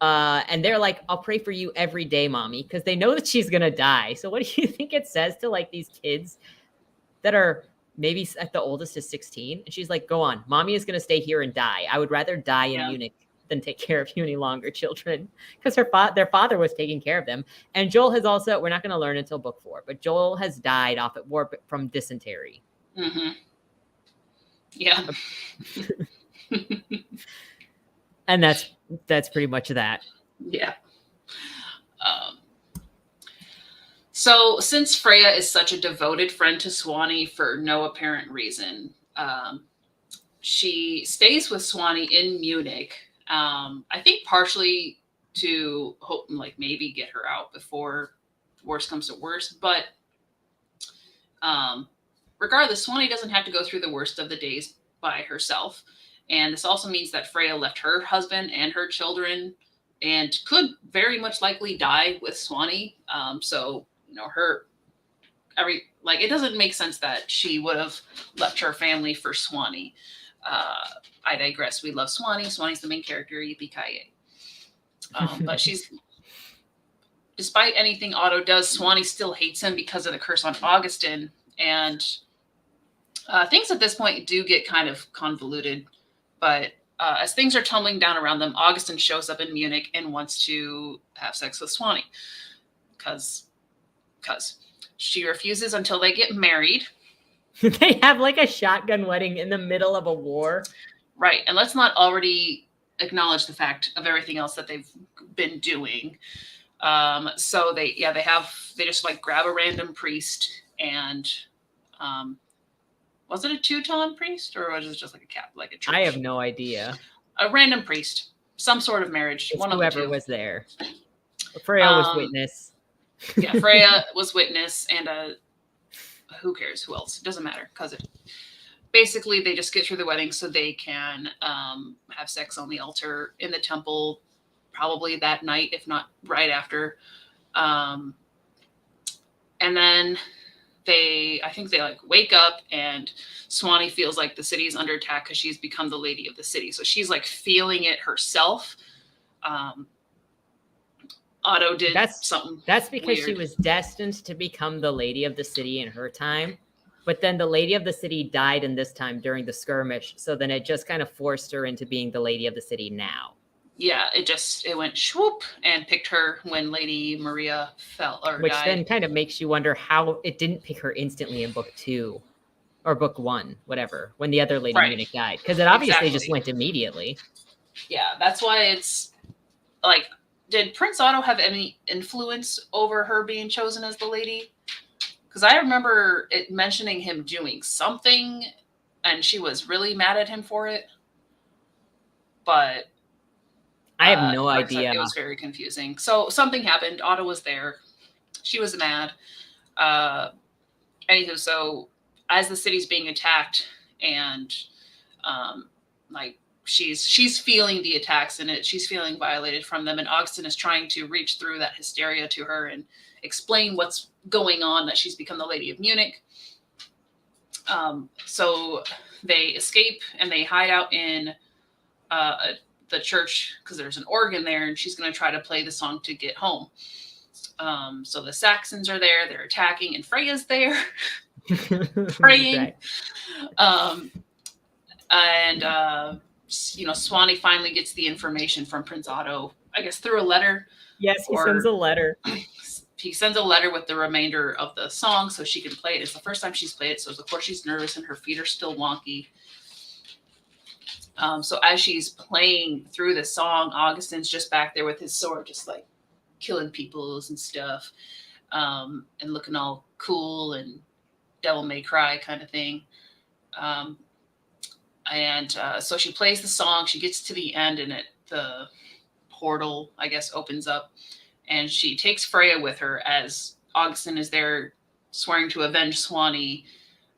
And they're like, I'll pray for you every day, mommy, because they know that she's going to die. So what do you think it says to like these kids that are maybe at the oldest is 16? And she's like, go on. Mommy is going to stay here and die. I would rather die in Munich than take care of you any longer, children, because their father was taking care of them. And Joel has also, we're not going to learn until book 4, but Joel has died off at war from dysentery. Yeah. And that's pretty much that. Yeah. So since Freya is such a devoted friend to Swanee for no apparent reason, she stays with Swanee in Munich. I think partially to hope, like, maybe get her out before worse comes to worse. But regardless, Swanee doesn't have to go through the worst of the days by herself. And this also means that Freya left her husband and her children and could very much likely die with Swanee. So, it doesn't make sense that she would have left her family for Swanee. I digress. We love Swanee. Swanee's the main character. Yippee-ki-yay. But despite anything Otto does, Swanee still hates him because of the curse on Augustin. And things at this point do get kind of convoluted. But as things are tumbling down around them, Augustin shows up in Munich and wants to have sex with Swanee. Because she refuses until they get married. They have like a shotgun wedding in the middle of a war. Right. And let's not already acknowledge the fact of everything else that they've been doing. So they just like grab a random priest and was it a Teuton priest or was it just like a church? I have no idea. A random priest, some sort of marriage. It's one whoever of the two. Was there. Freya was witness. Yeah, Freya was witness, and who cares who else? It doesn't matter because basically they just get through the wedding so they can have sex on the altar in the temple, probably that night, if not right after. And then I think they like wake up and Swanee feels like the city is under attack because she's become the lady of the city. So she's like feeling it herself. Otto did something. That's because weird. She was destined to become the lady of the city in her time. But then the lady of the city died in this time during the skirmish. So then it just kind of forced her into being the lady of the city now. Yeah, it went swoop and picked her when Lady Maria fell or Which died. then kind of makes you wonder how it didn't pick her instantly in book 2 or book 1, whatever, when the other Lady Munich died. Because it obviously just went immediately. Yeah, that's why it's like, did Prince Otto have any influence over her being chosen as the lady? Because I remember it mentioning him doing something and she was really mad at him for it. But I have no idea. It was very confusing. So something happened. Otto was there. She was mad. Anywho, so as the city's being attacked and she's feeling the attacks in it, she's feeling violated from them, and Augustin is trying to reach through that hysteria to her and explain what's going on, that she's become the Lady of Munich. So they escape and they hide out in the church because there's an organ there, and she's going to try to play the song to get home. So the Saxons are there, they're attacking, and Freya's there praying. Swanee finally gets the information from Prince Otto, I guess through a letter. Yes, he sends a letter. He sends a letter with the remainder of the song so she can play it. It's the first time she's played it, so of course she's nervous and her feet are still wonky. So as she's playing through the song, Augustin's just back there with his sword, just like killing peoples and stuff, and looking all cool and Devil May Cry kind of thing. So she plays the song. She gets to the end, and the portal, I guess, opens up, and she takes Freya with her as Augustin is there swearing to avenge Swanee.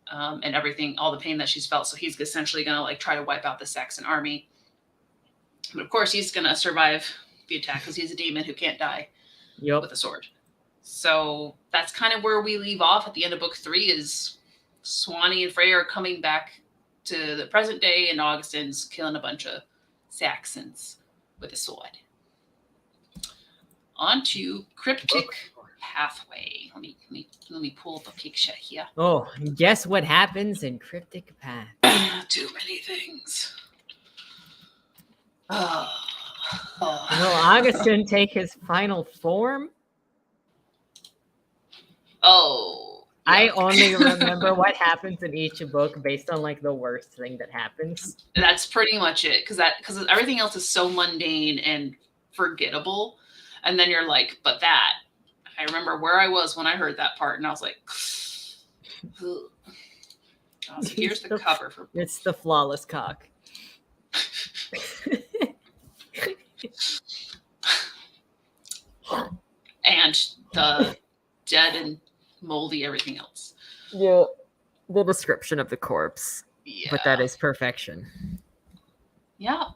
And everything, all the pain that she's felt. So he's essentially going to like try to wipe out the Saxon army. But of course, he's going to survive the attack because he's a demon who can't die with a sword. So that's kind of where we leave off at the end of book 3 is Swanee and Freya are coming back to the present day, and Augustin's killing a bunch of Saxons with a sword. On to Cryptic Pathway. Let me pull up a picture here. Oh, guess what happens in Cryptic Path? Too many things. Will Augustin take his final form? Oh, I only remember what happens in each book based on like the worst thing that happens. That's pretty much it, because everything else is so mundane and forgettable, and then you're like, but that. I remember where I was when I heard that part, and I was like, so here's the cover for. It's the flawless cock. And the dead and moldy everything else. Yeah, the description of the corpse. Yeah. But that is perfection. Yeah,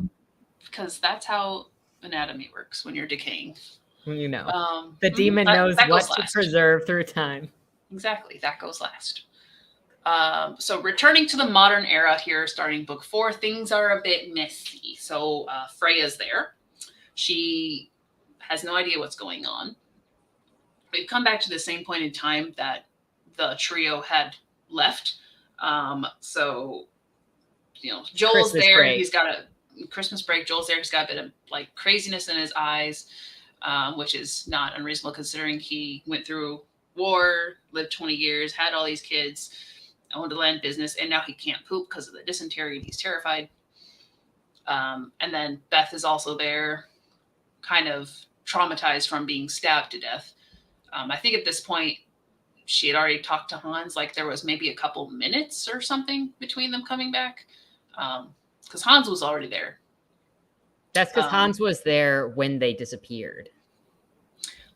because that's how anatomy works when you're decaying. You know, the demon knows what to preserve through time. Exactly, that goes last. So returning to the modern era here, starting book 4, things are a bit messy. So Freya's there. She has no idea what's going on. We've come back to the same point in time that the trio had left. So, Joel's Christmas there. Break. He's got a Christmas break. Joel's there. He's got a bit of like craziness in his eyes, which is not unreasonable considering he went through war, lived 20 years, had all these kids, owned a land business, and now he can't poop because of the dysentery and he's terrified. And then Beth is also there, kind of traumatized from being stabbed to death. I think at this point, she had already talked to Hans, like there was maybe a couple minutes or something between them coming back. Because Hans was already there. That's because Hans was there when they disappeared.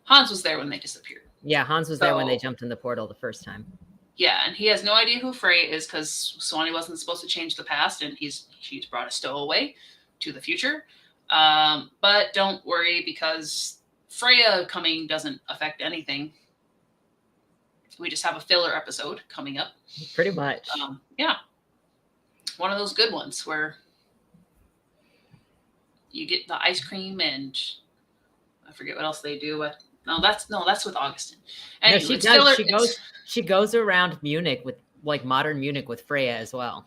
Hans was there when they disappeared. Yeah, Hans was there when they jumped in the portal the first time. Yeah, and he has no idea who Freya is because Swanee wasn't supposed to change the past, and she's brought a stowaway to the future. But don't worry, because Freya coming doesn't affect anything. We just have a filler episode coming up. Pretty much. Yeah. One of those good ones where you get the ice cream and I forget what else they do, but that's with Augustin. Anyway, no, she does. She goes around Munich with like modern Munich with Freya as well.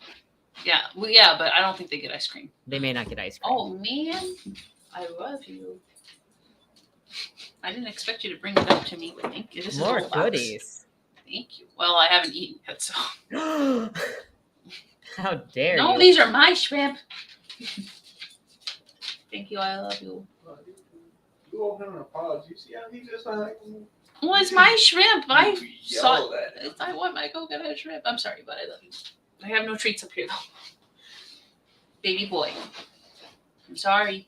Yeah, well, yeah, but I don't think they get ice cream. They may not get ice cream. Oh man, I love you. I didn't expect you to bring it up to me. Thank you. This is more goodies. Thank you. Well, I haven't eaten yet, so. How dare you? No, these are my shrimp. Thank you. I love you. You owe him an apology. See how he just like. Well, it's my shrimp. I saw that. I want my coconut shrimp. I'm sorry, but I love you. I have no treats up here, though. Baby boy. I'm sorry.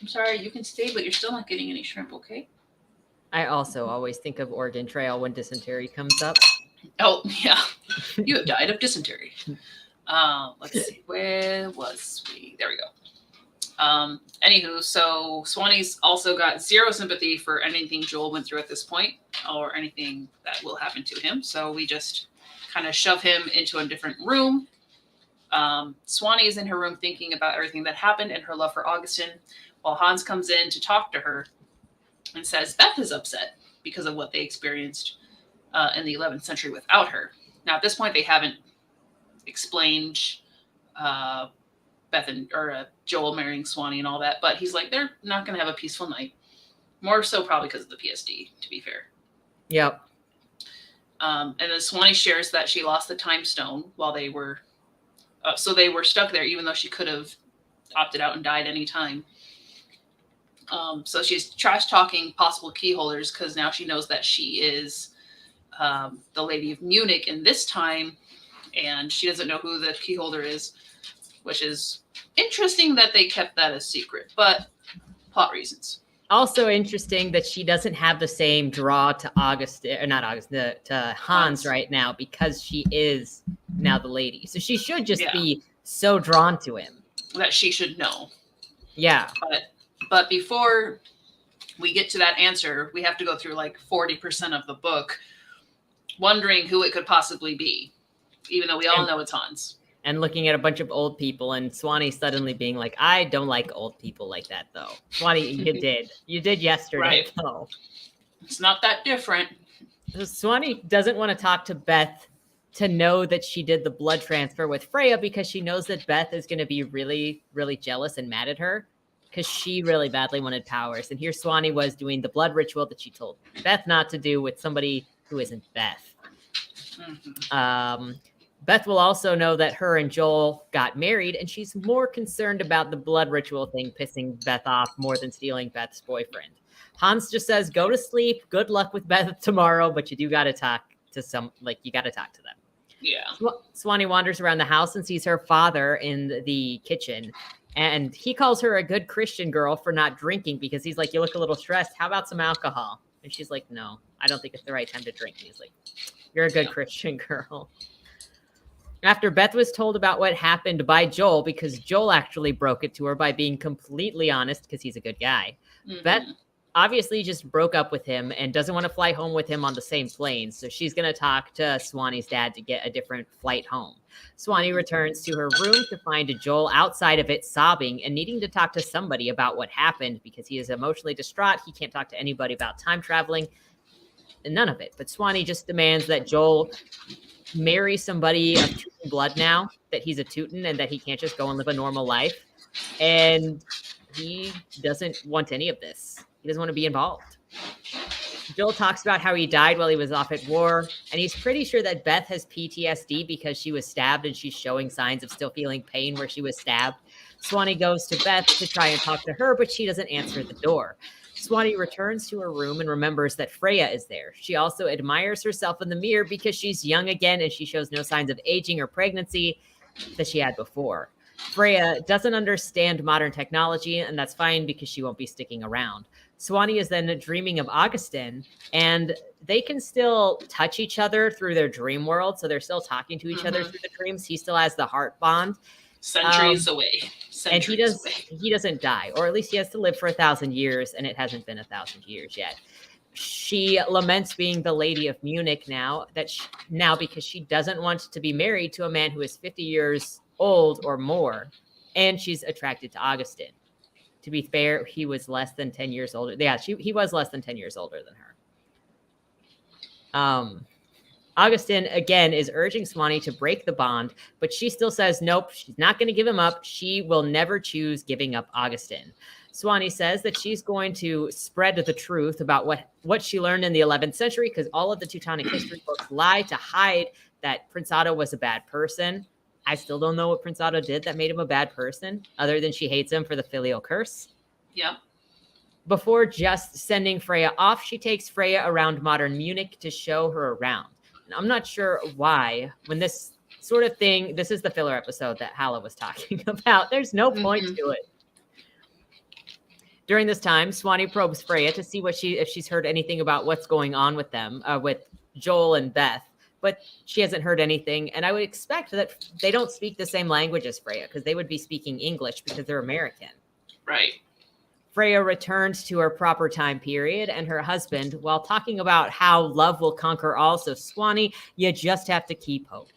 You can stay, but you're still not getting any shrimp, okay? I also always think of Oregon Trail when dysentery comes up. Oh, yeah. You have died of dysentery. Let's see. Where was we? There we go. Anywho, so Swanee's also got zero sympathy for anything Joel went through at this point or anything that will happen to him. So we just kind of shove him into a different room. Swanee is in her room thinking about everything that happened and her love for Augustin, while Hans comes in to talk to her and says Beth is upset because of what they experienced in the 11th century without her. Now, at this point, they haven't explained Beth or Joel marrying Swanee and all that, but he's like, they're not going to have a peaceful night. More so probably because of the PSD, to be fair. Yep. And then Swanee shares that she lost the time stone while they were, so they were stuck there, even though she could have opted out and died any time. So she's trash talking possible key holders because now she knows that she is the Lady of Munich in this time, and she doesn't know who the key holder is, which is interesting that they kept that a secret, but plot reasons. Also interesting that she doesn't have the same draw to to Hans right now because she is now the lady. So she should just be so drawn to him. That she should know. Yeah. But before we get to that answer, we have to go through like 40% of the book wondering who it could possibly be, even though we all know it's Hans. And looking at a bunch of old people and Swanee suddenly being like, I don't like old people like that, though. Swanee, you did. You did yesterday, right. Though. It's not that different. So Swanee doesn't want to talk to Beth to know that she did the blood transfer with Freya because she knows that Beth is going to be really, really jealous and mad at her because she really badly wanted powers. And here Swanee was doing the blood ritual that she told Beth not to do with somebody who isn't Beth. Mm-hmm. Beth will also know that her and Joel got married, and she's more concerned about the blood ritual thing pissing Beth off more than stealing Beth's boyfriend. Hans just says, go to sleep. Good luck with Beth tomorrow, but you do got to talk to you got to talk to them. Yeah. Swanee wanders around the house and sees her father in the kitchen. And he calls her a good Christian girl for not drinking because he's like, you look a little stressed. How about some alcohol? And she's like, no, I don't think it's the right time to drink. And he's like, you're a good Christian girl. After Beth was told about what happened by Joel, because Joel actually broke it to her by being completely honest because he's a good guy, Beth obviously just broke up with him and doesn't want to fly home with him on the same plane. So she's going to talk to Swanee's dad to get a different flight home. Swanee returns to her room to find Joel outside of it sobbing and needing to talk to somebody about what happened because he is emotionally distraught. He can't talk to anybody about time traveling and none of it. But Swanee just demands that Joel marry somebody of Teuton blood now, that he's a Teuton and that he can't just go and live a normal life. And he doesn't want any of this. He doesn't want to be involved. Joel talks about how he died while he was off at war, and he's pretty sure that Beth has PTSD because she was stabbed and she's showing signs of still feeling pain where she was stabbed. Swanee goes to Beth to try and talk to her, but she doesn't answer the door. Swanee returns to her room and remembers that Freya is there. She also admires herself in the mirror because she's young again and she shows no signs of aging or pregnancy that she had before. Freya doesn't understand modern technology, and that's fine because she won't be sticking around. Swanee is then dreaming of Augustin, and they can still touch each other through their dream world, so they're still talking to each other through the dreams. He still has the heart bond. Centuries away. And he doesn't die, or at least he has to live for 1,000 years, and it hasn't been 1,000 years yet. She laments being the Lady of Munich now because she doesn't want to be married to a man who is 50 years old or more, and she's attracted to Augustin. To be fair, he was less than 10 years older. Yeah, he was less than 10 years older than her. Augustin, again, is urging Swanee to break the bond, but she still says nope, she's not going to give him up. She will never choose giving up Augustin. Swanee says that she's going to spread the truth about what she learned in the 11th century because all of the Teutonic history books lie to hide that Prince Otto was a bad person. I still don't know what Prince Otto did that made him a bad person, other than she hates him for the filial curse. Yep. Before just sending Freya off, she takes Freya around modern Munich to show her around. And I'm not sure why, when this sort of thing, this is the filler episode that Hala was talking about. There's no point to it. During this time, Swanee probes Freya to see if she's heard anything about what's going on with them, with Joel and Beth. But she hasn't heard anything, and I would expect that they don't speak the same language as Freya because they would be speaking English because they're American. Right. Freya returns to her proper time period and her husband while talking about how love will conquer all. So Swanee, you just have to keep hope.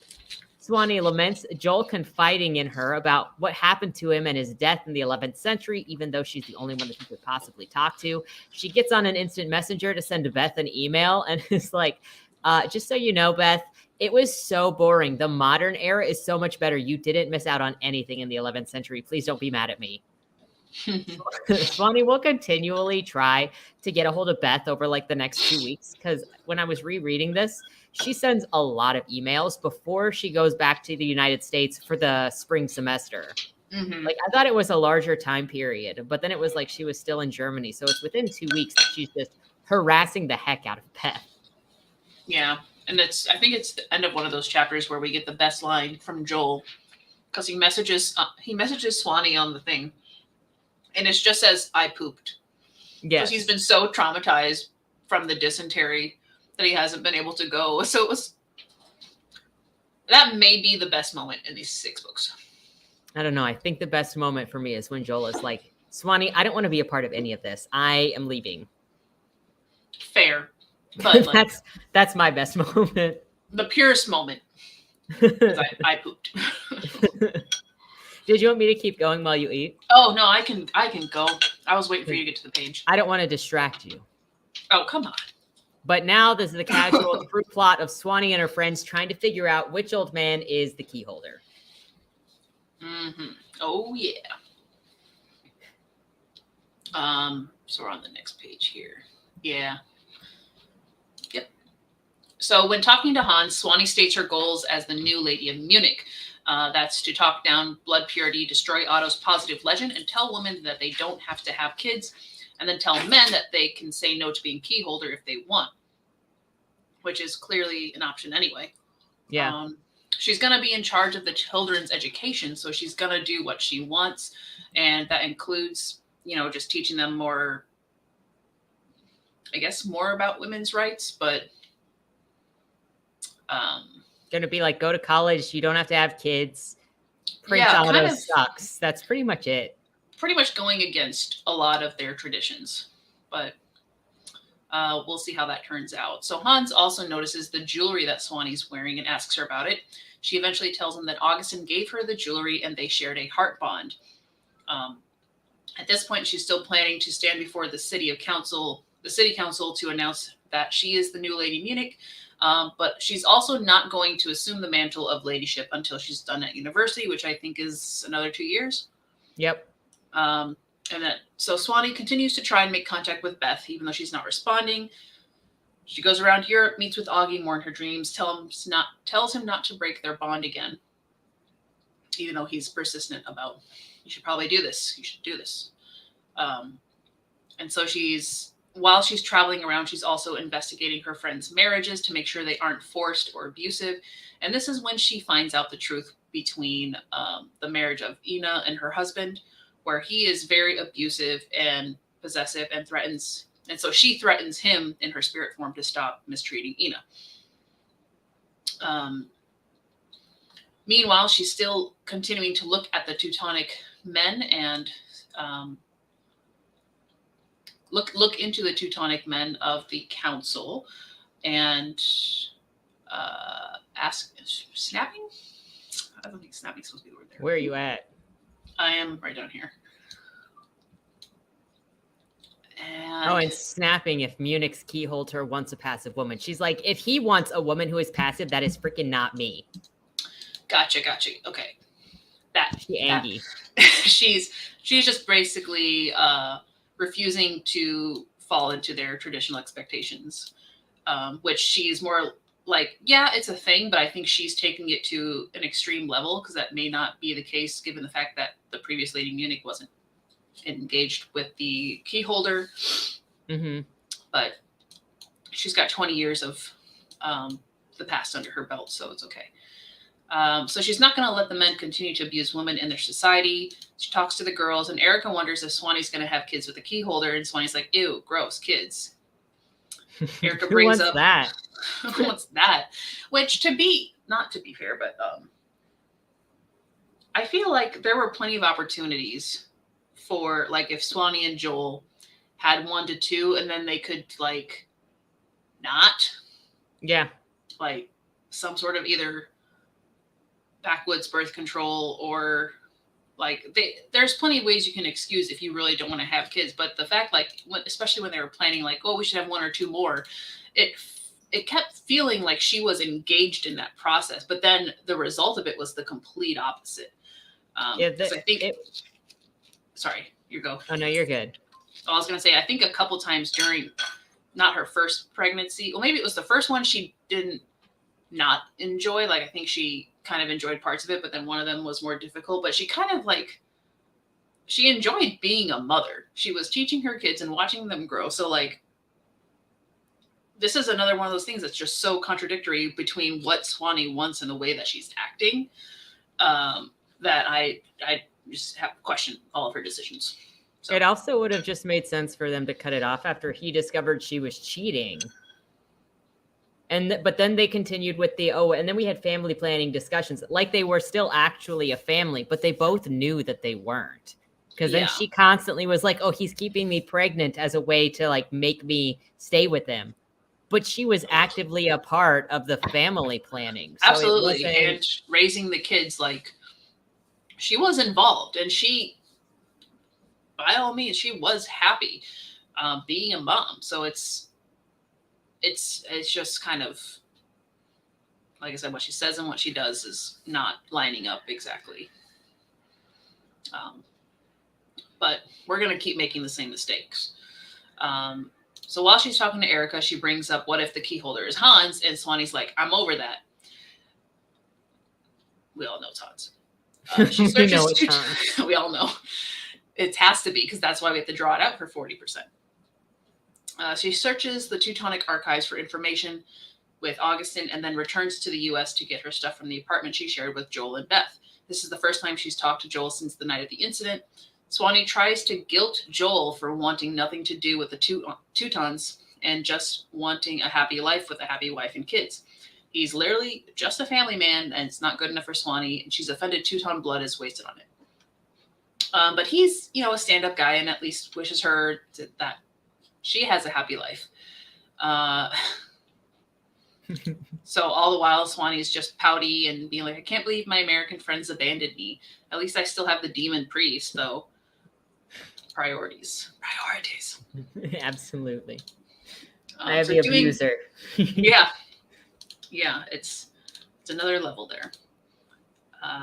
Swanee laments Joel confiding in her about what happened to him and his death in the 11th century, even though she's the only one that he could possibly talk to. She gets on an instant messenger to send Beth an email and is like, just so you know, Beth, it was so boring. The modern era is so much better. You didn't miss out on anything in the 11th century. Please don't be mad at me. Swanee will continually try to get a hold of Beth over like the next 2 weeks because when I was rereading this, she sends a lot of emails before she goes back to the United States for the spring semester. Like I thought it was a larger time period, but then it was like she was still in Germany. So it's within 2 weeks that she's just harassing the heck out of Beth. Yeah, and I think it's the end of one of those chapters where we get the best line from Joel because he messages Swanee on the thing, and it just says "I pooped." Yeah, because he's been so traumatized from the dysentery that he hasn't been able to go. So that may be the best moment in these 6 books. I don't know. I think the best moment for me is when Joel is like, Swanee, I don't want to be a part of any of this. I am leaving. Fair. But like, that's my best moment. The purest moment. I pooped. Did you want me to keep going while you eat? Oh no, I can go. I was waiting for you to get to the page. I don't want to distract you. Oh, come on. But now this is the casual fruit plot of Swanee and her friends trying to figure out which old man is the key holder. Oh yeah. So we're on the next page here. Yeah. Yep. So when talking to Hans, Swanee states her goals as the new Lady of Munich. That's to talk down blood purity, destroy Otto's positive legend, and tell women that they don't have to have kids, and then tell men that they can say no to being key holder if they want, which is clearly an option anyway. Yeah. She's going to be in charge of the children's education, so she's going to do what she wants, and that includes, just teaching them more, I guess, more about women's rights, but going to be like, go to college, you don't have to have kids. Prince Otto sucks. That's pretty much it. Pretty much going against a lot of their traditions, but we'll see how that turns out. So Hans also notices the jewelry that Swanee's wearing and asks her about it. She eventually tells him that Augustin gave her the jewelry and they shared a heart bond. At this point, she's still planning to stand before the city council to announce that she is the new Lady Munich. But she's also not going to assume the mantle of ladyship until she's done at university, which I think is another 2 years. Yep. So Swanee continues to try and make contact with Beth, even though she's not responding. She goes around Europe, meets with Augie more in her dreams, tells him not to break their bond again, even though he's persistent about, you should probably do this. You should do this. And so while she's traveling around, she's also investigating her friends' marriages to make sure they aren't forced or abusive. And this is when she finds out the truth between the marriage of Ina and her husband, where he is very abusive and possessive and threatens. And so she threatens him in her spirit form to stop mistreating Ina. Meanwhile, she's still continuing to look at the Teutonic men and look into the Teutonic men of the council and ask, snapping? I don't think snapping's supposed to be the word there. Where are you at? I am right down here. And snapping if Munich's keyholder wants a passive woman. She's like, if he wants a woman who is passive, that is freaking not me. Gotcha. Okay. Angie. She's just basically refusing to fall into their traditional expectations, which she's more like, yeah, it's a thing, but I think she's taking it to an extreme level because that may not be the case given the fact that the previous Lady Munich wasn't engaged with the key holder. Mm-hmm. But she's got 20 years of the past under her belt, so it's okay. So she's not going to let the men continue to abuse women in their society. She talks to the girls, and Erica wonders if Swanee's going to have kids with a key holder, and Swanee's like, ew, gross, kids. Erica brings up that. Who wants that? Which not to be fair, but I feel like there were plenty of opportunities for, like, if Swanee and Joel had 1 to 2, and then they could, like, not. Yeah. Like, some sort of either backwoods birth control or, like, there's plenty of ways you can excuse if you really don't want to have kids. But the fact, like, especially when they were planning, like, oh, we should have 1 or 2 more, it kept feeling like she was engaged in that process. But then the result of it was the complete opposite. I think sorry, you go. Oh, no, you're good. I was going to say, I think a couple times during, not her first pregnancy, well, maybe it was the first one she didn't not enjoy. Like, I think she kind of enjoyed parts of it, but then one of them was more difficult. But she kind of, like, she enjoyed being a mother. She was teaching her kids and watching them grow. So, like, this is another one of those things that's just so contradictory between what Swanee wants and the way that she's acting, that I just have to question all of her decisions. So. It also would have just made sense for them to cut it off after he discovered she was cheating. But then they continued with and then we had family planning discussions, like they were still actually a family, but they both knew that they weren't. Because then she constantly was like, oh, he's keeping me pregnant as a way to, like, make me stay with him. But she was actively a part of the family planning. So absolutely. And raising the kids, like, she was involved, and she, by all means, she was happy being a mom. So it's just kind of, like I said, what she says and what she does is not lining up exactly. But we're going to keep making the same mistakes. So while she's talking to Erica, she brings up, what if the key holder is Hans? And Swanee's like, I'm over that. We all know it's Hans. She searches we all know. It has to be, because that's why we have to draw it out for 40%. She searches the Teutonic archives for information with Augustin and then returns to the U.S. to get her stuff from the apartment she shared with Joel and Beth. This is the first time she's talked to Joel since the night of the incident. Swanee tries to guilt Joel for wanting nothing to do with the Teutons and just wanting a happy life with a happy wife and kids. He's literally just a family man, and it's not good enough for Swanee, and she's offended Teuton blood is wasted on it. But he's, a stand-up guy and at least wishes her that she has a happy life. So all the while, Swanee's just pouty and being like, I can't believe my American friends abandoned me. At least I still have the demon priest, though. Priorities. Absolutely. I have the abuser. Yeah, it's another level there.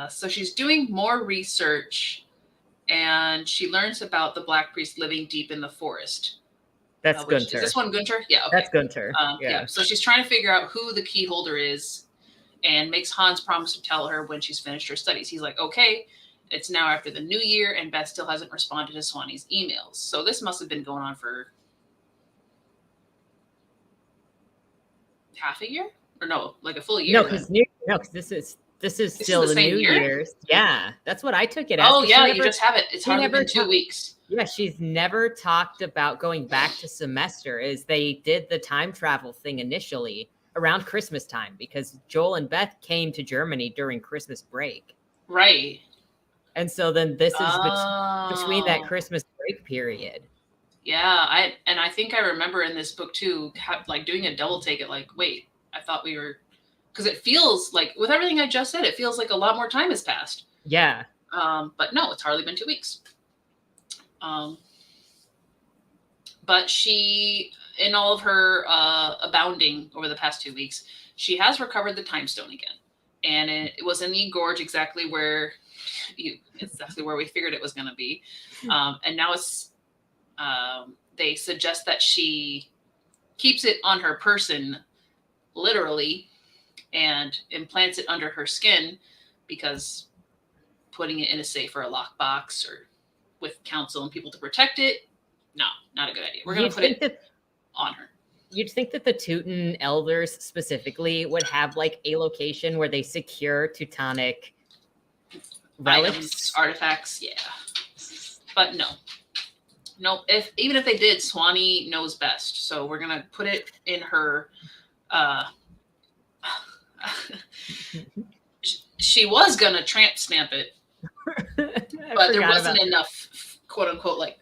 So she's doing more research, and she learns about the Black Priest living deep in the forest. That's Gunter. Is this one Gunter? Yeah, okay. That's Gunter. Yeah. So she's trying to figure out who the key holder is, and makes Hans promise to tell her when she's finished her studies. He's like, okay. It's now after the new year, and Beth still hasn't responded to Swanee's emails. So this must have been going on for half a year, or no, like a full year. No, because this is still the New Year's. Yeah, that's what I took it as. Oh yeah, you just have it. It's hardly been 2 weeks. Yeah, she's never talked about going back to semester. Is they did the time travel thing initially around Christmas time because Joel and Beth came to Germany during Christmas break. Right. And so then this is between that Christmas break period. Yeah, I think I remember in this book too, like doing a double take at like, wait, I thought we were, because it feels like with everything I just said, it feels like a lot more time has passed. Yeah. But no, it's hardly been 2 weeks. But she, in all of her abounding over the past 2 weeks, she has recovered the time stone again, and it was in the gorge exactly where we figured it was going to be, and now it's. They suggest that she keeps it on her person, literally, and implants it under her skin, because putting it in a safe or a lockbox or with counsel and people to protect it, no, not a good idea. We're going to put it on her. You'd think that the Teuton elders specifically would have like a location where they secure Teutonic relics, items, artifacts, yeah. But no. No, even if they did, Swanee knows best. So we're gonna put it in her. She was gonna tramp stamp it, but there wasn't enough, quote unquote, like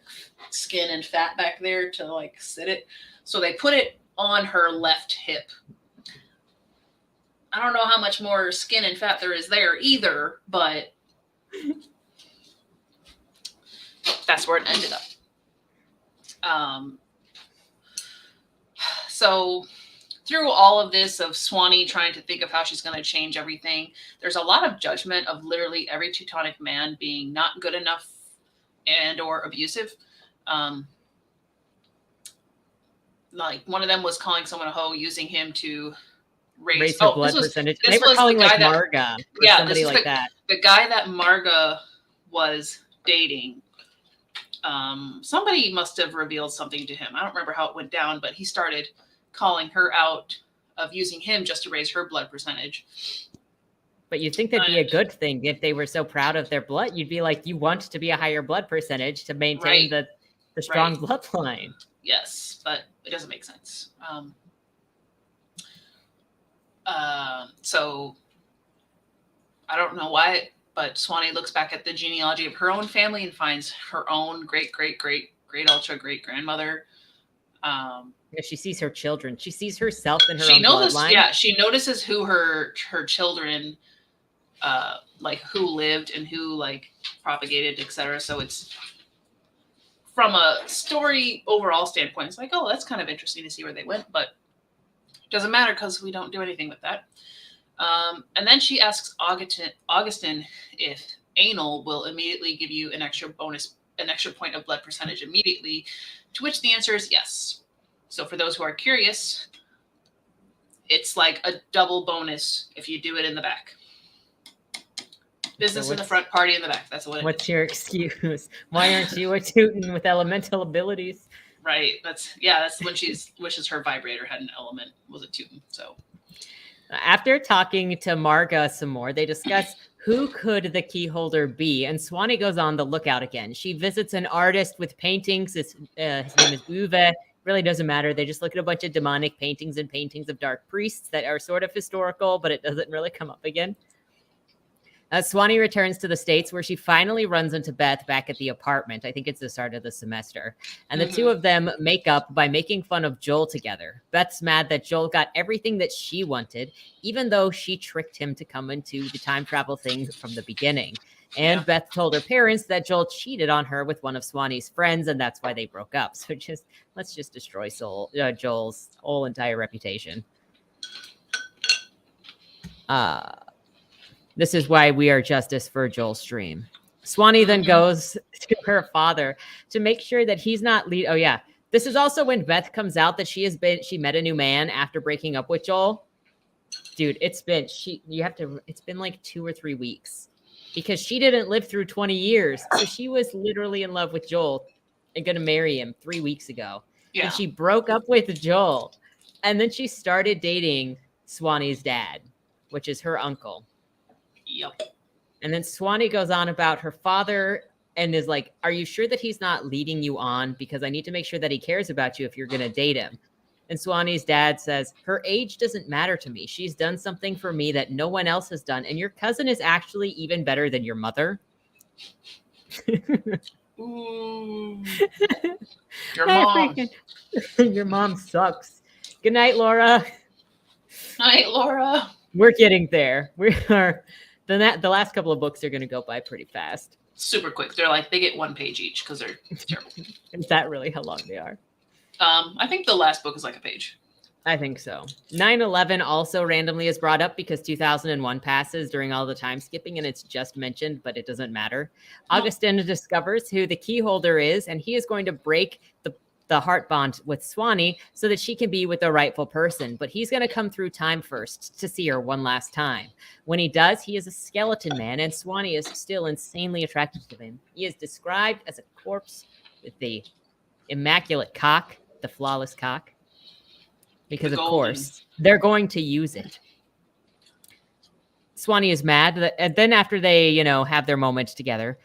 skin and fat back there to like sit it. So they put it on her left hip. I don't know how much more skin and fat there is there either, but that's where it ended up. So through all of this of Swanee trying to think of how she's going to change everything, there's a lot of judgment of literally every Teutonic man being not good enough and or abusive. Like one of them was calling someone a hoe, using him to raise her blood percentage. They were calling like Marga, yeah, somebody like that. The guy that Marga was dating. Somebody must have revealed something to him. I don't remember how it went down, but he started calling her out of using him just to raise her blood percentage. But you'd think that'd be a good thing if they were so proud of their blood. You'd be like, you want to be a higher blood percentage to maintain the strong bloodline. Yes, but it doesn't make sense. So I don't know why. But Swanee looks back at the genealogy of her own family and finds her own great ultra great grandmother. Yeah, she sees her children. She sees herself in her own bloodline. Yeah, she notices who her children, like who lived and who like propagated, etc. So it's from a story overall standpoint. It's like, oh, that's kind of interesting to see where they went, but it doesn't matter because we don't do anything with that. And then she asks Augustin if anal will immediately give you an extra point of blood percentage immediately, to which the answer is yes. So for those who are curious, it's like a double bonus if you do it in the back. Business in the front, party in the back. That's what it is. What's your excuse? Why aren't you a Teuton with elemental abilities? Right. That's when she wishes her vibrator had an element, was a Teuton. So after talking to Marga some more, they discuss who could the key holder be, and Swanee goes on the lookout again. She visits an artist with paintings. His name is Uwe. Really doesn't matter. They just look at a bunch of demonic paintings and paintings of dark priests that are sort of historical, but it doesn't really come up again. Swanee returns to the States, where she finally runs into Beth back at the apartment. I think it's the start of the semester. And the two of them make up by making fun of Joel together. Beth's mad that Joel got everything that she wanted, even though she tricked him to come into the time travel thing from the beginning. And Beth told her parents that Joel cheated on her with one of Swanee's friends, and that's why they broke up. So let's just destroy Joel's whole entire reputation. This is why we are justice for Joel's stream. Swanee then goes to her father to make sure that he's not Oh yeah. This is also when Beth comes out that she met a new man after breaking up with Joel. Dude, it's been like 2 or 3 weeks because she didn't live through 20 years. So she was literally in love with Joel and going to marry him 3 weeks ago. Yeah. And she broke up with Joel. And then she started dating Swanee's dad, which is her uncle. Yep. And then Swanee goes on about her father and is like, are you sure that he's not leading you on? Because I need to make sure that he cares about you if you're going to date him. And Swanee's dad says, her age doesn't matter to me. She's done something for me that no one else has done. And your cousin is actually even better than your mother. Ooh. Your mom. Your mom sucks. Good night, Laura. Night, Laura. We're getting there. We are. The last couple of books are going to go by pretty fast. Super quick. They get 1 page each because they're terrible. Is that really how long they are? I think the last book is like a page. I think so. 9/11 also randomly is brought up because 2001 passes during all the time skipping, and it's just mentioned, but it doesn't matter. Augustin discovers who the key holder is, and he is going to break the heart bond with Swanee so that she can be with the rightful person. But he's going to come through time first to see her one last time. When he does, he is a skeleton man, and Swanee is still insanely attracted to him. He is described as a corpse with the immaculate cock, the flawless cock, because of course they're going to use it. Swanee is mad, and then after they, have their moment together,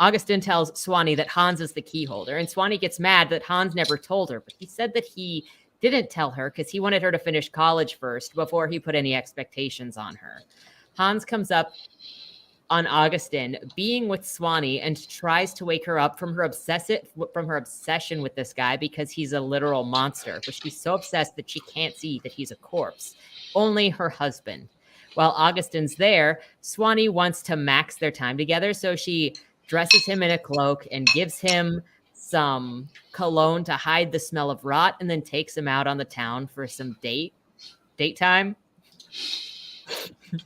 Augustin tells Swanee that Hans is the key holder, and Swanee gets mad that Hans never told her, but he said that he didn't tell her because he wanted her to finish college first before he put any expectations on her. Hans comes up on Augustin being with Swanee and tries to wake her up from her obsession with this guy because he's a literal monster, but she's so obsessed that she can't see that he's a corpse. Only her husband. While Augustin's there, Swanee wants to max their time together, so she dresses him in a cloak and gives him some cologne to hide the smell of rot, and then takes him out on the town for some date time.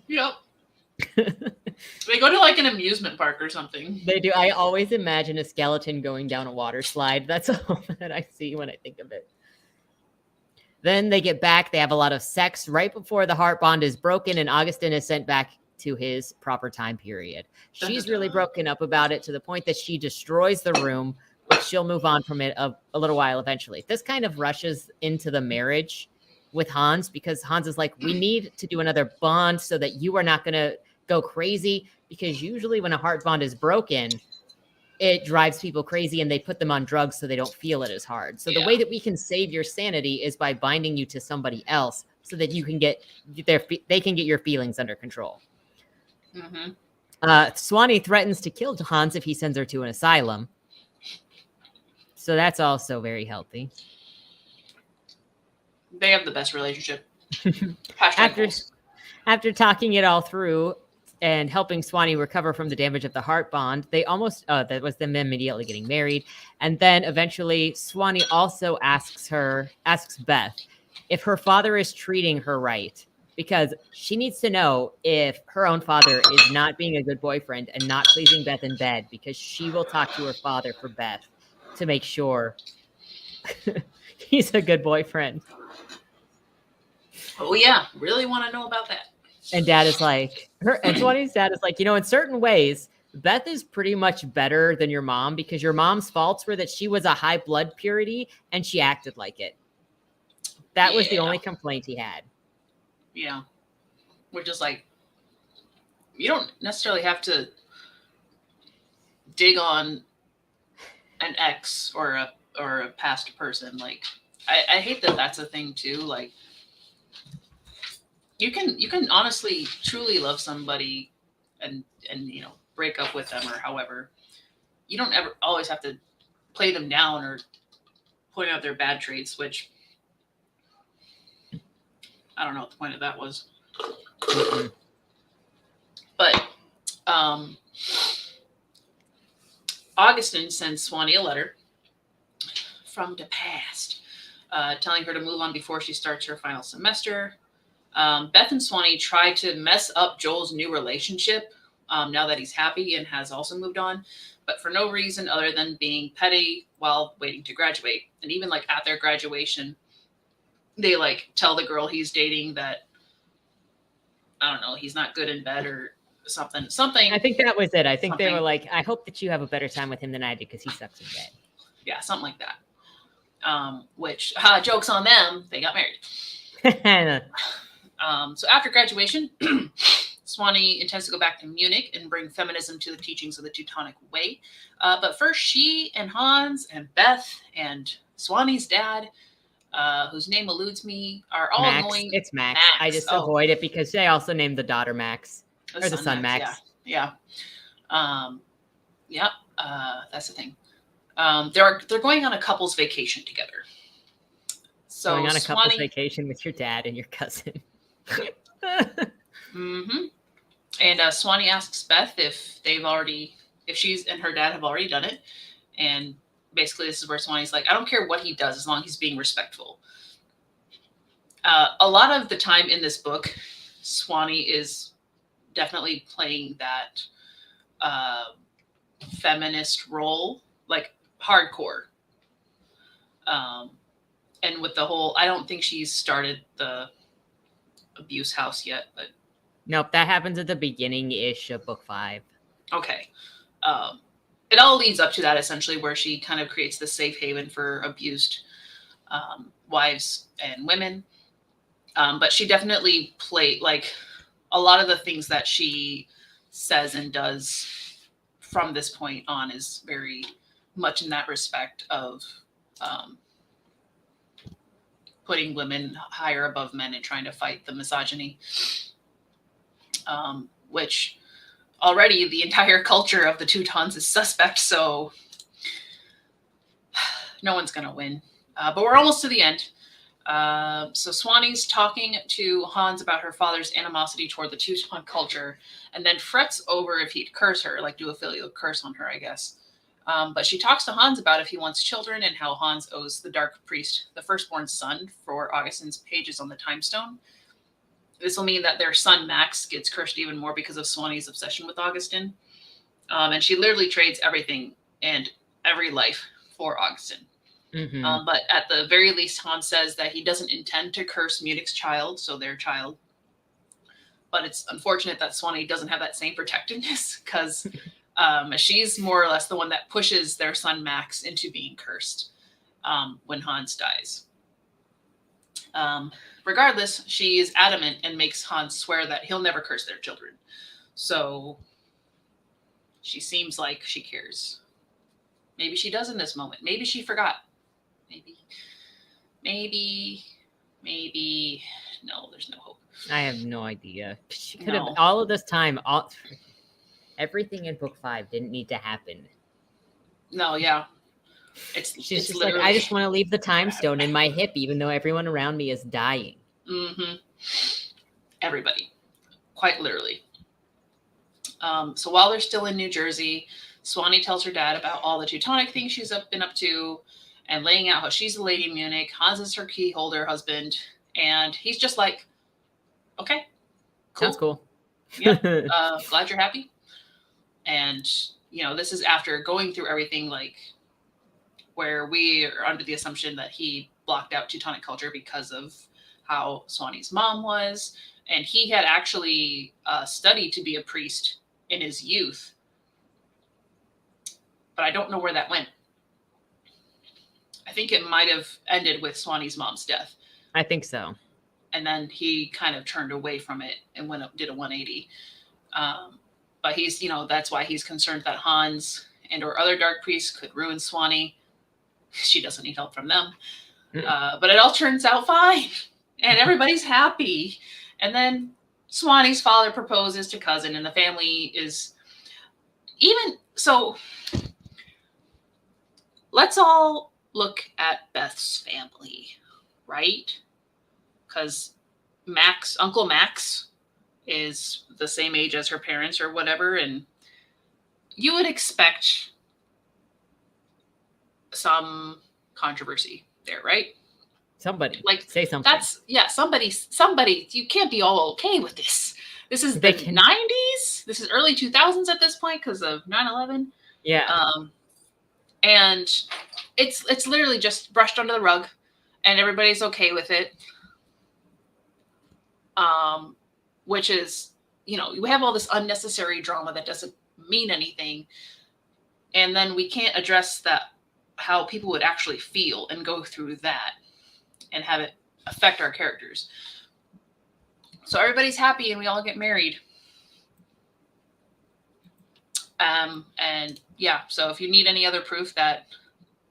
Yep. They go to like an amusement park or something. They do. I always imagine a skeleton going down a water slide. That's all that I see when I think of it. Then they get back. They have a lot of sex right before the heart bond is broken, and Augustin is sent back to his proper time period. She's really broken up about it to the point that she destroys the room, but she'll move on from it a little while eventually. This kind of rushes into the marriage with Hans because Hans is like, we need to do another bond so that you are not going to go crazy, because usually when a heart bond is broken, it drives people crazy and they put them on drugs so they don't feel it as hard. So the way that we can save your sanity is by binding you to somebody else so that you can they can get your feelings under control. Mm-hmm. Swanee threatens to kill Hans if he sends her to an asylum. So that's also very healthy. They have the best relationship. After talking it all through and helping Swanee recover from the damage of the heart bond, they almost, that was them immediately getting married. And then eventually Swanee also asks Beth if her father is treating her right, because she needs to know if her own father is not being a good boyfriend and not pleasing Beth in bed, because she will talk to her father for Beth to make sure He's a good boyfriend. Oh yeah, really want to know about that. And Dad is like, and Swanee's dad is like, in certain ways, Beth is pretty much better than your mom because your mom's faults were that she was a high blood purity and she acted like it. That was the only complaint he had. Yeah. Which is like, you don't necessarily have to dig on an ex or a past person. Like, I hate that that's a thing too. Like, you can honestly truly love somebody and break up with them or however. You don't ever always have to play them down or point out their bad traits, which I don't know what the point of that was. But Augustin sends Swanee a letter from the past, telling her to move on before she starts her final semester. Beth and Swanee try to mess up Joel's new relationship now that he's happy and has also moved on, but for no reason other than being petty while waiting to graduate. And even like at their graduation, they like tell the girl he's dating that, I don't know, he's not good in bed or something. I think that was it. I think they were like, I hope that you have a better time with him than I did because he sucks in bed. Yeah, something like that. Which, joke's on them, they got married. So after graduation, Swanee intends to go back to Munich and bring feminism to the teachings of the Teutonic Way. But first, she and Hans and Beth and Swanee's dad, whose name eludes me, are all going. It's Max. I just avoid it because they also named the daughter Max or the son Max. Yeah. That's the thing. They're going on a couple's vacation together. So going on a couple's vacation with your dad and your cousin. Mm-hmm. And Swanee asks Beth if she's and her dad have already done it. And basically this is where Swanee's like, I don't care what he does as long as he's being respectful. A lot of the time in this book, Swanee is definitely playing that feminist role, like hardcore. And with the whole, I don't think she's started the abuse house yet, but nope, that happens at the beginning-ish of book 5. Okay. It all leads up to that essentially, where she kind of creates the safe haven for abused wives and women. But she definitely played, like, a lot of the things that she says and does from this point on is very much in that respect of putting women higher above men and trying to fight the misogyny, which already the entire culture of the Teutons is suspect, so no one's going to win. But we're almost to the end. So Swanee's talking to Hans about her father's animosity toward the Teuton culture, and then frets over if he'd curse her, like do a filial curse on her, I guess. But she talks to Hans about if he wants children and how Hans owes the Dark Priest the firstborn son for Augustin's pages on the Time Stone. This will mean that their son Max gets cursed even more because of Swanee's obsession with Augustin. And she literally trades everything and every life for Augustin. Mm-hmm. But at the very least, Hans says that he doesn't intend to curse Munich's child, so their child. But it's unfortunate that Swanee doesn't have that same protectiveness because she's more or less the one that pushes their son Max into being cursed when Hans dies. Regardless, she is adamant and makes Hans swear that he'll never curse their children. So she seems like she cares. Maybe she does in this moment. Maybe she forgot. Maybe. No, there's no hope. I have no idea. She could have all of this time. Everything in book 5 didn't need to happen. No, yeah. She's just like, I just want to leave the Time Stone in my hip, even though everyone around me is dying. Mm-hmm. Everybody. Quite literally. So while they're still in New Jersey, Swanee tells her dad about all the Teutonic things she's been up to and laying out how she's the lady in Munich. Hans is her key holder husband. And he's just like, okay. Cool. Sounds cool. Yeah. Glad you're happy. And, this is after going through everything, like, where we are under the assumption that he blocked out Teutonic culture because of how Swanee's mom was. And he had actually studied to be a priest in his youth. But I don't know where that went. I think it might have ended with Swanee's mom's death. I think so. And then he kind of turned away from it and did a 180. But he's, that's why he's concerned that Hans and or other dark priests could ruin Swanee. She doesn't need help from them. But it all turns out fine. And everybody's happy. And then Swanee's father proposes to Cousin, and the family is even so. Let's all look at Beth's family, right? Because Uncle Max is the same age as her parents or whatever, and you would expect some controversy there, right? Somebody say something. Somebody. You can't be all okay with this. This is the 90s. This is early 2000s at this point because of 9/11. Yeah. And it's literally just brushed under the rug, and everybody's okay with it. Which is, we have all this unnecessary drama that doesn't mean anything, and then we can't address how people would actually feel and go through that and have it affect our characters. So everybody's happy and we all get married. And yeah, so if you need any other proof that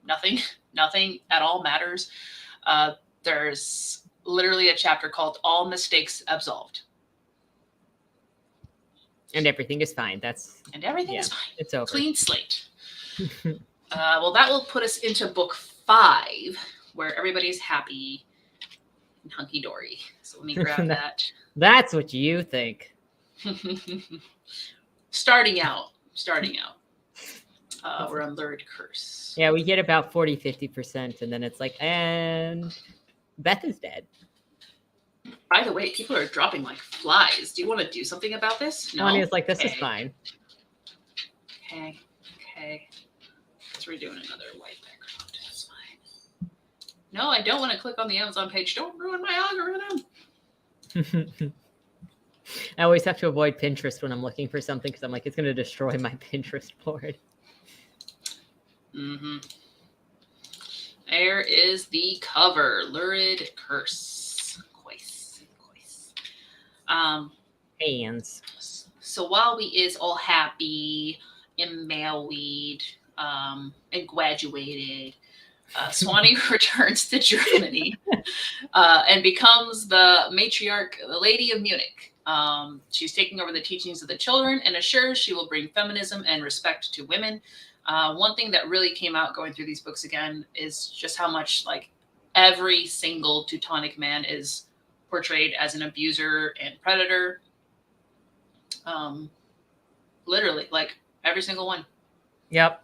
nothing at all matters, there's literally a chapter called All Mistakes Absolved. And everything is fine. Everything is fine. It's over. Clean slate. Well, that will put us into book 5, where everybody's happy and hunky-dory. So let me grab that. That's what you think. Starting out. We're on Lurid Curse. Yeah, we get about 40-50%, and then it's like, and Beth is dead. By the way, people are dropping like flies. Do you want to do something about this? No. Lonnie is like, this is fine. Okay. Because we're doing another white background. That's fine. No, I don't want to click on the Amazon page. Don't ruin my algorithm. I always have to avoid Pinterest when I'm looking for something because I'm like, it's going to destroy my Pinterest board. Mm-hmm. There is the cover. Lurid Curse. Hands. So while we is all happy and married and graduated, Swanee returns to Germany and becomes the matriarch, the Lady of Munich. She's taking over the teachings of the children and assures she will bring feminism and respect to women. One thing that really came out going through these books again is just how much like every single Teutonic man is portrayed as an abuser and predator. Literally, like every single one. Yep.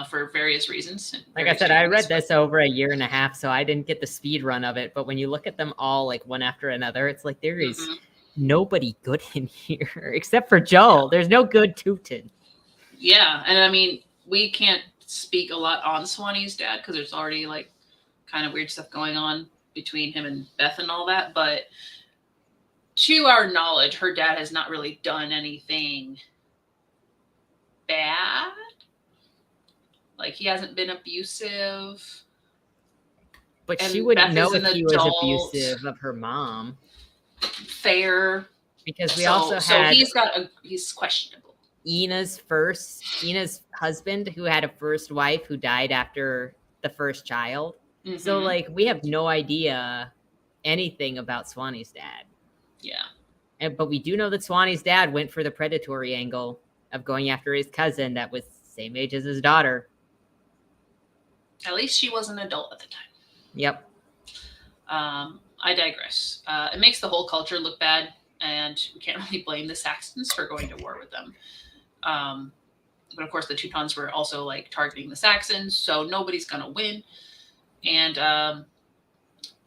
For various reasons. Like I said, I read this over a year and a half, so I didn't get the speed run of it. But when you look at them all like one after another, it's like there is nobody good in here except for Joel. Yeah. There's no good Teuton. Yeah, and I mean, we can't speak a lot on Swanee's dad because there's already like kind of weird stuff going on between him and Beth and all that. But to our knowledge, her dad has not really done anything bad. Like he hasn't been abusive. But she wouldn't know if he was abusive of her mom. Fair. Because we also had... So he's questionable. Ina's husband, who had a first wife who died after the first child. Mm-hmm. So, like, we have no idea anything about Swanee's dad. Yeah. But we do know that Swanee's dad went for the predatory angle of going after his cousin that was the same age as his daughter. At least she was an adult at the time. Yep. I digress. It makes the whole culture look bad, and we can't really blame the Saxons for going to war with them. But of course, the Teutons were also like targeting the Saxons, so nobody's going to win. And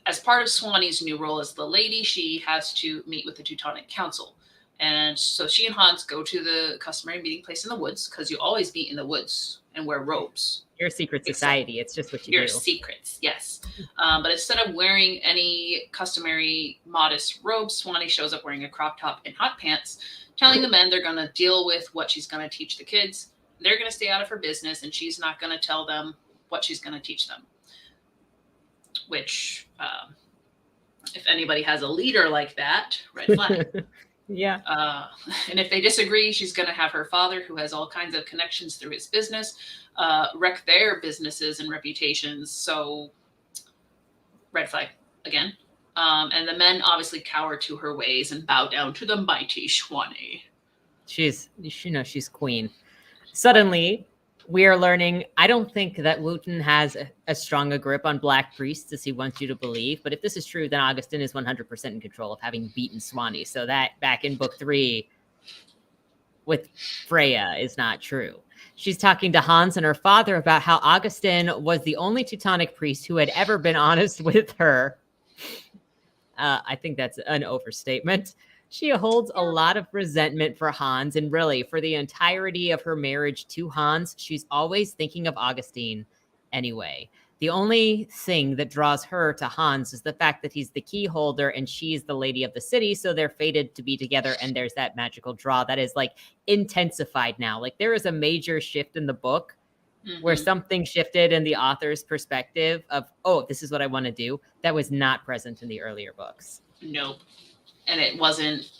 as part of Swanee's new role as the lady, she has to meet with the Teutonic Council. And so she and Hans go to the customary meeting place in the woods, because you always meet in the woods and wear robes. You're a secret society. It's just what you Your do. secrets, yes. But instead of wearing any customary modest robes, Swanee shows up wearing a crop top and hot pants, telling the men they're going to deal with what she's going to teach the kids. They're going to stay out of her business, and she's not going to tell them what she's going to teach them. Which, if anybody has a leader like that, red flag. Yeah. And if they disagree, she's going to have her father, who has all kinds of connections through his business, wreck their businesses and reputations. So, red flag again. And the men obviously cower to her ways and bow down to the mighty Swanee. She's queen. Suddenly, we are learning, I don't think that Wooten has as strong a grip on black priests as he wants you to believe. But if this is true, then Augustin is 100% in control of having beaten Swanee. So that back in book 3 with Freya is not true. She's talking to Hans and her father about how Augustin was the only Teutonic priest who had ever been honest with her. I think that's an overstatement. She holds a lot of resentment for Hans, and really, for the entirety of her marriage to Hans, she's always thinking of Augustin anyway. The only thing that draws her to Hans is the fact that he's the key holder and she's the lady of the city, so they're fated to be together, and there's that magical draw that is like intensified now. Like there is a major shift in the book where something shifted in the author's perspective of, oh, this is what I want to do, that was not present in the earlier books. Nope. And it wasn't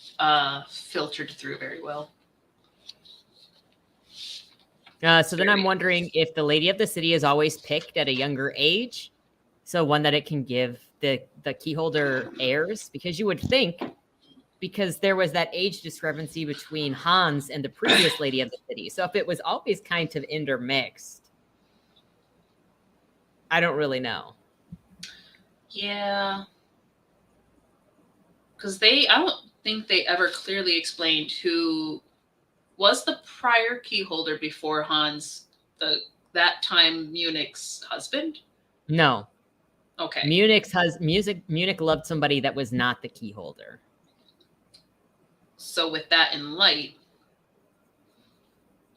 filtered through very well. So then I'm wondering if the lady of the city is always picked at a younger age, so one that it can give the keyholder heirs, because you would think, because there was that age discrepancy between Hans and the previous lady of the city. So if it was always kind of intermixed, I don't really know. Yeah. Because I don't think they ever clearly explained who was the prior key holder before Hans, that time Munich's husband. No. Okay. Munich loved somebody that was not the key holder. So with that in light,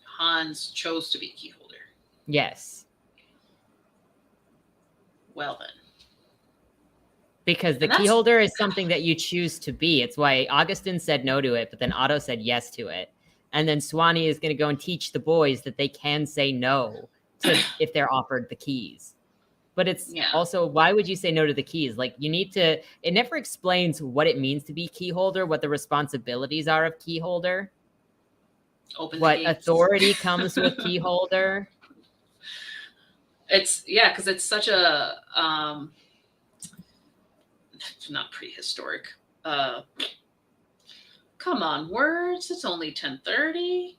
Hans chose to be key holder. Yes. Well then. Because the key holder is something that you choose to be. It's why Augustin said no to it, but then Otto said yes to it. And then Swanee is going to go and teach the boys that they can say no to if they're offered the keys. But it's also, why would you say no to the keys? Like, you need to, it never explains what it means to be key holder, what the responsibilities are of key holder, what authority comes with key holder. It's, because it's such a, not prehistoric. Come on, words. It's only 10:30.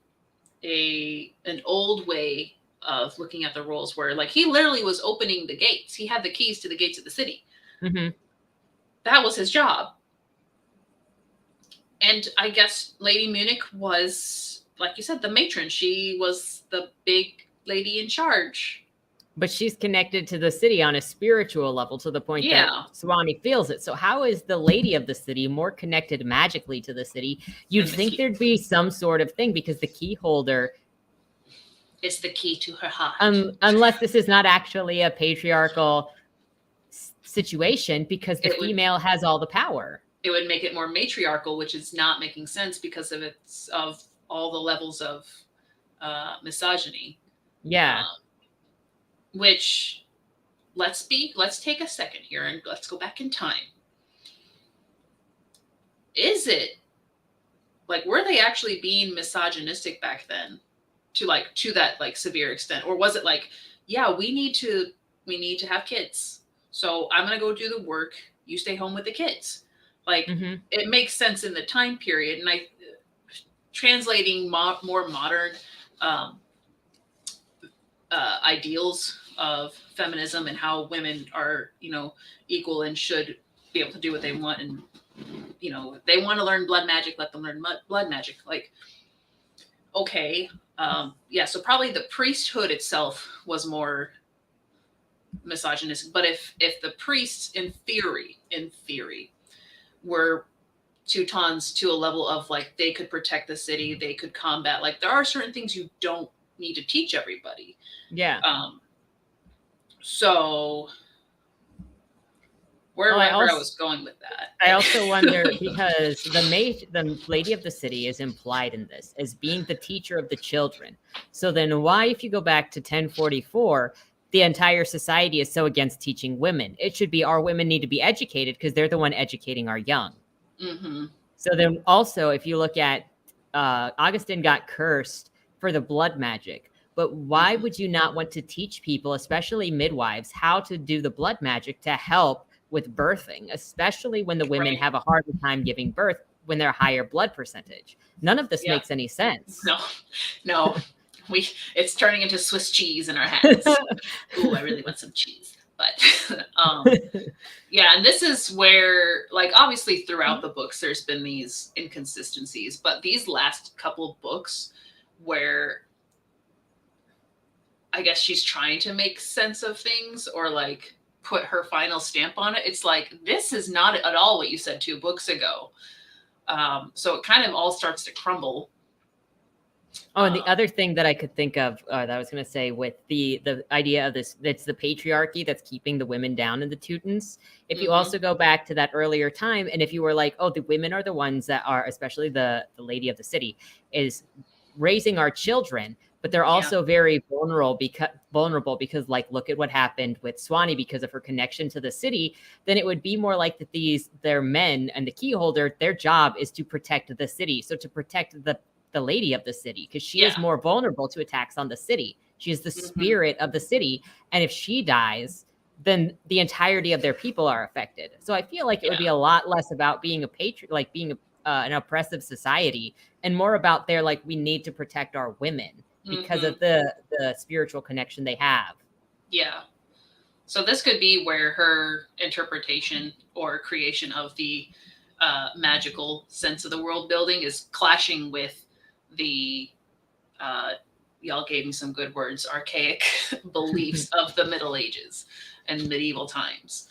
An old way of looking at the roles where, like, he literally was opening the gates. He had the keys to the gates of the city. Mm-hmm. That was his job. And I guess Lady Munich was, like you said, the matron. She was the big lady in charge. But she's connected to the city on a spiritual level to the point that Swanee feels it. So how is the lady of the city more connected magically to the city? You'd think there'd be some sort of thing, because the key holder is the key to her heart. Unless this is not actually a patriarchal situation, because the female has all the power. It would make it more matriarchal, which is not making sense because of all the levels of misogyny. Yeah. Which, let's take a second here and let's go back in time. Is it, like, were they actually being misogynistic back then to that like severe extent? Or was it like, we need to have kids, so I'm going to go do the work, you stay home with the kids? Like, it makes sense in the time period. And translating more modern ideals of feminism and how women are, equal and should be able to do what they want. And, they want to learn blood magic, let them learn blood magic. Like, okay. So probably the priesthood itself was more misogynistic. But if the priests in theory were Teutons to a level of like they could protect the city, they could combat. Like there are certain things you don't need to teach everybody. Yeah. So wherever I was going with that. I also wonder because the lady of the city is implied in this as being the teacher of the children. So then why, if you go back to 1044, the entire society is so against teaching women? It should be our women need to be educated because they're the one educating our young. Mm-hmm. So then also, if you look at Augustin got cursed for the blood magic. But why would you not want to teach people, especially midwives, how to do the blood magic to help with birthing, especially when the women have a harder time giving birth when they're higher blood percentage? None of this makes any sense. No. It's turning into Swiss cheese in our hands. Ooh, I really want some cheese. But yeah, and this is where, like, obviously throughout the books, there's been these inconsistencies, but these last couple of books where I guess she's trying to make sense of things or like put her final stamp on it. It's like, this is not at all what you said 2 books ago. So it kind of all starts to crumble. Oh, and the other thing that I could think of that I was going to say with the idea of this, it's the patriarchy that's keeping the women down in the Teutons. If you also go back to that earlier time, and if you were like, oh, the women are the ones that are, especially the lady of the city, is raising our children, but they're also very vulnerable because like, look at what happened with Swanee because of her connection to the city. Then it would be more like that their men and the key holder, their job is to protect the city. So to protect the lady of the city, because she is more vulnerable to attacks on the city. She is the spirit of the city. And if she dies, then the entirety of their people are affected. So I feel like it would be a lot less about being a like being an oppressive society and more about their, like, we need to protect our women because of the spiritual connection they have. Yeah. So this could be where her interpretation or creation of the magical sense of the world building is clashing with the y'all gave me some good words, archaic beliefs of the Middle Ages and medieval times.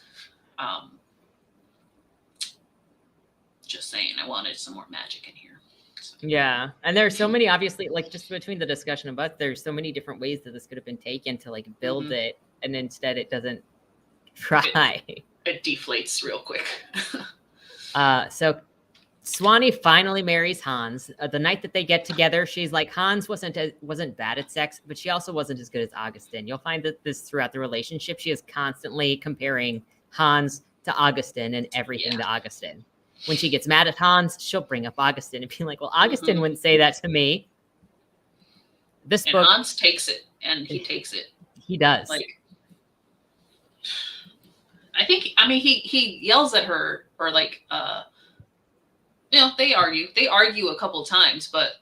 Just saying, I wanted some more magic in here. So. Yeah, and there's so many, obviously, like, just between the discussion about, there's so many different ways that this could have been taken to like build it, and instead it doesn't try. It deflates real quick. So Swanee finally marries Hans. The night that they get together, she's like, Hans wasn't bad at sex, but she also wasn't as good as Augustin. You'll find that this throughout the relationship, she is constantly comparing Hans to Augustin and everything to Augustin. When she gets mad at Hans, she'll bring up Augustin and be like, well, Augustin wouldn't say that to me. This book, Hans takes it, and he takes it. He does. Like, he yells at her, or like, they argue a couple times, but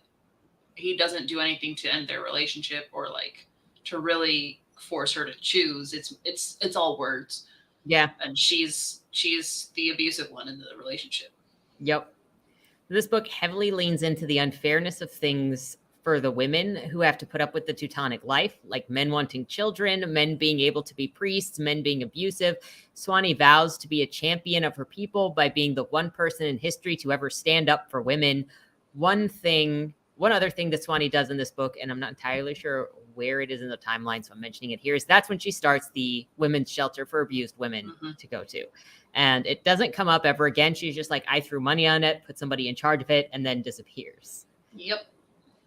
he doesn't do anything to end their relationship or like to really force her to choose. It's all words. Yeah. And she's the abusive one in the relationship. Yep. This book heavily leans into the unfairness of things for the women who have to put up with the Teutonic life, like men wanting children, men being able to be priests, men being abusive. Swanee vows to be a champion of her people by being the one person in history to ever stand up for women. One other thing that Swanee does in this book, and I'm not entirely sure where it is in the timeline, so I'm mentioning it here, is that's when she starts the women's shelter for abused women to go to. And it doesn't come up ever again. She's just like, I threw money on it, put somebody in charge of it, and then disappears. Yep.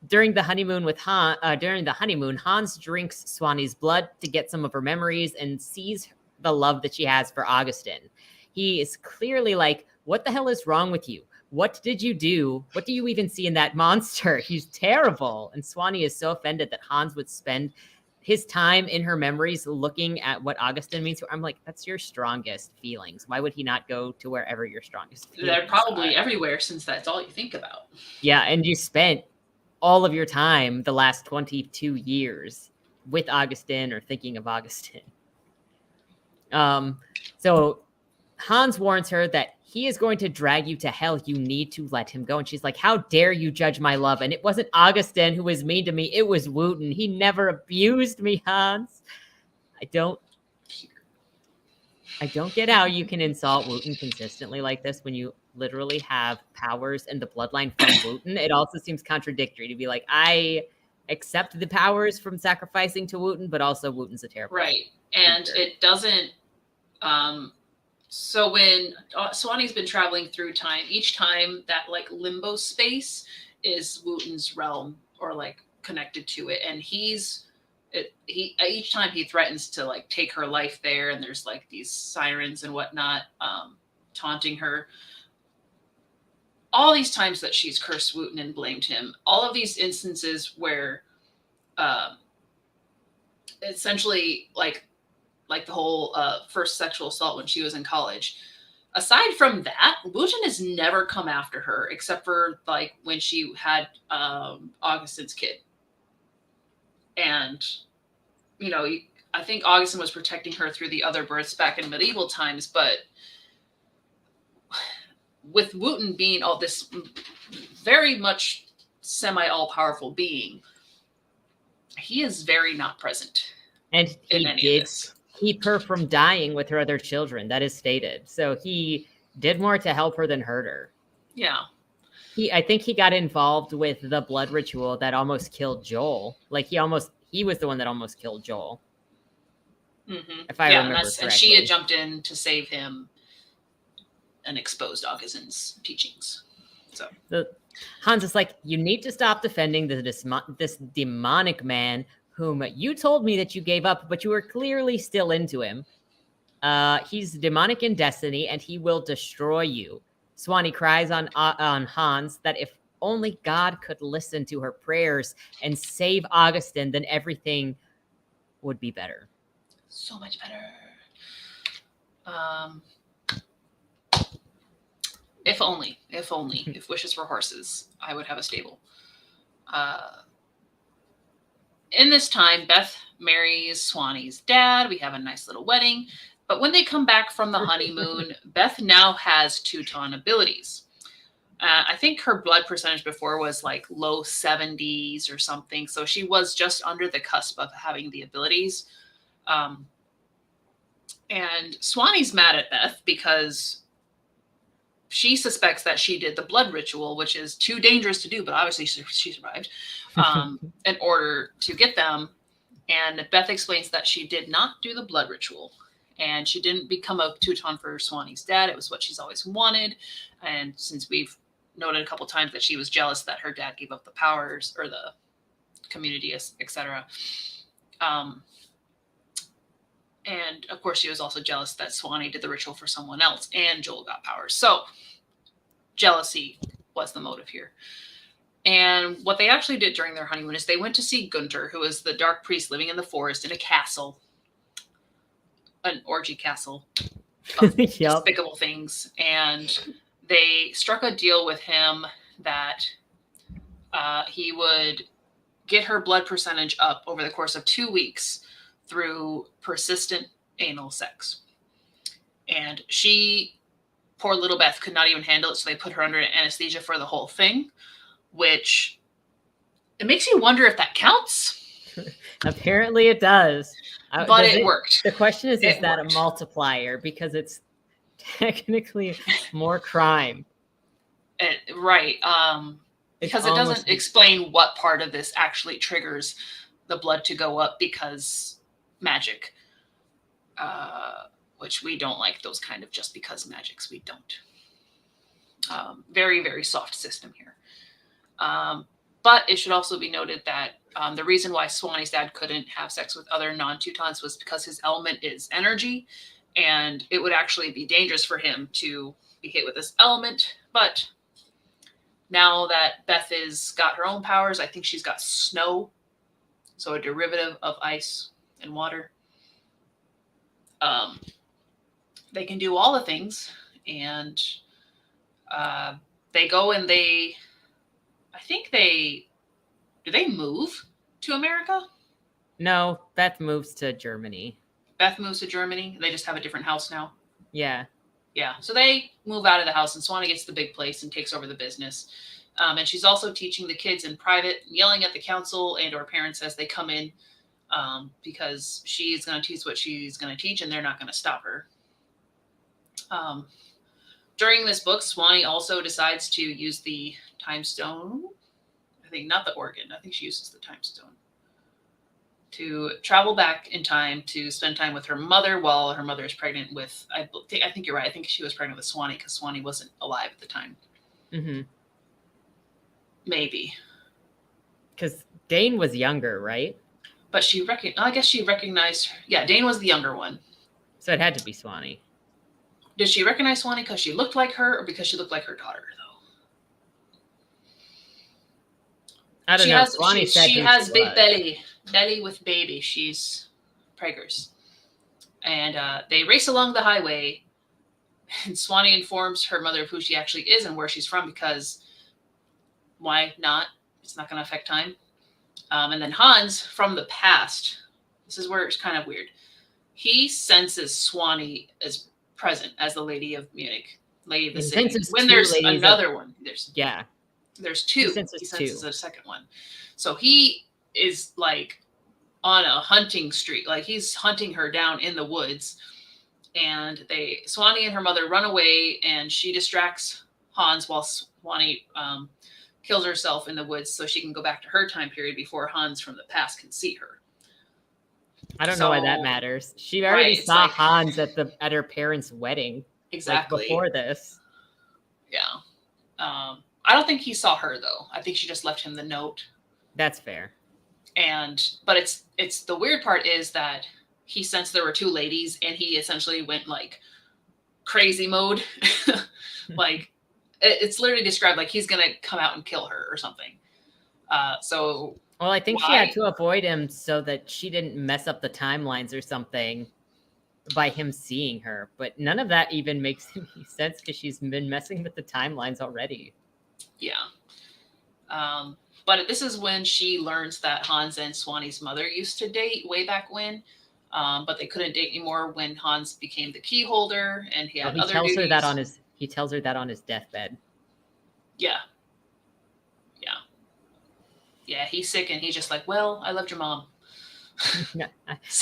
During the honeymoon Hans drinks Swanee's blood to get some of her memories and sees the love that she has for Augustin. He is clearly like, what the hell is wrong with you? What did you do? What do you even see in that monster? He's terrible. And Swanee is so offended that Hans would spend his time in her memories looking at what Augustin means to her. I'm like, that's your strongest feelings. Why would he not go to wherever your strongest feelings They're probably everywhere, since that's all you think about. Yeah, and you spent all of your time the last 22 years with Augustin or thinking of Augustin. So Hans warns her that he is going to drag you to hell. You need to let him go. And she's like, how dare you judge my love? And it wasn't Augustin who was mean to me. It was Wooten. He never abused me, Hans. I don't get how you can insult Wooten consistently like this when you literally have powers in the bloodline from Wooten, it also seems contradictory to be like, I accept the powers from sacrificing to Wooten, but also Wooten's a terrible right. And leader. it doesn't. So when Swanee's been traveling through time, each time that like limbo space is Wooten's realm or like connected to it, and he each time he threatens to like take her life there, and there's like these sirens and whatnot taunting her. All these times that she's cursed Wooten and blamed him, all of these instances where essentially like the whole first sexual assault when she was in college. Aside from that, Wooten has never come after her except for like when she had Augustin's kid. And, you know, I think Augustin was protecting her through the other births back in medieval times, but with Wooten being all this very much semi all-powerful being, he is very not present. And he did this. Keep her from dying with her other children. That is stated. So he did more to help her than hurt her. Yeah. I think he got involved with the blood ritual that almost killed Joel. Like he was the one that almost killed Joel. Mm-hmm. If I remember correctly. And she had jumped in to save him and exposed Augustin's teachings. So Hans is like, you need to stop defending this demonic man whom you told me that you gave up, but you were clearly still into him. He's demonic in destiny, and he will destroy you. Swanee cries on Hans that if only God could listen to her prayers and save Augustin, then everything would be better. So much better. If only, if wishes were horses, I would have a stable. In this time, Beth marries Swanee's dad. We have a nice little wedding. But when they come back from the honeymoon, Beth now has Teuton abilities. I think her blood percentage before was like low 70s or something. So she was just under the cusp of having the abilities. And Swanee's mad at Beth because she suspects that she did the blood ritual, which is too dangerous to do, but obviously she survived, in order to get them. And Beth explains that she did not do the blood ritual, and she didn't become a Teuton for Swanee's dad. It was what she's always wanted. And since we've noted a couple times that she was jealous that her dad gave up the powers or the community, etc. And of course, she was also jealous that Swanee did the ritual for someone else and Joel got powers. So jealousy was the motive here. And what they actually did during their honeymoon is they went to see Gunter, who was the dark priest living in the forest in a castle, an orgy castle of despicable things. And they struck a deal with him that he would get her blood percentage up over the course of 2 weeks through persistent anal sex. And she, poor little Beth, could not even handle it, so they put her under anesthesia for the whole thing, which it makes you wonder if that counts. Apparently it does. But it worked. The question is that a multiplier? Because it's technically more crime. Right. Because it doesn't explain what part of this actually triggers the blood to go up because magic, which we don't like those kind of just because magics. We don't. Very, very soft system here. But it should also be noted that the reason why Swanee's dad couldn't have sex with other non-Teutons was because his element is energy, and it would actually be dangerous for him to be hit with this element. But now that Beth has got her own powers, I think she's got snow, so a derivative of ice and water. They can do all the things, and they go and do they move to America? No, Beth moves to Germany. Beth moves to Germany. They just have a different house now. Yeah. Yeah. So they move out of the house, and Swanee gets the big place and takes over the business. And she's also teaching the kids in private, yelling at the council and or parents as they come in, because she's going to teach what she's going to teach, and they're not going to stop her. During this book, Swanee also decides to use the time stone. I think not the organ. I think she uses the time stone to travel back in time to spend time with her mother while her mother is pregnant with, I think you're right. I think she was pregnant with Swanee because Swanee wasn't alive at the time. Mm-hmm. Maybe. Because Dane was younger, right? But I guess she recognized, yeah, Dane was the younger one. So it had to be Swanee. Did she recognize Swanee because she looked like her or because she looked like her daughter, though? I don't know. Swanee said she has big belly with baby. She's preggers. And they race along the highway, and Swanee informs her mother of who she actually is and where she's from because why not? It's not going to affect time. And then Hans, from the past, this is where it's kind of weird. He senses Swanee as present as the Lady of Munich, Lady of the City. When there's another one, there's two. He senses a second one. So he is like on a hunting streak, like he's hunting her down in the woods. And Swanee and her mother run away, and she distracts Hans while Swanee kills herself in the woods so she can go back to her time period before Hans from the past can see her. I don't know why that matters. She already saw Hans at her parents' wedding. Exactly. Like, before this. Yeah. I don't think he saw her though. I think she just left him the note. That's fair. But it's the weird part is that he sensed there were two ladies and he essentially went like crazy mode. Like it's literally described like he's gonna come out and kill her or something. Well, I think she had to avoid him so that she didn't mess up the timelines or something by him seeing her. But none of that even makes any sense because she's been messing with the timelines already. Yeah. But this is when she learns that Hans and Swanee's mother used to date way back when. But they couldn't date anymore when Hans became the key holder and he had other duties. He tells her that on his deathbed. Yeah. Yeah, he's sick and he's just like, well, I loved your mom.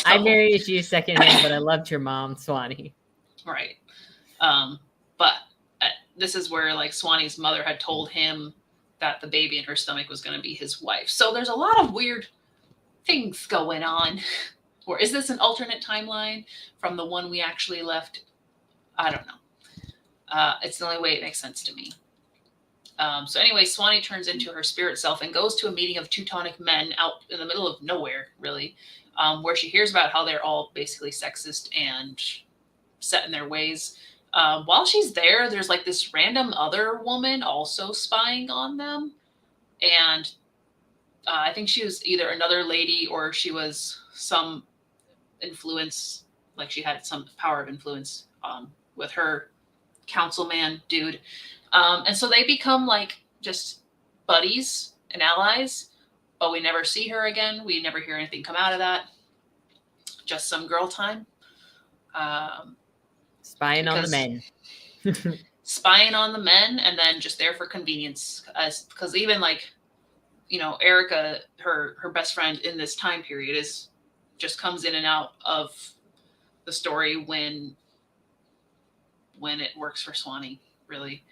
I married you secondhand, but I loved your mom, Swanee. Right. But this is where like Swanee's mother had told him that the baby in her stomach was going to be his wife. So there's a lot of weird things going on. Or is this an alternate timeline from the one we actually left? I don't know. It's the only way it makes sense to me. So anyway, Swanee turns into her spirit self and goes to a meeting of Teutonic men out in the middle of nowhere, really, where she hears about how they're all basically sexist and set in their ways. While she's there, there's like this random other woman also spying on them. And I think she was either another lady or she was some influence, like she had some power of influence with her councilman dude. And so they become like just buddies and allies, but we never see her again. We never hear anything come out of that. Just some girl time. Spying on the men. Spying on the men, and then just there for convenience. Because even like, Erica, her best friend in this time period just comes in and out of the story when it works for Swanee, really.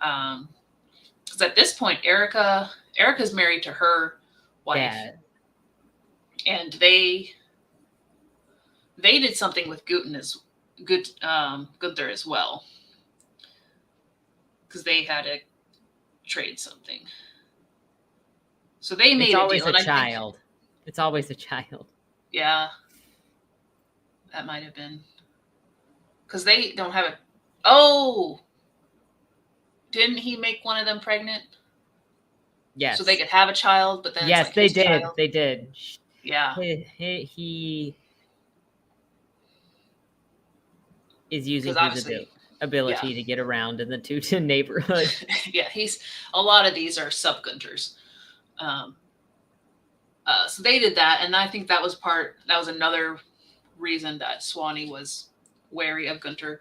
Because at this point, Erica's married to her wife. Yeah. And they did something with Gunther as well. Because they had to trade something. So they made a deal. It's always a child. Yeah. That might have been. Because they don't have Oh! Didn't he make one of them pregnant? Yes. So they could have a child, but then yes, they did. Child. They did. Yeah. He is using his ability to get around in the Teuton neighborhood. Yeah, a lot of these are sub-Gunters. So they did that, and I think that was another reason that Swanee was wary of Gunther.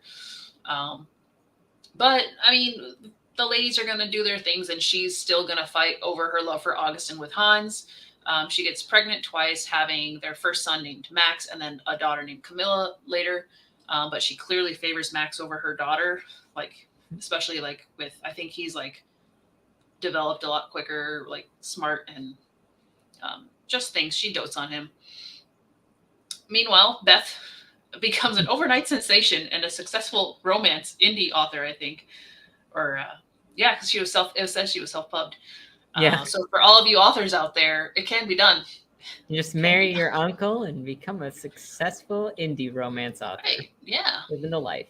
But I mean, the ladies are going to do their things, and she's still going to fight over her love for Augustin with Hans. She gets pregnant twice, having their first son named Max and then a daughter named Camilla later. But she clearly favors Max over her daughter, like especially like with, I think he's like developed a lot quicker, like smart and just things. She dotes on him. Meanwhile, Beth becomes an overnight sensation and a successful romance indie author, I think. Or yeah, because it says she was self-pubbed. Yeah. So for all of you authors out there, it can be done. You just marry your uncle and become a successful indie romance author. Right. Yeah. Living the life.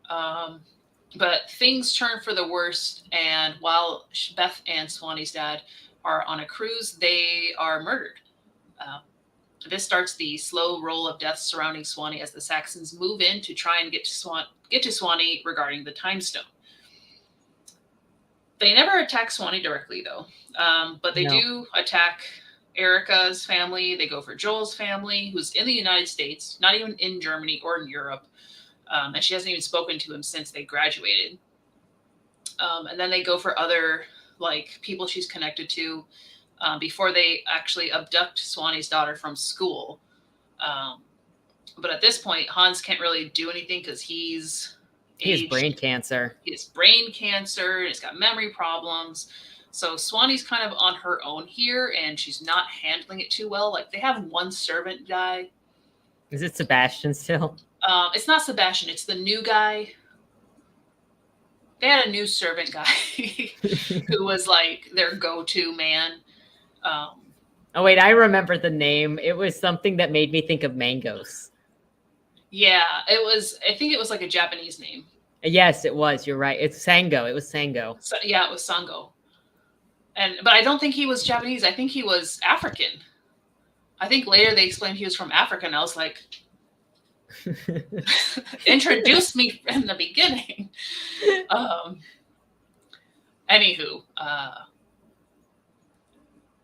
But things turn for the worst, and while Beth and Swanee's dad are on a cruise, they are murdered. This starts the slow roll of deaths surrounding Swanee as the Saxons move in to try and get to Swanee regarding the time stone. They never attack Swanee directly, though, but they do attack Erica's family. They go for Joel's family, who's in the United States, not even in Germany or in Europe, and she hasn't even spoken to him since they graduated. And then they go for other like people she's connected to. Before they actually abduct Swanee's daughter from school. But at this point, Hans can't really do anything because he has brain cancer. He has brain cancer, and he's got memory problems. So Swanee's kind of on her own here, and she's not handling it too well. Like, they have one servant guy. Is it Sebastian still? It's not Sebastian. It's the new guy. They had a new servant guy who was like their go-to man. Oh wait, I remember the name. It was something that made me think of mangoes. Yeah, I think it was like a Japanese name. Yes, it was. You're right. It's Sango. It was Sango. So, yeah, it was Sango. But I don't think he was Japanese. I think he was African. I think later they explained he was from Africa, and I was like, introduce me in the beginning. Anywho,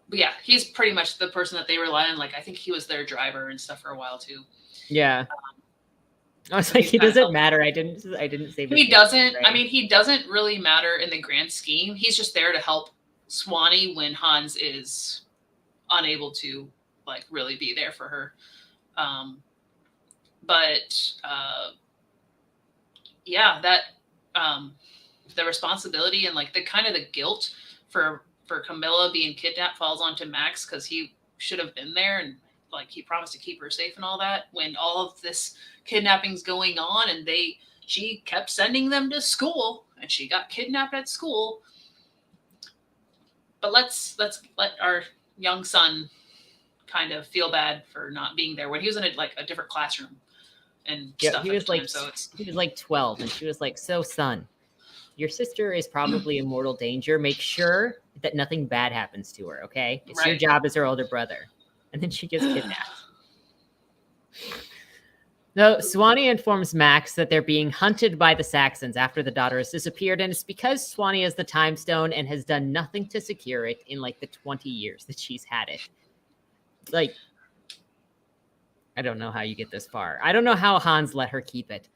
but yeah, he's pretty much the person that they rely on. Like, I think he was their driver and stuff for a while too. Yeah. I was like, he doesn't matter. I didn't say he doesn't. Right? I mean, he doesn't really matter in the grand scheme. He's just there to help Swanee when Hans is unable to like really be there for her. Yeah, that the responsibility and like the kind of the guilt for Camilla being kidnapped falls onto Max because he should have been there and like he promised to keep her safe and all that when all of this kidnapping's going on, and she kept sending them to school and she got kidnapped at school. But let's let our young son kind of feel bad for not being there when he was in a different classroom and stuff. He was like 12 and she was like, so son, your sister is probably in mortal danger. Make sure that nothing bad happens to her, okay? It's your job as her older brother. And then she gets kidnapped. So Swanee informs Max that they're being hunted by the Saxons after the daughter has disappeared, and it's because Swanee has the time stone and has done nothing to secure it in like the 20 years that she's had it. Like, I don't know how you get this far. I don't know how Hans let her keep it.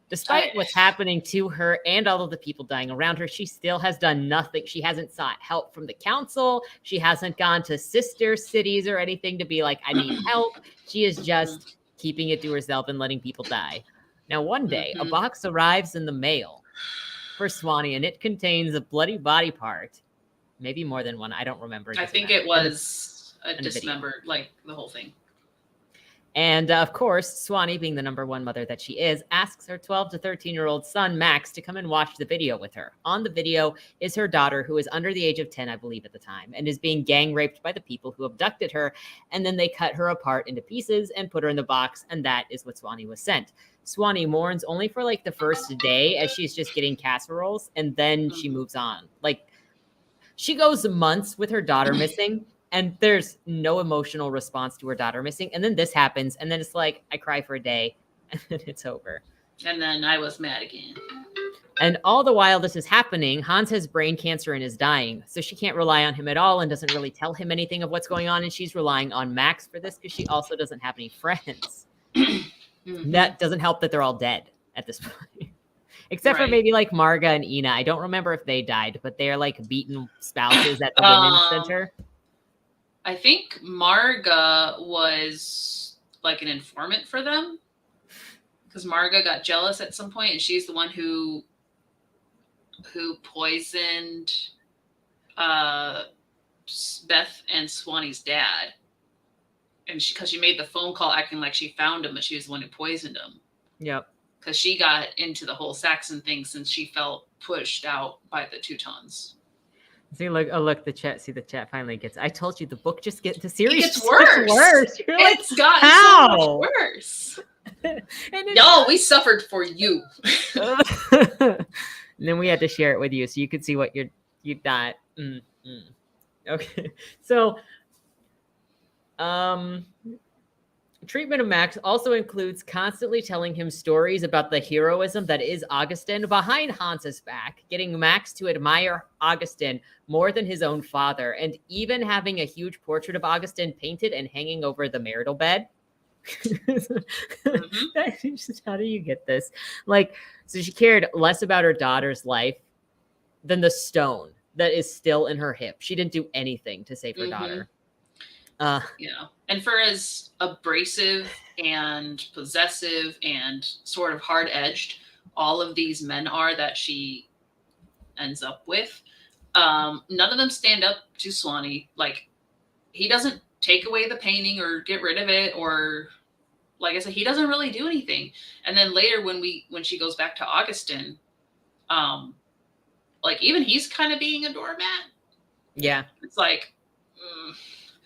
Despite what's happening to her and all of the people dying around her, she still has done nothing. She hasn't sought help from the council. She hasn't gone to sister cities or anything to be like, I need help. She is just keeping it to herself and letting people die. Now, one day, a box arrives in the mail for Swanee, and it contains a bloody body part. Maybe more than one. I don't remember. I think it was a dismembered, like the whole thing. And of course, Swanee, being the number one mother that she is, asks her 12 to 13-year-old son, Max, to come and watch the video with her. On the video is her daughter, who is under the age of 10, I believe, at the time, and is being gang raped by the people who abducted her. And then they cut her apart into pieces and put her in the box. And that is what Swanee was sent. Swanee mourns only for like the first day as she's just getting casseroles. And then she moves on. Like, she goes months with her daughter missing. And there's no emotional response to her daughter missing. And then this happens. And then it's like, I cry for a day. And then it's over. And then I was mad again. And all the while this is happening, Hans has brain cancer and is dying. So she can't rely on him at all and doesn't really tell him anything of what's going on. And she's relying on Max for this because she also doesn't have any friends. That doesn't help that they're all dead at this point. Except for maybe like Marga and Ina. I don't remember if they died, but they're like beaten spouses at the women's center. I think Marga was like an informant for them because Marga got jealous at some point, and she's the one who who poisoned Beth and Swanee's dad. And because she made the phone call acting like she found him, but she was the one who poisoned him. Yep. Because she got into the whole Saxon thing since she felt pushed out by the Teutons. See, look, the chat. See, the chat finally gets. I told you the book the series it gets worse. You're like, it's gotten how? so much worse. Y'all, we suffered for you. And then we had to share it with you so you could see what you thought. Okay, so treatment of Max also includes constantly telling him stories about the heroism that is Augustin behind Hans's back, getting Max to admire Augustin more than his own father, and even having a huge portrait of Augustin painted and hanging over the marital bed. How do you get this? Like, so she cared less about her daughter's life than the stone that is still in her hip. She didn't do anything to save her daughter. Yeah. And for as abrasive and possessive and sort of hard-edged all of these men are that she ends up with, none of them stand up to Swanee. Like, he doesn't take away the painting or get rid of it, or like I said, he doesn't really do anything. And then later when she goes back to Augustin, like, even he's kind of being a doormat. Yeah. It's like,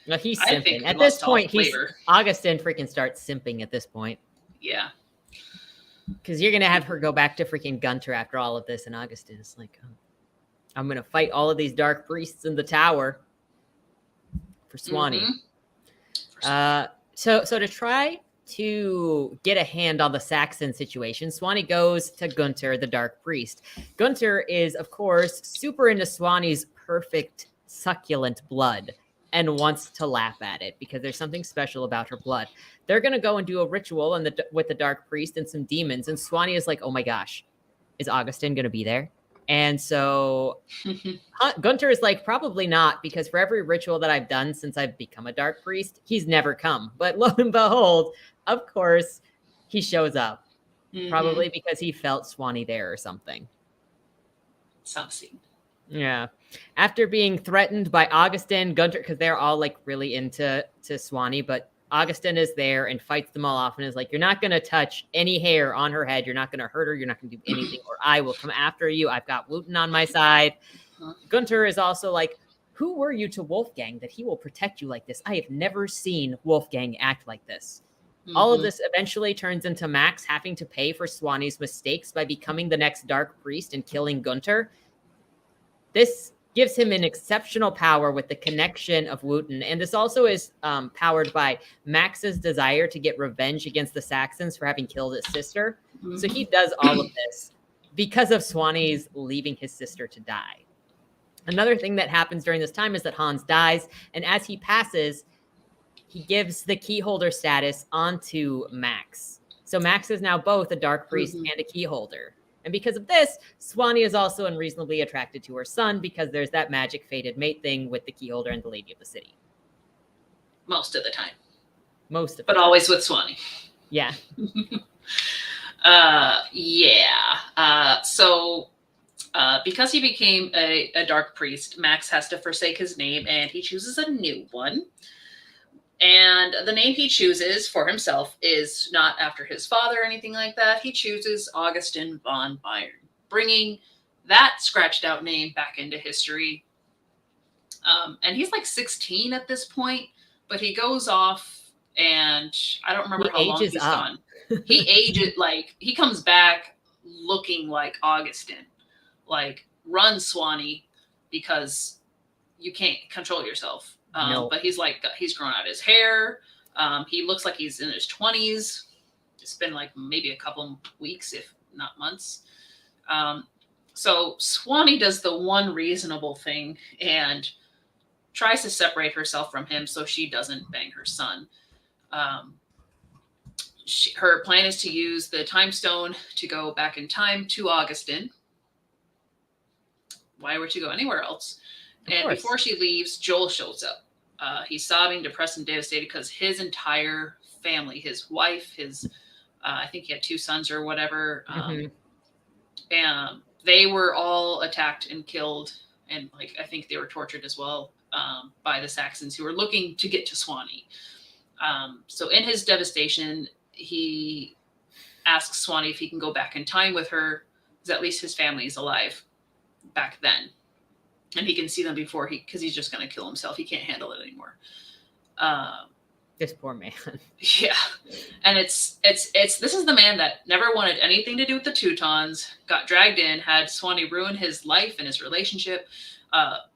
no, he's simping. At this point, Augustin freaking starts simping at this point. Yeah. Because you're going to have her go back to freaking Gunter after all of this. And Augustin is like, oh, I'm going to fight all of these dark priests in the tower for Swanee. So to try to get a hand on the Saxon situation, Swanee goes to Gunter, the dark priest. Gunter is, of course, super into Swanee's perfect, succulent blood and wants to laugh at it because there's something special about her blood. They're going to go and do a ritual with the dark priest and some demons. And Swanee is like, oh my gosh, is Augustin going to be there? And so Gunter is like, probably not, because for every ritual that I've done since I've become a dark priest, he's never come. But lo and behold, of course, he shows up. Probably because he felt Swanee there or something. Something. Yeah. After being threatened by Augustin, Gunter, because they're all like really into Swanee, but Augustin is there and fights them all off and is like, you're not going to touch any hair on her head. You're not going to hurt her. You're not going to do anything, or I will come after you. I've got Wooten on my side. Gunter is also like, who were you to Wolfgang that he will protect you like this? I have never seen Wolfgang act like this. All of this eventually turns into Max having to pay for Swanee's mistakes by becoming the next dark priest and killing Gunter. This gives him an exceptional power with the connection of Wooten. And this also is powered by Max's desire to get revenge against the Saxons for having killed his sister. So he does all of this because of Swanee's leaving his sister to die. Another thing that happens during this time is that Hans dies. And as he passes, he gives the keyholder status onto Max. So Max is now both a dark priest and a keyholder. And because of this, Swanee is also unreasonably attracted to her son because there's that magic fated mate thing with the keyholder and the lady of the city. Most of the time. But always with Swanee. Yeah. So because he became a dark priest, Max has to forsake his name and he chooses a new one. And the name he chooses for himself is not after his father or anything like that. He chooses Augustin von Bayern, bringing that scratched out name back into history. And he's like 16 at this point, but he goes off and I don't remember how long he's gone. He ages, like, he comes back looking like Augustin. Like, run, Swanee, because you can't control yourself. No. But he's like, he's grown out his hair. He looks like he's in his 20s. It's been like maybe a couple weeks, if not months. So Swanee does the one reasonable thing and tries to separate herself from him so she doesn't bang her son. Her plan is to use the time stone to go back in time to Augustin. Why would she go anywhere else? And before she leaves, Joel shows up. He's sobbing, depressed, and devastated because his entire family, his wife, I think he had 2 sons or whatever, and they were all attacked and killed, and like I think they were tortured as well by the Saxons who were looking to get to Swanee. So in his devastation, he asks Swanee if he can go back in time with her, because at least his family is alive back then, and he can see them before because he's just going to kill himself. He can't handle it anymore. This poor man. Yeah, and it's this is the man that never wanted anything to do with the Teutons, got dragged in, had Swanee ruin his life and his relationship.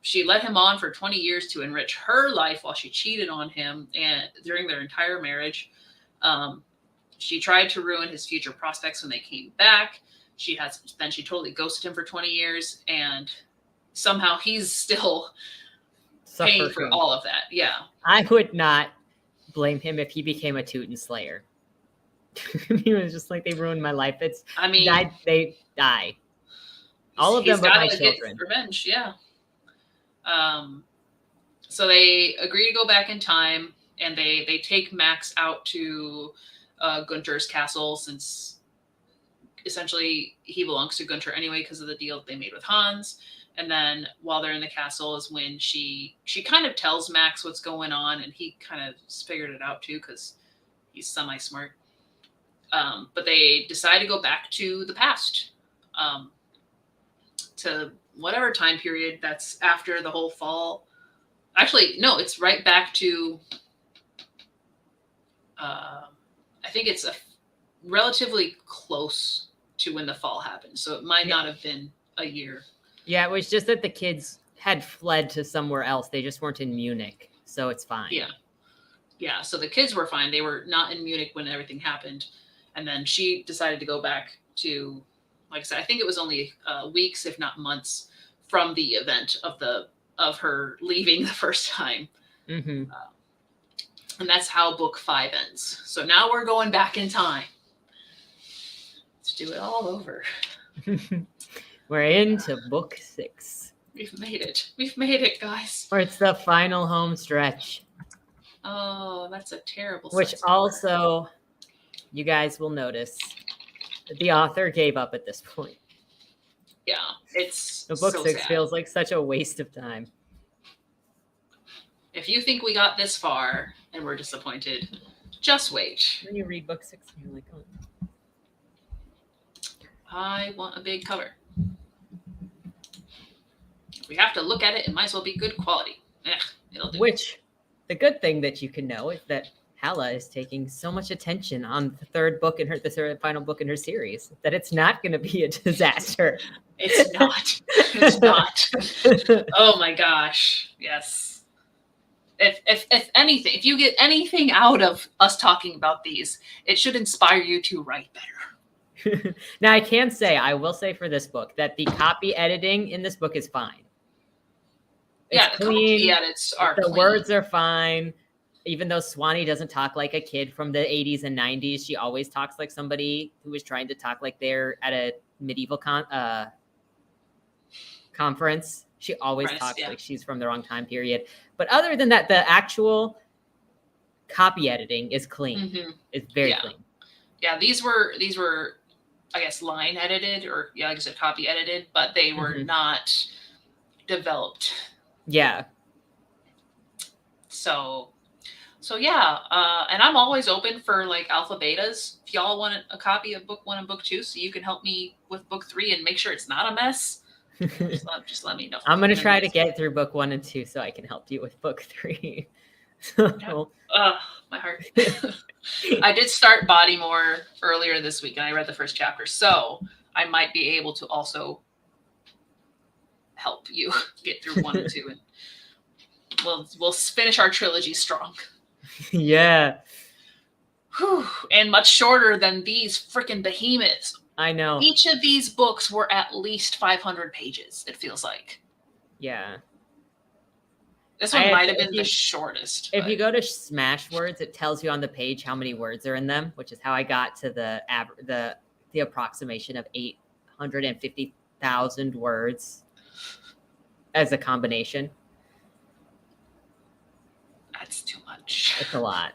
She led him on for 20 years to enrich her life while she cheated on him, and during their entire marriage. She tried to ruin his future prospects when they came back. She totally ghosted him for 20 years, and somehow he's still paying for all of that. Yeah. I would not blame him if he became a Teuton Slayer. He was just like, they ruined my life. They die. All of them but my children. Revenge, yeah. So they agree to go back in time, and they take Max out to Gunther's castle, since essentially he belongs to Gunther anyway because of the deal that they made with Hans. And then while they're in the castle is when she kind of tells Max what's going on, and he kind of figured it out too because he's semi-smart. But they decide to go back to the past, to whatever time period that's after the whole fall. Actually, no, it's right back to, I think it's a relatively close to when the fall happened. So it might not have been a year. Yeah, it was just that the kids had fled to somewhere else. They just weren't in Munich, so it's fine. Yeah. Yeah, so the kids were fine. They were not in Munich when everything happened. And then she decided to go back to, like I said, I think it was only weeks, if not months, from the event of her leaving the first time. Mm-hmm. And that's how book 5 ends. So now we're going back in time. Let's do it all over. We're into book 6. We've made it. We've made it, guys. Or it's the final home stretch. Oh, that's a terrible. Which also, you guys will notice, that the author gave up at this point. Yeah, it's the book so 6 sad. Feels like such a waste of time. If you think we got this far and we're disappointed, just wait. When you read book 6, you're like, oh. I want a big cover. If we have to look at it, it might as well be good quality. It'll do. Which, the good thing that you can know is that Hala is taking so much attention on the third book in her, the final book in her series, that it's not going to be a disaster. It's not. It's not. Oh my gosh. Yes. If anything, if you get anything out of us talking about these, it should inspire you to write better. Now, I will say for this book that the copy editing in this book is fine. It's the copy edits are the clean. words are fine. Even though Swanee doesn't talk like a kid from the 80s and 90s, she always talks like somebody who was trying to talk like they're at a medieval conference. She always talks like she's from the wrong time period. But other than that, the actual copy editing is clean. Mm-hmm. It's very clean. Yeah, these were, I guess, line edited, or like I said, copy edited, but they were not developed. Yeah. So yeah, and I'm always open for like alpha betas. If y'all want a copy of book 1 and book 2, so you can help me with book 3 and make sure it's not a mess, just let me know. I'm going to try to get through book 1 and 2 so I can help you with book 3. My heart. I did start Bodymore earlier this week, and I read the first chapter, so I might be able to also help you get through 1 and 2, and we'll finish our trilogy strong. Yeah. Whew. And much shorter than these freaking behemoths. I know. Each of these books were at least 500 pages, it feels like. Yeah. This one might have been the shortest. If you go to Smashwords, it tells you on the page how many words are in them, which is how I got to the approximation of 850,000 words as a combination. That's too much. It's a lot.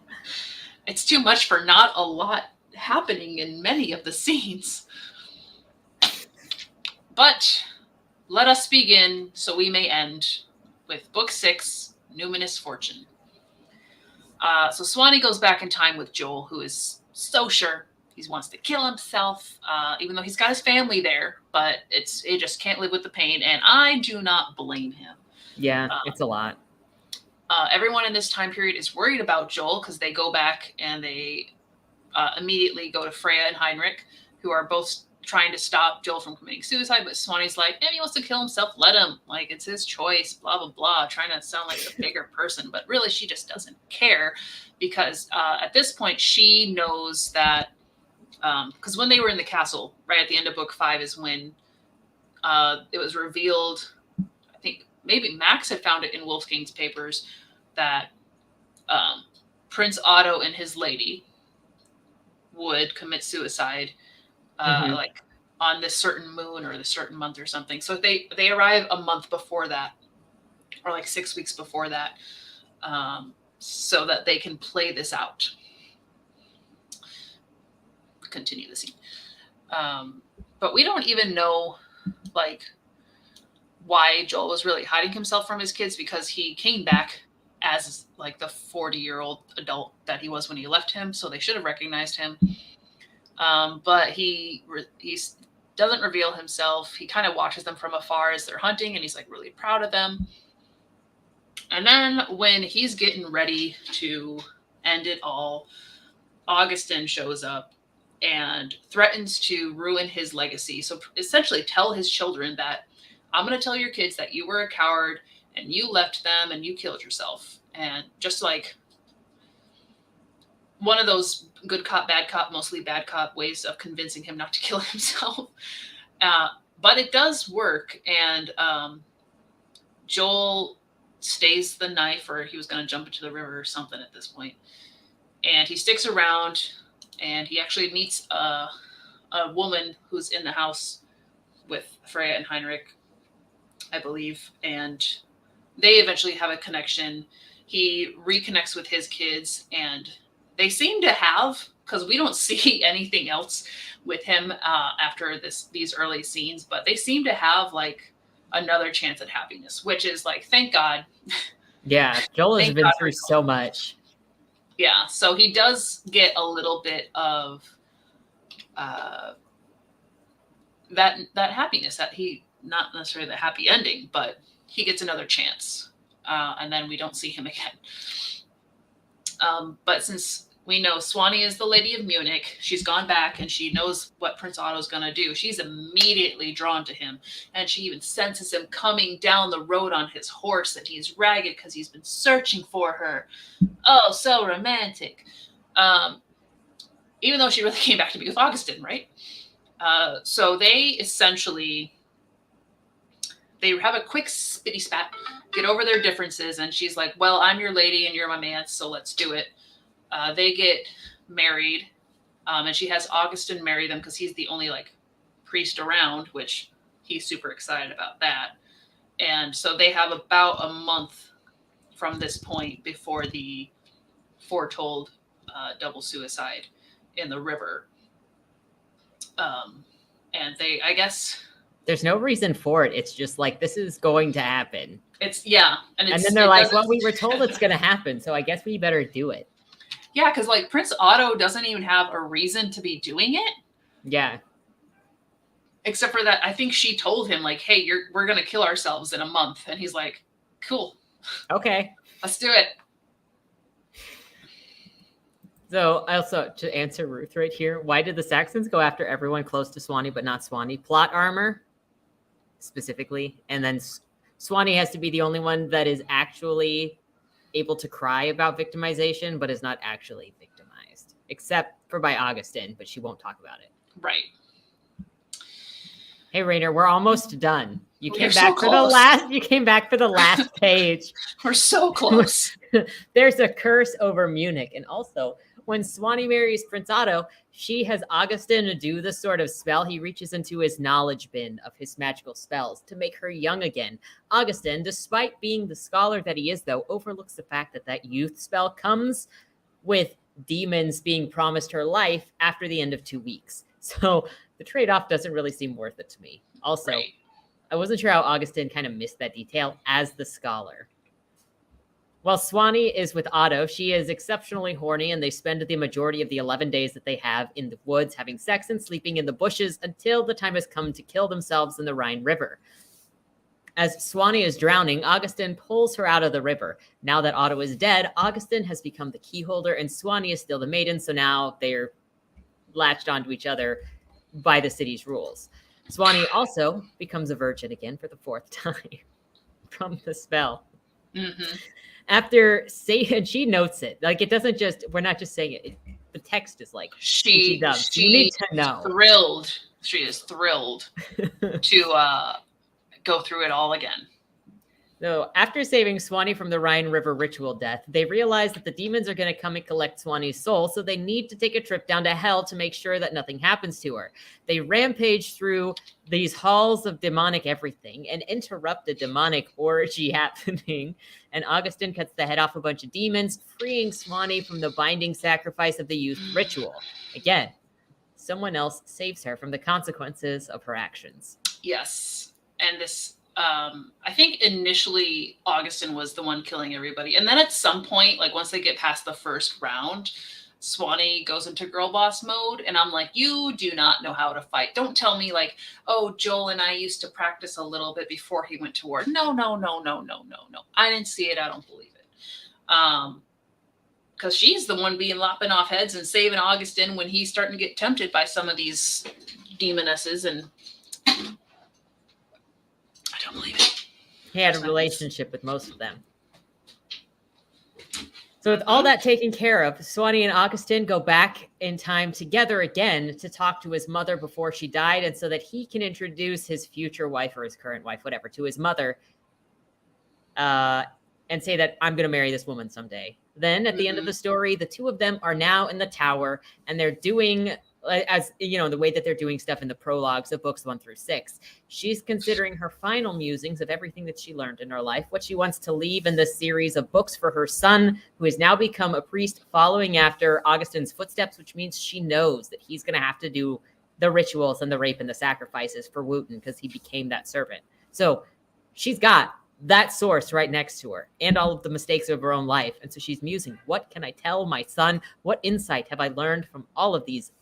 It's too much for not a lot happening in many of the scenes. But let us begin so we may end with Book 6, Numinous Fortune. So Swanee goes back in time with Joel, who is so sure he wants to kill himself, even though he's got his family there, but he just can't live with the pain, and I do not blame him. Yeah, it's a lot. Everyone in this time period is worried about Joel because they go back and they immediately go to Freya and Heinrich, who are both trying to stop Joel from committing suicide, but Swanee's like, if he wants to kill himself, let him. Like, it's his choice, blah, blah, blah, trying to sound like a bigger person. But really, she just doesn't care because at this point, she knows that, because when they were in the castle, right at the end of book 5 is when it was revealed, I think maybe Max had found it in Wolfgang's papers, that Prince Otto and his lady would commit suicide like on this certain moon or this certain month or something. So they arrive a month before that, or like 6 weeks before that, so that they can play this out. Continue the scene. But we don't even know like why Joel was really hiding himself from his kids, because he came back as like the 40-year-old adult that he was when he left him. So they should have recognized him. But he doesn't reveal himself. He kind of watches them from afar as they're hunting, and he's like really proud of them. And then when he's getting ready to end it all, Augustin shows up and threatens to ruin his legacy. So essentially tell his children that I'm going to tell your kids that you were a coward and you left them and you killed yourself. And just like one of those good cop, bad cop, mostly bad cop ways of convincing him not to kill himself. But it does work. And Joel stays the knife, or he was going to jump into the river or something at this point. And he sticks around, and he actually meets a woman who's in the house with Freya and Heinrich, I believe. And they eventually have a connection. He reconnects with his kids, and they seem to have, because we don't see anything else with him after these early scenes, but they seem to have like another chance at happiness, which is like, thank God. Yeah, Joel has been through so much. Yeah, so he does get a little bit of that happiness, that he, not necessarily the happy ending, but he gets another chance. And then we don't see him again. But since we know Swanee is the Lady of Munich, she's gone back and she knows what Prince Otto's going to do. She's immediately drawn to him. And she even senses him coming down the road on his horse, and he's ragged because he's been searching for her. Oh, so romantic. Even though she really came back to be with Augustin, right? So they essentially, they have a quick spitty spat, get over their differences, and she's like, well, I'm your lady and you're my man, so let's do it. They get married, and she has Augustin marry them because he's the only like priest around, which he's super excited about that. And so they have about a month from this point before the foretold double suicide in the river. And they, I guess, there's no reason for it. It's just like, this is going to happen. It's, yeah. And then they're like, well, we were told it's going to happen, so I guess we better do it. Yeah, because like Prince Otto doesn't even have a reason to be doing it. Yeah. Except for that, I think she told him like, hey, we're going to kill ourselves in a month. And he's like, cool. Okay. Let's do it. So also to answer Ruth right here, why did the Saxons go after everyone close to Swanee but not Swanee? Plot armor, specifically. And then Swanee has to be the only one that is actually able to cry about victimization, but is not actually victimized, except for by Augustin, but she won't talk about it. Right. Hey, Rainer, we're almost done. You came back for the last page. We're so close. There's a curse over Munich. And also, when Swanee marries Prince Otto, she has Augustin do the sort of spell. He reaches into his knowledge bin of his magical spells to make her young again. Augustin, despite being the scholar that he is, though, overlooks the fact that that youth spell comes with demons being promised her life after the end of 2 weeks. So the trade-off doesn't really seem worth it to me. Also, Right. I wasn't sure how Augustin kind of missed that detail as the scholar. While Swanee is with Otto, she is exceptionally horny, and they spend the majority of the 11 days that they have in the woods having sex and sleeping in the bushes until the time has come to kill themselves in the Rhine River. As Swanee is drowning, Augustin pulls her out of the river. Now that Otto is dead, Augustin has become the key holder, and Swanee is still the maiden, so now they're latched onto each other by the city's rules. Swanee also becomes a virgin again for the 4th time from the spell. Mm-hmm. After saying, she notes it. Like, it doesn't just, we're not just saying it. The text is like, she does. You need to know. She is thrilled to go through it all again. So after saving Swanee from the Rhine River ritual death, they realize that the demons are going to come and collect Swanee's soul, so they need to take a trip down to hell to make sure that nothing happens to her. They rampage through these halls of demonic everything and interrupt a demonic orgy happening, and Augustin cuts the head off a bunch of demons, freeing Swanee from the binding sacrifice of the youth ritual. Again, someone else saves her from the consequences of her actions. Yes, and this... I think initially Augustin was the one killing everybody. And then at some point, like once they get past the first round, Swanee goes into girl boss mode. And I'm like, you do not know how to fight. Don't tell me like, oh, Joel and I used to practice a little bit before he went to war. No. I didn't see it. I don't believe it. Because she's the one being lopping off heads and saving Augustin when he's starting to get tempted by some of these demonesses, and I don't believe it. He had a relationship with most of them. So with all that taken care of, Swanee and Augustin go back in time together again to talk to his mother before she died, and so that he can introduce his future wife or his current wife, whatever, to his mother, and say that I'm going to marry this woman someday. Then at the end of the story, the two of them are now in the tower, and they're doing, as you know, the way that they're doing stuff in the prologues of books 1 through 6. She's considering her final musings of everything that she learned in her life, what she wants to leave in this series of books for her son, who has now become a priest following after Augustin's footsteps, which means she knows that he's going to have to do the rituals and the rape and the sacrifices for Wooten because he became that servant. So she's got that source right next to her and all of the mistakes of her own life. And so she's musing, what can I tell my son? What insight have I learned from all of these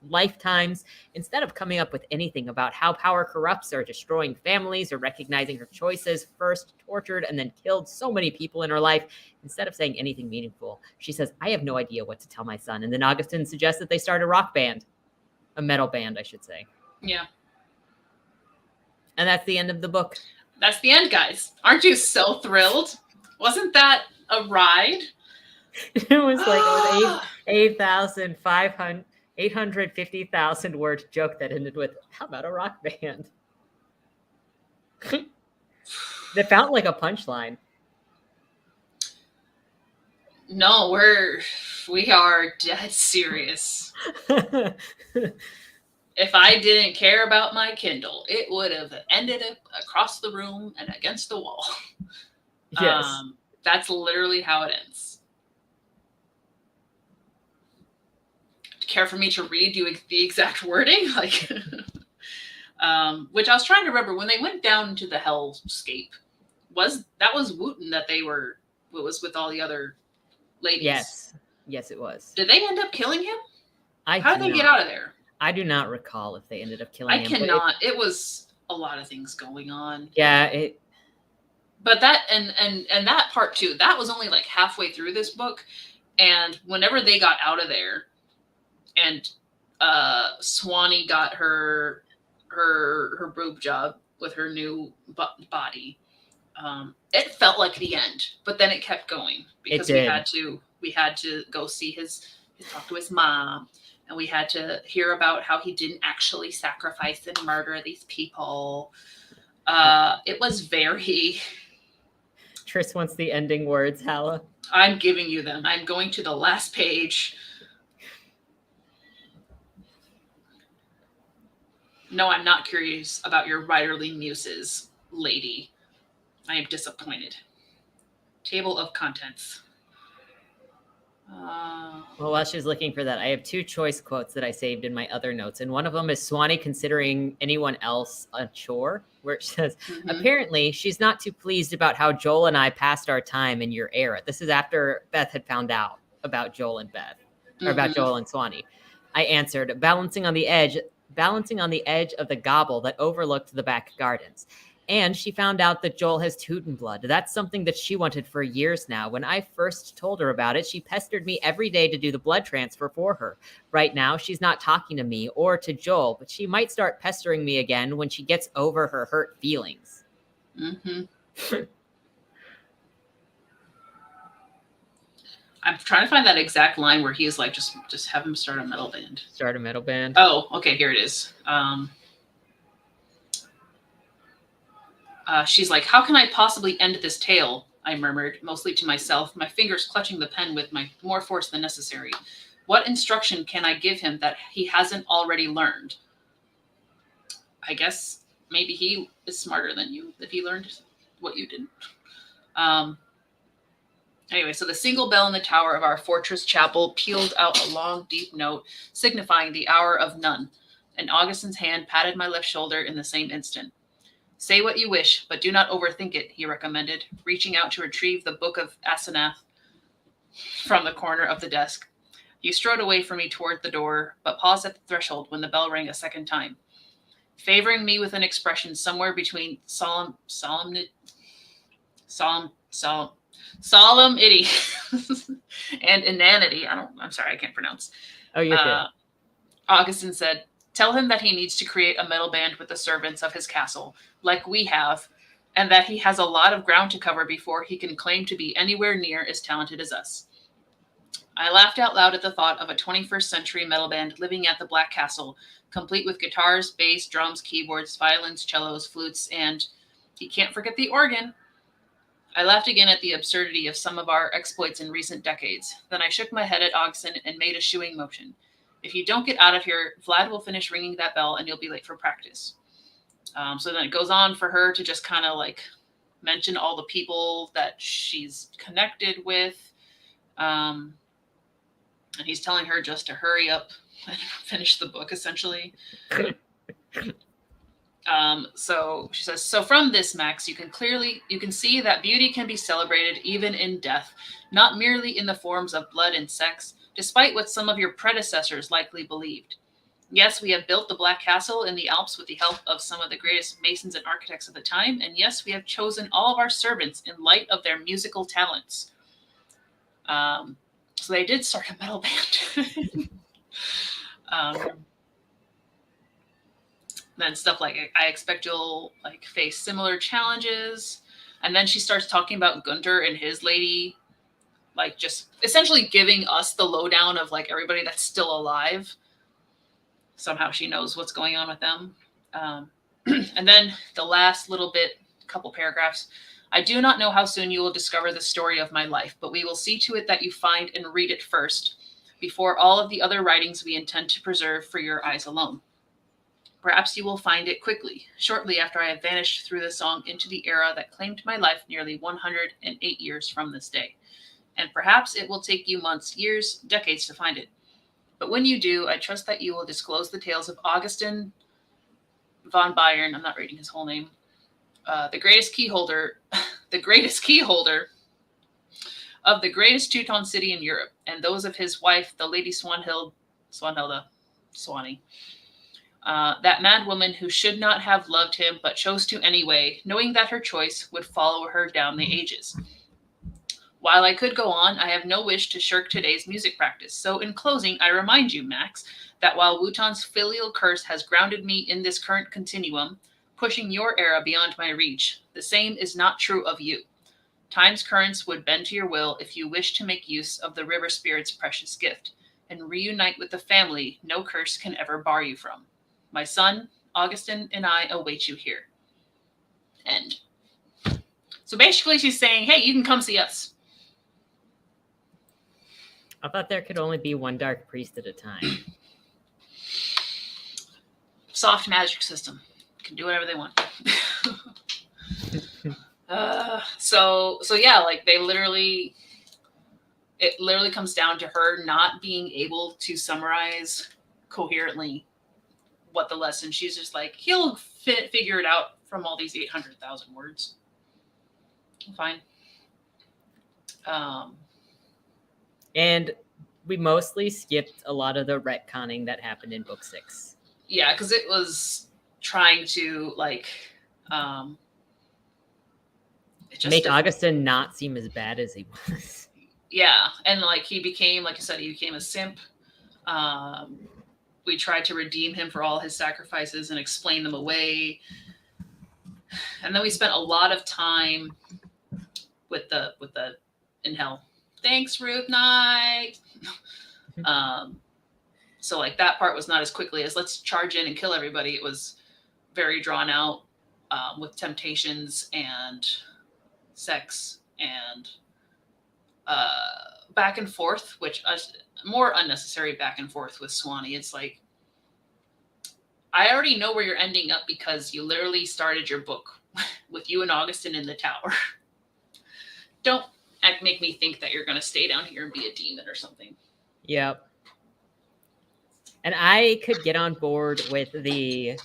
lifetimes? Instead of coming up with anything about how power corrupts or destroying families or recognizing her choices, first tortured and then killed so many people in her life, instead of saying anything meaningful, she says, I have no idea what to tell my son. And then Augustin suggests that they start a rock band, a metal band, I should say. Yeah. And that's the end of the book. That's the end, guys. Aren't you so thrilled? Wasn't that a ride? It was like an 850,000 word joke that ended with, how about a rock band? That felt like a punchline. No, we are dead serious. If I didn't care about my Kindle, it would have ended up across the room and against the wall. Yes. That's literally how it ends. Care for me to read you the exact wording? Like, which I was trying to remember when they went down into the hellscape. Was Wooten that was with all the other ladies? Yes, it was. Did they end up killing him? How did they get out of there? I do not recall if they ended up killing him. I cannot. It was a lot of things going on. Yeah, But that and that part too, that was only like halfway through this book, and whenever they got out of there, and Swanee got her boob job with her new body, it felt like the end. But then it kept going because we had to go see talk to his mom. And we had to hear about how he didn't actually sacrifice and murder these people. It was very... Tris wants the ending words, Hala. I'm giving you them. I'm going to the last page. No, I'm not curious about your writerly muses, lady. I am disappointed. Table of contents. Well, while she's looking for that, I have 2 choice quotes that I saved in my other notes. And one of them is Swanee considering anyone else a chore, where it says, apparently she's not too pleased about how Joel and I passed our time in your era. This is after Beth had found out about Joel and Beth, or about Joel and Swanee. I answered, balancing on the edge of the gobble that overlooked the back gardens. And she found out that Joel has Teuton blood. That's something that she wanted for years now. When I first told her about it, she pestered me every day to do the blood transfer for her. Right now, she's not talking to me or to Joel, but she might start pestering me again when she gets over her hurt feelings. I'm trying to find that exact line where he's like, just have him start a metal band. Start a metal band? Oh, okay, here it is. She's like, how can I possibly end this tale? I murmured, mostly to myself, my fingers clutching the pen with more force than necessary. What instruction can I give him that he hasn't already learned? I guess maybe he is smarter than you if he learned what you didn't. Anyway, so the single bell in the tower of our fortress chapel pealed out a long, deep note, signifying the hour of none, and Augustin's hand patted my left shoulder in the same instant. Say what you wish, but do not overthink it, he recommended, reaching out to retrieve the book of Asenath from the corner of the desk. He strode away from me toward the door, but paused at the threshold when the bell rang a second time. Favoring me with an expression somewhere between solemnity and inanity. I'm sorry, I can't pronounce. Oh, you're good. Augustin said, tell him that he needs to create a metal band with the servants of his castle, like we have, and that he has a lot of ground to cover before he can claim to be anywhere near as talented as us. I laughed out loud at the thought of a 21st century metal band living at the Black Castle, complete with guitars, bass, drums, keyboards, violins, cellos, flutes, and he can't forget the organ. I laughed again at the absurdity of some of our exploits in recent decades. Then I shook my head at Augustin and made a shooing motion. If you don't get out of here, Vlad will finish ringing that bell and you'll be late for practice. So then it goes on for her to just kind of like mention all the people that she's connected with. And he's telling her just to hurry up and finish the book, essentially. So she says, so from this, Max, you can see that beauty can be celebrated even in death, not merely in the forms of blood and sex, despite what some of your predecessors likely believed. Yes, we have built the Black Castle in the Alps with the help of some of the greatest masons and architects of the time, and yes, we have chosen all of our servants in light of their musical talents. So they did start a metal band. Then stuff like, I expect you'll like face similar challenges. And then she starts talking about Gunter and his lady, like just essentially giving us the lowdown of like everybody that's still alive. Somehow she knows what's going on with them. And then the last little bit, couple paragraphs. I do not know how soon you will discover the story of my life, but we will see to it that you find and read it first, before all of the other writings we intend to preserve for your eyes alone. Perhaps you will find it quickly, shortly after I have vanished through the song into the era that claimed my life nearly 108 years from this day. And perhaps it will take you months, years, decades to find it. But when you do, I trust that you will disclose the tales of Augustin von Bayern, I'm not reading his whole name, the greatest key holder of the greatest Teuton city in Europe, and those of his wife, the Lady Swanhilda, Swanee. That mad woman who should not have loved him, but chose to anyway, knowing that her choice would follow her down the ages. While I could go on, I have no wish to shirk today's music practice. So in closing, I remind you, Max, that while Wotan's filial curse has grounded me in this current continuum, pushing your era beyond my reach, the same is not true of you. Time's currents would bend to your will if you wish to make use of the river spirit's precious gift, and reunite with the family no curse can ever bar you from. My son, Augustin, and I await you here. End. So basically she's saying, hey, you can come see us. I thought there could only be one dark priest at a time. Soft magic system. Can do whatever they want. So yeah, like they literally It literally comes down to her not being able to summarize coherently what the lesson. She's just like, he'll figure it out from all these 800,000 words. Fine. And we mostly skipped a lot of the retconning that happened in book 6. Yeah, because it was trying to make Augustin not seem as bad as he was. Yeah, and he became, like I said, he became a simp. We tried to redeem him for all his sacrifices and explain them away. And then we spent a lot of time with the in hell. Thanks, Ruth Knight. So that part was not as quickly as let's charge in and kill everybody. It was very drawn out with temptations and sex and back and forth, which more unnecessary back and forth with Swanee. It's like, I already know where you're ending up because you literally started your book with you and Augustin in the tower. Don't make me think that you're going to stay down here and be a demon or something. Yep. And I could get on board with the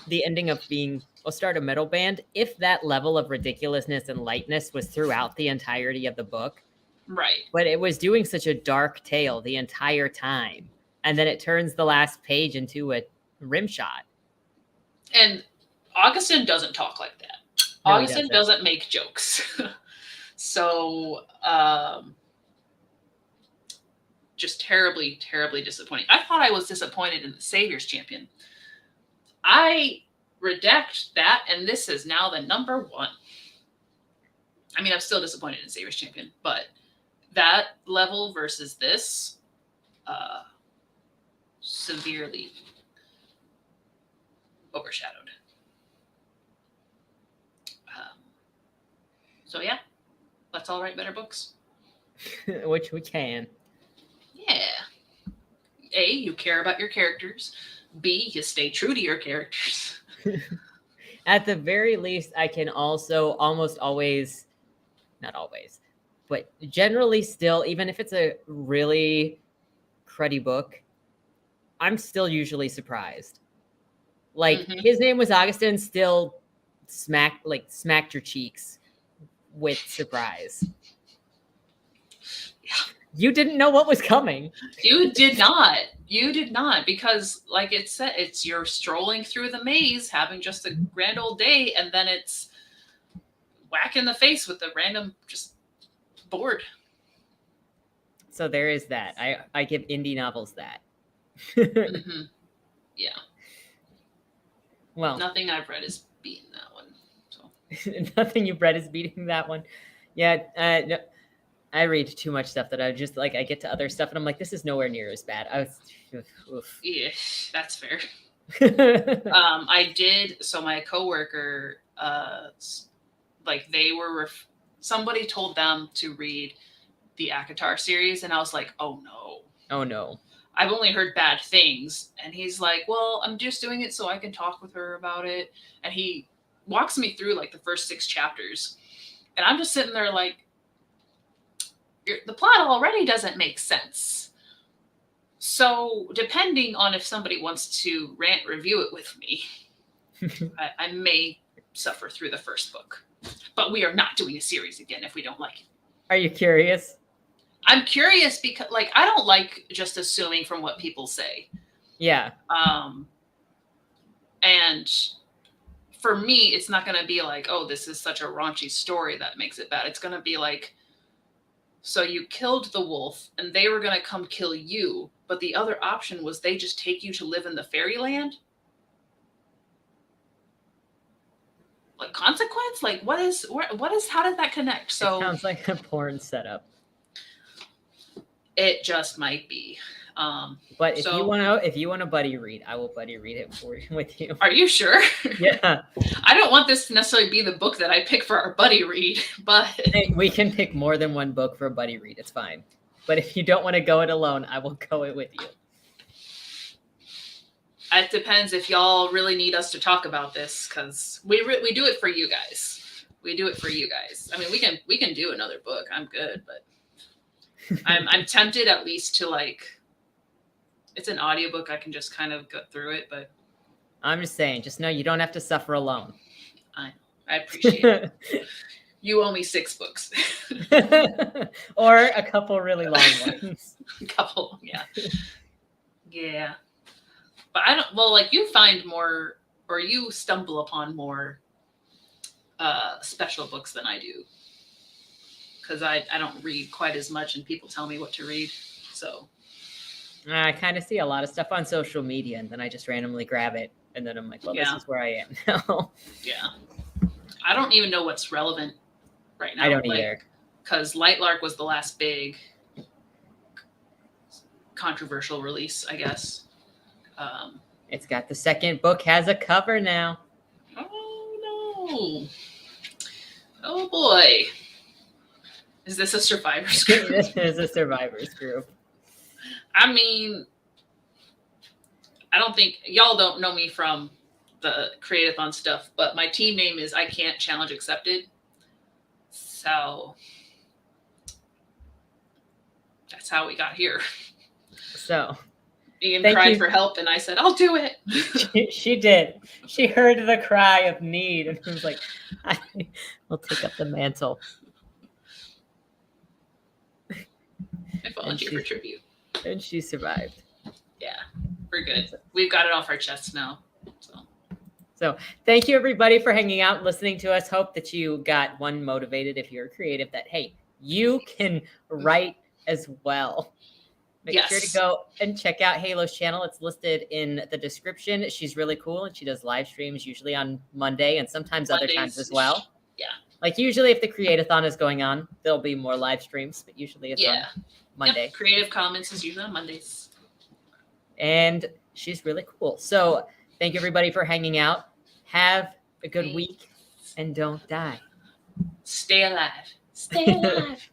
ending of being, we'll start a metal band, if that level of ridiculousness and lightness was throughout the entirety of the book. Right. But it was doing such a dark tale the entire time. And then it turns the last page into a rim shot. And Augustin doesn't talk like that. No, Augustin doesn't make jokes. So, just terribly, terribly disappointing. I thought I was disappointed in the Savior's Champion. I redact that, and this is now the number 1. I mean, I'm still disappointed in Savior's Champion, but that level versus this, severely overshadowed. So yeah, let's all write better books. Which we can. Yeah. A, you care about your characters. B, you stay true to your characters. At the very least, I can also almost always, not always, but generally still, even if it's a really cruddy book, I'm still usually surprised. His name was Augustin, still smacked your cheeks with surprise. Yeah. You didn't know what was coming. You did not. You did not, because like it said, it's you're strolling through the maze, having just a grand old day, and then it's whack in the face with a random just board. So there is that. I give indie novels that. Mm-hmm. Yeah. Well, nothing I've read is beating that one. So. Nothing you've read is beating that one. Yeah. No, I read too much stuff that I just I get to other stuff and I'm like, this is nowhere near as bad. Oof. Yeah, that's fair. I did. So my coworker, they were, somebody told them to read the Akatar series. And I was like, oh no. I've only heard bad things. And he's like, well, I'm just doing it so I can talk with her about it. And he walks me through the first 6 chapters. And I'm just sitting there like, the plot already doesn't make sense. So depending on if somebody wants to review it with me, I may suffer through the first book. But we are not doing a series again if we don't like it. Are you curious? I'm curious because I don't like just assuming from what people say. Yeah. And for me, it's not going to be like, oh, this is such a raunchy story that makes it bad. It's going to be like, so you killed the wolf and they were going to come kill you. But the other option was they just take you to live in the fairyland. Consequence? How did that connect? So it sounds like a porn setup. It just might be. But if you want to buddy read, I will buddy read it with you. Are you sure? Yeah. I don't want this to necessarily be the book that I pick for our buddy read, but hey, we can pick more than one book for a buddy read. It's fine. But if you don't want to go it alone, I will go it with you. It depends if y'all really need us to talk about this, because we do it for you guys. We do it for you guys. I mean, we can do another book. I'm good, but I'm tempted at least to like, it's an audiobook. I can just kind of go through it, but I'm just saying, just know you don't have to suffer alone. I appreciate it. You owe me 6 books. Or a couple really long ones. A couple, yeah. Yeah. But I don't, well, like you find more, or you stumble upon more special books than I do. Because I don't read quite as much and people tell me what to read. So I kind of see a lot of stuff on social media and then I just randomly grab it. And then I'm like, well, Yeah. this is where I am now. Yeah. I don't even know what's relevant right now. I don't either. Because Lightlark was the last big controversial release, I guess. It's got the second book has a cover now. Oh, no. Oh, boy. Is this a survivor's group? This is a survivor's group. I mean, I don't think y'all don't know me from the Create-a-thon stuff, but my team name is I Can't Challenge Accepted. So that's how we got here. So Ian cried for help, and I said, I'll do it. She did. She heard the cry of need and was like, I will take up the mantle. I volunteer for tribute. And she survived. Yeah, we're good. We've got it off our chests now. So thank you, everybody, for hanging out, listening to us. Hope that you got one motivated if you're creative that, hey, you can write as well. Make sure to go and check out Halo's channel. It's listed in the description. She's really cool, and she does live streams usually on Monday and sometimes Mondays, other times as well. Yeah. Like usually if the Create-a-thon is going on, there'll be more live streams, but usually it's on Monday. Yep. Creative Commons is usually on Mondays. And she's really cool. So thank you, everybody, for hanging out. Have a good week and don't die. Stay alive. Stay alive.